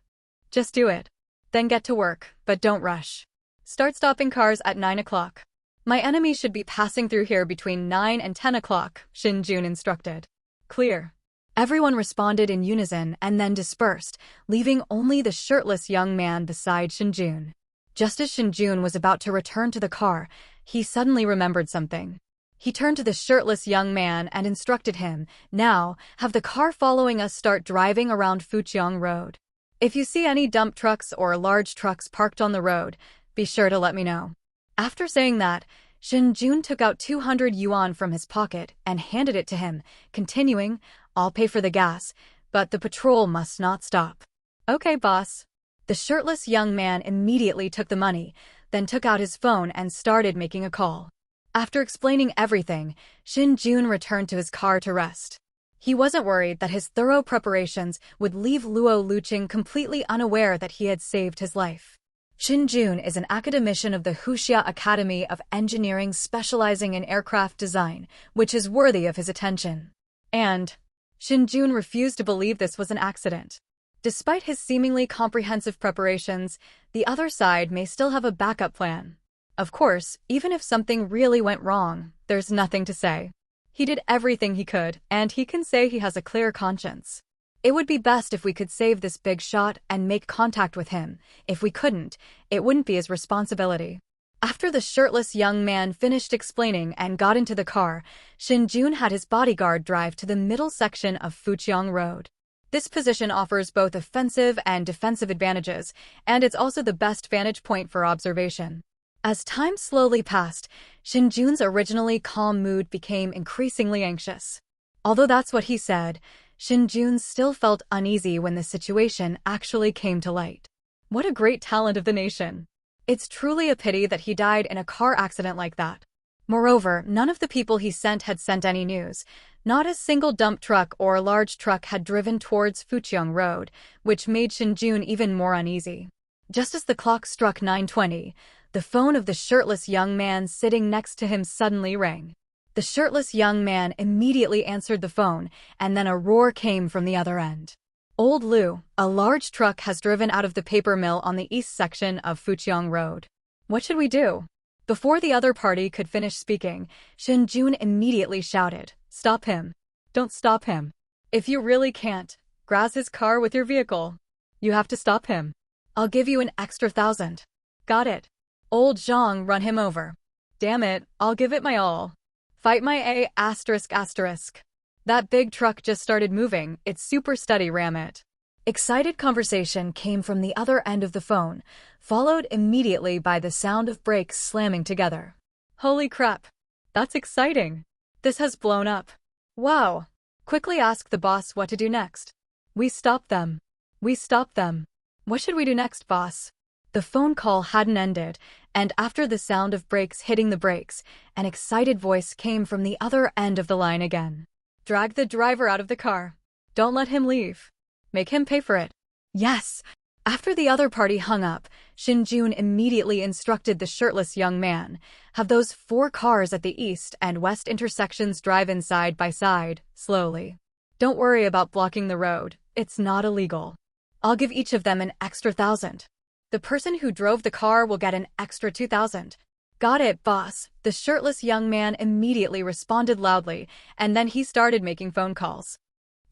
Just do it. Then get to work, but don't rush. Start stopping cars at 9 o'clock. My enemy should be passing through here between 9 and 10 o'clock, Shen Jun instructed. Clear. Everyone responded in unison and then dispersed, leaving only the shirtless young man beside Shen Jun. Just as Shen Jun was about to return to the car, he suddenly remembered something. He turned to the shirtless young man and instructed him, "Now, have the car following us start driving around Fuqiang Road. If you see any dump trucks or large trucks parked on the road, be sure to let me know." After saying that, Shen Jun took out 200 yuan from his pocket and handed it to him, continuing, "I'll pay for the gas, but the patrol must not stop." "Okay, boss." The shirtless young man immediately took the money, then took out his phone and started making a call. After explaining everything, Shen Jun returned to his car to rest. He wasn't worried that his thorough preparations would leave Luo Luqing completely unaware that he had saved his life. Shen Jun is an academician of the Huxia Academy of Engineering specializing in aircraft design, which is worthy of his attention. And Shen Jun refused to believe this was an accident. Despite his seemingly comprehensive preparations, the other side may still have a backup plan. Of course, even if something really went wrong, there's nothing to say. He did everything he could, and he can say he has a clear conscience. It would be best if we could save this big shot and make contact with him. If we couldn't, it wouldn't be his responsibility. After the shirtless young man finished explaining and got into the car, Shen Jun had his bodyguard drive to the middle section of Fuqiang Road. This position offers both offensive and defensive advantages, and it's also the best vantage point for observation. As time slowly passed, Shen Jun's originally calm mood became increasingly anxious. Although that's what he said, Shen Jun still felt uneasy when the situation actually came to light. What a great talent of the nation! It's truly a pity that he died in a car accident like that. Moreover, none of the people he sent had sent any news. Not a single dump truck or large truck had driven towards Fuqiang Road, which made Shen Jun even more uneasy. Just as the clock struck 9:20, the phone of the shirtless young man sitting next to him suddenly rang. The shirtless young man immediately answered the phone, and then a roar came from the other end. "Old Lu, a large truck has driven out of the paper mill on the east section of Fuqiang Road. What should we do?" Before the other party could finish speaking, Shen Jun immediately shouted, "Stop him. Don't stop him. If you really can't, graze his car with your vehicle. You have to stop him. I'll give you an extra 1,000. Got it. Old Zhang, run him over. Damn it, I'll give it my all. Fight my A*****. That big truck just started moving, it's super steady, ram it." Excited conversation came from the other end of the phone, followed immediately by the sound of brakes slamming together. "Holy crap! That's exciting! This has blown up. Wow! Quickly ask the boss what to do next." We stop them. We stop them. What should we do next, boss?" The phone call hadn't ended, and after the sound of brakes hitting the brakes, an excited voice came from the other end of the line again. "Drag the driver out of the car. Don't let him leave. Make him pay for it." "Yes." After the other party hung up, Shen Jun immediately instructed the shirtless young man, "Have those 4 cars at the east and west intersections drive in side by side, slowly. Don't worry about blocking the road, it's not illegal. I'll give each of them an extra 1,000. The person who drove the car will get an extra 2,000. "Got it, boss." The shirtless young man immediately responded loudly, and then he started making phone calls.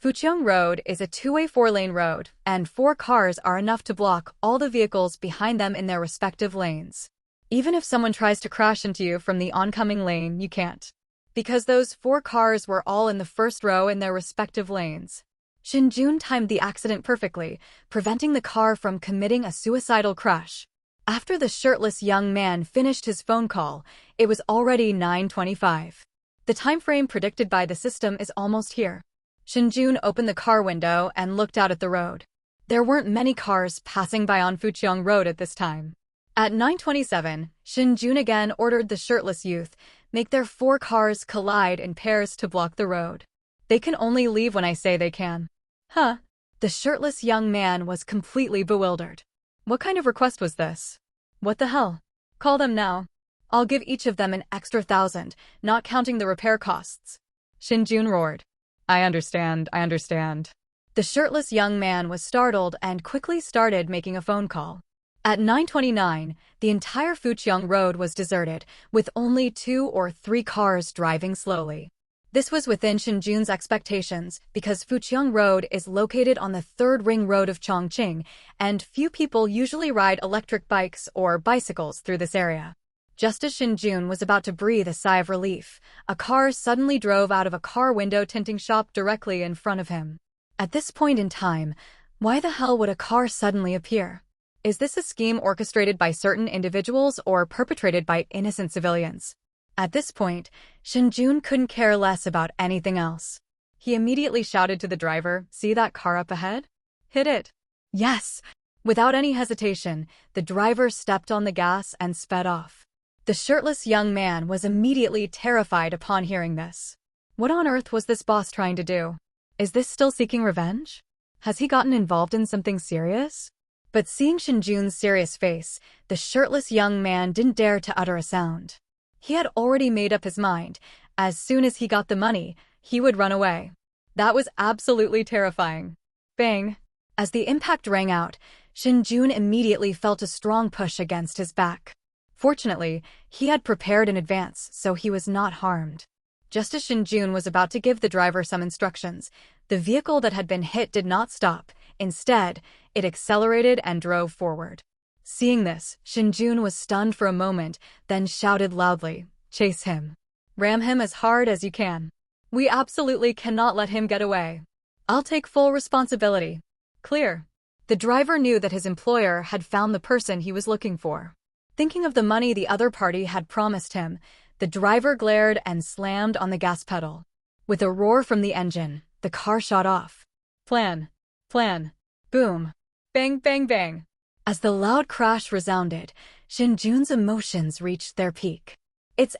Fuqiang Road is a 2-way 4-lane road, and 4 cars are enough to block all the vehicles behind them in their respective lanes. Even if someone tries to crash into you from the oncoming lane, you can't. Because those 4 cars were all in the first row in their respective lanes. Shen Jun timed the accident perfectly, preventing the car from committing a suicidal crash. After the shirtless young man finished his phone call, it was already 9:25. The time frame predicted by the system is almost here. Shen Jun opened the car window and looked out at the road. There weren't many cars passing by on Fuqiang Road at this time. At 9:27, Shen Jun again ordered the shirtless youth, "Make their 4 cars collide in pairs to block the road. They can only leave when I say they can." "Huh?" The The shirtless young man was completely bewildered. What kind of request was this? What the hell? Call them now. I'll give each of them an extra 1,000, not counting the repair costs. Shen Jun roared. I understand. The shirtless young man was startled and quickly started making a phone call. At 9:29, the entire Fuqiang Road was deserted, with only 2 or 3 cars driving slowly. This was within Shen Jun's expectations because Fuqiang Road is located on the 3rd ring road of Chongqing, and few people usually ride electric bikes or bicycles through this area. Just as Shen Jun was about to breathe a sigh of relief, a car suddenly drove out of a car window tinting shop directly in front of him. At this point in time, why the hell would a car suddenly appear? Is this a scheme orchestrated by certain individuals or perpetrated by innocent civilians? At this point, Shen Jun couldn't care less about anything else. He immediately shouted to the driver, "See that car up ahead? Hit it." Yes. Without any hesitation, the driver stepped on the gas and sped off. The shirtless young man was immediately terrified upon hearing this. What on earth was this boss trying to do? Is this still seeking revenge? Has he gotten involved in something serious? But seeing Shen Jun's serious face, the shirtless young man didn't dare to utter a sound. He had already made up his mind. As soon as he got the money, he would run away. That was absolutely terrifying. Bang! As the impact rang out, Shen Jun immediately felt a strong push against his back. Fortunately, he had prepared in advance, so he was not harmed. Just as Shen Jun was about to give the driver some instructions, the vehicle that had been hit did not stop. Instead, it accelerated and drove forward. Seeing this, Shen Jun was stunned for a moment, then shouted loudly, "Chase him. Ram him as hard as you can. We absolutely cannot let him get away. I'll take full responsibility." Clear. The driver knew that his employer had found the person he was looking for. Thinking of the money the other party had promised him, the driver glared and slammed on the gas pedal. With a roar from the engine, the car shot off. Plan. Boom. Bang, bang, bang. As the loud crash resounded, Shen Jun's emotions reached their peak. It's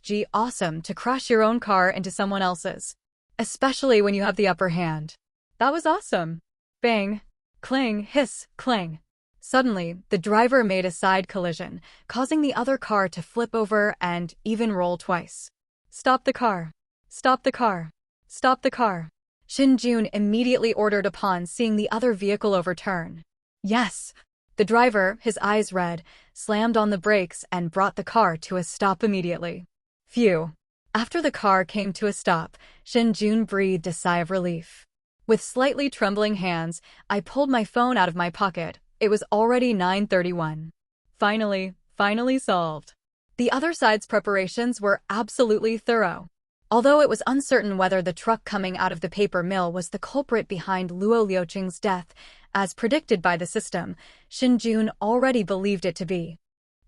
G awesome to crash your own car into someone else's. Especially when you have the upper hand. That was awesome. Bang. Clang, hiss, clang. Suddenly, the driver made a side collision, causing the other car to flip over and even roll twice. Stop the car. Stop the car. Stop the car. Shen Jun immediately ordered upon seeing the other vehicle overturn. Yes. The driver, his eyes red, slammed on the brakes and brought the car to a stop immediately. Phew. After the car came to a stop, Shen Jun breathed a sigh of relief. With slightly trembling hands, I pulled my phone out of my pocket. It was already 9:31. Finally solved. The other side's preparations were absolutely thorough. Although it was uncertain whether the truck coming out of the paper mill was the culprit behind Luo Liuqing's death, as predicted by the system, Shen Jun already believed it to be.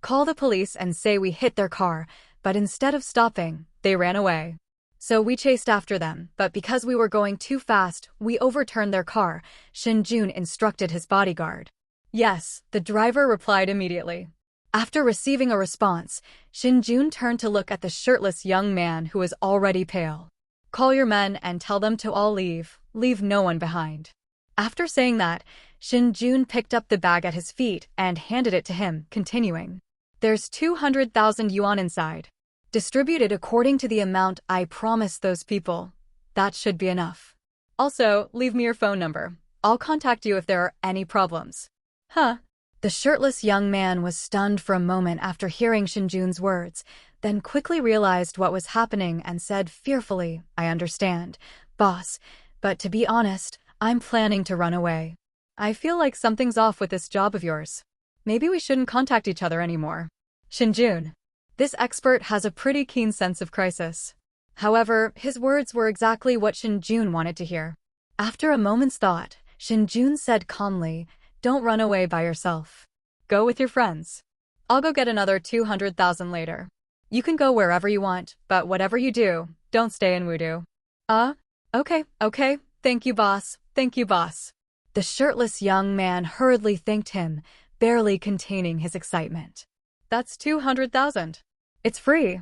Call the police and say we hit their car, but instead of stopping, they ran away. So we chased after them, but because we were going too fast, we overturned their car, Shen Jun instructed his bodyguard. Yes, the driver replied immediately. After receiving a response, Shen Jun turned to look at the shirtless young man who was already pale. Call your men and tell them to all leave no one behind. After saying that, Shen Jun picked up the bag at his feet and handed it to him, continuing. There's 200,000 yuan inside. Distributed according to the amount I promised those people. That should be enough. Also, leave me your phone number. I'll contact you if there are any problems. Huh? The shirtless young man was stunned for a moment after hearing Shen Jun's words, then quickly realized what was happening and said fearfully, I understand, boss, but to be honest, I'm planning to run away. I feel like something's off with this job of yours. Maybe we shouldn't contact each other anymore. Shen Jun. This expert has a pretty keen sense of crisis. However, his words were exactly what Shen Jun wanted to hear. After a moment's thought, Shen Jun said calmly, Don't run away by yourself. Go with your friends. I'll go get another 200,000 later. You can go wherever you want, but whatever you do, don't stay in Wudu. Okay. Thank you, boss. The shirtless young man hurriedly thanked him, barely containing his excitement. That's 200,000. It's free.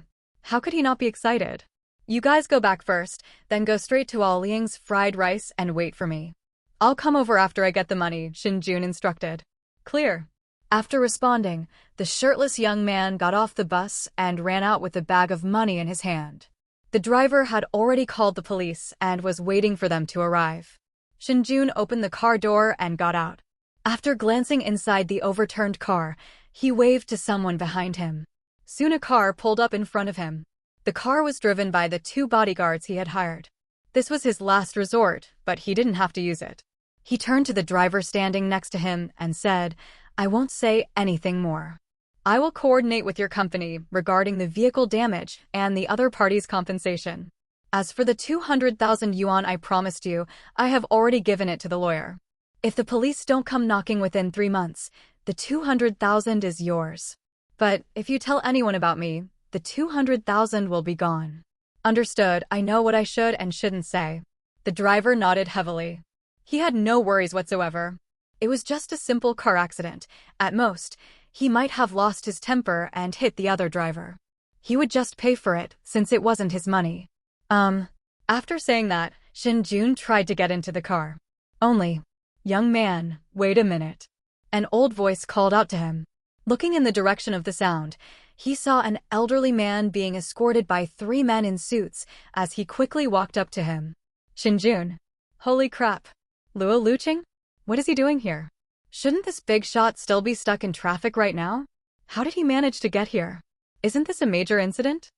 How could he not be excited? You guys go back first, then go straight to All Liang's fried rice and wait for me. I'll come over after I get the money, Shen Jun instructed. Clear. After responding, the shirtless young man got off the bus and ran out with a bag of money in his hand. The driver had already called the police and was waiting for them to arrive. Shen Jun opened the car door and got out. After glancing inside the overturned car, he waved to someone behind him. Soon a car pulled up in front of him. The car was driven by the 2 bodyguards he had hired. This was his last resort, but he didn't have to use it. He turned to the driver standing next to him and said, "I won't say anything more. I will coordinate with your company regarding the vehicle damage and the other party's compensation. As for the 200,000 yuan I promised you, I have already given it to the lawyer. If the police don't come knocking within 3 months, the 200,000 is yours. But if you tell anyone about me, the 200,000 will be gone." Understood, I know what I should and shouldn't say. The driver nodded heavily. He had no worries whatsoever. It was just a simple car accident. At most, he might have lost his temper and hit the other driver. He would just pay for it, since it wasn't his money. After saying that, Shen Jun tried to get into the car. Only, "Young man, wait a minute." An old voice called out to him. Looking in the direction of the sound, he saw an elderly man being escorted by 3 men in suits as he quickly walked up to him. Shen Jun. Holy crap. Luo Luqing? What is he doing here? Shouldn't this big shot still be stuck in traffic right now? How did he manage to get here? Isn't this a major incident?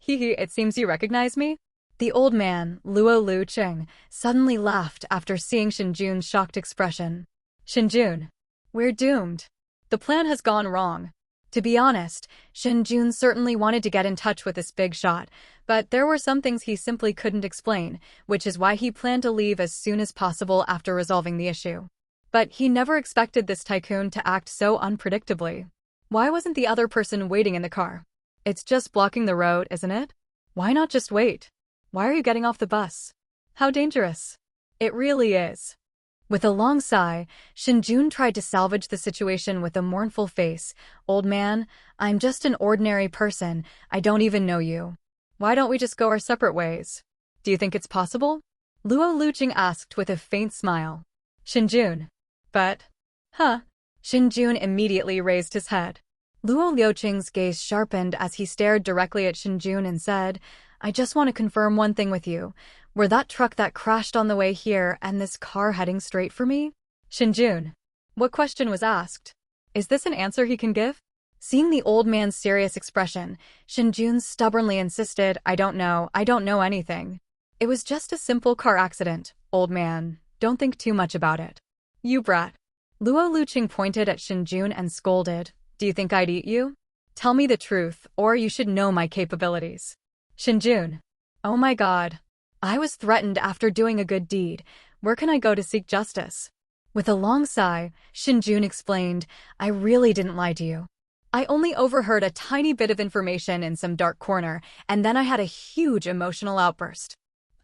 It seems you recognize me? The old man, Luo Luqing, suddenly laughed after seeing Shen Jun's shocked expression. Shen Jun. We're doomed. The plan has gone wrong. To be honest, Shen Jun certainly wanted to get in touch with this big shot, but there were some things he simply couldn't explain, which is why he planned to leave as soon as possible after resolving the issue. But he never expected this tycoon to act so unpredictably. Why wasn't the other person waiting in the car? It's just blocking the road, isn't it? Why not just wait? Why are you getting off the bus? How dangerous. It really is. With a long sigh, Shen Jun tried to salvage the situation with a mournful face. Old man, I'm just an ordinary person. I don't even know you. Why don't we just go our separate ways? Do you think it's possible? Luo Luqing asked with a faint smile. Shen Jun. But, Shen Jun immediately raised his head. Luo Luqing's gaze sharpened as he stared directly at Shen Jun and said, I just want to confirm one thing with you. Were that truck that crashed on the way here and this car heading straight for me? Shen Jun. What question was asked? Is this an answer he can give? Seeing the old man's serious expression, Shen Jun stubbornly insisted, I don't know anything. It was just a simple car accident, old man. Don't think too much about it. You brat. Luo Luqing pointed at Shen Jun and scolded, Do you think I'd eat you? Tell me the truth, or you should know my capabilities. Shen Jun. Oh my god. I was threatened after doing a good deed. Where can I go to seek justice? With a long sigh, Shen Jun explained, I really didn't lie to you. I only overheard a tiny bit of information in some dark corner, and then I had a huge emotional outburst.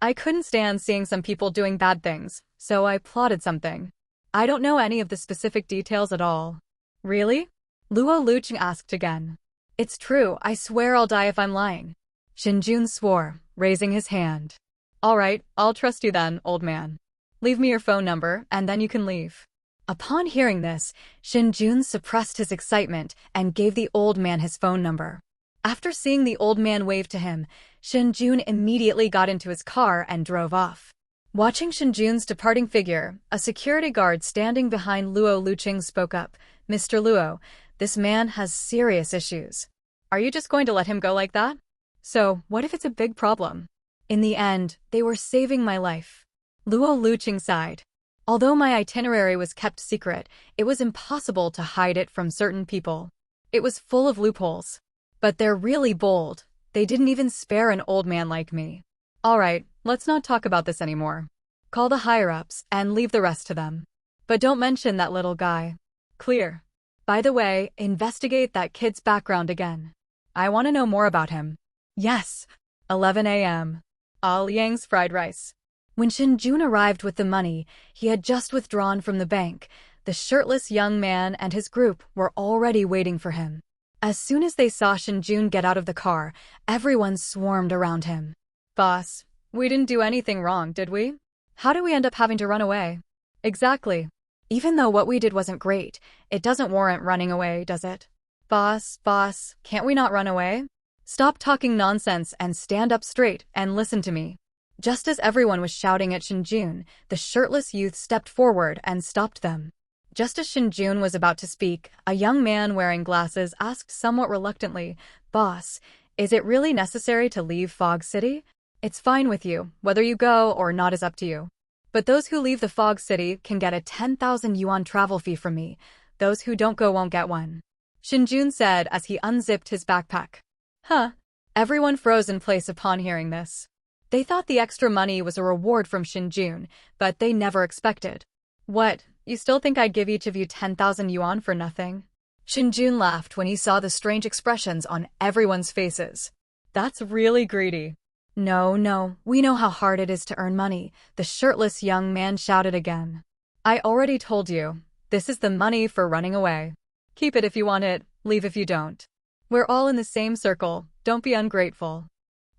I couldn't stand seeing some people doing bad things, so I plotted something. I don't know any of the specific details at all. Really? Luo Luqing asked again. It's true, I swear I'll die if I'm lying. Shen Jun swore, raising his hand. All right, I'll trust you then, old man. Leave me your phone number, and then you can leave. Upon hearing this, Shen Jun suppressed his excitement and gave the old man his phone number. After seeing the old man wave to him, Shen Jun immediately got into his car and drove off. Watching Shen Jun's departing figure, a security guard standing behind Luo Luqing spoke up, Mr. Luo, this man has serious issues. Are you just going to let him go like that? So, what if it's a big problem? In the end, they were saving my life. Luo Luqing sighed. Although my itinerary was kept secret, it was impossible to hide it from certain people. It was full of loopholes. But they're really bold. They didn't even spare an old man like me. All right, let's not talk about this anymore. Call the higher-ups and leave the rest to them. But don't mention that little guy. Clear. By the way, investigate that kid's background again. I want to know more about him. Yes. 11 a.m. All Liang's fried rice. When Shen Jun arrived with the money he had just withdrawn from the bank, the shirtless young man and his group were already waiting for him. As soon as they saw Shen Jun get out of the car, everyone swarmed around him. Boss, we didn't do anything wrong, did we? How did we end up having to run away? Exactly. Even though what we did wasn't great, it doesn't warrant running away, does it? Boss, can't we not run away? Stop talking nonsense and stand up straight and listen to me. Just as everyone was shouting at Shen Jun, the shirtless youth stepped forward and stopped them. Just as Shen Jun was about to speak, a young man wearing glasses asked somewhat reluctantly, "Boss, is it really necessary to leave Fog City? It's fine with you, whether you go or not is up to you. But those who leave the Fog City can get a 10,000 yuan travel fee from me. Those who don't go won't get one," Shen Jun said as he unzipped his backpack. Huh. Everyone froze in place upon hearing this. They thought the extra money was a reward from Shen Jun, but they never expected. What, you still think I'd give each of you 10,000 yuan for nothing? Shen Jun laughed when he saw the strange expressions on everyone's faces. That's really greedy. No, we know how hard it is to earn money, the shirtless young man shouted again. I already told you, this is the money for running away. Keep it if you want it, leave if you don't. We're all in the same circle, don't be ungrateful.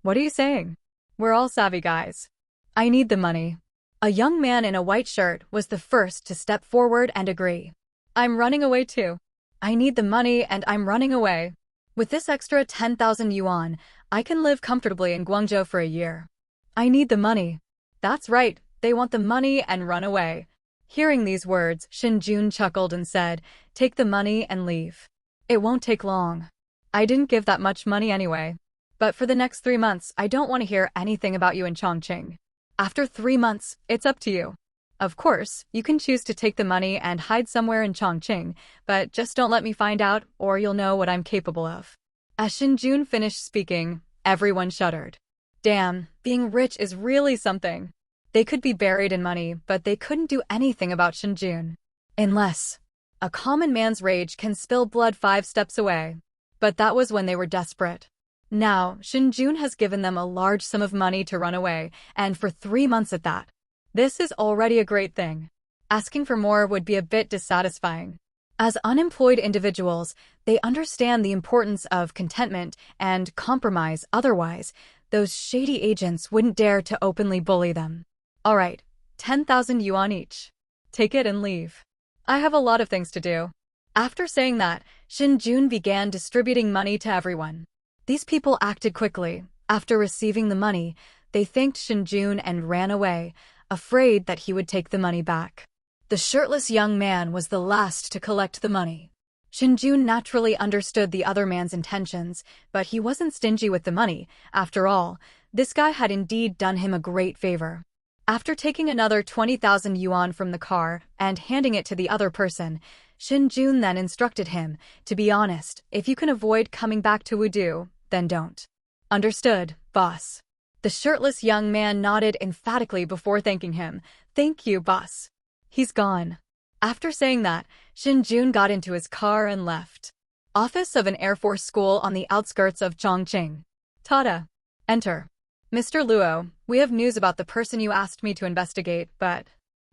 What are you saying? We're all savvy guys. I need the money. A young man in a white shirt was the first to step forward and agree. I'm running away too. I need the money and I'm running away. With this extra 10,000 yuan, I can live comfortably in Guangzhou for a year. I need the money. That's right, they want the money and run away. Hearing these words, Shen Jun chuckled and said, "Take the money and leave. It won't take long. I didn't give that much money anyway. But for the next 3 months, I don't want to hear anything about you in Chongqing. After 3 months, it's up to you. Of course, you can choose to take the money and hide somewhere in Chongqing, but just don't let me find out or you'll know what I'm capable of." As Shen Jun finished speaking, everyone shuddered. Damn, being rich is really something. They could be buried in money, but they couldn't do anything about Shen Jun. Unless a common man's rage can spill blood 5 steps away. But that was when they were desperate. Now, Shen Jun has given them a large sum of money to run away, and for 3 months at that. This is already a great thing. Asking for more would be a bit dissatisfying. As unemployed individuals, they understand the importance of contentment and compromise. Otherwise, those shady agents wouldn't dare to openly bully them. All right, 10,000 yuan each. Take it and leave. I have a lot of things to do. After saying that, Shen Jun began distributing money to everyone. These people acted quickly. After receiving the money, they thanked Shen Jun and ran away, afraid that he would take the money back. The shirtless young man was the last to collect the money. Shen Jun naturally understood the other man's intentions, but he wasn't stingy with the money. After all, this guy had indeed done him a great favor. After taking another 20,000 yuan from the car and handing it to the other person, Shen Jun then instructed him, "To be honest, if you can avoid coming back to Wudu, then don't." "Understood, boss." The shirtless young man nodded emphatically before thanking him. "Thank you, boss." He's gone. After saying that, Shen Jun got into his car and left. Office of an Air Force school on the outskirts of Chongqing. Tada. Enter. Mr. Luo, we have news about the person you asked me to investigate, but...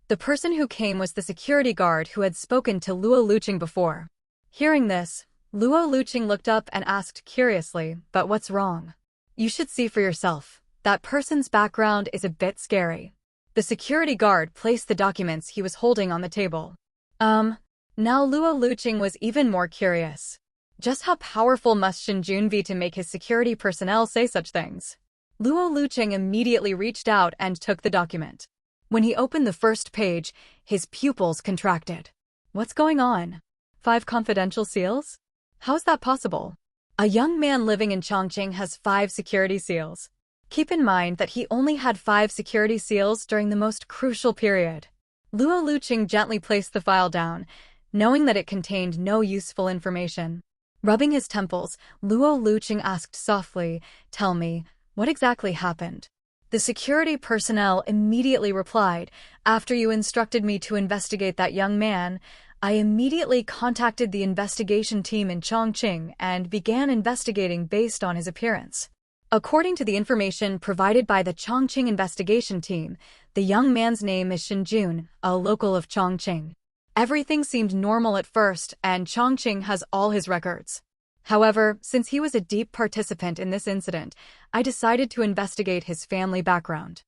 The person who came was the security guard who had spoken to Luo Luqing before. Hearing this, Luo Luqing looked up and asked curiously, "But what's wrong?" "You should see for yourself. That person's background is a bit scary." The security guard placed the documents he was holding on the table. Now Luo Luqing was even more curious. Just how powerful must Shen Jun be to make his security personnel say such things? Luo Luqing immediately reached out and took the document. When he opened the first page, his pupils contracted. What's going on? 5 confidential seals? How's that possible? A young man living in Chongqing has 5 security seals. Keep in mind that he only had 5 security seals during the most crucial period. Luo Luqing gently placed the file down, knowing that it contained no useful information. Rubbing his temples, Luo Luqing asked softly, "Tell me, what exactly happened?" The security personnel immediately replied, "After you instructed me to investigate that young man, I immediately contacted the investigation team in Chongqing and began investigating based on his appearance. According to the information provided by the Chongqing investigation team, the young man's name is Shen Jun, a local of Chongqing. Everything seemed normal at first, and Chongqing has all his records. However, since he was a deep participant in this incident, I decided to investigate his family background.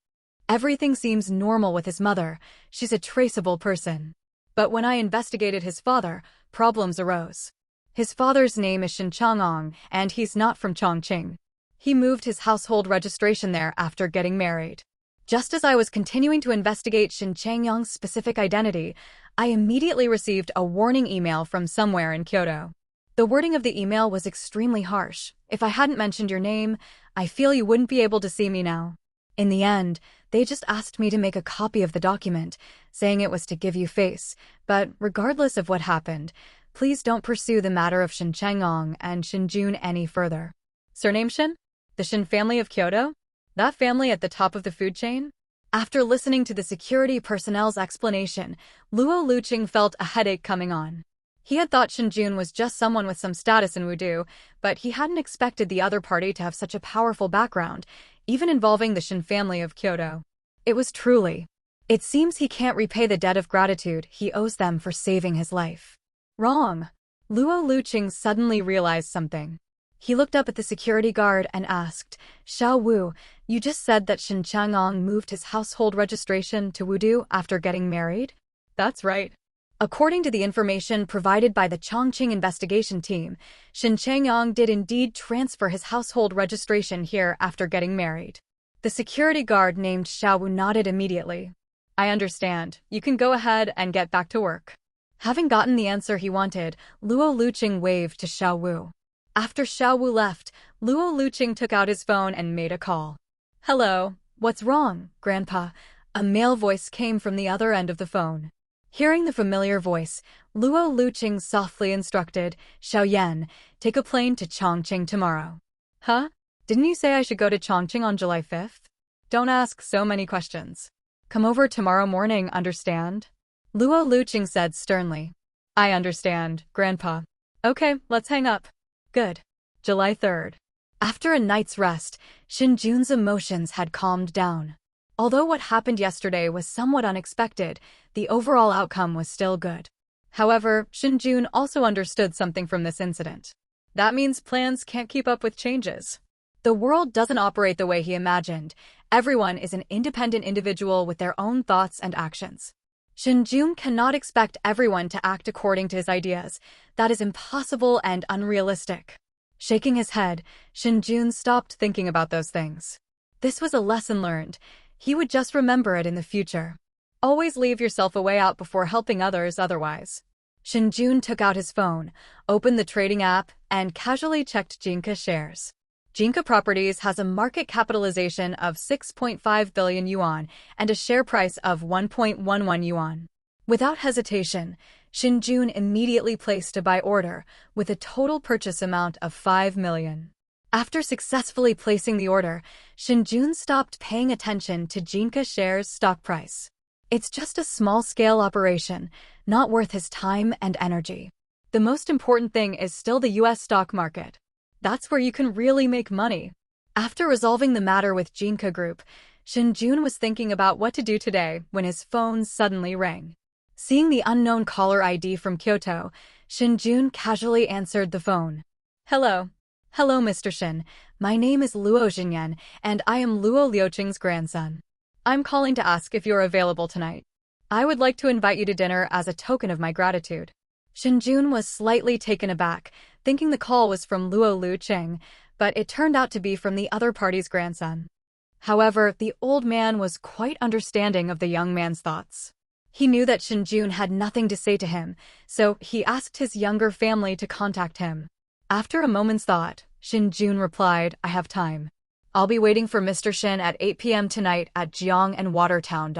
Everything seems normal with his mother. She's a traceable person. But when I investigated his father, problems arose. His father's name is Shen Changong, and he's not from Chongqing. He moved his household registration there after getting married. Just as I was continuing to investigate Shen Changyong's specific identity, I immediately received a warning email from somewhere in Kyoto. The wording of the email was extremely harsh. If I hadn't mentioned your name, I feel you wouldn't be able to see me now. In the end, they just asked me to make a copy of the document, saying it was to give you face, but regardless of what happened, please don't pursue the matter of Shen Changyong and Shen Jun any further. Surname Shen? The Shen family of Kyoto? That family at the top of the food chain? After listening to the security personnel's explanation, Luo Luqing felt a headache coming on. He had thought Shen Jun was just someone with some status in Wudu, but he hadn't expected the other party to have such a powerful background, even involving the Shen family of Kyoto. It was truly. It seems he can't repay the debt of gratitude he owes them for saving his life. Wrong. Luo Luqing suddenly realized something. He looked up at the security guard and asked, Xiao Wu, you just said that Shen Changyong moved his household registration to Wudu after getting married? That's right. According to the information provided by the Chongqing investigation team, Shen Changyong did indeed transfer his household registration here after getting married. The security guard named Xiao Wu nodded immediately. I understand. You can go ahead and get back to work. Having gotten the answer he wanted, Luo Luqing waved to Xiao Wu. After Xiao Wu left, Luo Luqing took out his phone and made a call. Hello, what's wrong, Grandpa? A male voice came from the other end of the phone. Hearing the familiar voice, Luo Luqing softly instructed, Xiao Yan, take a plane to Chongqing tomorrow. Huh? Didn't you say I should go to Chongqing on July 5th? Don't ask so many questions. Come over tomorrow morning, understand? Luo Luqing said sternly. I understand, Grandpa. Okay, let's hang up. Good. July 3rd. After a night's rest, Shen Jun's emotions had calmed down. Although what happened yesterday was somewhat unexpected, the overall outcome was still good. However, Shen Jun also understood something from this incident. That means plans can't keep up with changes. The world doesn't operate the way he imagined. Everyone is an independent individual with their own thoughts and actions. Shen Jun cannot expect everyone to act according to his ideas. That is impossible and unrealistic. Shaking his head, Shen Jun stopped thinking about those things. This was a lesson learned. He would just remember it in the future. Always leave yourself a way out before helping others otherwise. Shen Jun took out his phone, opened the trading app, and casually checked Jinka shares. Jinka Properties has a market capitalization of 6.5 billion yuan and a share price of 1.11 yuan. Without hesitation, Shen Jun immediately placed a buy order with a total purchase amount of 5 million. After successfully placing the order, Shen Jun stopped paying attention to Jinka shares' stock price. It's just a small-scale operation, not worth his time and energy. The most important thing is still the US stock market. That's where you can really make money. After resolving the matter with Jinka Group, Shen Jun was thinking about what to do today when his phone suddenly rang. Seeing the unknown caller ID from Kyoto, Shen Jun casually answered the phone. Hello. Hello, Mr. Shen. My name is Luo Xinyan, and I am Luo Liuqing's grandson. I'm calling to ask if you're available tonight. I would like to invite you to dinner as a token of my gratitude. Shen Jun was slightly taken aback, thinking the call was from Luo Luqing, but it turned out to be from the other party's grandson. However, the old man was quite understanding of the young man's thoughts. He knew that Shen Jun had nothing to say to him, so he asked his younger family to contact him. After a moment's thought, Shen Jun replied, I have time. I'll be waiting for Mr. Shen at 8 p.m. tonight at Jiang and Watertown.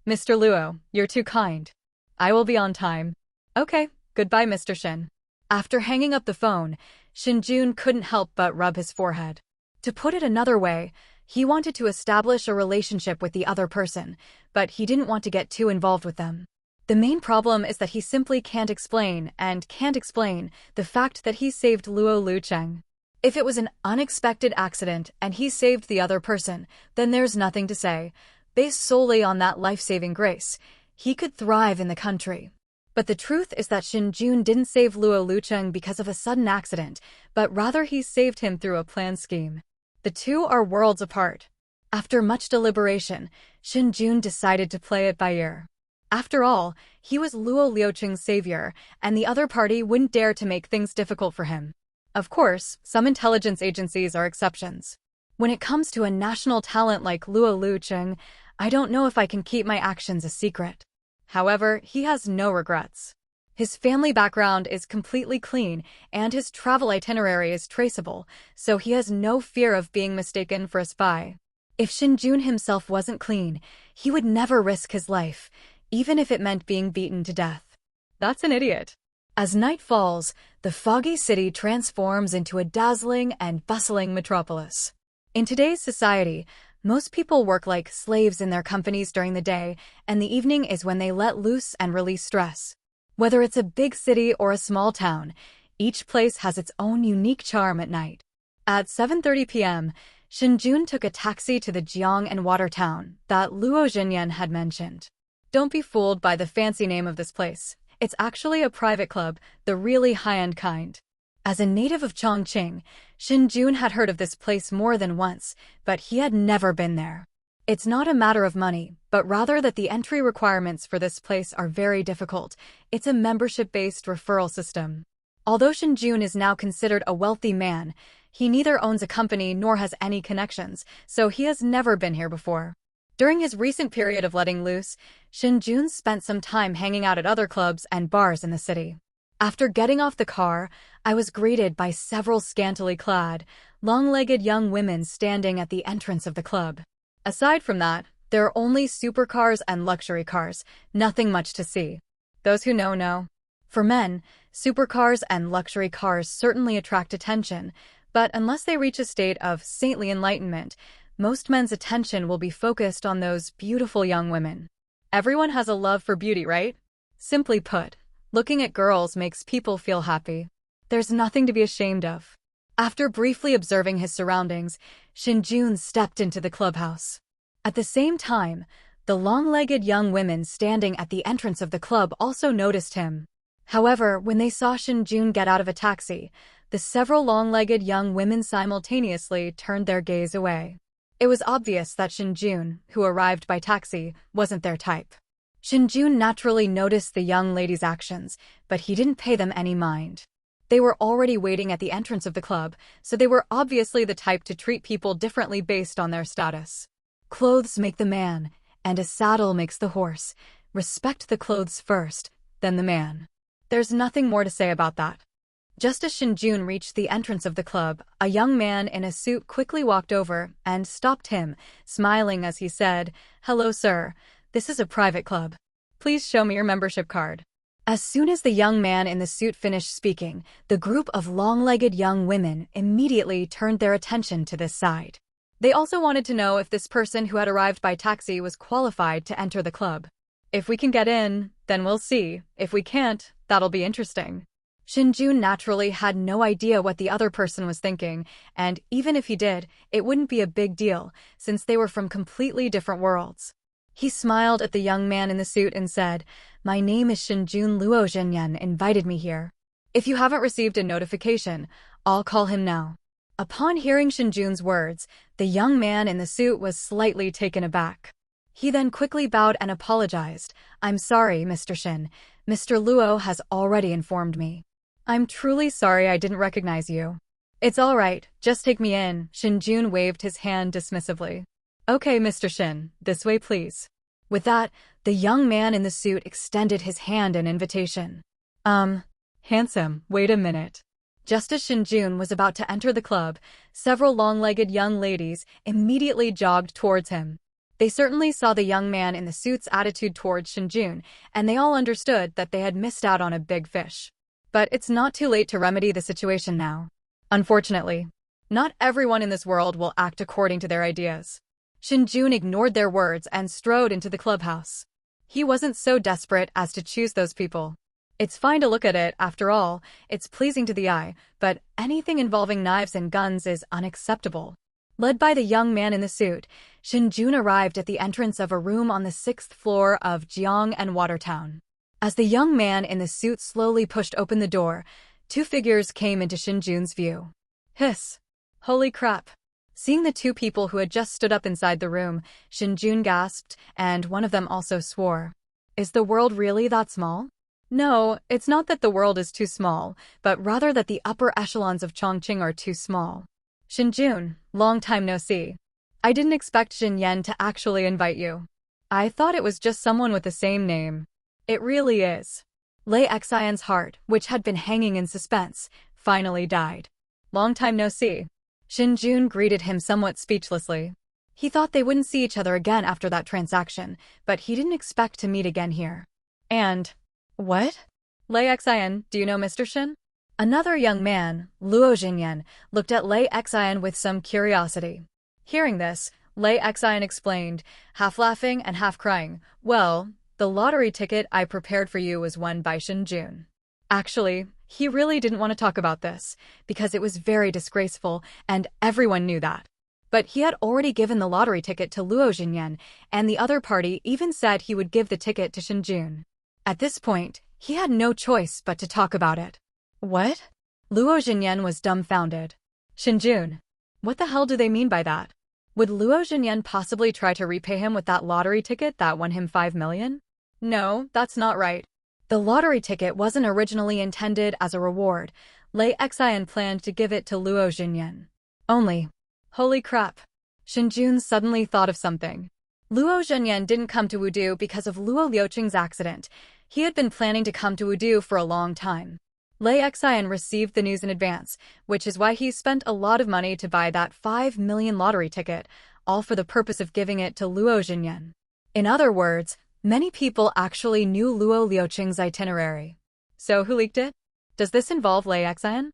Mr. Luo, you're too kind. I will be on time. Okay, goodbye, Mr. Shen. After hanging up the phone, Shen Jun couldn't help but rub his forehead. To put it another way, he wanted to establish a relationship with the other person, but he didn't want to get too involved with them. The main problem is that he simply can't explain the fact that he saved Luo Luqing. If it was an unexpected accident and he saved the other person, then there's nothing to say. Based solely on that life-saving grace, he could thrive in the country. But the truth is that Shen Jun didn't save Luo Lucheng because of a sudden accident, but rather he saved him through a planned scheme. The two are worlds apart. After much deliberation, Shen Jun decided to play it by ear. After all, he was Luo Luocheng's savior, and the other party wouldn't dare to make things difficult for him. Of course, some intelligence agencies are exceptions. When it comes to a national talent like Luo Luocheng, I don't know if I can keep my actions a secret. However, he has no regrets. His family background is completely clean, and his travel itinerary is traceable, so he has no fear of being mistaken for a spy. If Shen Jun himself wasn't clean, he would never risk his life, even if it meant being beaten to death. That's an idiot. As night falls, the foggy city transforms into a dazzling and bustling metropolis. In today's society, most people work like slaves in their companies during the day, and the evening is when they let loose and release stress. Whether it's a big city or a small town, each place has its own unique charm at night. At 7:30 p.m., Shen Jun took a taxi to the Jiang and Water town that Luo Zhenyan had mentioned. Don't be fooled by the fancy name of this place. It's actually a private club, the really high-end kind. As a native of Chongqing, Shen Jun had heard of this place more than once, but he had never been there. It's not a matter of money, but rather that the entry requirements for this place are very difficult. It's a membership-based referral system. Although Shen Jun is now considered a wealthy man, he neither owns a company nor has any connections, so he has never been here before. During his recent period of letting loose, Shen Jun spent some time hanging out at other clubs and bars in the city. After getting off the car, I was greeted by several scantily clad, long-legged young women standing at the entrance of the club. Aside from that, there are only supercars and luxury cars, nothing much to see. Those who know. For men, supercars and luxury cars certainly attract attention, but unless they reach a state of saintly enlightenment, most men's attention will be focused on those beautiful young women. Everyone has a love for beauty, right? Simply put, looking at girls makes people feel happy. There's nothing to be ashamed of. After briefly observing his surroundings, Shen Jun stepped into the clubhouse. At the same time, the long-legged young women standing at the entrance of the club also noticed him. However, when they saw Shen Jun get out of a taxi, the several long-legged young women simultaneously turned their gaze away. It was obvious that Shen Jun, who arrived by taxi, wasn't their type. Shen Jun naturally noticed the young ladies' actions, but he didn't pay them any mind. They were already waiting at the entrance of the club, so they were obviously the type to treat people differently based on their status. Clothes make the man, and a saddle makes the horse. Respect the clothes first, then the man. There's nothing more to say about that. Just as Shen Jun reached the entrance of the club, a young man in a suit quickly walked over and stopped him, smiling as he said, "Hello, sir. This is a private club. Please show me your membership card." As soon as the young man in the suit finished speaking, the group of long-legged young women immediately turned their attention to this side. They also wanted to know if this person who had arrived by taxi was qualified to enter the club. If we can get in, then we'll see. If we can't, that'll be interesting. Shen Jun naturally had no idea what the other person was thinking, and even if he did, it wouldn't be a big deal, since they were from completely different worlds. He smiled at the young man in the suit and said, "My name is Shen Jun. Luo Zhenyan invited me here. If you haven't received a notification, I'll call him now." Upon hearing Shen Jun's words, the young man in the suit was slightly taken aback. He then quickly bowed and apologized. "I'm sorry, Mr. Shen. Mr. Luo has already informed me. I'm truly sorry I didn't recognize you." "It's all right, just take me in." Shen Jun waved his hand dismissively. "Okay, Mr. Shen, this way please." With that, the young man in the suit extended his hand in invitation. Handsome, wait a minute." Just as Shen Jun was about to enter the club, several long-legged young ladies immediately jogged towards him. They certainly saw the young man in the suit's attitude towards Shen Jun, and they all understood that they had missed out on a big fish. But it's not too late to remedy the situation now. Unfortunately, not everyone in this world will act according to their ideas. Shen Jun ignored their words and strode into the clubhouse. He wasn't so desperate as to choose those people. It's fine to look at it, after all, it's pleasing to the eye, but anything involving knives and guns is unacceptable. Led by the young man in the suit, Shen Jun arrived at the entrance of a room on the 6th floor of Jiang and Watertown. As the young man in the suit slowly pushed open the door, two figures came into Shen Jun's view. Hiss! Holy crap! Seeing the two people who had just stood up inside the room, Shen Jun gasped, and one of them also swore. Is the world really that small? No, it's not that the world is too small, but rather that the upper echelons of Chongqing are too small. Shen Jun, long time no see. I didn't expect Xin Yan to actually invite you. I thought it was just someone with the same name. It really is. Lei Xian's heart, which had been hanging in suspense, finally died. Long time no see. Shen Jun greeted him somewhat speechlessly. He thought they wouldn't see each other again after that transaction, but he didn't expect to meet again here. And... what? Lei Xian, do you know Mr. Shen? Another young man, Luo Jinyan, looked at Lei Xian with some curiosity. Hearing this, Lei Xian explained, half laughing and half crying, well, the lottery ticket I prepared for you was won by Shen Jun. Actually, he really didn't want to talk about this, because it was very disgraceful, and everyone knew that. But he had already given the lottery ticket to Luo Jinyan, and the other party even said he would give the ticket to Shen Jun. At this point, he had no choice but to talk about it. What? Luo Jinyan was dumbfounded. Shen Jun, what the hell do they mean by that? Would Luo Jinyan possibly try to repay him with that lottery ticket that won him 5 million? No, that's not right. The lottery ticket wasn't originally intended as a reward. Lei Xian planned to give it to Luo Jinyan. Only. Holy crap. Shen Jun suddenly thought of something. Luo Jinyan didn't come to Wudu because of Luo Liuqing's accident. He had been planning to come to Wudu for a long time. Lei Xian received the news in advance, which is why he spent a lot of money to buy that 5 million lottery ticket, all for the purpose of giving it to Luo Jinyan. In other words, many people actually knew Luo Liuqing's itinerary. So who leaked it? Does this involve Lei Xian?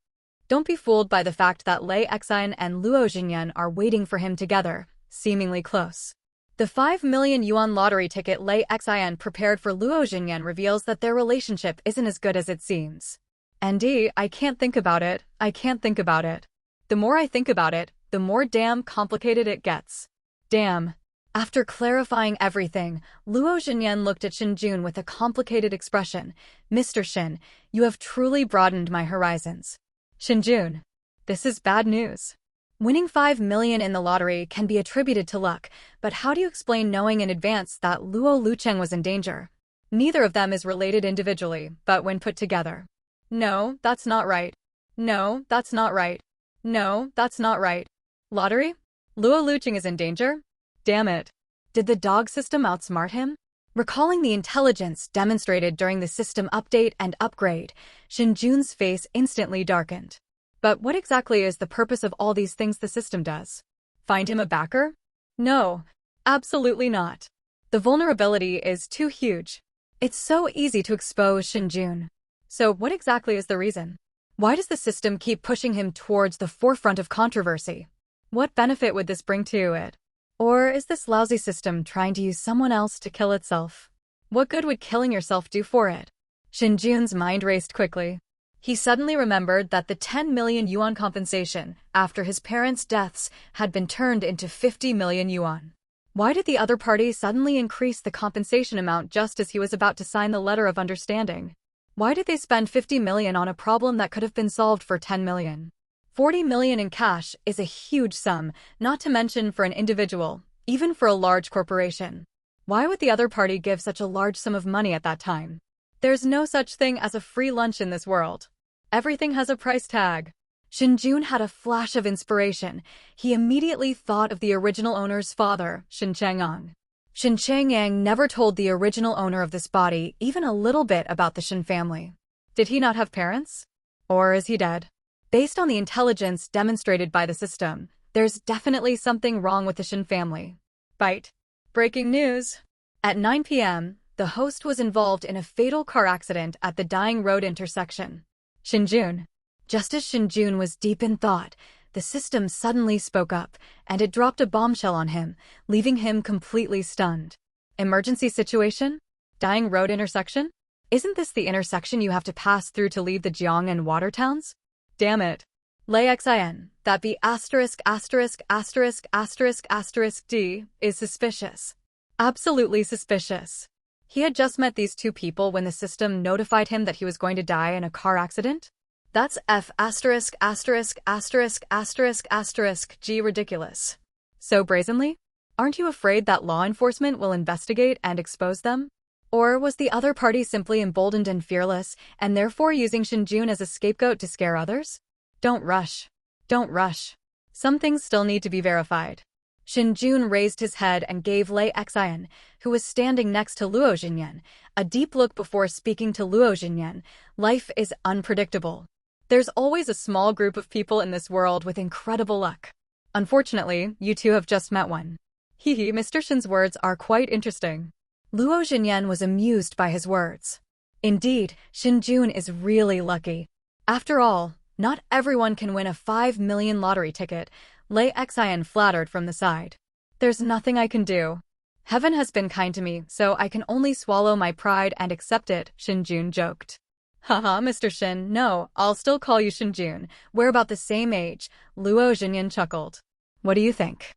Don't be fooled by the fact that Lei Xian and Luo Jinyan are waiting for him together, seemingly close. The 5 million yuan lottery ticket Lei Xian prepared for Luo Jinyan reveals that their relationship isn't as good as it seems. I can't think about it, I can't think about it. The more I think about it, the more damn complicated it gets. Damn. After clarifying everything, Luo Jinyan looked at Shen Jun with a complicated expression. Mr. Shen, you have truly broadened my horizons. Shen Jun, this is bad news. Winning 5 million in the lottery can be attributed to luck, but how do you explain knowing in advance that Luo Liuqing was in danger? Neither of them is related individually, but when put together. No, that's not right. No, that's not right. No, that's not right. Lottery? Luo Liuqing is in danger? Damn it. Did the dog system outsmart him? Recalling the intelligence demonstrated during the system update and upgrade, Shen Jun's face instantly darkened. But what exactly is the purpose of all these things the system does? Find him a backer? No, absolutely not. The vulnerability is too huge. It's so easy to expose Shen Jun. So what exactly is the reason? Why does the system keep pushing him towards the forefront of controversy? What benefit would this bring to it? Or is this lousy system trying to use someone else to kill itself? What good would killing yourself do for it? Shen Jun's mind raced quickly. He suddenly remembered that the 10 million yuan compensation after his parents' deaths had been turned into 50 million yuan. Why did the other party suddenly increase the compensation amount just as he was about to sign the letter of understanding? Why did they spend 50 million on a problem that could have been solved for 10 million? 40 million in cash is a huge sum, not to mention for an individual, even for a large corporation. Why would the other party give such a large sum of money at that time? There's no such thing as a free lunch in this world. Everything has a price tag. Shen Jun had a flash of inspiration. He immediately thought of the original owner's father, Shen Chang'an. Shen Changyang never told the original owner of this body even a little bit about the Shen family. Did he not have parents? Or is he dead? Based on the intelligence demonstrated by the system, there's definitely something wrong with the Shen family. Bite. Breaking news. At 9 p.m., the host was involved in a fatal car accident at the Dying Road intersection. Shen Jun. Just as Shen Jun was deep in thought, the system suddenly spoke up, and it dropped a bombshell on him, leaving him completely stunned. Emergency situation? Dying Road intersection? Isn't this the intersection you have to pass through to leave the Jiang and water towns? Damn it. Lei Xian, that B asterisk asterisk asterisk asterisk asterisk D is suspicious. Absolutely suspicious. He had just met these two people when the system notified him that he was going to die in a car accident? That's F asterisk asterisk asterisk asterisk asterisk G ridiculous. So brazenly? Aren't you afraid that law enforcement will investigate and expose them? Or was the other party simply emboldened and fearless, and therefore using Shen Jun as a scapegoat to scare others? Don't rush. Don't rush. Some things still need to be verified. Shen Jun raised his head and gave Lei Xian, who was standing next to Luo Jinyan, a deep look before speaking to Luo Jinyan. Life is unpredictable. There's always a small group of people in this world with incredible luck. Unfortunately, you two have just met one. Hehe, Mr. Shen's words are quite interesting. Luo Jinyan was amused by his words. Indeed, Shen Jun is really lucky. After all, not everyone can win a 5 million lottery ticket. Lei Xian flattered from the side. There's nothing I can do. Heaven has been kind to me, so I can only swallow my pride and accept it, Shen Jun joked. Haha, Mr. Shen, no, I'll still call you Shen Jun. We're about the same age, Luo Jinyan chuckled. What do you think?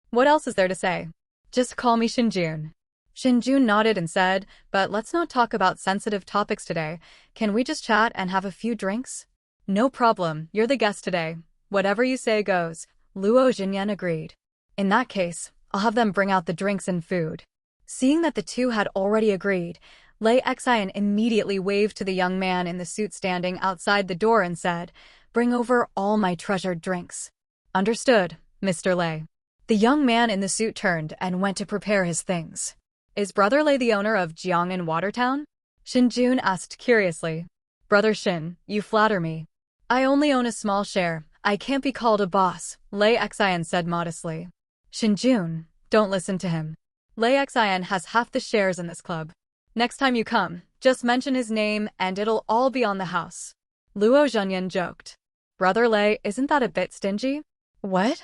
What else is there to say? Just call me Shen Jun. Shen Jun nodded and said, but let's not talk about sensitive topics today. Can we just chat and have a few drinks? No problem, you're the guest today. Whatever you say goes. Luo Jinyan agreed. In that case, I'll have them bring out the drinks and food. Seeing that the two had already agreed, Lei Xian immediately waved to the young man in the suit standing outside the door and said, bring over all my treasured drinks. Understood, Mr. Lei. The young man in the suit turned and went to prepare his things. Is Brother Lei the owner of Jiang'an Watertown? Shen Jun asked curiously. Brother Shen, you flatter me. I only own a small share. I can't be called a boss, Lei Xian said modestly. Shen Jun, don't listen to him. Lei Xian has half the shares in this club. Next time you come, just mention his name and it'll all be on the house. Luo Jinyan joked. Brother Lei, isn't that a bit stingy? What?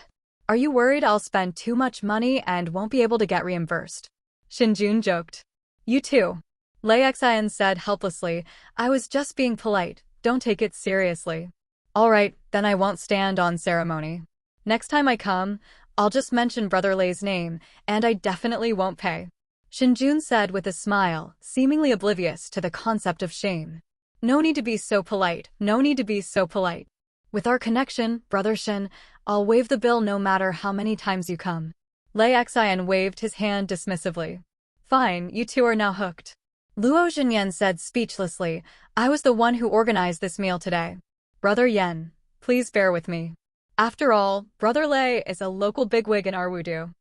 Are you worried I'll spend too much money and won't be able to get reimbursed? Shen Jun joked. You too. Lei Xian said helplessly, I was just being polite, don't take it seriously. Alright, then I won't stand on ceremony. Next time I come, I'll just mention Brother Lei's name, and I definitely won't pay. Shen Jun said with a smile, seemingly oblivious to the concept of shame. No need to be so polite, no need to be so polite. With our connection, Brother Shen, I'll waive the bill no matter how many times you come. Lei Xian waved his hand dismissively. Fine, you two are now hooked. Luo Jinyan said speechlessly, I was the one who organized this meal today. Brother Yen, please bear with me. After all, Brother Lei is a local bigwig in our wudu.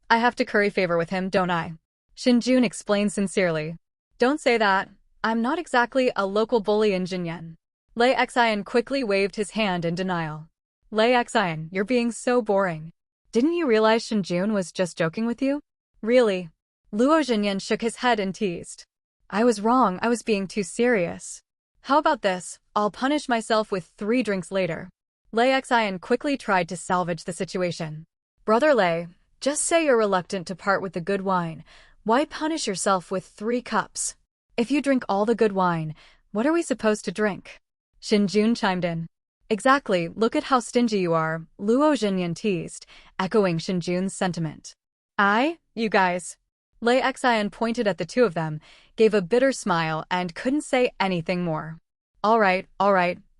I have to curry favor with him, don't I? Shen Jun explained sincerely. Don't say that. I'm not exactly a local bully in Jinyan. Lei Xian quickly waved his hand in denial. Lei Xian, you're being so boring. Didn't you realize Shen Jun was just joking with you? Really? Luo Jinyan shook his head and teased. I was wrong, I was being too serious. How about this? I'll punish myself with 3 drinks later. Lei Xian quickly tried to salvage the situation. Brother Lei, just say you're reluctant to part with the good wine. Why punish yourself with 3 cups? If you drink all the good wine, what are we supposed to drink? Shen Jun chimed in. Exactly, look at how stingy you are, Luo Jinyan teased, echoing Shen Jun's sentiment. You guys. Lei Xian pointed at the two of them, gave a bitter smile and couldn't say anything more. All right,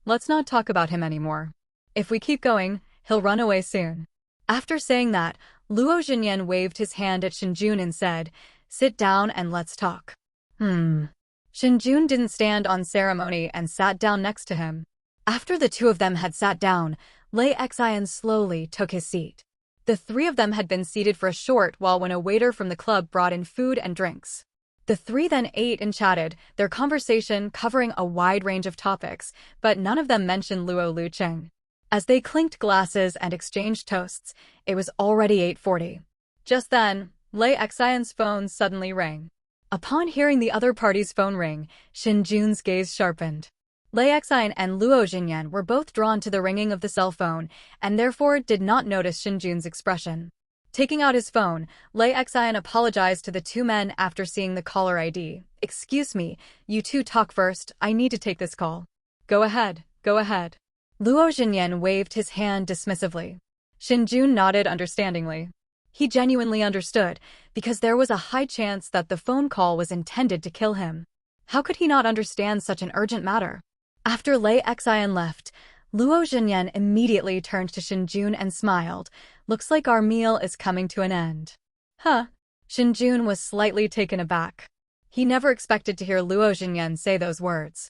let's not talk about him anymore. If we keep going, he'll run away soon. After saying that, Luo Jinyan waved his hand at Shen Jun and said, sit down and let's talk. Shen Jun didn't stand on ceremony and sat down next to him. After the two of them had sat down, Lei Xian slowly took his seat. The 3 of them had been seated for a short while when a waiter from the club brought in food and drinks. The 3 then ate and chatted, their conversation covering a wide range of topics, but none of them mentioned Luo Lucheng. As they clinked glasses and exchanged toasts, it was already 8:40. Just then, Lei Xian's phone suddenly rang. Upon hearing the other party's phone ring, Shen Jun's gaze sharpened. Lei Xian and Luo Jinyan were both drawn to the ringing of the cell phone, and therefore did not notice Shen Jun's expression. Taking out his phone, Lei Xian apologized to the 2 men after seeing the caller ID. Excuse me, you 2 talk first, I need to take this call. Go ahead. Luo Jinyan waved his hand dismissively. Shen Jun nodded understandingly. He genuinely understood, because there was a high chance that the phone call was intended to kill him. How could he not understand such an urgent matter? After Lei Xian left, Luo Zhenyan immediately turned to Shen Jun and smiled. Looks like our meal is coming to an end. Huh? Shen Jun was slightly taken aback. He never expected to hear Luo Zhenyan say those words.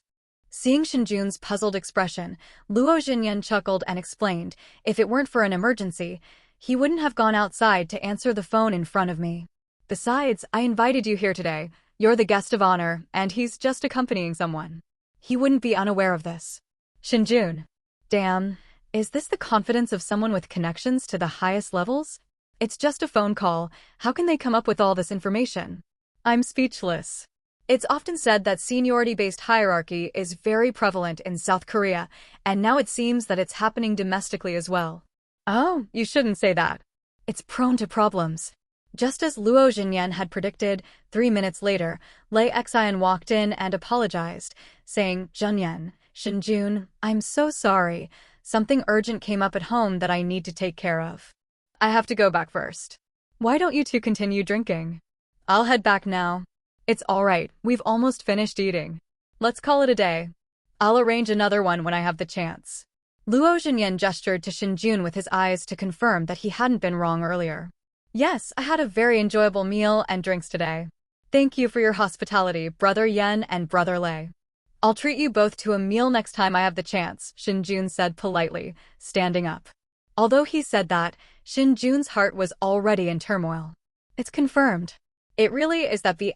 Seeing Shen Jun's puzzled expression, Luo Zhenyan chuckled and explained, if it weren't for an emergency, he wouldn't have gone outside to answer the phone in front of me. Besides, I invited you here today. You're the guest of honor, and he's just accompanying someone. He wouldn't be unaware of this. Shen Jun. Damn, is this the confidence of someone with connections to the highest levels? It's just a phone call. How can they come up with all this information? I'm speechless. It's often said that seniority-based hierarchy is very prevalent in South Korea, and now it seems that it's happening domestically as well. Oh, you shouldn't say that. It's prone to problems. Just as Luo Zhenyan had predicted, 3 minutes later, Lei Xian walked in and apologized, saying, Zhenyan, Shen Jun, I'm so sorry. Something urgent came up at home that I need to take care of. I have to go back first. Why don't you two continue drinking? I'll head back now. It's all right, we've almost finished eating. Let's call it a day. I'll arrange another one when I have the chance. Luo Zhenyan gestured to Shen Jun with his eyes to confirm that he hadn't been wrong earlier. Yes, I had a very enjoyable meal and drinks today. Thank you for your hospitality, Brother Yen and Brother Lei. I'll treat you both to a meal next time I have the chance, Shen Jun said politely, standing up. Although he said that, Shen Jun's heart was already in turmoil. It's confirmed. It really is that the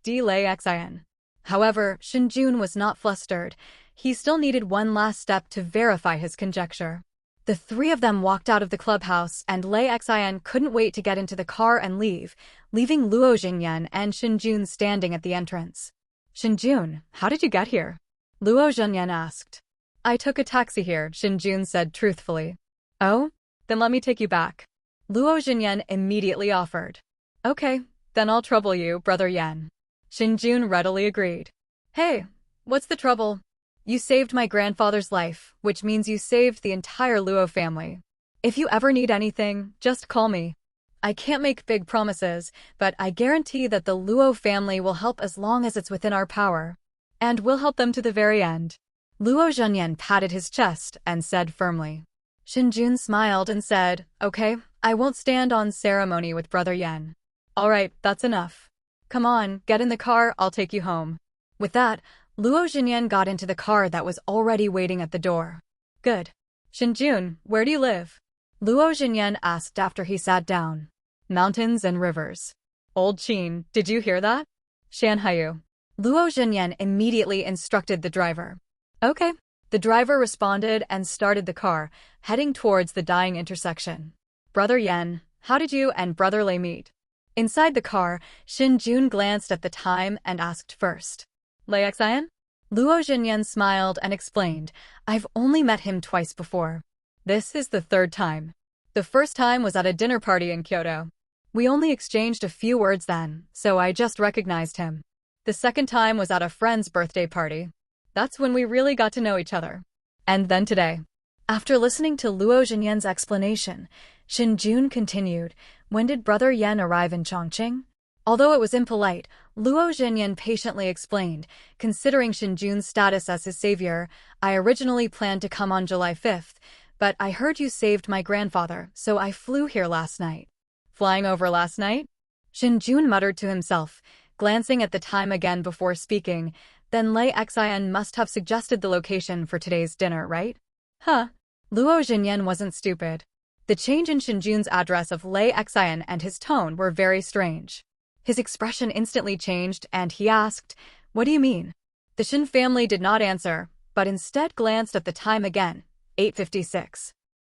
D Lei Xian. However, Shen Jun was not flustered. He still needed one last step to verify his conjecture. The three of them walked out of the clubhouse, and Lei Xian couldn't wait to get into the car and leave, leaving Luo Zhenyan and Shen Jun standing at the entrance. Shen Jun, how did you get here? Luo Zhenyan asked. I took a taxi here, Shen Jun said truthfully. Oh? Then let me take you back. Luo Zhenyan immediately offered. Okay, then I'll trouble you, Brother Yen. Shen Jun readily agreed. Hey, what's the trouble? You saved my grandfather's life, which means you saved the entire Luo family. If you ever need anything, just call me. I can't make big promises, but I guarantee that the Luo family will help as long as it's within our power. And we'll help them to the very end. Luo Zhenyan patted his chest and said firmly. Shen Jun smiled and said, Okay, I won't stand on ceremony with Brother Yen. All right, that's enough. Come on, get in the car, I'll take you home. With that, Luo Zhenyan got into the car that was already waiting at the door. Good. Shen Jun, where do you live? Luo Zhenyan asked after he sat down. Mountains and rivers. Old Qin, did you hear that? Shanhayu. Luo Zhenyan immediately instructed the driver. Okay. The driver responded and started the car, heading towards the dying intersection. Brother Yen, how did you and Brother Lei meet? Inside the car, Shen Jun glanced at the time and asked first. Lei Xian? Luo Zhenyan smiled and explained, I've only met him twice before. This is the third time. The first time was at a dinner party in Kyoto. We only exchanged a few words then, so I just recognized him. The second time was at a friend's birthday party. That's when we really got to know each other. And then today. After listening to Luo Zhenyan's explanation, Shen Jun continued, When did Brother Yen arrive in Chongqing? Although it was impolite, Luo Zhenyan patiently explained, considering Shen Jun's status as his savior, I originally planned to come on July 5th, but I heard you saved my grandfather, so I flew here last night. Flying over last night? Shen Jun muttered to himself, glancing at the time again before speaking, then Lei Xian must have suggested the location for today's dinner, right? Huh. Luo Zhenyan wasn't stupid. The change in Shen Jun's address of Lei Xian and his tone were very strange. His expression instantly changed, and he asked, What do you mean? The Shen family did not answer, but instead glanced at the time again, 8:56.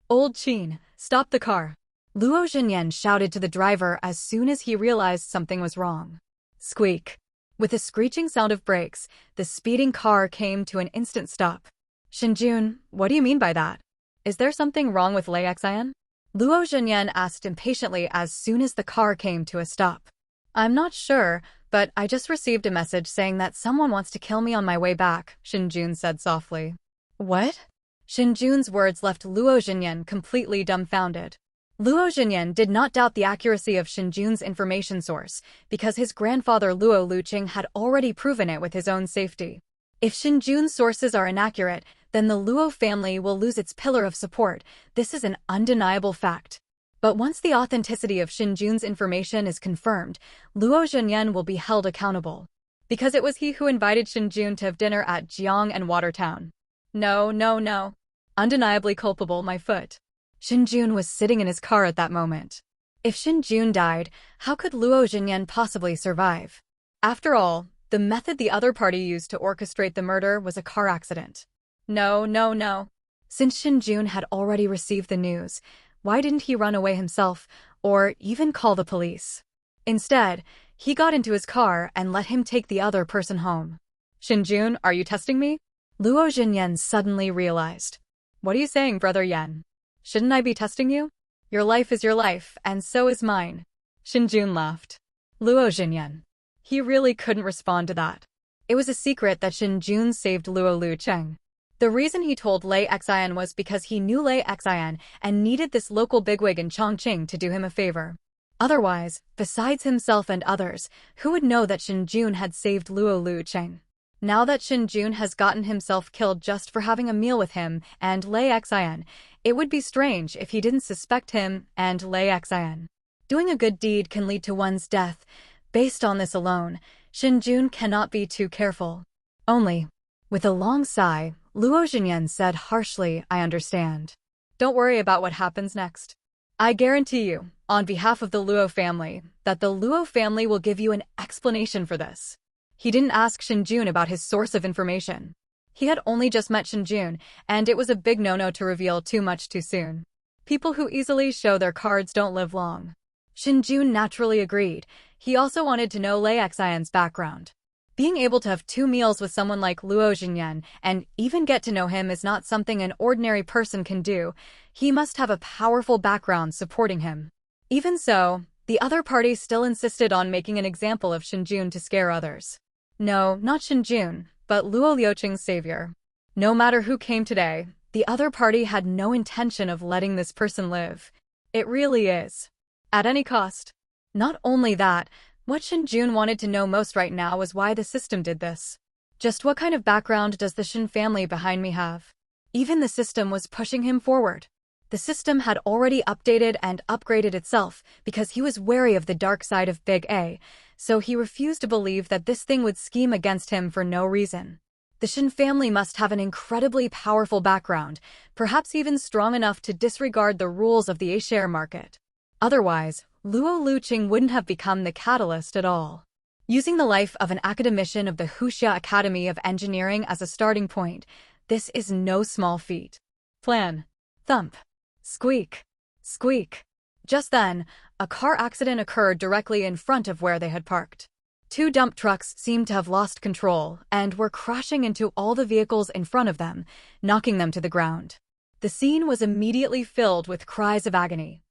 Old Qin, stop the car. Luo Zhenyan shouted to the driver as soon as he realized something was wrong. Squeak. With a screeching sound of brakes, the speeding car came to an instant stop. Shen Jun, what do you mean by that? Is there something wrong with Lei Xian? Luo Zhenyan asked impatiently as soon as the car came to a stop. I'm not sure, but I just received a message saying that someone wants to kill me on my way back, Shen Jun said softly. What? Shen Jun's words left Luo Jinyan completely dumbfounded. Luo Jinyan did not doubt the accuracy of Shen Jun's information source, because his grandfather Luo Luqing had already proven it with his own safety. If Shen Jun's sources are inaccurate, then the Luo family will lose its pillar of support. This is an undeniable fact. But once the authenticity of Shen Jun's information is confirmed, Luo Jinyan will be held accountable. Because it was he who invited Shen Jun to have dinner at Jiang and Watertown. No, no, no. Undeniably culpable, my foot. Shen Jun was sitting in his car at that moment. If Shen Jun died, how could Luo Jinyan possibly survive? After all, the method the other party used to orchestrate the murder was a car accident. No, no, no. Since Shen Jun had already received the news, why didn't he run away himself, or even call the police? Instead, he got into his car and let him take the other person home. Shen Jun, are you testing me? Luo Jinyan suddenly realized. What are you saying, Brother Yan? Shouldn't I be testing you? Your life is your life, and so is mine. Shen Jun laughed. Luo Jinyan. He really couldn't respond to that. It was a secret that Shen Jun saved Luo Luqing. The reason he told Lei Xian was because he knew Lei Xian and needed this local bigwig in Chongqing to do him a favor. Otherwise, besides himself and others, who would know that Shen Jun had saved Luo Luqing? Now that Shen Jun has gotten himself killed just for having a meal with him and Lei Xian, it would be strange if he didn't suspect him and Lei Xian. Doing a good deed can lead to one's death. Based on this alone, Shen Jun cannot be too careful. Only, with a long sigh, Luo Jinyan said harshly, I understand. Don't worry about what happens next. I guarantee you, on behalf of the Luo family, that the Luo family will give you an explanation for this. He didn't ask Shen Jun about his source of information. He had only just met Shen Jun, and it was a big no-no to reveal too much too soon. People who easily show their cards don't live long. Shen Jun naturally agreed. He also wanted to know Lei Xian's background. Being able to have 2 meals with someone like Luo Jinyan and even get to know him is not something an ordinary person can do. He must have a powerful background supporting him. Even so, the other party still insisted on making an example of Shen Jun to scare others. No, not Shen Jun, but Luo Luqing's savior. No matter who came today, the other party had no intention of letting this person live. It really is. At any cost. Not only that, what Shen Jun wanted to know most right now was why the system did this. Just what kind of background does the Shen family behind me have? Even the system was pushing him forward. The system had already updated and upgraded itself because he was wary of the dark side of Big A, so he refused to believe that this thing would scheme against him for no reason. The Shen family must have an incredibly powerful background, perhaps even strong enough to disregard the rules of the A-share market. Otherwise, Luo Luqing wouldn't have become the catalyst at all. Using the life of an academician of the Huxia Academy of Engineering as a starting point, this is no small feat. Plan. Thump. Squeak. Squeak. Just then, a car accident occurred directly in front of where they had parked. 2 dump trucks seemed to have lost control and were crashing into all the vehicles in front of them, knocking them to the ground. The scene was immediately filled with cries of agony.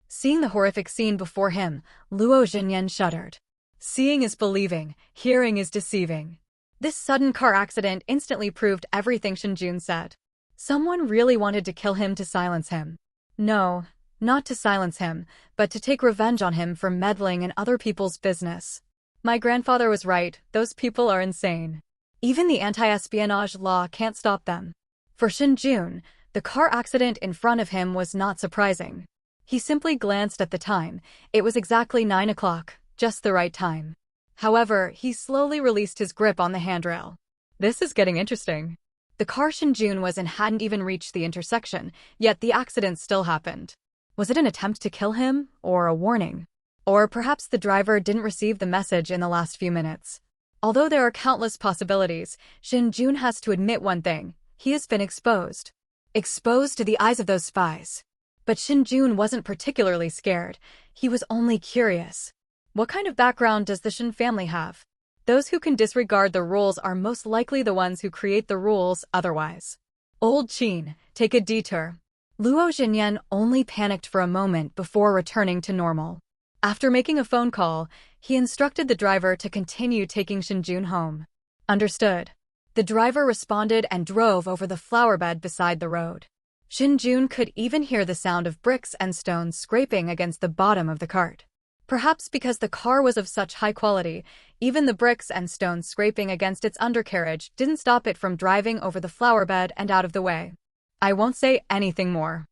Seeing the horrific scene before him, Luo Jinyan shuddered. Seeing is believing, hearing is deceiving. This sudden car accident instantly proved everything Shen Jun said. Someone really wanted to kill him to silence him. No, not to silence him, but to take revenge on him for meddling in other people's business. My grandfather was right, those people are insane. Even the anti-espionage law can't stop them. For Shen Jun, the car accident in front of him was not surprising. He simply glanced at the time. It was exactly 9 o'clock, just the right time. However, he slowly released his grip on the handrail. This is getting interesting. The car Shen Jun was in hadn't even reached the intersection, yet the accident still happened. Was it an attempt to kill him, or a warning? Or perhaps the driver didn't receive the message in the last few minutes. Although there are countless possibilities, Shen Jun has to admit one thing: he has been exposed. Exposed to the eyes of those spies. But Shen Jun wasn't particularly scared. He was only curious. What kind of background does the Shen family have? Those who can disregard the rules are most likely the ones who create the rules otherwise. Old Qin, take a detour. Luo Jinyan only panicked for a moment before returning to normal. After making a phone call, he instructed the driver to continue taking Shen Jun home. Understood. The driver responded and drove over the flower bed beside the road. Shen Jun could even hear the sound of bricks and stones scraping against the bottom of the cart. Perhaps because the car was of such high quality, even the bricks and stones scraping against its undercarriage didn't stop it from driving over the flower bed and out of the way. I won't say anything more.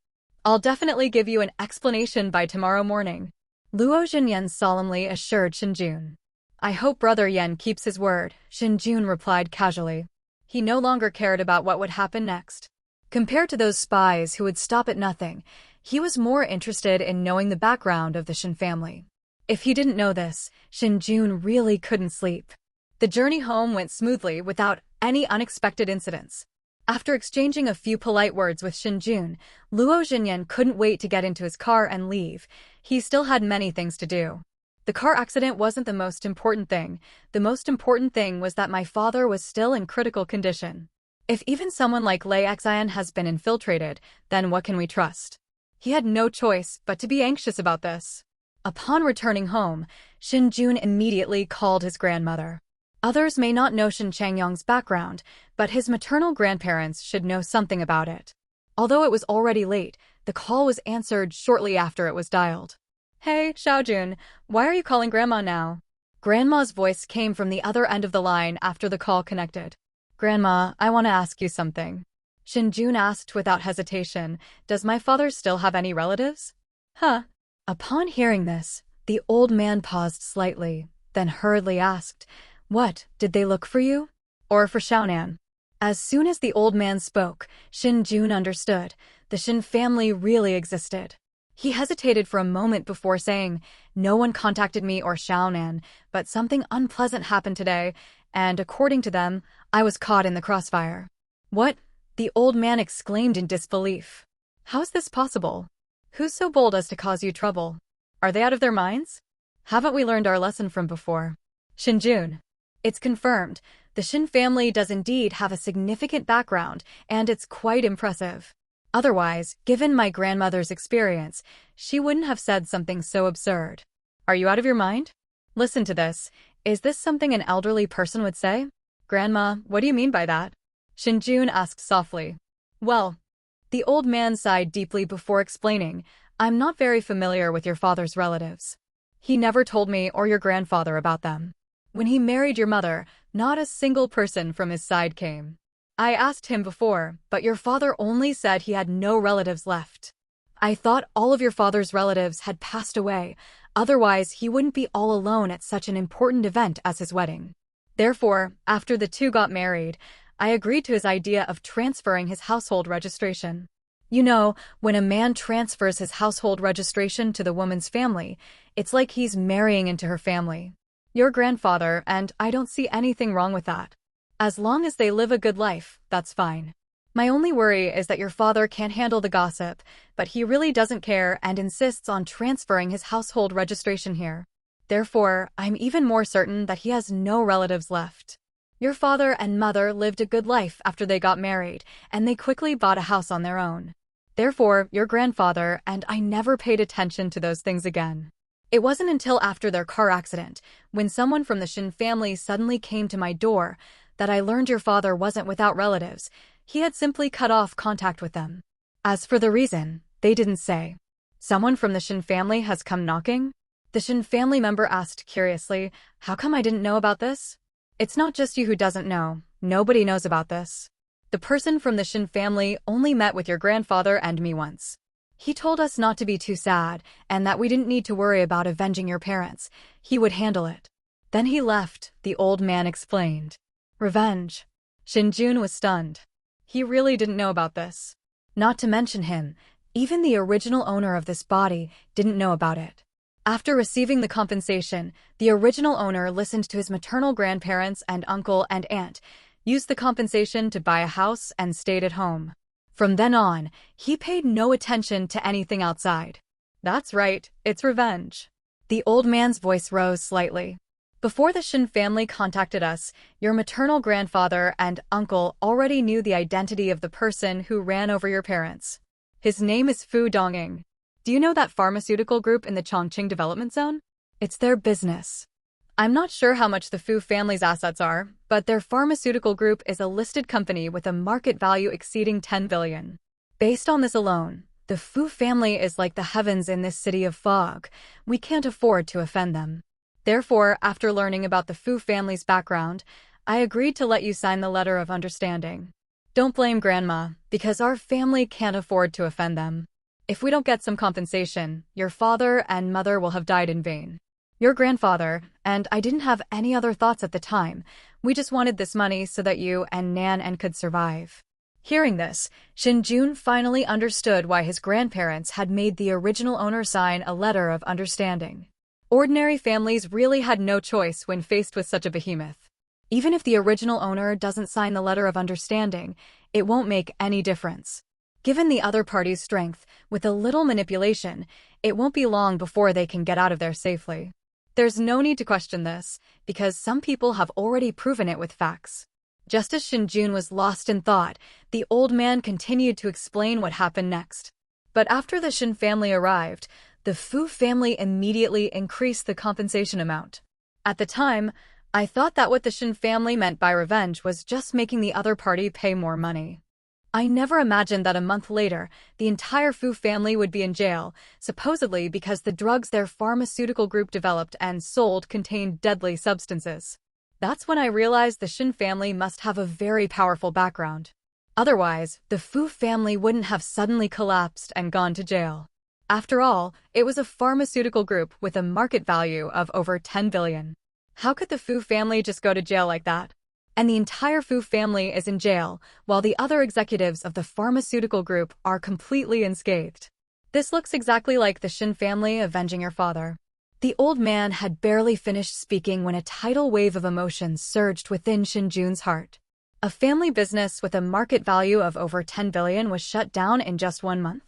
I'll definitely give you an explanation by tomorrow morning, Luo Zhenyan solemnly assured Shen Jun. I hope Brother Yan keeps his word, Shen Jun replied casually. He no longer cared about what would happen next. Compared to those spies who would stop at nothing, he was more interested in knowing the background of the Shen family. If he didn't know this, Shen Jun really couldn't sleep. The journey home went smoothly without any unexpected incidents. After exchanging a few polite words with Shen Jun, Luo Zhenyan couldn't wait to get into his car and leave. He still had many things to do. The car accident wasn't the most important thing. The most important thing was that my father was still in critical condition. If even someone like Lei Xian has been infiltrated, then what can we trust? He had no choice but to be anxious about this. Upon returning home, Shen Jun immediately called his grandmother. Others may not know Shen Changyong's background, but his maternal grandparents should know something about it. Although it was already late, the call was answered shortly after it was dialed. Hey, Xiaojun, why are you calling Grandma now? Grandma's voice came from the other end of the line after the call connected. Grandma, I want to ask you something. Shen Jun asked without hesitation, does my father still have any relatives? Huh? Upon hearing this, the old man paused slightly, then hurriedly asked, what, did they look for you? Or for Xiaonan? As soon as the old man spoke, Shen Jun understood. The Shen family really existed. He hesitated for a moment before saying, no one contacted me or Xiaonan, but something unpleasant happened today, and according to them, I was caught in the crossfire. What? The old man exclaimed in disbelief. How is this possible? Who's so bold as to cause you trouble? Are they out of their minds? Haven't we learned our lesson from before? Shen Jun. It's confirmed. The Shen family does indeed have a significant background, and it's quite impressive. Otherwise, given my grandmother's experience, she wouldn't have said something so absurd. Are you out of your mind? Listen to this. Is this something an elderly person would say? Grandma, what do you mean by that? Shen Jun asked softly. Well, the old man sighed deeply before explaining, I'm not very familiar with your father's relatives. He never told me or your grandfather about them. When he married your mother, not a single person from his side came. I asked him before, but your father only said he had no relatives left. I thought all of your father's relatives had passed away, otherwise he wouldn't be all alone at such an important event as his wedding. Therefore, after the two got married, I agreed to his idea of transferring his household registration. You know, when a man transfers his household registration to the woman's family, it's like he's marrying into her family. Your grandfather, and I don't see anything wrong with that. As long as they live a good life, that's fine. My only worry is that your father can't handle the gossip, but he really doesn't care and insists on transferring his household registration here. Therefore, I'm even more certain that he has no relatives left. Your father and mother lived a good life after they got married, and they quickly bought a house on their own. Therefore, your grandfather and I never paid attention to those things again. It wasn't until after their car accident, when someone from the Shen family suddenly came to my door, that I learned your father wasn't without relatives. He had simply cut off contact with them. As for the reason, they didn't say. Someone from the Shen family has come knocking? The Shen family member asked curiously, how come I didn't know about this? It's not just you who doesn't know. Nobody knows about this. The person from the Shen family only met with your grandfather and me once. He told us not to be too sad, and that we didn't need to worry about avenging your parents. He would handle it. Then he left, the old man explained. Revenge. Shen Jun was stunned. He really didn't know about this. Not to mention him, even the original owner of this body didn't know about it. After receiving the compensation, the original owner listened to his maternal grandparents and uncle and aunt, used the compensation to buy a house and stayed at home. From then on, he paid no attention to anything outside. That's right, it's revenge. The old man's voice rose slightly. Before the Shen family contacted us, your maternal grandfather and uncle already knew the identity of the person who ran over your parents. His name is Fu Dongying. Do you know that pharmaceutical group in the Chongqing Development Zone? It's their business. I'm not sure how much the Fu family's assets are, but their pharmaceutical group is a listed company with a market value exceeding 10 billion. Based on this alone, the Fu family is like the heavens in this city of fog. We can't afford to offend them. Therefore, after learning about the Fu family's background, I agreed to let you sign the letter of understanding. Don't blame Grandma, because our family can't afford to offend them. If we don't get some compensation, your father and mother will have died in vain. Your grandfather, and I didn't have any other thoughts at the time. We just wanted this money so that you and Nan could survive. Hearing this, Shen Jun finally understood why his grandparents had made the original owner sign a letter of understanding. Ordinary families really had no choice when faced with such a behemoth. Even if the original owner doesn't sign the letter of understanding, it won't make any difference. Given the other party's strength, with a little manipulation, it won't be long before they can get out of there safely. There's no need to question this, because some people have already proven it with facts. Just as Shen Jun was lost in thought, the old man continued to explain what happened next. But after the Shen family arrived, the Fu family immediately increased the compensation amount. At the time, I thought that what the Shen family meant by revenge was just making the other party pay more money. I never imagined that a month later, the entire Fu family would be in jail, supposedly because the drugs their pharmaceutical group developed and sold contained deadly substances. That's when I realized the Shen family must have a very powerful background. Otherwise, the Fu family wouldn't have suddenly collapsed and gone to jail. After all, it was a pharmaceutical group with a market value of over 10 billion. How could the Fu family just go to jail like that? And the entire Fu family is in jail, while the other executives of the pharmaceutical group are completely unscathed. This looks exactly like the Shen family avenging your father. The old man had barely finished speaking when a tidal wave of emotion surged within Shen Jun's heart. A family business with a market value of over 10 billion was shut down in just 1 month?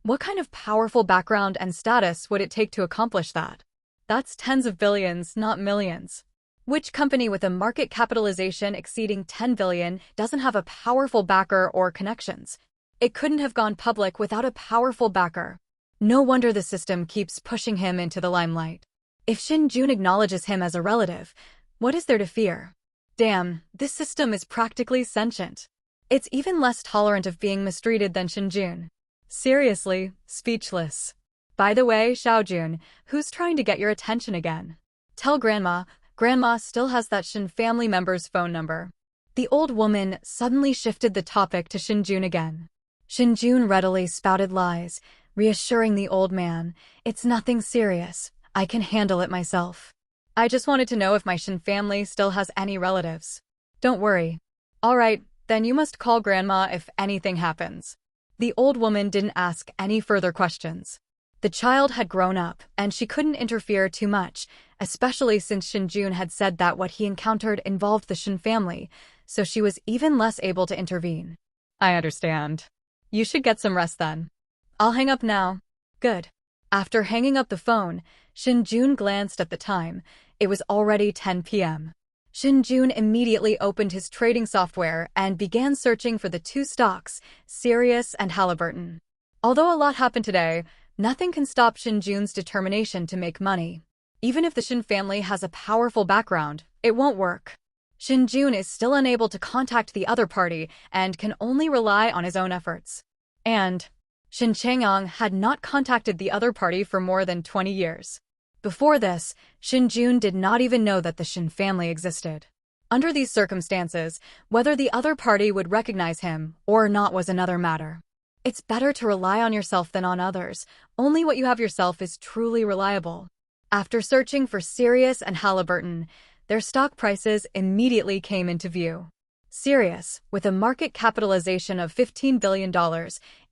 What kind of powerful background and status would it take to accomplish that? That's tens of billions, not millions. Which company with a market capitalization exceeding 10 billion doesn't have a powerful backer or connections? It couldn't have gone public without a powerful backer. No wonder the system keeps pushing him into the limelight. If Shen Jun acknowledges him as a relative, what is there to fear? Damn, this system is practically sentient. It's even less tolerant of being mistreated than Shen Jun. Seriously, speechless. By the way, Xiao Jun, who's trying to get your attention again? Tell Grandma. Grandma still has that Shen family member's phone number. The old woman suddenly shifted the topic to Shen Jun again. Shen Jun readily spouted lies, reassuring the old man, "It's nothing serious. I can handle it myself. I just wanted to know if my Shen family still has any relatives. Don't worry. All right, then you must call Grandma if anything happens." The old woman didn't ask any further questions. The child had grown up, and she couldn't interfere too much, especially since Shen Jun had said that what he encountered involved the Shen family, so she was even less able to intervene. I understand. You should get some rest then. I'll hang up now. Good. After hanging up the phone, Shen Jun glanced at the time. It was already 10 p.m. Shen Jun immediately opened his trading software and began searching for the 2 stocks, Sirius and Halliburton. Although a lot happened today, nothing can stop Shen Jun's determination to make money. Even if the Shen family has a powerful background, it won't work. Shen Jun is still unable to contact the other party and can only rely on his own efforts. And Shen Chang'an had not contacted the other party for more than 20 years. Before this, Shen Jun did not even know that the Shen family existed. Under these circumstances, whether the other party would recognize him or not was another matter. It's better to rely on yourself than on others. Only what you have yourself is truly reliable. After searching for Sirius and Halliburton, their stock prices immediately came into view. Sirius, with a market capitalization of $15 billion,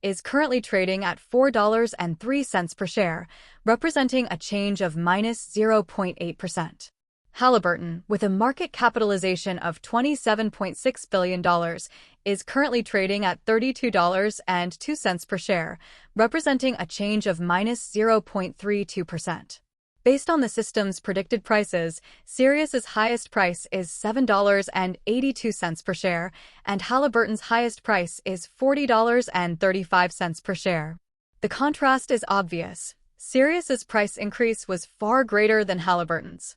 is currently trading at $4.03 per share, representing a change of minus 0.8%. Halliburton, with a market capitalization of $27.6 billion, is currently trading at $32.02 per share, representing a change of minus 0.32%. Based on the system's predicted prices, Sirius's highest price is $7.82 per share, and Halliburton's highest price is $40.35 per share. The contrast is obvious. Sirius's price increase was far greater than Halliburton's.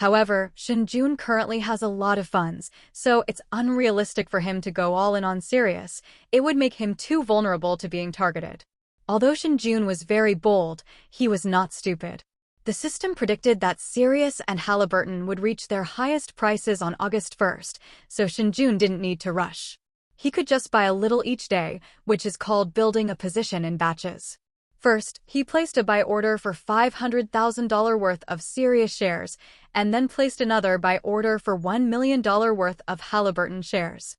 However, Shen Jun currently has a lot of funds, so it's unrealistic for him to go all in on Sirius. It would make him too vulnerable to being targeted. Although Shen Jun was very bold, he was not stupid. The system predicted that Sirius and Halliburton would reach their highest prices on August 1st, so Shen Jun didn't need to rush. He could just buy a little each day, which is called building a position in batches. First, he placed a buy order for $500,000 worth of Sirius shares, and then placed another buy order for $1 million worth of Halliburton shares.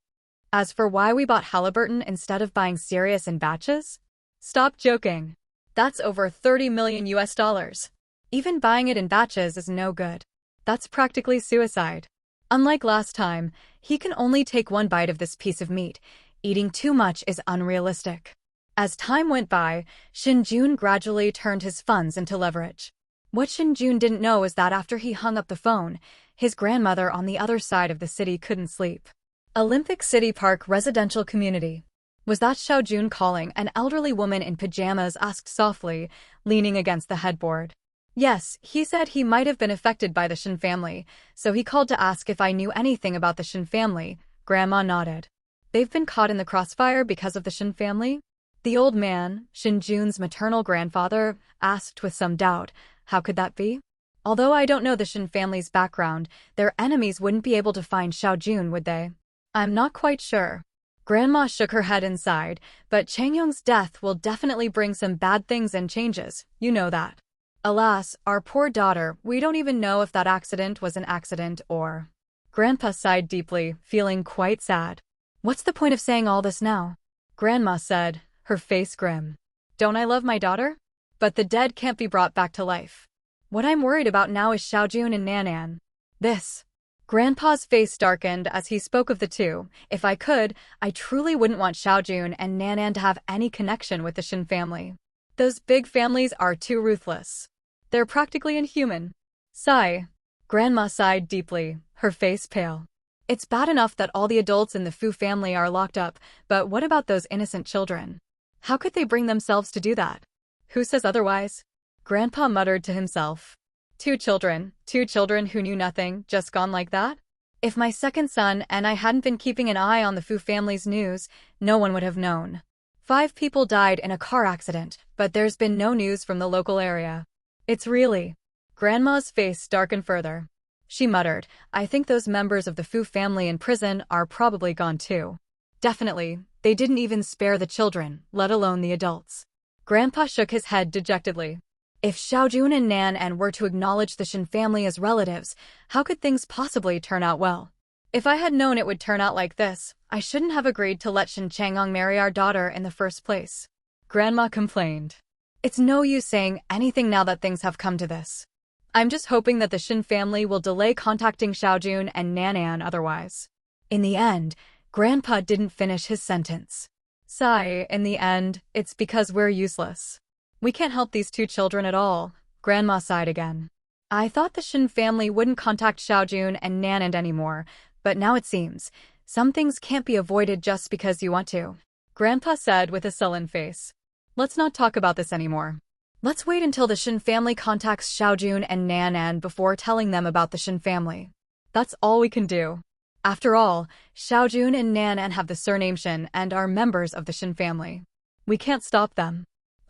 As for why we bought Halliburton instead of buying Sirius in batches? Stop joking. That's over $30 million US. Even buying it in batches is no good. That's practically suicide. Unlike last time, he can only take one bite of this piece of meat. Eating too much is unrealistic. As time went by, Shen Jun gradually turned his funds into leverage. What Shen Jun didn't know is that after he hung up the phone, his grandmother on the other side of the city couldn't sleep. Olympic City Park Residential Community. Was that Xiao Jun calling? An elderly woman in pajamas asked softly, leaning against the headboard. Yes, he said he might have been affected by the Shen family, so he called to ask if I knew anything about the Shen family. Grandma nodded. They've been caught in the crossfire because of the Shen family? The old man, Shen Jun's maternal grandfather, asked with some doubt. How could that be? Although I don't know the Shen family's background, their enemies wouldn't be able to find Xiao Jun, would they? I'm not quite sure. Grandma shook her head and sighed, but Changyong's death will definitely bring some bad things and changes, you know that. Alas, our poor daughter, we don't even know if that accident was an accident or… Grandpa sighed deeply, feeling quite sad. What's the point of saying all this now? Grandma said, her face grim. Don't I love my daughter? But the dead can't be brought back to life. What I'm worried about now is Xiao Jun and Nanan. This. Grandpa's face darkened as he spoke of the two. If I could, I truly wouldn't want Xiao Jun and Nanan to have any connection with the Shen family. Those big families are too ruthless. They're practically inhuman. Sigh. Grandma sighed deeply, her face pale. It's bad enough that all the adults in the Fu family are locked up, but what about those innocent children? How could they bring themselves to do that? Who says otherwise? Grandpa muttered to himself. Two children who knew nothing, just gone like that? If my second son and I hadn't been keeping an eye on the Fu family's news, no one would have known. 5 people died in a car accident, but there's been no news from the local area. It's really… Grandma's face darkened further. She muttered, I think those members of the Fu family in prison are probably gone too. Definitely, they didn't even spare the children, let alone the adults. Grandpa shook his head dejectedly. If Xiao Jun and Nanan were to acknowledge the Shen family as relatives, how could things possibly turn out well? If I had known it would turn out like this, I shouldn't have agreed to let Shen Changyong marry our daughter in the first place. Grandma complained. It's no use saying anything now that things have come to this. I'm just hoping that the Shen family will delay contacting Xiao Jun and Nanan otherwise. In the end, Grandpa didn't finish his sentence. Sigh, in the end, it's because we're useless. We can't help these 2 children at all. Grandma sighed again. I thought the Shen family wouldn't contact Xiao Jun and Nanan anymore, but now it seems some things can't be avoided just because you want to. Grandpa said with a sullen face. Let's not talk about this anymore. Let's wait until the Shen family contacts Xiao Jun and Nanan before telling them about the Shen family. That's all we can do. After all, Xiao Jun and Nanan have the surname Shen and are members of the Shen family. We can't stop them.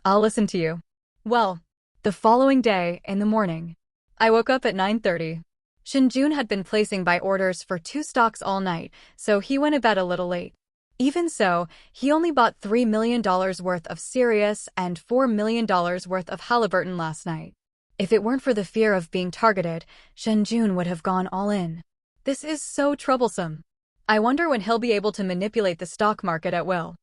I'll listen to you. Well, the following day, in the morning, I woke up at 9:30. Shen Jun had been placing buy orders for 2 stocks all night, so he went to bed a little late. Even so, he only bought $3 million worth of Sirius and $4 million worth of Halliburton last night. If it weren't for the fear of being targeted, Shen Jun would have gone all in. This is so troublesome. I wonder when he'll be able to manipulate the stock market at will.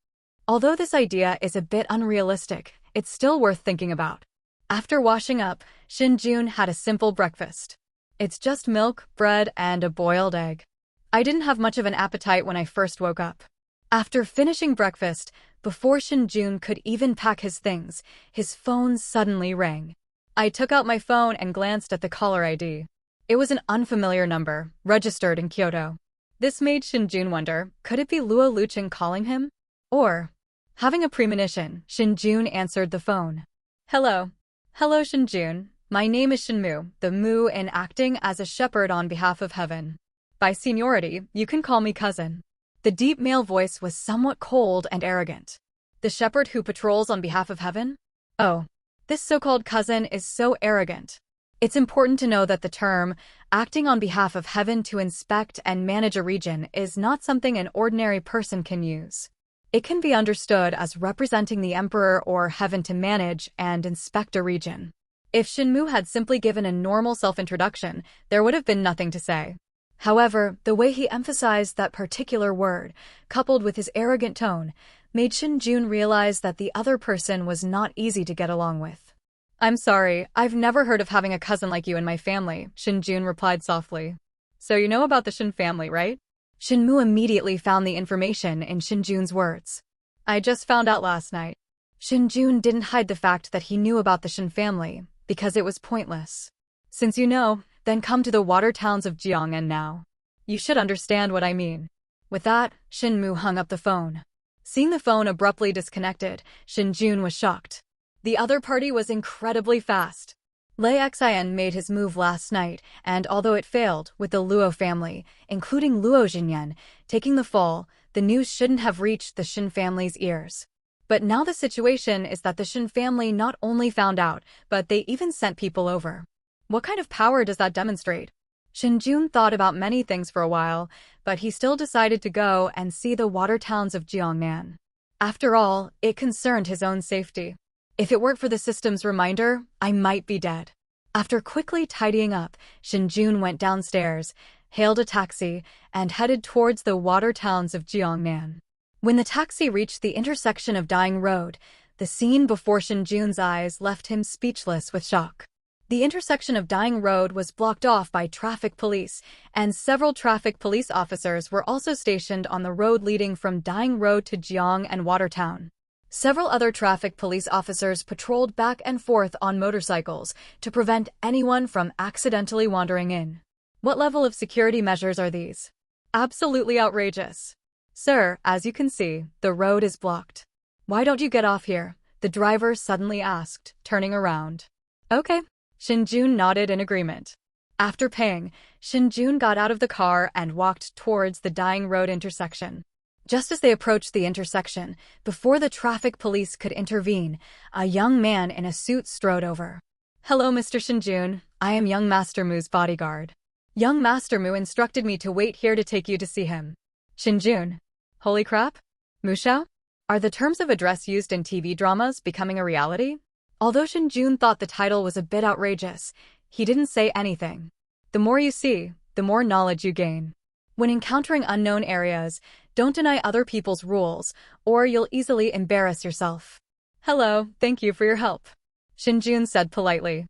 Although this idea is a bit unrealistic, it's still worth thinking about. After washing up, Shen Jun had a simple breakfast. It's just milk, bread, and a boiled egg. I didn't have much of an appetite when I first woke up. After finishing breakfast, before Shen Jun could even pack his things, his phone suddenly rang. I took out my phone and glanced at the caller ID. It was an unfamiliar number, registered in Kyoto. This made Shen Jun wonder, could it be Luo Lucheng calling him? Or… Having a premonition, Shen Jun answered the phone. Hello. Hello, Shen Jun. My name is Shen Mu, the Mu in acting as a shepherd on behalf of heaven. By seniority, you can call me cousin. The deep male voice was somewhat cold and arrogant. The shepherd who patrols on behalf of heaven? Oh, this so-called cousin is so arrogant. It's important to know that the term, acting on behalf of heaven to inspect and manage a region, is not something an ordinary person can use. It can be understood as representing the emperor or heaven to manage and inspect a region. If Shenmu had simply given a normal self-introduction, there would have been nothing to say. However, the way he emphasized that particular word, coupled with his arrogant tone, made Shen Jun realize that the other person was not easy to get along with. I'm sorry, I've never heard of having a cousin like you in my family, Shen Jun replied softly. So you know about the Shen family, right? Shenmu immediately found the information in Shen Jun's words. I just found out last night. Shen Jun didn't hide the fact that he knew about the Shen family, because it was pointless. Since you know, then come to the water towns of Jiang'an now. You should understand what I mean. With that, Shenmu hung up the phone. Seeing the phone abruptly disconnected, Shen Jun was shocked. The other party was incredibly fast. Lei Xian made his move last night, and although it failed, with the Luo family, including Luo Jinyan, taking the fall, the news shouldn't have reached the Shen family's ears. But now the situation is that the Shen family not only found out, but they even sent people over. What kind of power does that demonstrate? Shen Jun thought about many things for a while, but he still decided to go and see the water towns of Jiangnan. After all, it concerned his own safety. If it weren't for the system's reminder, I might be dead. After quickly tidying up, Shen Jun went downstairs, hailed a taxi, and headed towards the water towns of Jiangnan. When the taxi reached the intersection of Dying Road, the scene before Shen Jun's eyes left him speechless with shock. The intersection of Dying Road was blocked off by traffic police, and several traffic police officers were also stationed on the road leading from Dying Road to Jiang and Watertown. Several other traffic police officers patrolled back and forth on motorcycles to prevent anyone from accidentally wandering in. What level of security measures are these? Absolutely outrageous. Sir, as you can see, the road is blocked. Why don't you get off here? The driver suddenly asked, turning around. Okay. Shen Jun nodded in agreement. After paying, Shen Jun got out of the car and walked towards the Dying Road intersection. Just as they approached the intersection, before the traffic police could intervene, a young man in a suit strode over. Hello, Mr. Shen Jun. I am young Master Mu's bodyguard. Young Master Mu instructed me to wait here to take you to see him. Shen Jun. Holy crap? Mu Xiao? Are the terms of address used in TV dramas becoming a reality? Although Shen Jun thought the title was a bit outrageous, he didn't say anything. The more you see, the more knowledge you gain. When encountering unknown areas, don't deny other people's rules, or you'll easily embarrass yourself. Hello, thank you for your help. Shen Jun said politely.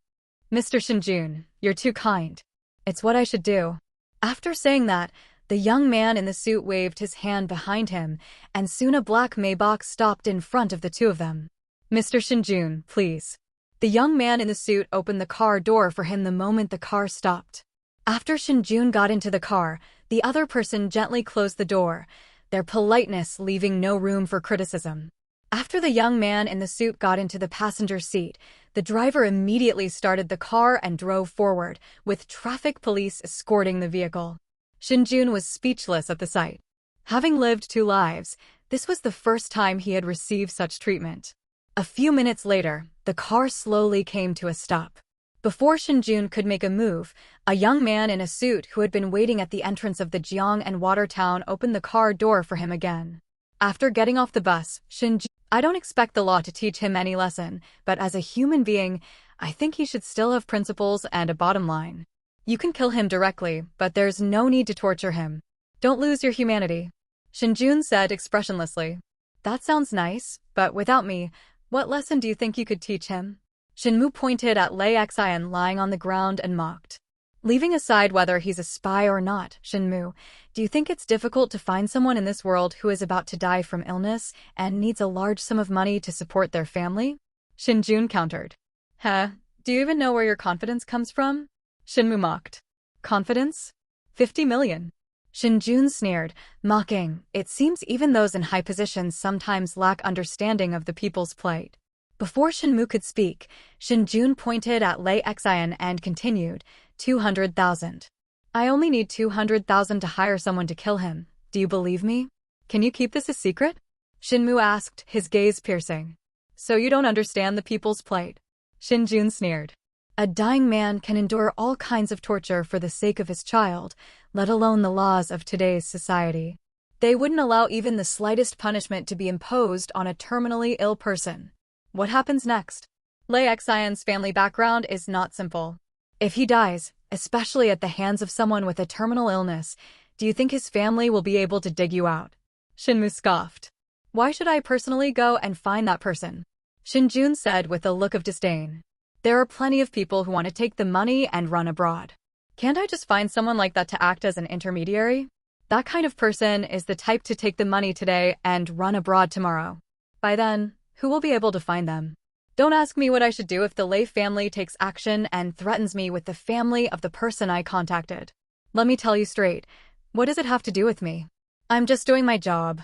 Mr. Shen Jun, you're too kind. It's what I should do. After saying that, the young man in the suit waved his hand behind him, and soon a black Maybach stopped in front of the two of them. Mr. Shen Jun, please. The young man in the suit opened the car door for him the moment the car stopped. After Shen Jun got into the car, the other person gently closed the door, their politeness leaving no room for criticism. After the young man in the suit got into the passenger seat, the driver immediately started the car and drove forward, with traffic police escorting the vehicle. Shen Jun was speechless at the sight. Having lived 2 lives, this was the first time he had received such treatment. A few minutes later, the car slowly came to a stop. Before Shen Jun could make a move, a young man in a suit who had been waiting at the entrance of the Jiang and Watertown opened the car door for him again. After getting off the bus, Shen Jun, I don't expect the law to teach him any lesson, but as a human being, I think he should still have principles and a bottom line. You can kill him directly, but there's no need to torture him. Don't lose your humanity. Shen Jun said expressionlessly. That sounds nice, but without me, what lesson do you think you could teach him? Shenmu pointed at Lei Xian lying on the ground and mocked. Leaving aside whether he's a spy or not, Shenmu, do you think it's difficult to find someone in this world who is about to die from illness and needs a large sum of money to support their family? Shen Jun countered. Do you even know where your confidence comes from? Shenmu mocked. Confidence? 50 million. Shen Jun sneered, mocking, it seems even those in high positions sometimes lack understanding of the people's plight. Before Shenmu could speak, Shen Jun pointed at Lei Xian and continued, 200,000. I only need 200,000 to hire someone to kill him. Do you believe me? Can you keep this a secret? Shenmu asked, his gaze piercing. So you don't understand the people's plight? Shen Jun sneered. A dying man can endure all kinds of torture for the sake of his child, let alone the laws of today's society. They wouldn't allow even the slightest punishment to be imposed on a terminally ill person. What happens next? Lei Xian's family background is not simple. If he dies, especially at the hands of someone with a terminal illness, do you think his family will be able to dig you out? Shenmu scoffed. Why should I personally go and find that person? Shen Jun said with a look of disdain. There are plenty of people who want to take the money and run abroad. Can't I just find someone like that to act as an intermediary? That kind of person is the type to take the money today and run abroad tomorrow. By then, who will be able to find them? Don't ask me what I should do if the Lei family takes action and threatens me with the family of the person I contacted. Let me tell you straight, what does it have to do with me? I'm just doing my job.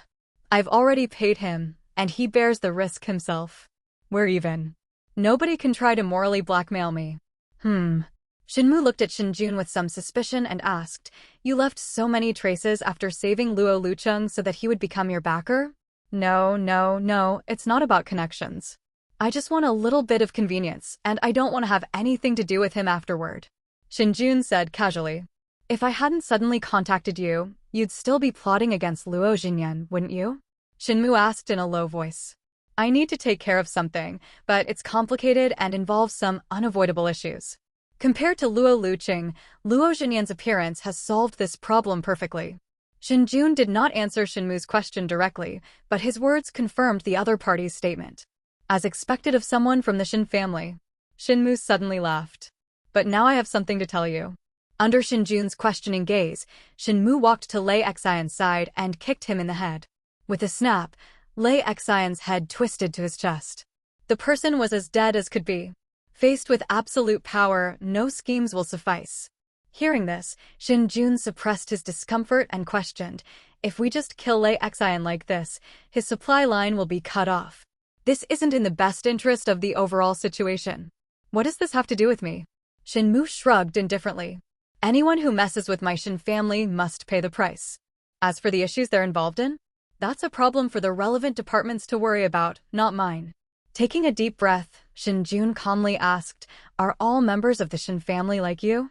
I've already paid him, and he bears the risk himself. We're even. Nobody can try to morally blackmail me. Shenmu looked at Shen Jun with some suspicion and asked, you left so many traces after saving Luo Lucheng so that he would become your backer? No, it's not about connections. I just want a little bit of convenience, and I don't want to have anything to do with him afterward. Shen Jun said casually. If I hadn't suddenly contacted you, you'd still be plotting against Luo Xinyan, wouldn't you? Shenmu asked in a low voice. I need to take care of something, but it's complicated and involves some unavoidable issues. Compared to Luo Lucheng, Luo Xinyan's appearance has solved this problem perfectly. Shen Jun did not answer Shenmu's question directly, but his words confirmed the other party's statement. As expected of someone from the Shen family. Shenmu suddenly laughed. But now I have something to tell you. Under Shen Jun's questioning gaze, Shenmu walked to Lei Xian's side and kicked him in the head. With a snap, Lei Xian's head twisted to his chest. The person was as dead as could be. Faced with absolute power, no schemes will suffice. Hearing this, Shen Jun suppressed his discomfort and questioned, if we just kill Lei Xian like this, his supply line will be cut off. This isn't in the best interest of the overall situation. What does this have to do with me? Shenmu shrugged indifferently. Anyone who messes with my Shen family must pay the price. As for the issues they're involved in, that's a problem for the relevant departments to worry about, not mine. Taking a deep breath, Shen Jun calmly asked, are all members of the Shen family like you?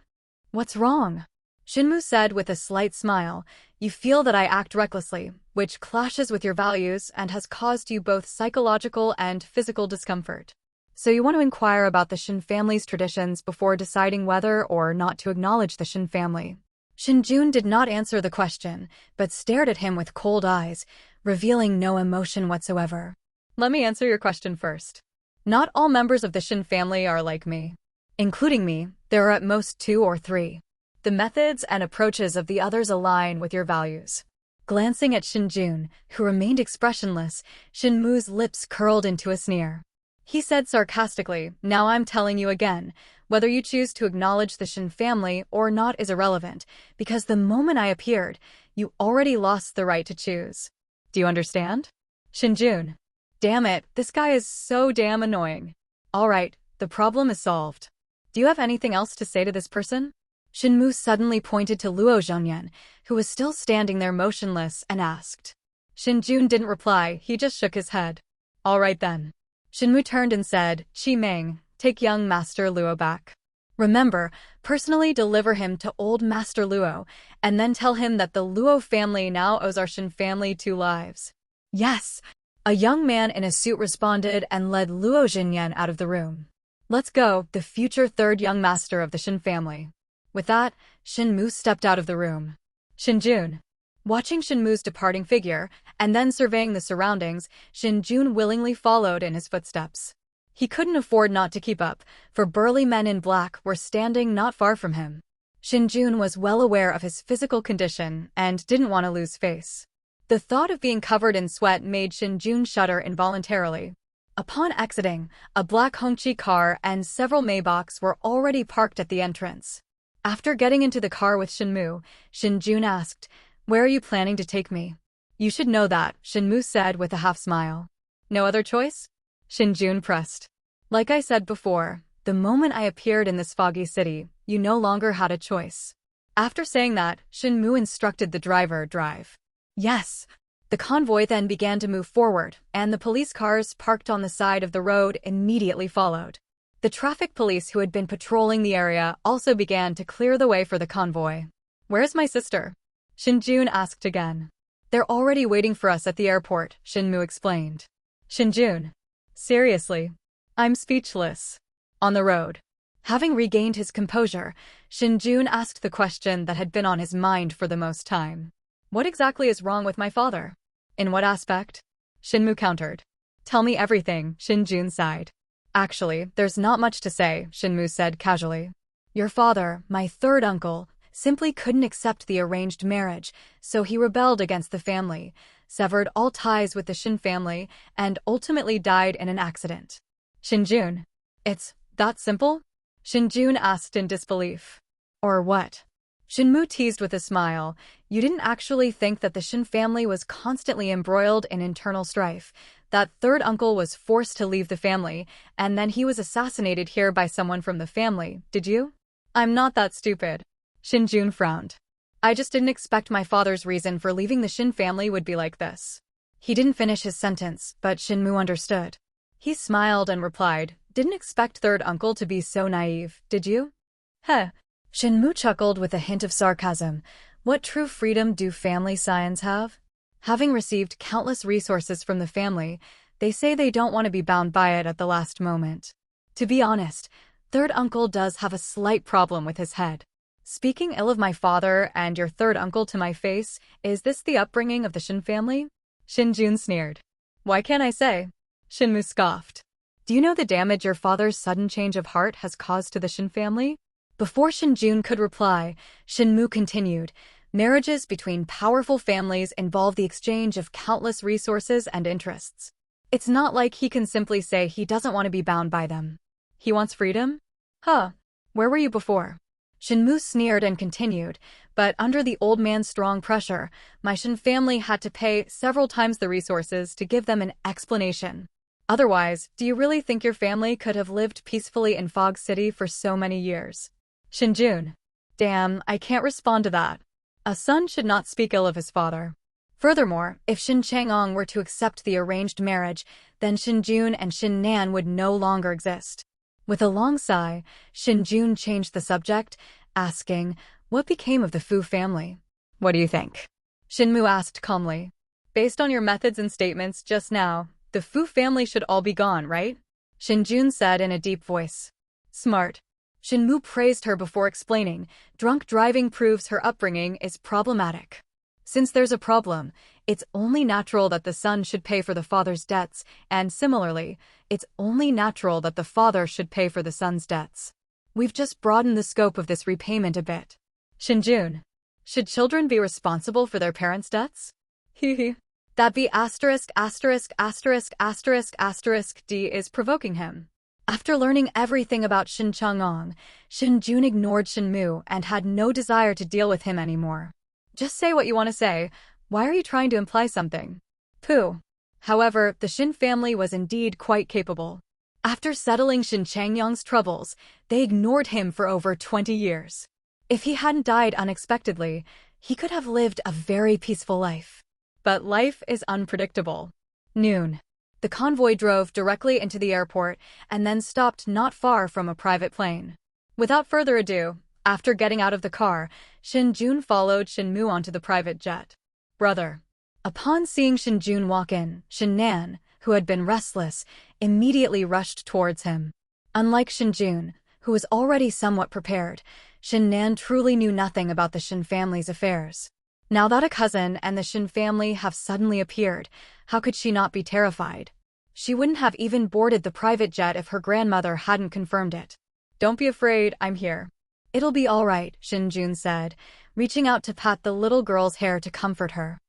What's wrong? Shenmu said with a slight smile, you feel that I act recklessly, which clashes with your values and has caused you both psychological and physical discomfort. So you want to inquire about the Shen family's traditions before deciding whether or not to acknowledge the Shen family. Shen Jun did not answer the question, but stared at him with cold eyes, revealing no emotion whatsoever. Let me answer your question first. Not all members of the Shen family are like me. Including me, there are at most 2 or 3. The methods and approaches of the others align with your values. Glancing at Shen Jun, who remained expressionless, Shenmu's lips curled into a sneer. He said sarcastically, now I'm telling you again, whether you choose to acknowledge the Shen family or not is irrelevant, because the moment I appeared, you already lost the right to choose. Do you understand? Shen Jun. Damn it, this guy is so damn annoying. All right, the problem is solved. Do you have anything else to say to this person? Shenmu suddenly pointed to Luo Zhongyan, who was still standing there motionless, and asked. Shen Jun didn't reply, he just shook his head. All right then. Shenmu turned and said, Qi Meng, take young Master Luo back. Remember, personally deliver him to old Master Luo, and then tell him that the Luo family now owes our Shen family 2 lives. Yes, a young man in a suit responded and led Luo Xinyan out of the room. Let's go, the future 3rd young master of the Shen family. With that, Shenmu stepped out of the room. Shen Jun. Watching Shenmu's departing figure, and then surveying the surroundings, Shen Jun willingly followed in his footsteps. He couldn't afford not to keep up, for burly men in black were standing not far from him. Shen Jun was well aware of his physical condition and didn't want to lose face. The thought of being covered in sweat made Shen Jun shudder involuntarily. Upon exiting, a black Hongqi car and several Maybachs were already parked at the entrance. After getting into the car with Shenmu, Shen Jun asked, where are you planning to take me? You should know that, Shenmu said with a half smile. No other choice? Shen Jun pressed. Like I said before, the moment I appeared in this foggy city, you no longer had a choice. After saying that, Shen Mu instructed the driver drive. Yes. The convoy then began to move forward, and the police cars parked on the side of the road immediately followed. The traffic police who had been patrolling the area also began to clear the way for the convoy. Where's my sister? Shen Jun asked again. They're already waiting for us at the airport, Shen Mu explained. Shen Jun. Seriously. I'm speechless. On the road. Having regained his composure, Shen Jun asked the question that had been on his mind for the most time. What exactly is wrong with my father? In what aspect? Shen Mu countered. Tell me everything, Shen Jun sighed. Actually, there's not much to say, Shen Mu said casually. Your father, my third uncle, simply couldn't accept the arranged marriage, so he rebelled against the family, severed all ties with the Shen family, and ultimately died in an accident. Shen Jun. It's that simple? Shen Jun asked in disbelief. Or what? Shen Mu teased with a smile. You didn't actually think that the Shen family was constantly embroiled in internal strife, that third uncle was forced to leave the family, and then he was assassinated here by someone from the family, did you? I'm not that stupid. Shen Jun frowned. I just didn't expect my father's reason for leaving the Shen family would be like this. He didn't finish his sentence, but Shen Mu understood. He smiled and replied, Didn't expect third uncle to be so naive, did you? Heh. Shen Mu chuckled with a hint of sarcasm. What true freedom do family scions have? Having received countless resources from the family, they say they don't want to be bound by it at the last moment. To be honest, third uncle does have a slight problem with his head. Speaking ill of my father and your third uncle to my face, is this the upbringing of the Shen family? Shen Jun sneered. Why can't I say? Shen Mu scoffed. Do you know the damage your father's sudden change of heart has caused to the Shen family? Before Shen Jun could reply, Shen Mu continued, Marriages between powerful families involve the exchange of countless resources and interests. It's not like he can simply say he doesn't want to be bound by them. He wants freedom? Huh. Where were you before? Shen Mu sneered and continued, but under the old man's strong pressure, my Shen family had to pay several times the resources to give them an explanation. Otherwise, do you really think your family could have lived peacefully in Fog City for so many years? Shen Jun. Damn, I can't respond to that. A son should not speak ill of his father. Furthermore, if Shen Chang'ong were to accept the arranged marriage, then Shen Jun and Shen Nan would no longer exist. With a long sigh, Shen Jun changed the subject, asking, What became of the Fu family? What do you think? Shen Mu asked calmly. Based on your methods and statements just now, the Fu family should all be gone, right? Shen Jun said in a deep voice. Smart. Shen Mu praised her before explaining, drunk driving proves her upbringing is problematic. Since there's a problem, it's only natural that the son should pay for the father's debts, and similarly, it's only natural that the father should pay for the son's debts. We've just broadened the scope of this repayment a bit. Shen Jun. Should children be responsible for their parents' debts? Hee. That be asterisk asterisk asterisk asterisk asterisk D is provoking him. After learning everything about Shen Chang'ong, Shen Jun ignored Shen Mu and had no desire to deal with him anymore. Just say what you want to say. Why are you trying to imply something? Pooh. However, the Shen family was indeed quite capable. After settling Shen Changyang's troubles, they ignored him for over 20 years. If he hadn't died unexpectedly, he could have lived a very peaceful life. But life is unpredictable. Noon. The convoy drove directly into the airport and then stopped not far from a private plane. Without further ado, after getting out of the car, Shen Jun followed Shen Mu onto the private jet. Brother. Upon seeing Shen Jun walk in, Shen Nan, who had been restless, immediately rushed towards him. Unlike Shen Jun, who was already somewhat prepared, Shen Nan truly knew nothing about the Shen family's affairs. Now that a cousin and the Shen family have suddenly appeared, how could she not be terrified? She wouldn't have even boarded the private jet if her grandmother hadn't confirmed it. Don't be afraid, I'm here. It'll be all right, Shen Jun said, reaching out to pat the little girl's hair to comfort her.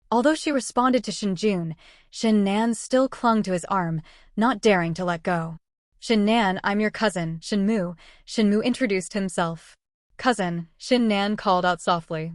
Although she responded to Shen Jun, Shen Nan still clung to his arm, not daring to let go. Shen Nan, I'm your cousin, Shen Mu. Shen Mu introduced himself. Cousin, Shen Nan called out softly.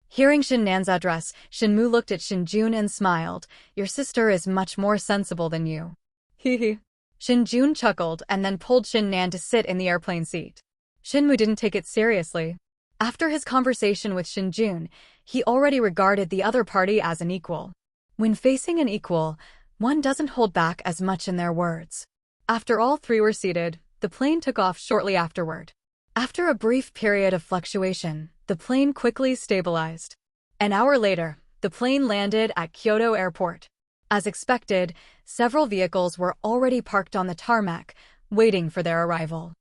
Hearing Shen Nan's address, Shen Mu looked at Shen Jun and smiled. Your sister is much more sensible than you. Hee. Shen Jun chuckled and then pulled Shen Nan to sit in the airplane seat. Shen Mu didn't take it seriously. After his conversation with Shen Jun, he already regarded the other party as an equal. When facing an equal, one doesn't hold back as much in their words. After all three were seated, the plane took off shortly afterward. After a brief period of fluctuation, the plane quickly stabilized. An hour later, the plane landed at Kyoto Airport. As expected, several vehicles were already parked on the tarmac, waiting for their arrival.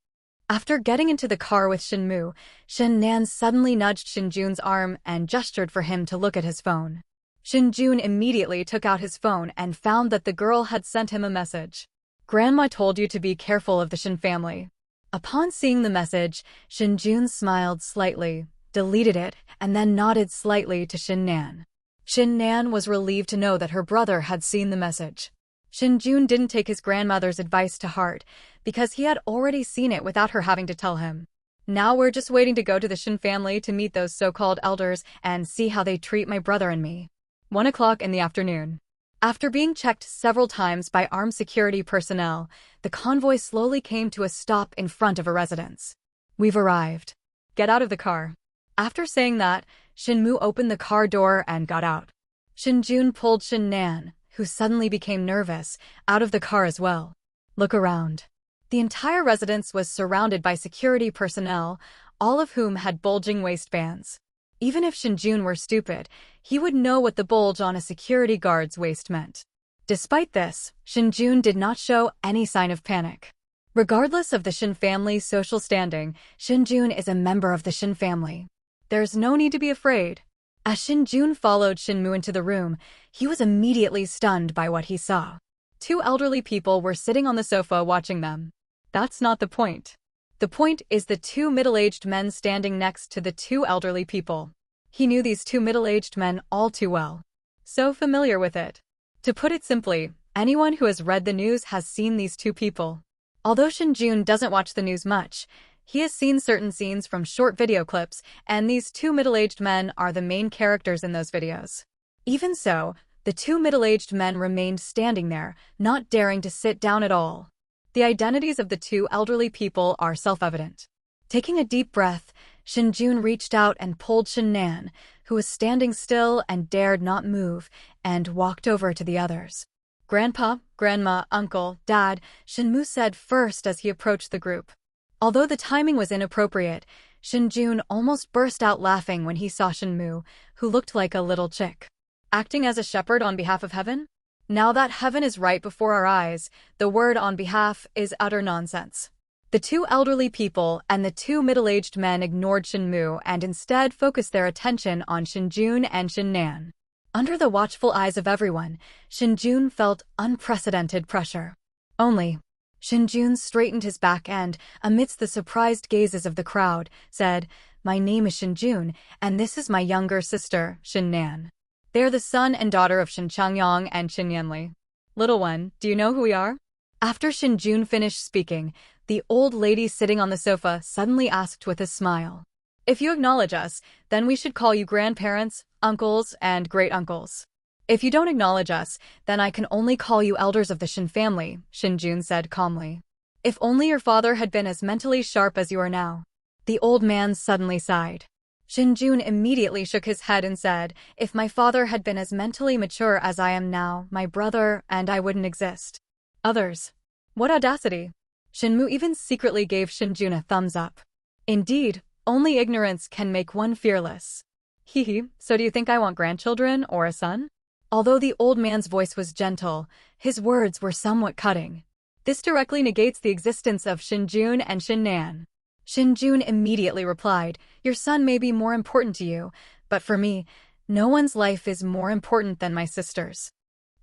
After getting into the car with Shen Mu, Shen Nan suddenly nudged Shen Jun's arm and gestured for him to look at his phone. Shen Jun immediately took out his phone and found that the girl had sent him a message. Grandma told you to be careful of the Shen family. Upon seeing the message, Shen Jun smiled slightly, deleted it, and then nodded slightly to Shen Nan. Shen Nan was relieved to know that her brother had seen the message. Shen Jun didn't take his grandmother's advice to heart, because he had already seen it without her having to tell him. Now we're just waiting to go to the Shen family to meet those so-called elders and see how they treat my brother and me. 1 o'clock in the afternoon. After being checked several times by armed security personnel, the convoy slowly came to a stop in front of a residence. We've arrived. Get out of the car. After saying that, Shen Mu opened the car door and got out. Shen Jun pulled Shen Nan, who suddenly became nervous, out of the car as well. Look around. The entire residence was surrounded by security personnel, all of whom had bulging waistbands. Even if Shen Jun were stupid, he would know what the bulge on a security guard's waist meant. Despite this, Shen Jun did not show any sign of panic. Regardless of the Shen family's social standing, Shen Jun is a member of the Shen family. There's no need to be afraid. As Shen Jun followed Shen Mu into the room, he was immediately stunned by what he saw. 2 elderly people were sitting on the sofa watching them. That's not the point. The point is the 2 middle-aged men standing next to the 2 elderly people. He knew these 2 middle-aged men all too well. So familiar with it. To put it simply, anyone who has read the news has seen these 2 people. Although Shen Jun doesn't watch the news much, he has seen certain scenes from short video clips, and these 2 middle-aged men are the main characters in those videos. Even so, the 2 middle-aged men remained standing there, not daring to sit down at all. The identities of the 2 elderly people are self-evident. Taking a deep breath, Shen Jun reached out and pulled Shen Nan, who was standing still and dared not move, and walked over to the others. Grandpa, Grandma, Uncle, Dad, Shen Mu said first as he approached the group. Although the timing was inappropriate, Shen Jun almost burst out laughing when he saw Shen Mu, who looked like a little chick. Acting as a shepherd on behalf of heaven? Now that heaven is right before our eyes, the word on behalf is utter nonsense. The 2 elderly people and the 2 middle-aged men ignored Shen Mu and instead focused their attention on Shen Jun and Shen Nan. Under the watchful eyes of everyone, Shen Jun felt unprecedented pressure. Only, Shen Jun straightened his back and, amidst the surprised gazes of the crowd, said, "My name is Shen Jun, and this is my younger sister, Shen Nan. They are the son and daughter of Shen Changyang and Shen Yanli. Little one, do you know who we are?" After Shen Jun finished speaking, the old lady sitting on the sofa suddenly asked with a smile, "If you acknowledge us, then we should call you grandparents, uncles, and great-uncles. If you don't acknowledge us, then I can only call you elders of the Shen family," Shen Jun said calmly. "If only your father had been as mentally sharp as you are now." The old man suddenly sighed. Shen Jun immediately shook his head and said, "If my father had been as mentally mature as I am now, my brother and I wouldn't exist." Others. What audacity! Shen Mu even secretly gave Shen Jun a thumbs up. Indeed, only ignorance can make one fearless. Hee, so do you think I want grandchildren or a son? Although the old man's voice was gentle, his words were somewhat cutting. This directly negates the existence of Shen Jun and Shen Nan. Shen Jun immediately replied, "Your son may be more important to you, but for me, no one's life is more important than my sister's."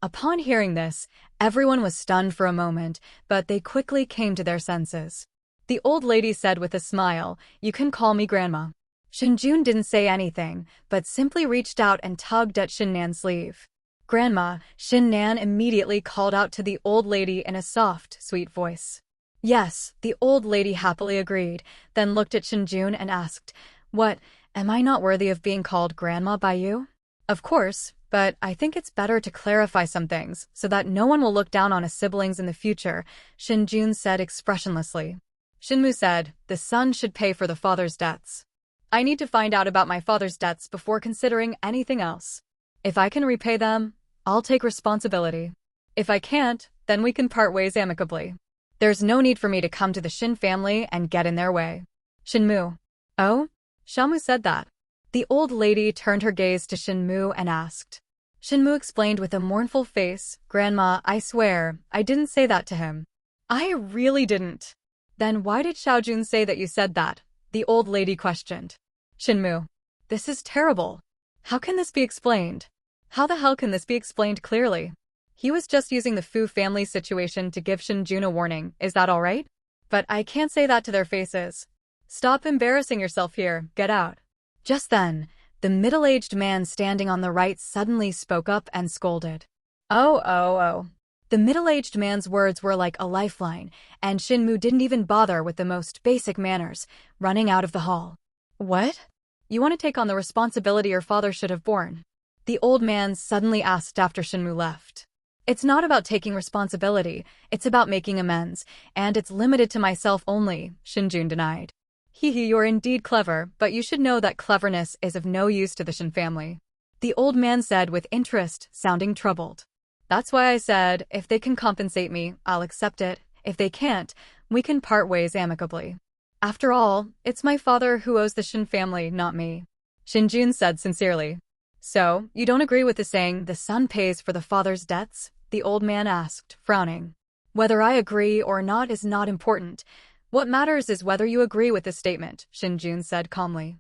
Upon hearing this, everyone was stunned for a moment, but they quickly came to their senses. The old lady said with a smile, "You can call me Grandma." Shen Jun didn't say anything, but simply reached out and tugged at Shen Nan's sleeve. "Grandma," Shen Nan immediately called out to the old lady in a soft, sweet voice. "Yes," the old lady happily agreed, then looked at Shen Jun and asked, "What, Am I not worthy of being called grandma by you? Of course, but I think it's better to clarify some things so that no one will look down on us siblings in the future, Shen Jun said expressionlessly. Shinmu said, the son should pay for the father's debts. I need to find out about my father's debts before considering anything else. If I can repay them, I'll take responsibility. If I can't, then we can part ways amicably. There's no need for me to come to the Shin family and get in their way. Shinmu. Oh? Xiaomu said that. The old lady turned her gaze to Shinmu and asked. Shinmu explained with a mournful face, Grandma, I swear, I didn't say that to him. I really didn't. Then why did Xiaojun say that you said that? The old lady questioned. Shinmu. This is terrible. How can this be explained? How the hell can this be explained clearly? He was just using the Fu family situation to give Shen Jun a warning, is that alright? But I can't say that to their faces. Stop embarrassing yourself here, get out. Just then, the middle-aged man standing on the right suddenly spoke up and scolded. Oh. The middle-aged man's words were like a lifeline, and Shinmu didn't even bother with the most basic manners, running out of the hall. What? You want to take on the responsibility your father should have borne? The old man suddenly asked after Shinmu left. It's not about taking responsibility, it's about making amends, and it's limited to myself only, Shen Jun denied. You're indeed clever, but you should know that cleverness is of no use to the Shen family. The old man said with interest, sounding troubled. That's why I said, if they can compensate me, I'll accept it. If they can't, we can part ways amicably. After all, it's my father who owes the Shen family, not me. Shen Jun said sincerely. So, you don't agree with the saying, the son pays for the father's debts? The old man asked, frowning. Whether I agree or not is not important. What matters is whether you agree with this statement, Shen Jun said calmly.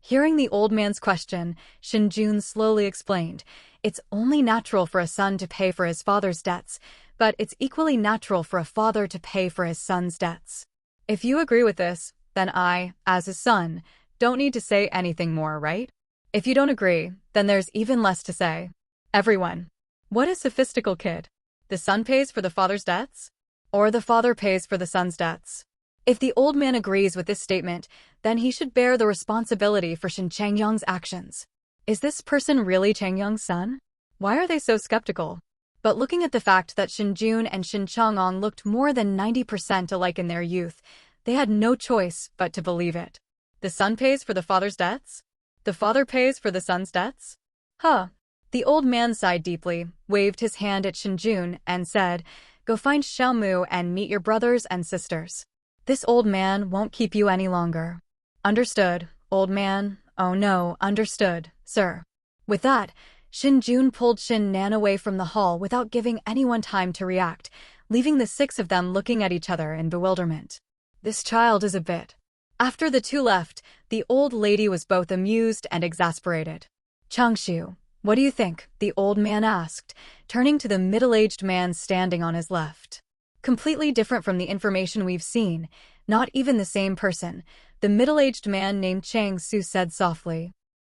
Hearing the old man's question, Shen Jun slowly explained, it's only natural for a son to pay for his father's debts, but it's equally natural for a father to pay for his son's debts. If you agree with this, then I, as his son, don't need to say anything more, right? If you don't agree, then there's even less to say. Everyone. What a sophistical kid. The son pays for the father's debts? Or the father pays for the son's debts? If the old man agrees with this statement, then he should bear the responsibility for Shen Changyong's actions. Is this person really Changyong's son? Why are they so skeptical? But looking at the fact that Shen Jun and Shen Changyong looked more than 90% alike in their youth, they had no choice but to believe it. The son pays for the father's debts? The father pays for the son's debts? Huh. The old man sighed deeply, waved his hand at Shen Jun, and said, Go find Xiaomu and meet your brothers and sisters. This old man won't keep you any longer. Understood, old man. Oh no, understood, sir. With that, Shen Jun pulled Shen Nan away from the hall without giving anyone time to react, leaving the six of them looking at each other in bewilderment. This child is a bit. After the two left, the old lady was both amused and exasperated. Changshu, what do you think? The old man asked, turning to the middle-aged man standing on his left. Completely different from the information we've seen, not even the same person, the middle-aged man named Chang Su said softly.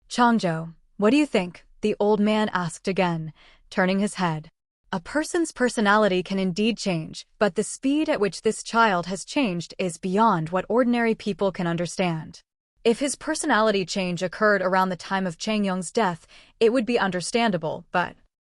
Changzhou, what do you think? The old man asked again, turning his head. A person's personality can indeed change, but the speed at which this child has changed is beyond what ordinary people can understand. If his personality change occurred around the time of Changyong's death, it would be understandable, but...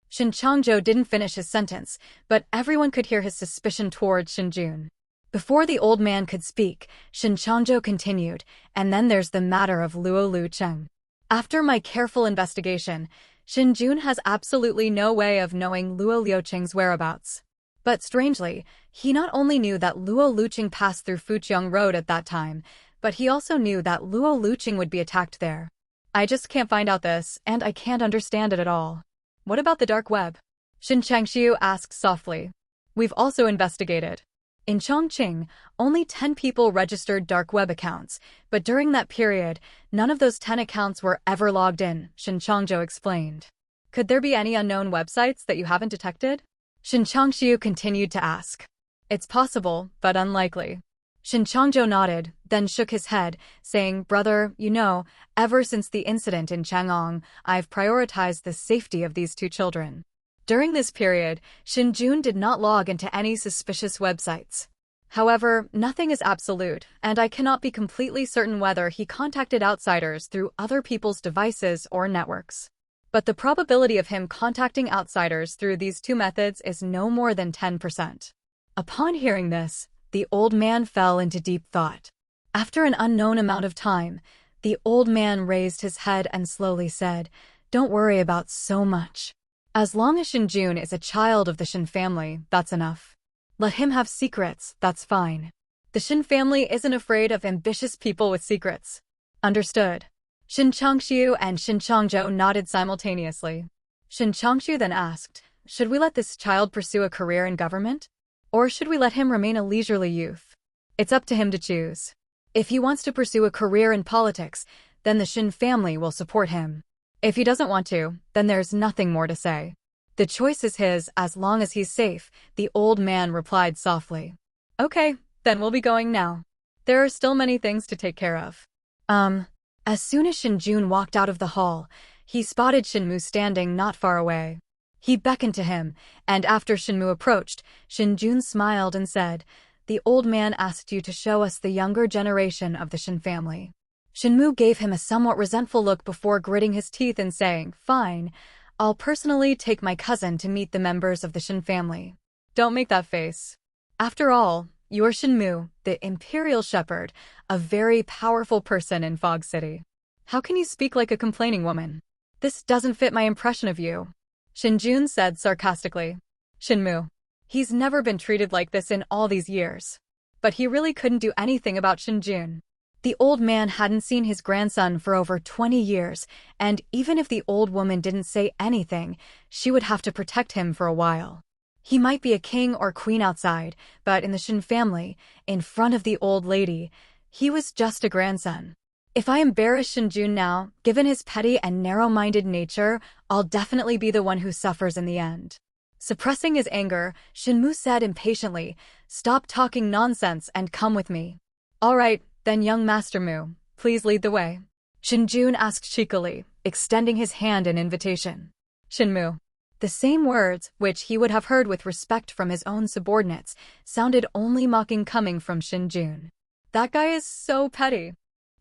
Shen Changzhou didn't finish his sentence, but everyone could hear his suspicion toward Shen Jun. Before the old man could speak, Shen Changzhou continued, and then there's the matter of Luo Lu Cheng. After my careful investigation, Shen Jun has absolutely no way of knowing Luo Liucheng's whereabouts. But strangely, he not only knew that Luo Lucheng passed through Fuqiang Road at that time, but he also knew that Luo Lucheng would be attacked there. I just can't find out this, and I can't understand it at all. What about the dark web? Shen Changshu asked softly. We've also investigated. In Chongqing, only 10 people registered dark web accounts, but during that period, none of those 10 accounts were ever logged in, Shen Changzhou explained. Could there be any unknown websites that you haven't detected? Shen Changshu continued to ask. It's possible, but unlikely. Shen Changzhou nodded, then shook his head, saying, Brother, you know, ever since the incident in Chang'an, I've prioritized the safety of these two children. During this period, Shen Jun did not log into any suspicious websites. However, nothing is absolute, and I cannot be completely certain whether he contacted outsiders through other people's devices or networks. But the probability of him contacting outsiders through these two methods is no more than 10%. Upon hearing this, the old man fell into deep thought. After an unknown amount of time, the old man raised his head and slowly said, "Don't worry about so much. As long as Shen Jun is a child of the Shen family, that's enough. Let him have secrets, that's fine. The Shen family isn't afraid of ambitious people with secrets." Understood. Shen Changxiu and Shen Changzhou nodded simultaneously. Shen Changxiu then asked, "Should we let this child pursue a career in government? Or should we let him remain a leisurely youth? It's up to him to choose. If he wants to pursue a career in politics, then the Shen family will support him. If he doesn't want to, then there's nothing more to say. The choice is his as long as he's safe," the old man replied softly. "Okay, then we'll be going now. There are still many things to take care of." As soon as Shen Jun walked out of the hall, he spotted Shenmu standing not far away. He beckoned to him, and after Shenmu approached, Shen Jun smiled and said, "The old man asked you to show us the younger generation of the Shen family." Shenmu gave him a somewhat resentful look before gritting his teeth and saying, "Fine, I'll personally take my cousin to meet the members of the Shen family." "Don't make that face. After all, you're Shenmu, the Imperial Shepherd, a very powerful person in Fog City. How can you speak like a complaining woman? This doesn't fit my impression of you," Shen Jun said sarcastically. "Shenmu, he's never been treated like this in all these years." But he really couldn't do anything about Shen Jun. The old man hadn't seen his grandson for over 20 years, and even if the old woman didn't say anything, she would have to protect him for a while. He might be a king or queen outside, but in the Shen family, in front of the old lady, he was just a grandson. If I embarrass Shen Jun now, given his petty and narrow-minded nature, I'll definitely be the one who suffers in the end. Suppressing his anger, Shenmu said impatiently, "Stop talking nonsense and come with me." "All right, then young Master Mu, please lead the way," Shen Jun asked cheekily, extending his hand in invitation. Shenmu. The same words, which he would have heard with respect from his own subordinates, sounded only mocking coming from Shen Jun. That guy is so petty.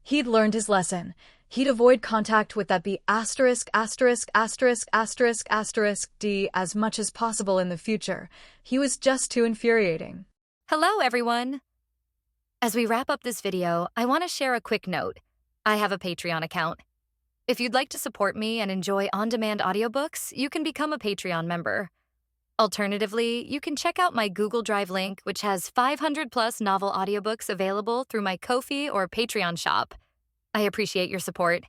He'd learned his lesson. He'd avoid contact with that B**************** D as much as possible in the future. He was just too infuriating. Hello, everyone. As we wrap up this video, I want to share a quick note. I have a Patreon account. If you'd like to support me and enjoy on-demand audiobooks, you can become a Patreon member. Alternatively, you can check out my Google Drive link, which has 500+ novel audiobooks available through my Ko-fi or Patreon shop. I appreciate your support.